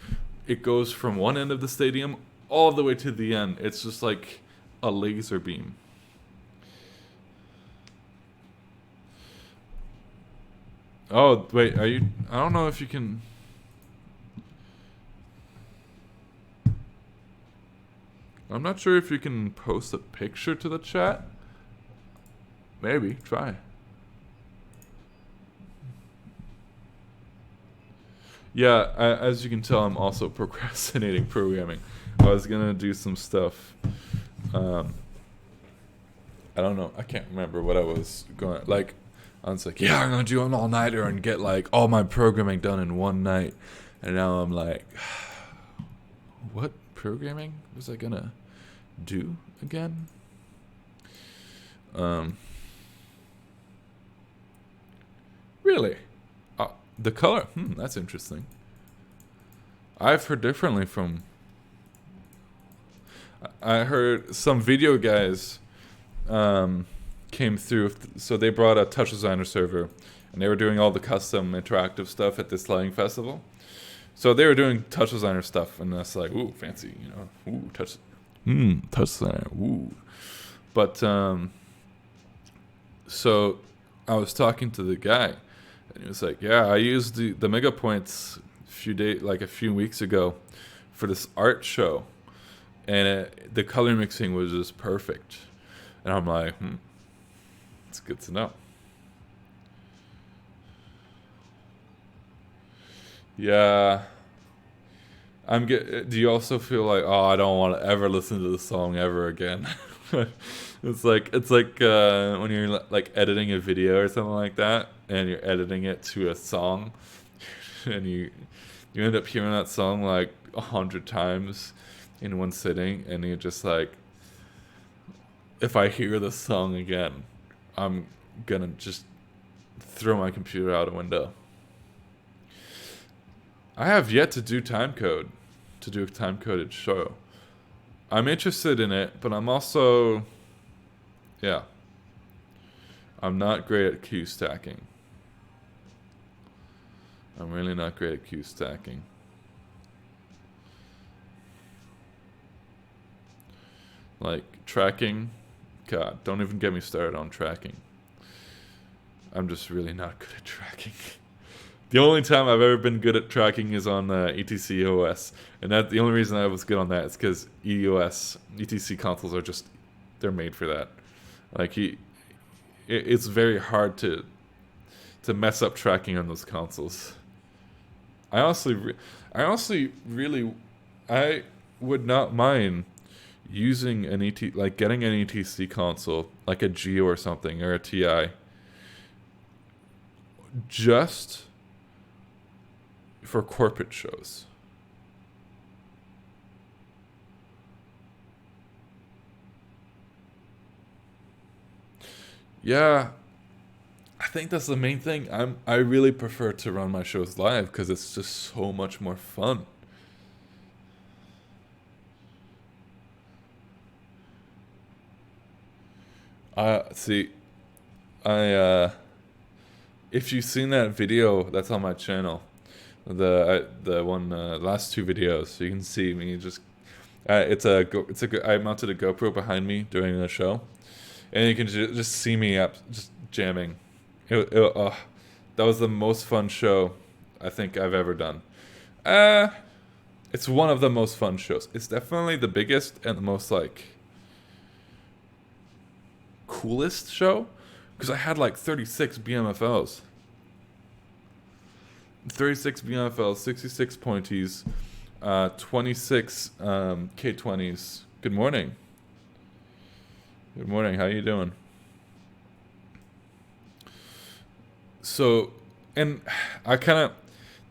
it goes from one end of the stadium all the way to the end. It's just like a laser beam. Oh, wait, I don't know if you can... I'm not sure if you can post a picture to the chat. Maybe, try. Yeah, as you can tell, I'm also procrastinating programming. I was gonna do some stuff. I don't know. I can't remember what I was going like. I was like, yeah, I'm gonna do an all-nighter and get like all my programming done in one night. And now I'm like, what programming was I gonna do again? Really? The color? That's interesting. I've heard differently from. I heard some video guys came through, so they brought a touch designer server, and they were doing all the custom interactive stuff at this lighting festival. So they were doing touch designer stuff, and that's like, ooh, fancy, you know, ooh, touch designer, ooh. But so I was talking to the guy, and he was like, yeah, I used the Mega Points a few weeks ago for this art show, and the color mixing was just perfect. And I'm like, it's good to know. Yeah. Do you also feel like, oh, I don't want to ever listen to the song ever again? It's like when you're like editing a video or something like that, and you're editing it to a song, and you end up hearing that song like 100 times in one sitting, and you're just like, if I hear this song again, I'm gonna just throw my computer out a window. I have yet to do a time-coded show. I'm interested in it, but I'm also, I'm not great at queue stacking. I'm really not great at queue stacking. Like, tracking, God, don't even get me started on tracking. I'm just really not good at tracking. The only time I've ever been good at tracking is on ETC OS, and the only reason I was good on that is because ETC consoles are just, they're made for that. Like it's very hard to mess up tracking on those consoles. I honestly really, I would not mind using an getting an ETC console, like a Geo or something, or a TI, just for corporate shows. Yeah, I think that's the main thing. I really prefer to run my shows live because it's just so much more fun. See, if you've seen that video that's on my channel, the one last two videos, so you can see me just. I mounted a GoPro behind me during the show, and you can just see me up just jamming. That was the most fun show I think I've ever done. It's one of the most fun shows. It's definitely the biggest and the most like coolest show, because I had like 36 BMFLs. 36 BMFLs, 66 pointies, 26 K20s. Good morning. Good morning. How you doing? So, and I kind of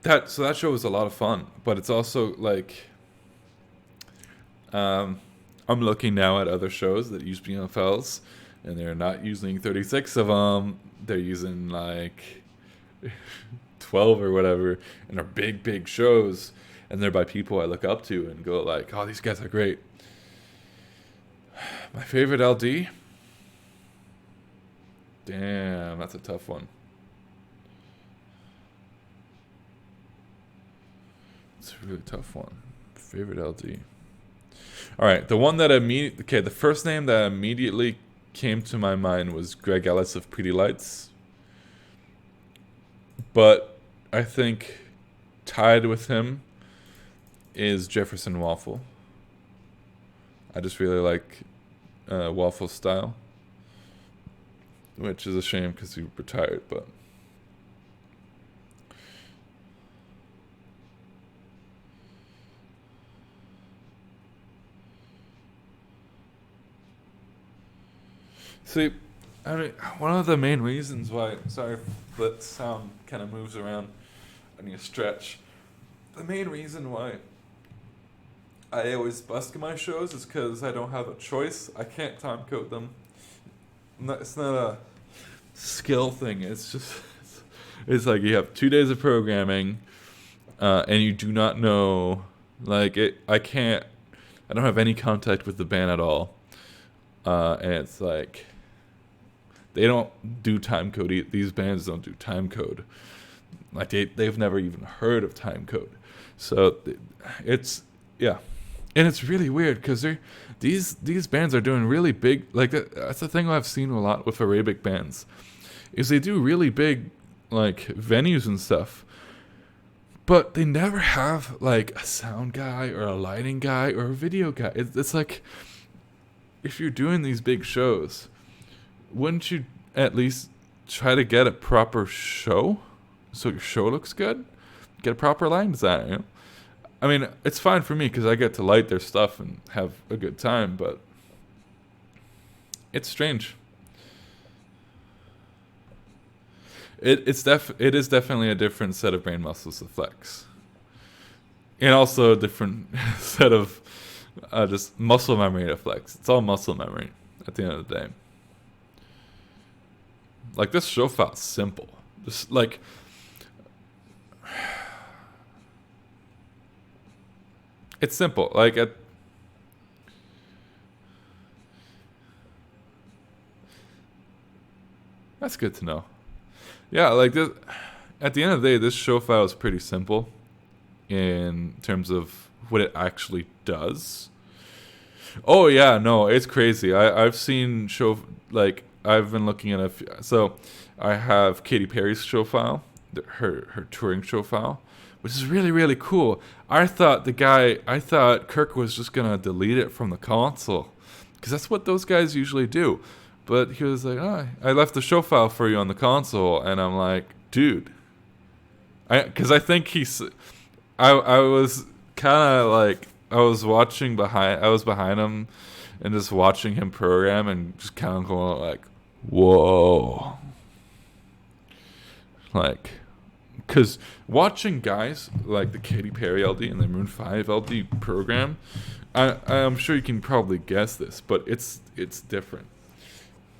that show was a lot of fun, but it's also like I'm looking now at other shows that use BMFLs, and they're not using 36 of them. They're using like 12 or whatever, and they're big shows, and they're by people I look up to and go like, oh, these guys are great. My favorite LD? Damn, that's a tough one. It's a really tough one. Favorite LD. All right, the first name that immediately came to my mind was Greg Ellis of Pretty Lights. But I think tied with him is Jefferson Waffle. I just really like Waffle's style, which is a shame because he retired, but See, I mean, one of the main reasons why, sorry if that sound kind of moves around, I need to stretch. The main reason why I always busk my shows is because I don't have a choice. I can't time code them. It's not a skill thing. It's just, it's like you have 2 days of programming, and you do not know, like, I don't have any contact with the band at all. And it's like, they don't do time code. These bands don't do time code. Like they've never even heard of time code. So it's, yeah. And it's really weird because these bands are doing really big, like that's the thing I've seen a lot with Arabic bands, is they do really big like venues and stuff, but they never have like a sound guy or a lighting guy or a video guy. It's like, if you're doing these big shows, wouldn't you at least try to get a proper show so your show looks good? Get a proper lighting designer, you know? I mean, it's fine for me because I get to light their stuff and have a good time, but it's strange. It is definitely a different set of brain muscles to flex, and also a different set of just muscle memory to flex. It's all muscle memory at the end of the day. Like, this show file's simple. Just like, it's simple. Like, that's good to know. Yeah, like this. At the end of the day, this show file is pretty simple in terms of what it actually does. Oh yeah, no, it's crazy. I've seen I've been looking at so I have Katy Perry's show file, her touring show file, which is really, really cool. I thought Kirk was just gonna delete it from the console, because that's what those guys usually do. But he was like, "Oh, I left the show file for you on the console," and I'm like, "Dude," because I think I was kind of like, I was behind him, and just watching him program, and just kind of going like, "Whoa!" Like, because watching guys like the Katy Perry LD and the Maroon 5 LD program, I'm sure you can probably guess this, but it's different.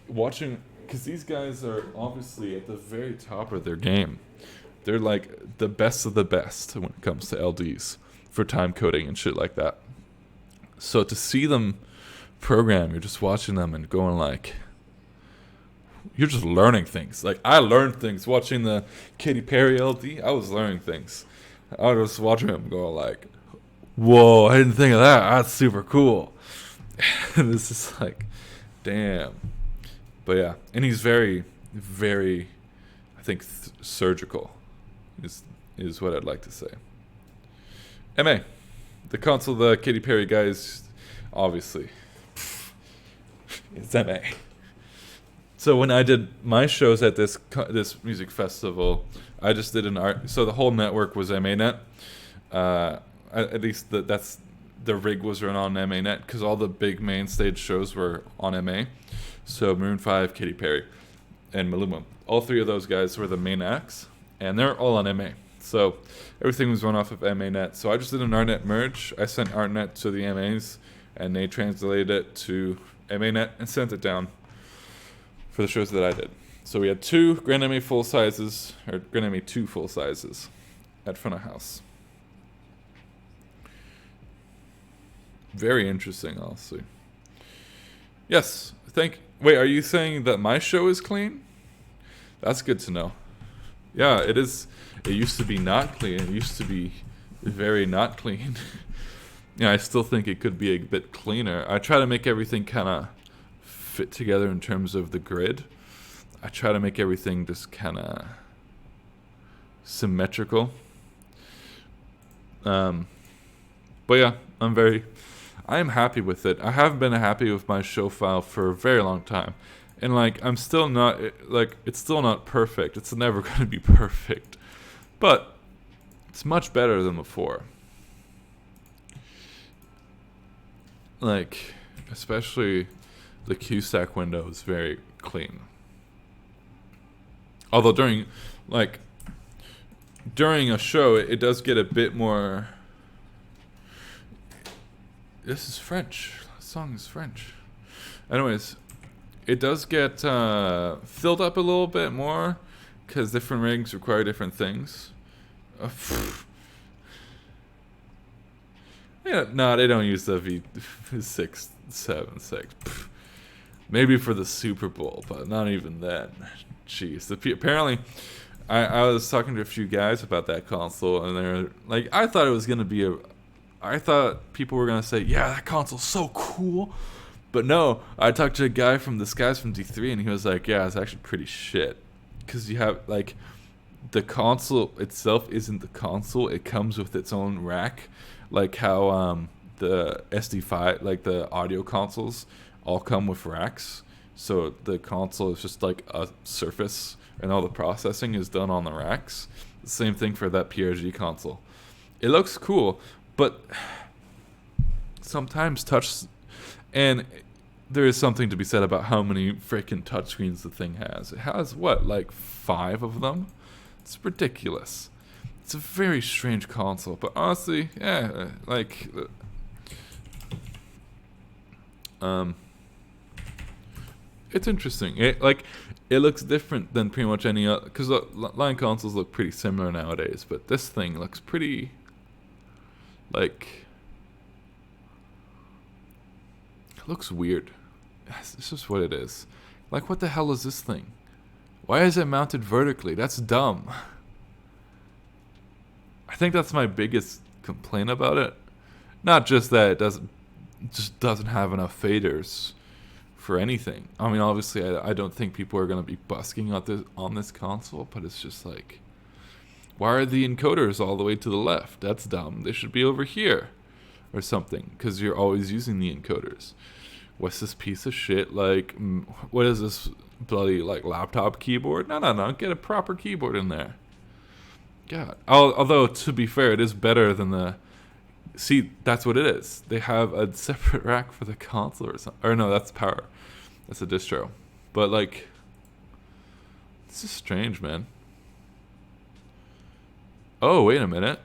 Watching, because these guys are obviously at the very top of their game. They're like the best of the best when it comes to LDs for time coding and shit like that. So to see them program, you're just watching them and going like, you're just learning things. Like, I learned things watching the Katy Perry LD. I was learning things. I was watching him go like, whoa, I didn't think of that. That's super cool. This is like, damn. But yeah, and he's very, very, I think, surgical is what I'd like to say. MA, the console, the Katy Perry guys, obviously, it's MA. So when I did my shows at this music festival, I just did an art. So the whole network was MANet. At least that's the rig was run on MANet, because all the big main stage shows were on MA. So Maroon 5, Katy Perry, and Maluma. All three of those guys were the main acts, and they're all on MA. So everything was run off of MANet. So I just did an ARNet merge. I sent ARNet to the MAs, and they translated it to MANet and sent it down for the shows that I did. So we had 2 Grand MA full sizes, or Grand MA 2 full sizes at front of house. Very interesting, honestly. Yes, wait, are you saying that my show is clean? That's good to know. Yeah, it is. It used to be not clean. It used to be very not clean. Yeah, I still think it could be a bit cleaner. I try to make everything kind of fit together in terms of the grid. I try to make everything just kind of symmetrical. But yeah, I am happy with it. I haven't been happy with my show file for a very long time. And like, I'm still not, like, it's still not perfect. It's never going to be perfect. But it's much better than before. Like, especially the Q-stack window is very clean. Although during a show, it does get a bit more. This is French. The song is French. Anyways, it does get filled up a little bit more because different rigs require different things. Yeah, no, they don't use the V676. Maybe for the Super Bowl, but not even then. Jeez. Apparently, I was talking to a few guys about that console, and they're like, I thought it was going to be I thought people were going to say, yeah, that console's so cool. But no, I talked to a guy from this guy's from D3, and he was like, yeah, it's actually pretty shit. Because you have, like, the console itself isn't the console. It comes with its own rack. Like how the SD5, like the audio consoles, all come with racks. So the console is just like a surface, and all the processing is done on the racks. The same thing for that PRG console. It looks cool, but sometimes and there is something to be said about how many freaking touchscreens the thing has. It has, what, like 5 of them? It's ridiculous. It's a very strange console, but honestly, yeah, like, it's interesting. It looks different than pretty much any other, because line consoles look pretty similar nowadays, but this thing looks pretty, like, it looks weird. It's just what it is. Like, what the hell is this thing? Why is it mounted vertically? That's dumb. I think that's my biggest complaint about it. Not just that it doesn't have enough faders for anything. I mean, obviously, I don't think people are going to be busking on this console, but it's just like, why are the encoders all the way to the left? That's dumb. They should be over here or something, because you're always using the encoders. What's this piece of shit? Like, what is this bloody, like, laptop keyboard? No. Get a proper keyboard in there. God. Although, to be fair, it is better than the... See, that's what it is. They have a separate rack for the console or something. Or no, that's power. That's a distro. But, like, this is strange, man. Oh, wait a minute.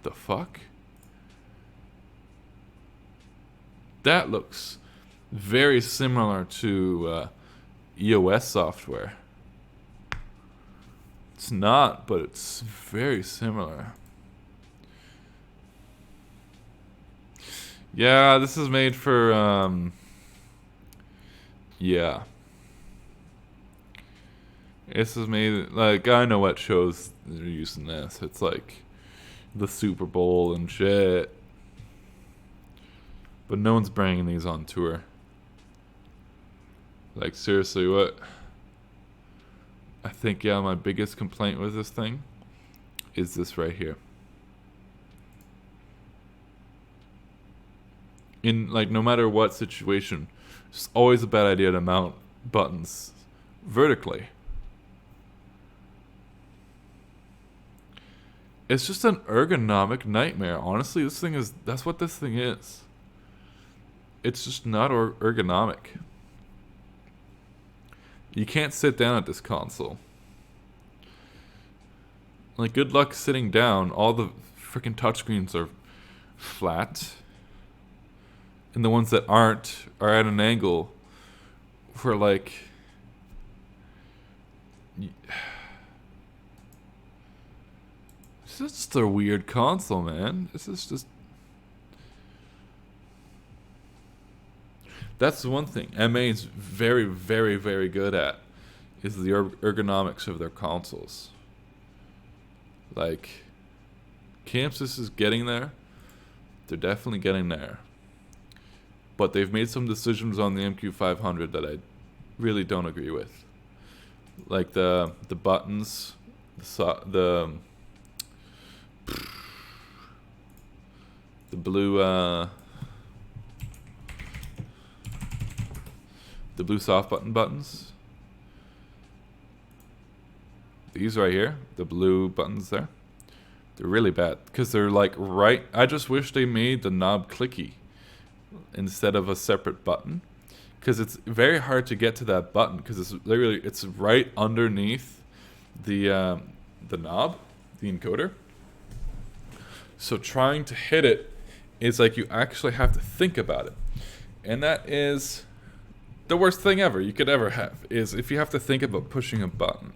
The fuck? That looks very similar to EOS software. It's not, but it's very similar. Yeah, this is made for, yeah. This is made, like, I know what shows they're using this. It's like the Super Bowl and shit. But no one's bringing these on tour. Like, seriously, what? I think, yeah, my biggest complaint with this thing is this right here. In, like, no matter what situation, it's always a bad idea to mount buttons vertically. It's just an ergonomic nightmare. Honestly, that's what this thing is. It's just not ergonomic. You can't sit down at this console. Like, good luck sitting down. All the freaking touchscreens are flat. And the ones that aren't are at an angle for, like... This is just a weird console, man. This is just... That's the one thing MA is very, very, very good at, is the ergonomics of their consoles. Like, Chamsys is getting there. They're definitely getting there. But they've made some decisions on the MQ500 that I really don't agree with. Like the buttons, the blue the blue soft button buttons. These right here, the blue buttons there. They're really bad because they're like right. I just wish they made the knob clicky instead of a separate button, because it's very hard to get to that button because it's right underneath the knob, the encoder. So trying to hit it is like you actually have to think about it, and that is the worst thing ever you could ever have. Is if you have to think about pushing a button,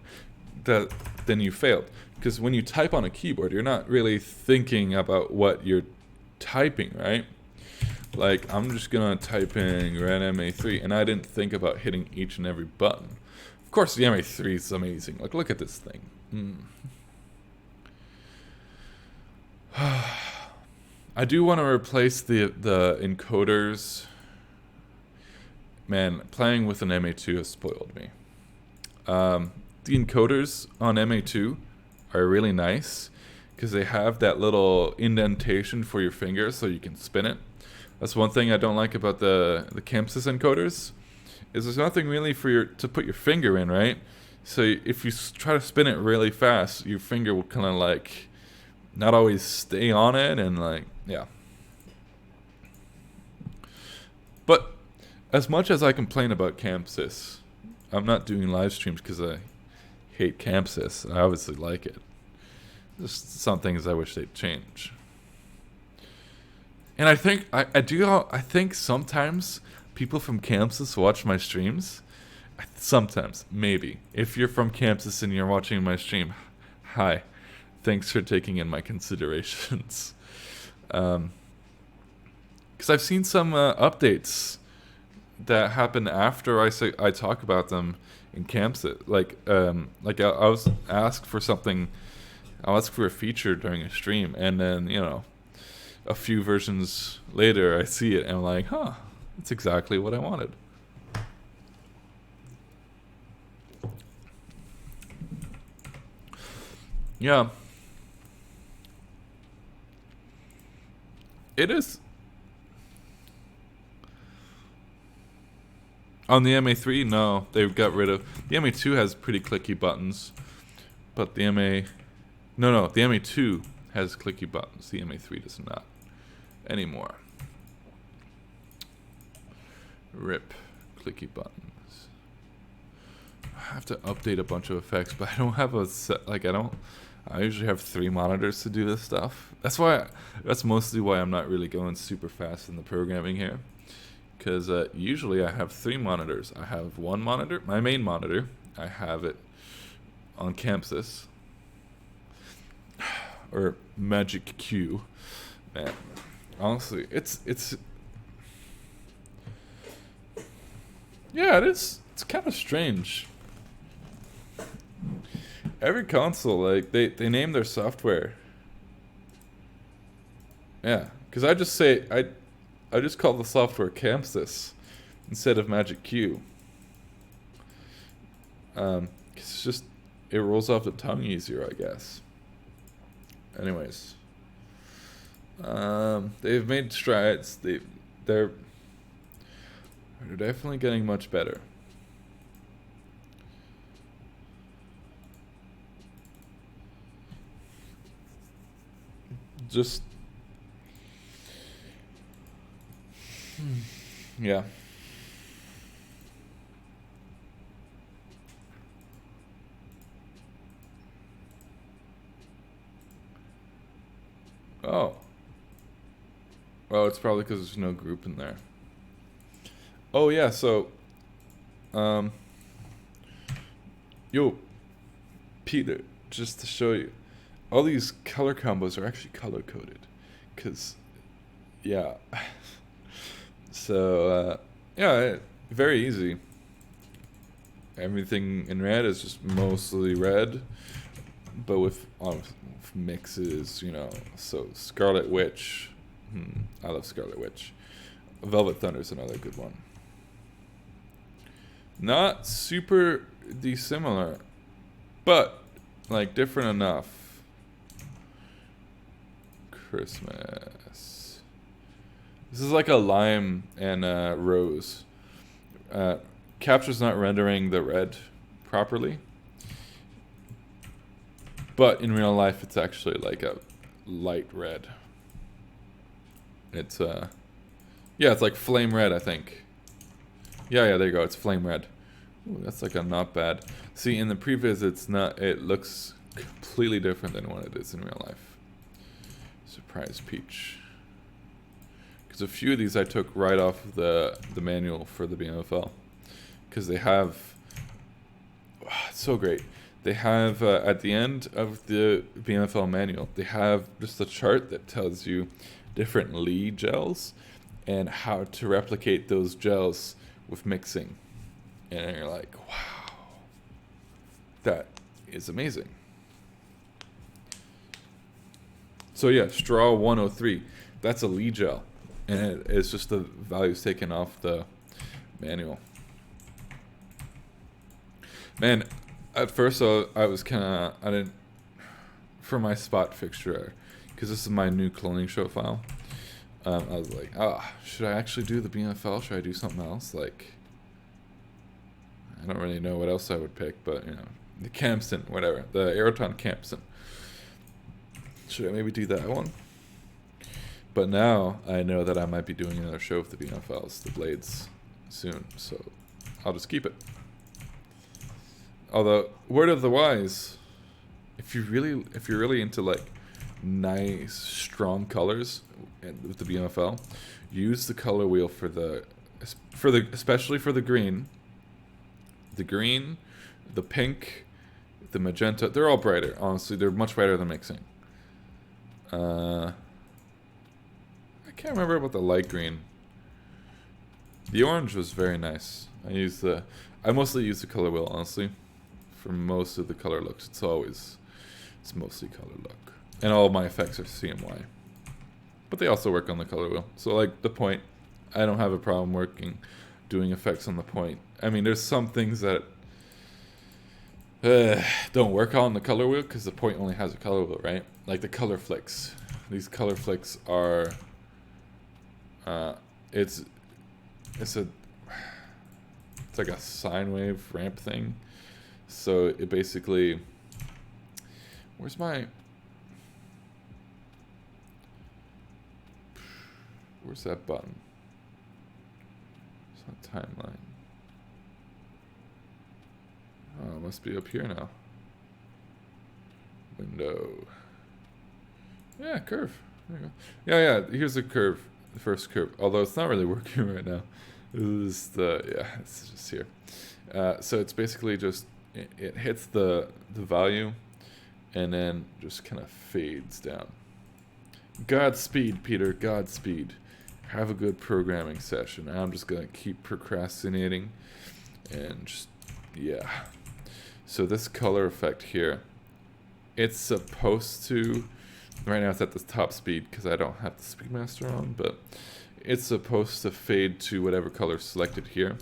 then you failed. Because when you type on a keyboard, you're not really thinking about what you're typing, right? Like, I'm just gonna type in red MA3, and I didn't think about hitting each and every button. Of course, the MA3 is amazing. Like, look at this thing. I do want to replace the encoders. Man, playing with an MA2 has spoiled me. The encoders on MA2 are really nice because they have that little indentation for your finger so you can spin it. That's one thing I don't like about the Chamsys encoders, is there's nothing really for to put your finger in, right? So if you try to spin it really fast, your finger will kind of like not always stay on it, and like, yeah. But as much as I complain about Chamsys, I'm not doing live streams because I hate Chamsys. I obviously like it. Just some things I wish they'd change. And I think I think sometimes people from Chamsys watch my streams. Sometimes, maybe. If you're from Chamsys and you're watching my stream, hi. Thanks for taking in my considerations. Because I've seen some updates that happen after I talk about them in Chamsys. Like I was asked for something. I'll ask for a feature during a stream, and then, you know, a few versions later I see it and I'm like, huh, that's exactly what I wanted. Yeah. It is. On the MA3, no, they've got rid of. The MA2 has pretty clicky buttons, but the the MA2 has clicky buttons. The MA3 does not anymore. RIP clicky buttons. I have to update a bunch of effects, but I don't have a set. Like, I usually have 3 monitors to do this stuff. That's mostly why I'm not really going super fast in the programming here. Because usually I have 3 monitors. I have one monitor, my main monitor. I have it on Chamsys. Or Magic Q. Man, honestly, it's yeah, it is. It's kind of strange. Every console, like, they name their software. Yeah, because I just call the software Chamsys instead of Magic Q. 'Cause it's just, it rolls off the tongue easier, I guess. Anyways, they've made strides. They're definitely getting much better. Just yeah. Oh. Oh, it's probably because there's no group in there. Oh yeah, so yo, Peter, just to show you, all these color combos are actually color coded, cause yeah. So yeah, very easy. Everything in red is just mostly red, but with mixes, you know. So Scarlet Witch, I love Scarlet Witch. Velvet Thunder's another good one. Not super dissimilar, but like different enough. Christmas. This is like a lime and rose. Capture's not rendering the red properly, but in real life it's actually like a light red. It's yeah, it's like flame red, I think. Yeah, there you go. It's flame red. Ooh, that's like a not bad. See, in the previs, it's not. It looks completely different than what it is in real life. Surprise peach. Because a few of these I took right off the manual for the BMFL. Because they have. Oh, it's so great. They have at the end of the BMFL manual, they have just a chart that tells you different Lee gels and how to replicate those gels with mixing. And you're like, wow, that is amazing. So yeah, straw 103, that's a Lee gel. And it's just the values taken off the manual. Man, at first I was kind of, I didn't, for my spot fixture, because this is my new cloning show file, I was like, should I actually do the BMFL? Should I do something else? Like, I don't really know what else I would pick, but, you know, the Campson, whatever, the Aeroton Campson. Should I maybe do that one? But now I know that I might be doing another show with the BMFLs, the blades, soon, so I'll just keep it. Although, word of the wise, if you're really into like nice strong colors with the BMFL, use the color wheel for the especially for the green, the pink, the magenta. They're all brighter. Honestly, they're much brighter than mixing. I can't remember about the light green. The orange was very nice. I mostly use the color wheel, honestly. For most of the color looks, it's mostly color look. And all of my effects are CMY. But they also work on the color wheel. So like the point, I don't have a problem doing effects on the point. I mean, there's some things that don't work on the color wheel because the point only has a color wheel, right? Like the color flicks. These color flicks are, it's like a sine wave ramp thing. So it basically, where's that button? It's not timeline. Oh, it must be up here now. Window. Yeah, curve. There you go. Yeah, here's the curve, the first curve. Although it's not really working right now. It's just here. So it's basically just, it hits the value and then just kind of fades down. Godspeed, Peter, Godspeed. Have a good programming session. I'm just going to keep procrastinating and just, yeah. So this color effect here, it's supposed to, right now it's at the top speed because I don't have the Speedmaster on, but it's supposed to fade to whatever color selected here.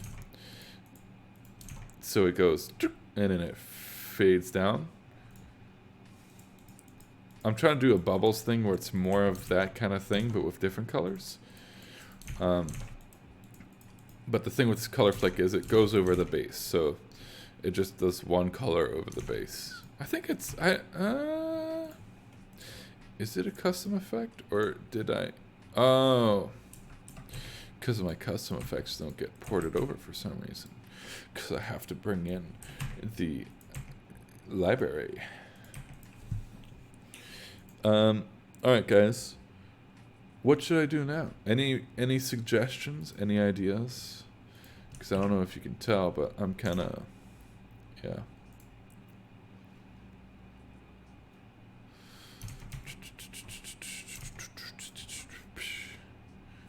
So it goes, and then it fades down. I'm trying to do a bubbles thing where it's more of that kind of thing, but with different colors. But the thing with this color flick is it goes over the base, so it just does one color over the base. I think it's, is it a custom effect, or did I, oh, because my custom effects don't get ported over for some reason, because I have to bring in the library. Alright guys, what should I do now? Any suggestions, any ideas? Because I don't know if you can tell, but I'm kind of, yeah.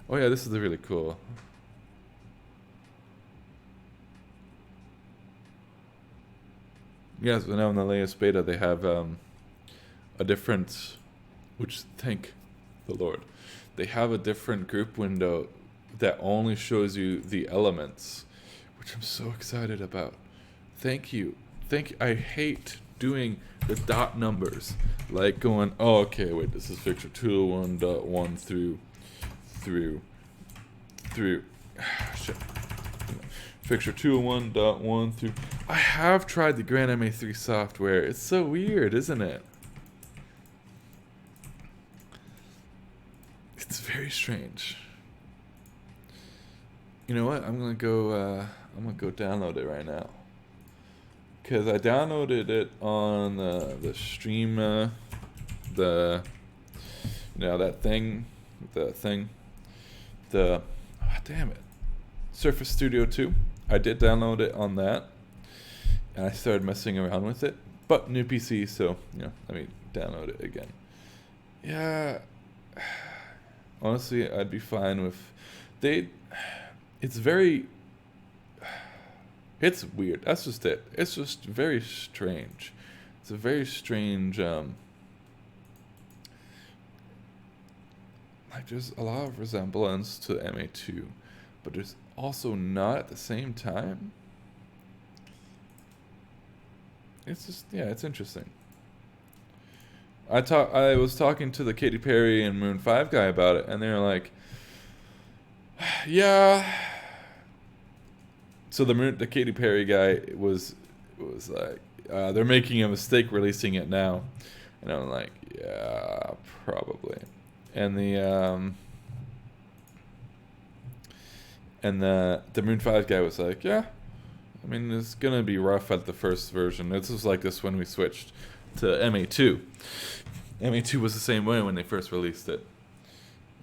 Oh yeah, this is really cool. Yeah, so now in the latest beta they have a different, which thank the Lord, they have a different group window that only shows you the elements, which I'm so excited about. Thank you. I hate doing the dot numbers, like going, oh okay, wait, this is fixture 201.1 through shit. Fixture 201.1 through. I have tried the Grand MA3 software. It's so weird, isn't it? very strange. You know what? I'm gonna go download it right now. Cause I downloaded it on the stream, that thing, damn it, Surface Studio 2. I did download it on that, and I started messing around with it. But new PC, so let me download it again. Yeah, honestly, I'd be fine with it's weird. That's just it. It's just very strange. It's a very strange, like there's a lot of resemblance to MA2, but there's also not at the same time. It's just, it's interesting. I was talking to the Katy Perry and Maroon 5 guy about it, and they were like, yeah. So the Katy Perry guy was like, they're making a mistake releasing it now, and I'm like, yeah, probably. And the Maroon 5 guy was like, yeah, I mean, it's gonna be rough at the first version. This was like this when we switched to MA2. MA2 was the same way when they first released it,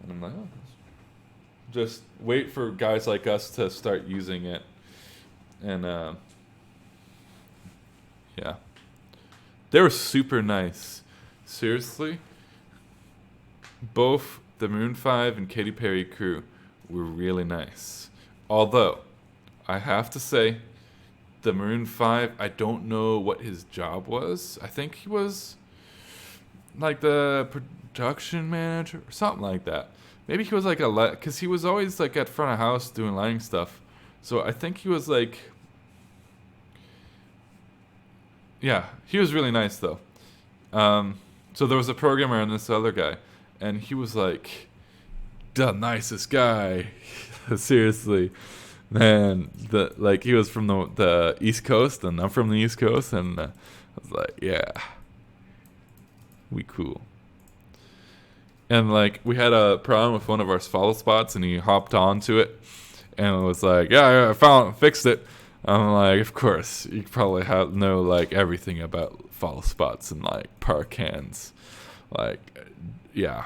and I'm like, oh, just wait for guys like us to start using it. And yeah, they were super nice. Seriously, both the Maroon 5 and Katy Perry crew were really nice. Although, I have to say, the Maroon 5, I don't know what his job was. I think he was like the production manager or something like that. Maybe he was like because he was always like at front of house doing lighting stuff. So I think he was like, yeah, he was really nice though. So there was a programmer and this other guy, and he was like the nicest guy. Seriously, man. He was from the East Coast, and I'm from the East Coast, and I was like, yeah, we cool. And like we had a problem with one of our follow spots, and he hopped onto it, and was like, yeah, I fixed it. I'm like, of course, you probably know like everything about follow spots and like par cans. Like, yeah.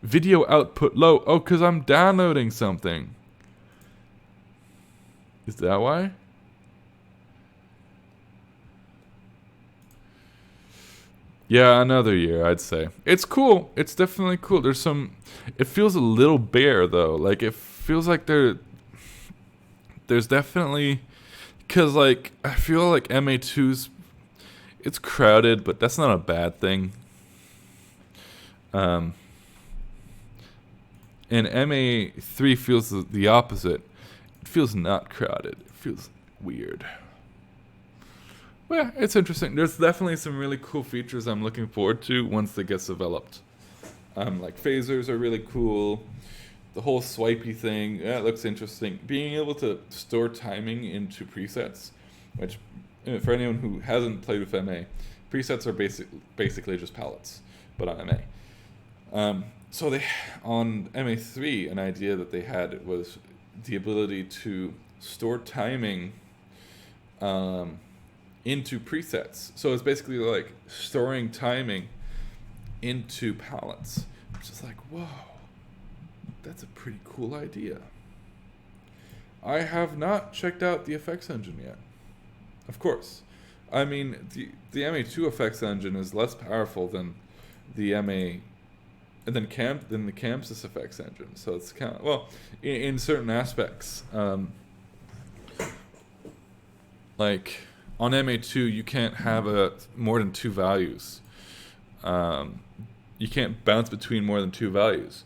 Video output low. Oh, because I'm downloading something. Is that why? Yeah, another year, I'd say. It's cool. It's definitely cool. It feels a little bare, though. Like, it feels like there's definitely, because, like, I feel like MA2's, it's crowded, but that's not a bad thing. And MA3 feels the opposite. It feels not crowded. It feels weird. Well, yeah, it's interesting. There's definitely some really cool features I'm looking forward to once they get developed. Like phasers are really cool. The whole swipey thing, it looks interesting. Being able to store timing into presets, which for anyone who hasn't played with MA, presets are basically just palettes, but on MA. So on MA3, an idea that they had was the ability to store timing into presets. So it's basically like storing timing into palettes, which is like, whoa, that's a pretty cool idea. I have not checked out the effects engine yet. Of course. I mean, the MA2 effects engine is less powerful than the MA and then the Chamsys effects engine. So it's kind of, well, in certain aspects. Like on MA2, you can't have more than two values. You can't bounce between more than two values.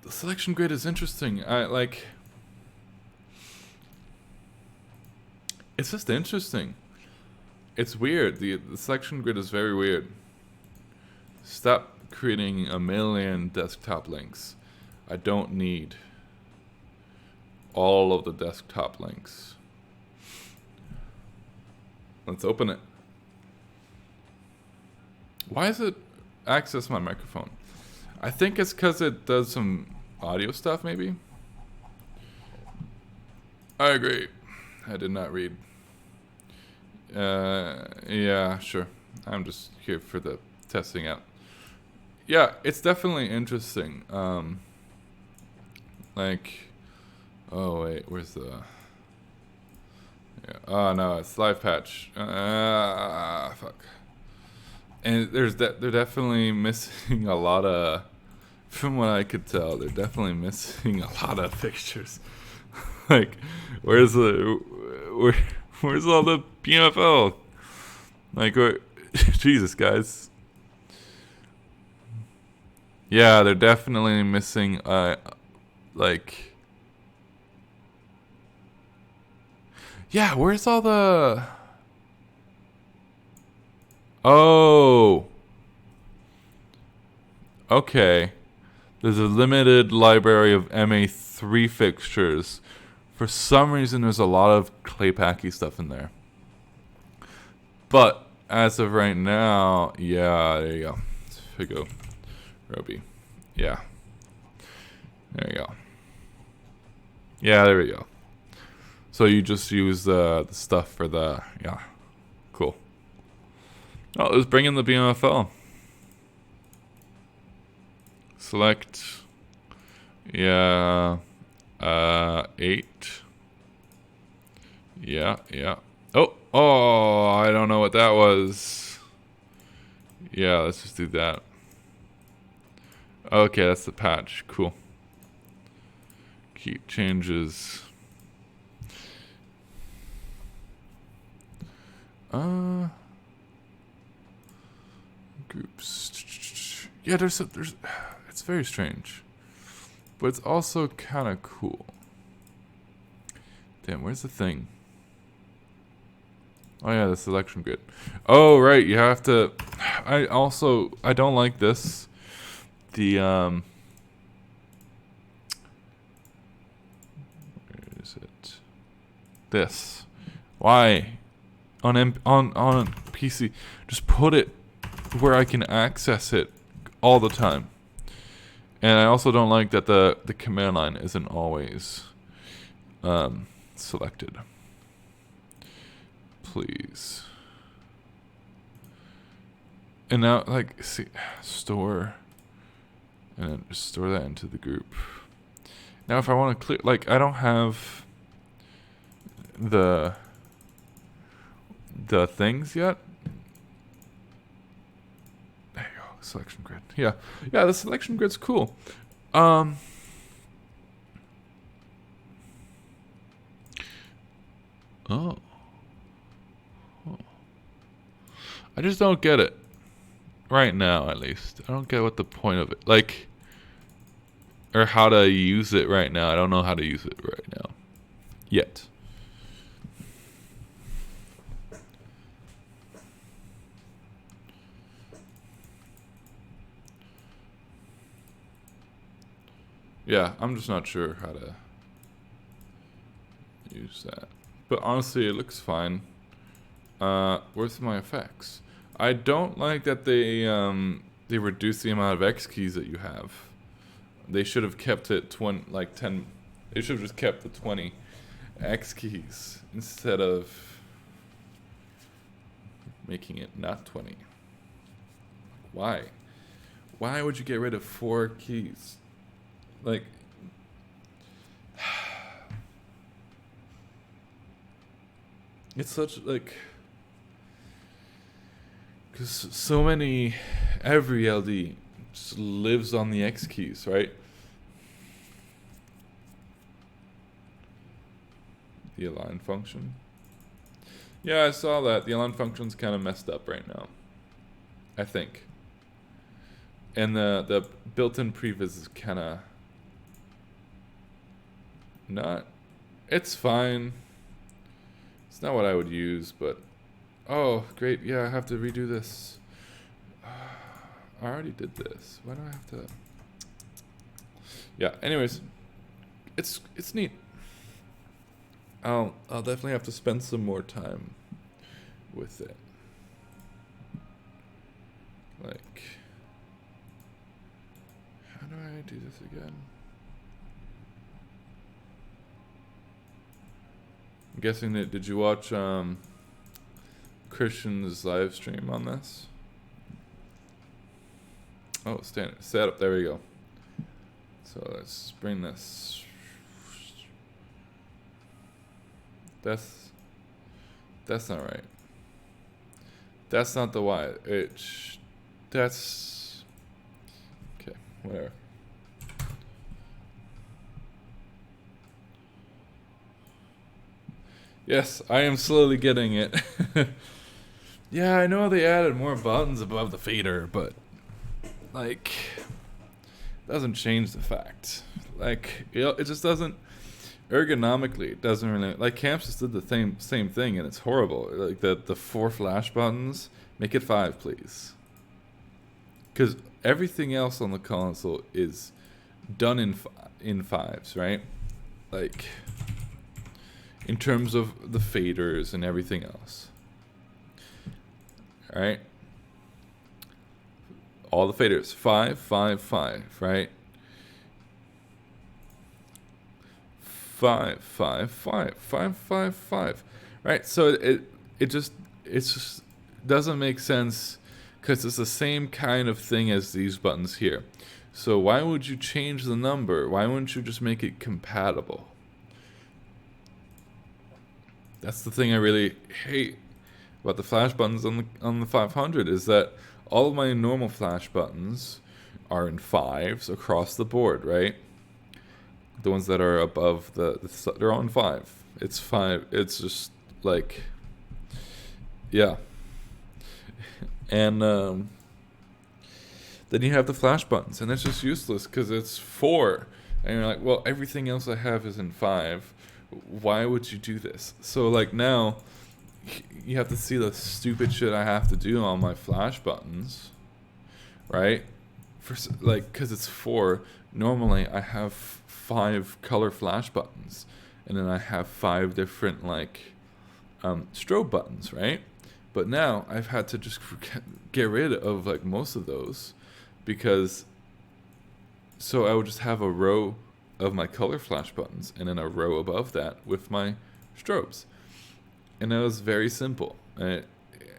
The selection grid is interesting. It's just interesting. It's weird. The selection grid is very weird. Stop creating a million desktop links. I don't need all of the desktop links. Let's open it. Why does it access my microphone? I think it's because it does some audio stuff, maybe. I agree. I did not read. Yeah, sure. I'm just here for the testing out. Yeah, it's definitely interesting. Like, oh wait, where's the? Yeah. Oh no, it's live patch. Fuck. And they're definitely missing a lot of. From what I could tell, they're definitely missing a lot of fixtures. Like, where's all the PMFL? Like, Jesus, guys. Yeah, they're definitely missing, like... Yeah, where's all the... Oh! Okay. There's a limited library of MA3 fixtures. For some reason, there's a lot of Claypacky stuff in there. But, as of right now, yeah, there you go. Here you go. Roby. Yeah. There you go. Yeah, there we go. So you just use the stuff for the... Yeah. Cool. Oh, let's bring in the BMFL. Select... Yeah... 8. Yeah, yeah. Oh, I don't know what that was. Yeah, let's just do that. Okay, that's the patch. Cool. Keep changes. Groups. Yeah, there's it's very strange. But it's also kind of cool. Damn, where's the thing? Oh yeah, the selection grid. Oh right, you have to. I don't like this. The where is it? This. Why? On PC, just put it where I can access it all the time. And I also don't like that the command line isn't always selected. Please. And now, like, see, store, and then just store that into the group. Now, if I want to clear, like, I don't have the things yet. There you go, selection grid. Yeah, the selection grid's cool. Oh. I just don't get it. Right now, at least. I don't get what the point of it. Like, or how to use it right now. I don't know how to use it right now. Yet. Yeah, I'm just not sure how to use that. But honestly, it looks fine. Where's my effects? I don't like that they reduce the amount of X keys that you have. They should have kept it 10. They should have just kept the 20 X keys instead of making it not 20. Why? Why would you get rid of 4 keys? Like, it's such like. Because so many, every LD just lives on the X keys, right? The align function. Yeah, I saw that. The align function's kind of messed up right now. I think. And the built-in previs is kind of not. It's fine. It's not what I would use, but. Oh, great. Yeah, I have to redo this. I already did this. Why do I have to? Yeah, anyways. It's neat. I'll definitely have to spend some more time with it. Like, do I do this again? I'm guessing that, did you watch Christian's live stream on this? Oh, set up, there we go. So let's bring this. That's not right. That's not the Y. That's okay. Whatever. Yes, I am slowly getting it. Yeah, I know they added more buttons above the fader, but like, doesn't change the fact. Like, it just doesn't. Ergonomically, it doesn't really, like Chamsys did the same thing, and it's horrible. Like the 4 flash buttons, make it 5, please. Because everything else on the console is done in 5s, right? Like, in terms of the faders and everything else. All right. All the faders, 5, 5, 5, right? 5, 5, 5, 5, 5, 5, right? So it just doesn't make sense because it's the same kind of thing as these buttons here. So why would you change the number? Why wouldn't you just make it compatible? That's the thing I really hate about the flash buttons on the 500 is that all of my normal flash buttons are in 5s across the board, right? The ones that are above they're on 5. It's 5. It's just like, yeah. And then you have the flash buttons, and it's just useless because it's 4. And you're like, well, everything else I have is in 5. Why would you do this? So like now, you have to see the stupid shit I have to do on my flash buttons, right? For like, because it's 4. Normally I have 5 color flash buttons, and then I have 5 different like strobe buttons, right? But now I've had to just get rid of like most of those, because so I would just have a row of my color flash buttons and then a row above that with my strobes, and it was very simple, and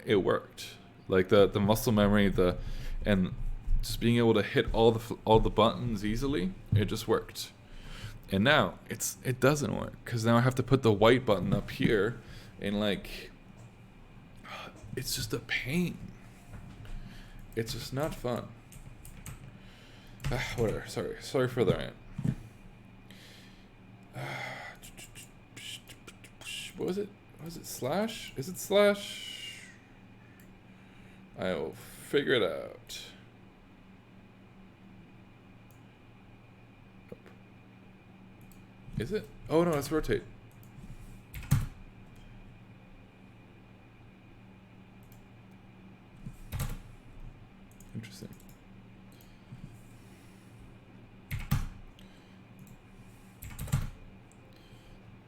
it worked. Like the muscle memory, and just being able to hit all the buttons easily, it just worked. And now it doesn't work because now I have to put the white button up here, and like, it's just a pain. It's just not fun. Whatever. Sorry for the rant. What was it? Was it slash? Is it slash? I will figure it out. Is it? Oh no, it's rotate. Interesting.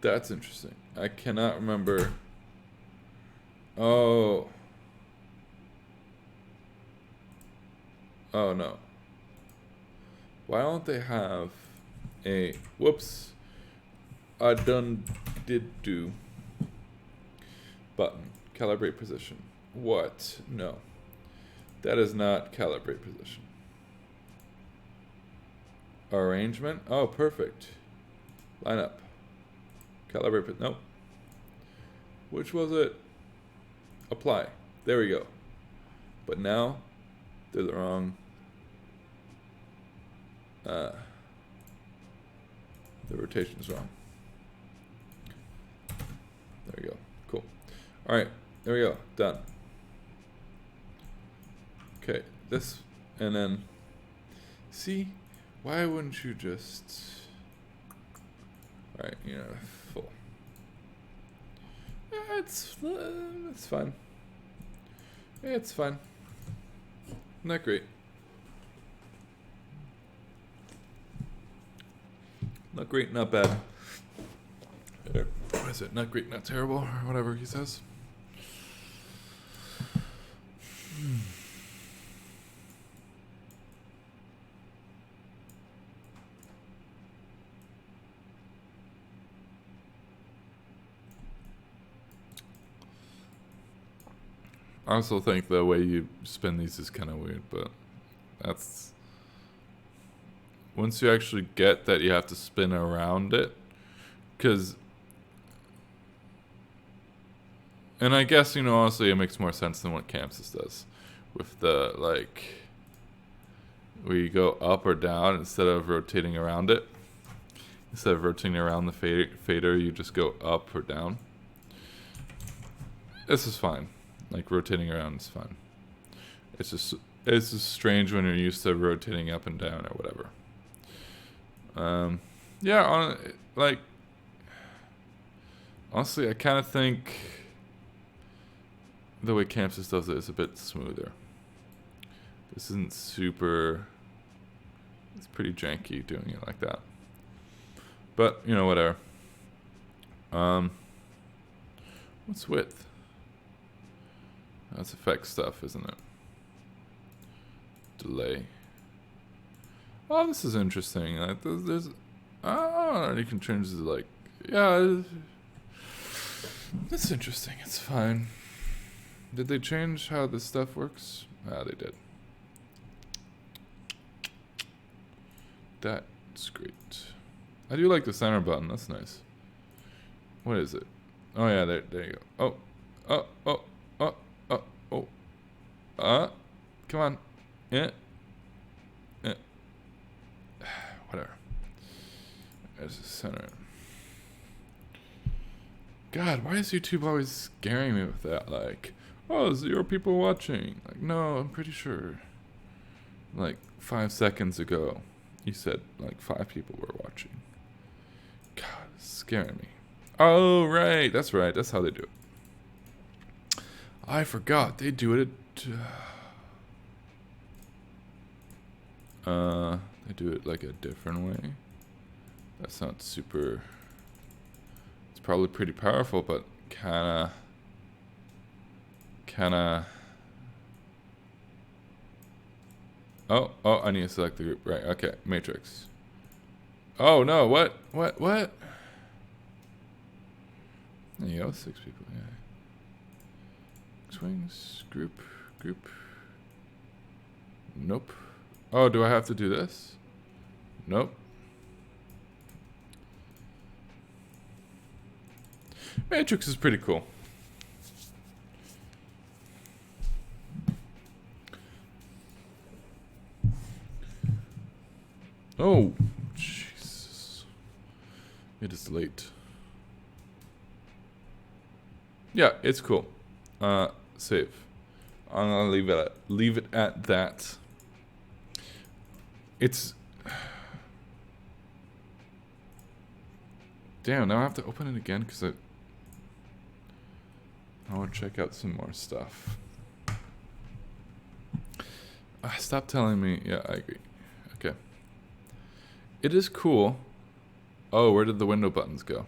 That's interesting. I cannot remember. Oh. Oh no. Why don't they have a whoops? I did do button calibrate position. What? No. That is not calibrate position. Arrangement. Oh, perfect. Line up. Calibrate. Nope. Which was it? Apply. There we go. But now they're the wrong. The rotation is wrong. There we go. Cool. All right. There we go. Done. Okay. This, and then see, why wouldn't you just? All right. You know, full. It's fine. It's fine. Not great. Not great, not bad. What is it? Not great, not terrible, or whatever he says. I also think the way you spin these is kind of weird, but that's... Once you actually get that you have to spin around it, because... And I guess, you know, honestly, it makes more sense than what Chamsys does. With the, like... where you go up or down instead of rotating around it. Instead of rotating around the fader, you just go up or down. This is fine. Like, rotating around is fine. It's just strange when you're used to rotating up and down or whatever. Yeah, like, honestly, I kind of think the way Chamsys does it is a bit smoother. This isn't super... It's pretty janky doing it like that. But, you know, whatever. What's width? That's effect stuff, isn't it? Delay. Oh, this is interesting. Like, there's oh, you can change the, like, yeah. That's interesting. It's fine. Did they change how this stuff works? Ah, they did. That's great. I do like the center button. That's nice. What is it? Oh yeah, there you go. Come on. Yeah. Whatever. There's the center. God, why is YouTube always scaring me with that? Like, oh, 0 people watching. Like, no, I'm pretty sure. Like 5 seconds ago, you said like 5 people were watching. God, it's scaring me. Oh, right. That's right. That's how they do it. I forgot. They do it. They do it like a different way. That's not super... It's probably pretty powerful, but kinda... Oh, I need to select the group. Right, okay. Matrix. Oh, no. What? There you go. 6 people. Yeah. Swings. Group. Nope. Oh, do I have to do this? Nope. Matrix is pretty cool. Oh, Jesus. It is late. Yeah, it's cool. Save. I'm gonna leave it at that. It's... Damn, now I have to open it again because I want to check out some more stuff. Stop telling me. Yeah, I agree. Okay. It is cool. Oh, where did the window buttons go?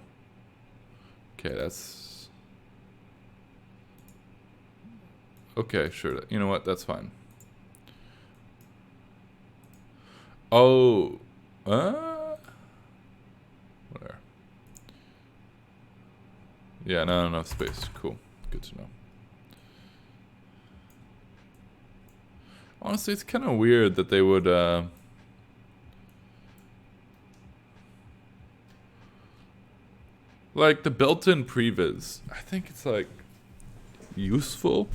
Okay, that's... Okay, sure. You know what? That's fine. Oh. Whatever. Yeah, not enough space. Cool. Good to know. Honestly, it's kind of weird that they would, like, the built-in previs. I think it's, like, useful.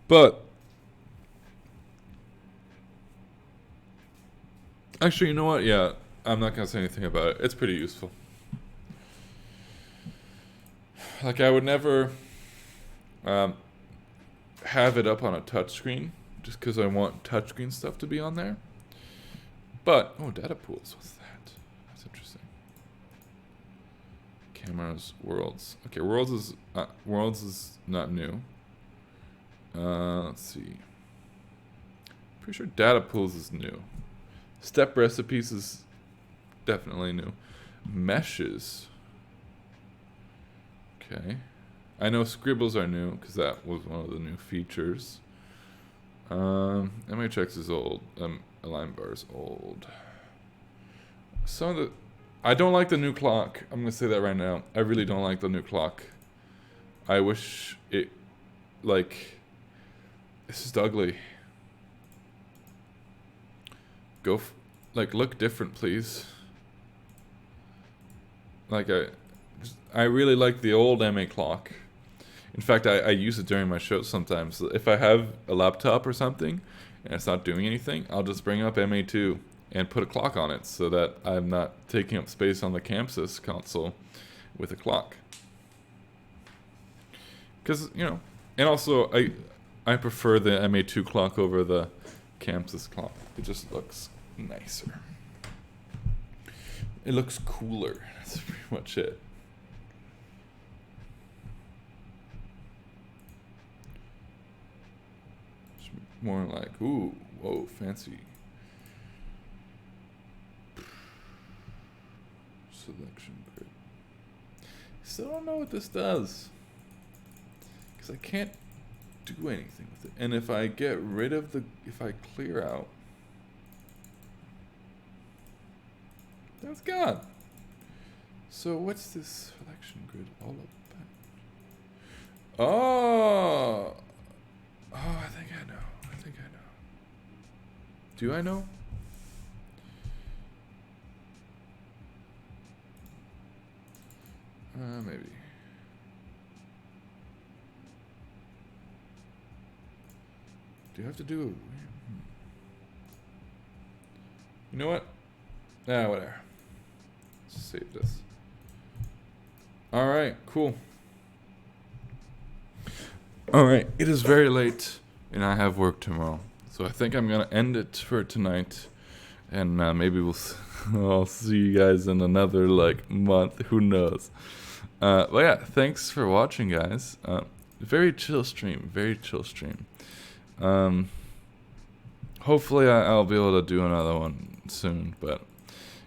But... Actually, you know what? Yeah, I'm not going to say anything about it. It's pretty useful. Like, I would never have it up on a touchscreen just because I want touchscreen stuff to be on there. But, oh, data pools. What's that? That's interesting. Cameras, worlds. Okay, worlds is not new. Let's see. Pretty sure data pools is new. Step recipes is definitely new. Meshes. Okay. I know scribbles are new because that was one of the new features. MHX is old. Align bar is old. Some of the... I don't like the new clock. I'm going to say that right now. I really don't like the new clock. I wish it... like, it's just ugly. Look different, please. Like, I really like the old MA clock. In fact, I use it during my shows sometimes. If I have a laptop or something and it's not doing anything, I'll just bring up MA2 and put a clock on it so that I'm not taking up space on the Chamsys console with a clock. Because, you know, and also I prefer the MA2 clock over the Chamsys clock. It just looks nicer. It looks cooler. That's pretty much it. More like, ooh, whoa, fancy. Selection grid. Still don't know what this does. Because I can't do anything with it. And if I get rid of if I clear out, that's gone. So what's this selection grid all about? Oh, I think I know. Do I know? Maybe. Do you have to do? You know what? Whatever. Let's save this. All right, cool. All right, it is very late, and I have work tomorrow. So I think I'm gonna end it for tonight, and maybe I'll see you guys in another month. Who knows? But yeah, thanks for watching, guys. Very chill stream. Very chill stream. Hopefully I'll be able to do another one soon. But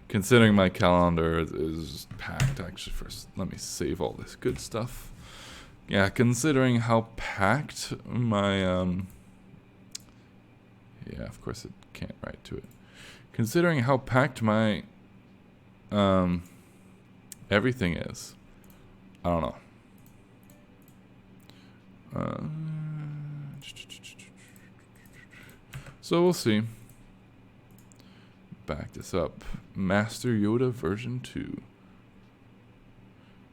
considering my calendar is packed, actually, first let me save all this good stuff. Yeah, considering how packed my yeah, of course it can't write to it. Considering how packed my everything is, I don't know. So we'll see. Back this up. Master Yoda version 2.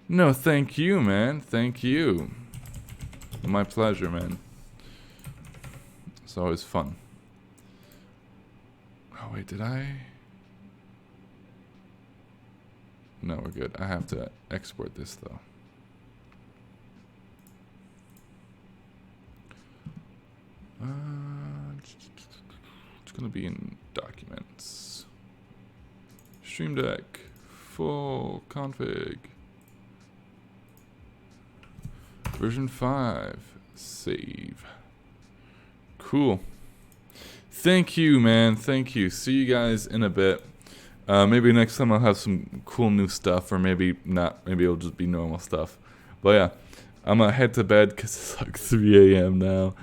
No, thank you, man. Thank you. My pleasure, man. It's always fun. Oh, wait, did I? No, we're good. I have to export this, though. It's going to be in Documents. Streamdeck. Full config. Version 5. Save. Cool. Thank you, man. Thank you. See you guys in a bit. Maybe next time I'll have some cool new stuff, or maybe not. Maybe it'll just be normal stuff. But yeah, I'm gonna head to bed because it's like 3 a.m. now,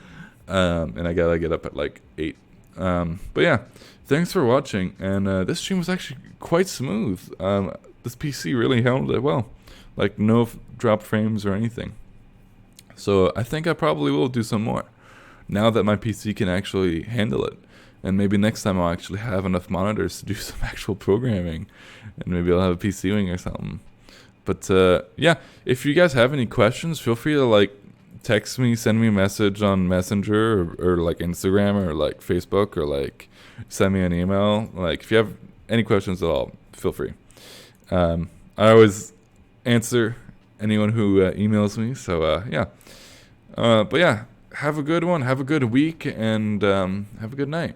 and I gotta get up at like 8. But yeah, thanks for watching. And this stream was actually quite smooth. This PC really handled it well, like no drop frames or anything. So I think I probably will do some more now that my PC can actually handle it. And maybe next time I'll actually have enough monitors to do some actual programming. And maybe I'll have a PC wing or something. But yeah, if you guys have any questions, feel free to like text me, send me a message on Messenger or like Instagram or like Facebook, or like send me an email. Like if you have any questions at all, feel free. I always answer anyone who emails me. So yeah. But yeah, have a good one. Have a good week, and have a good night.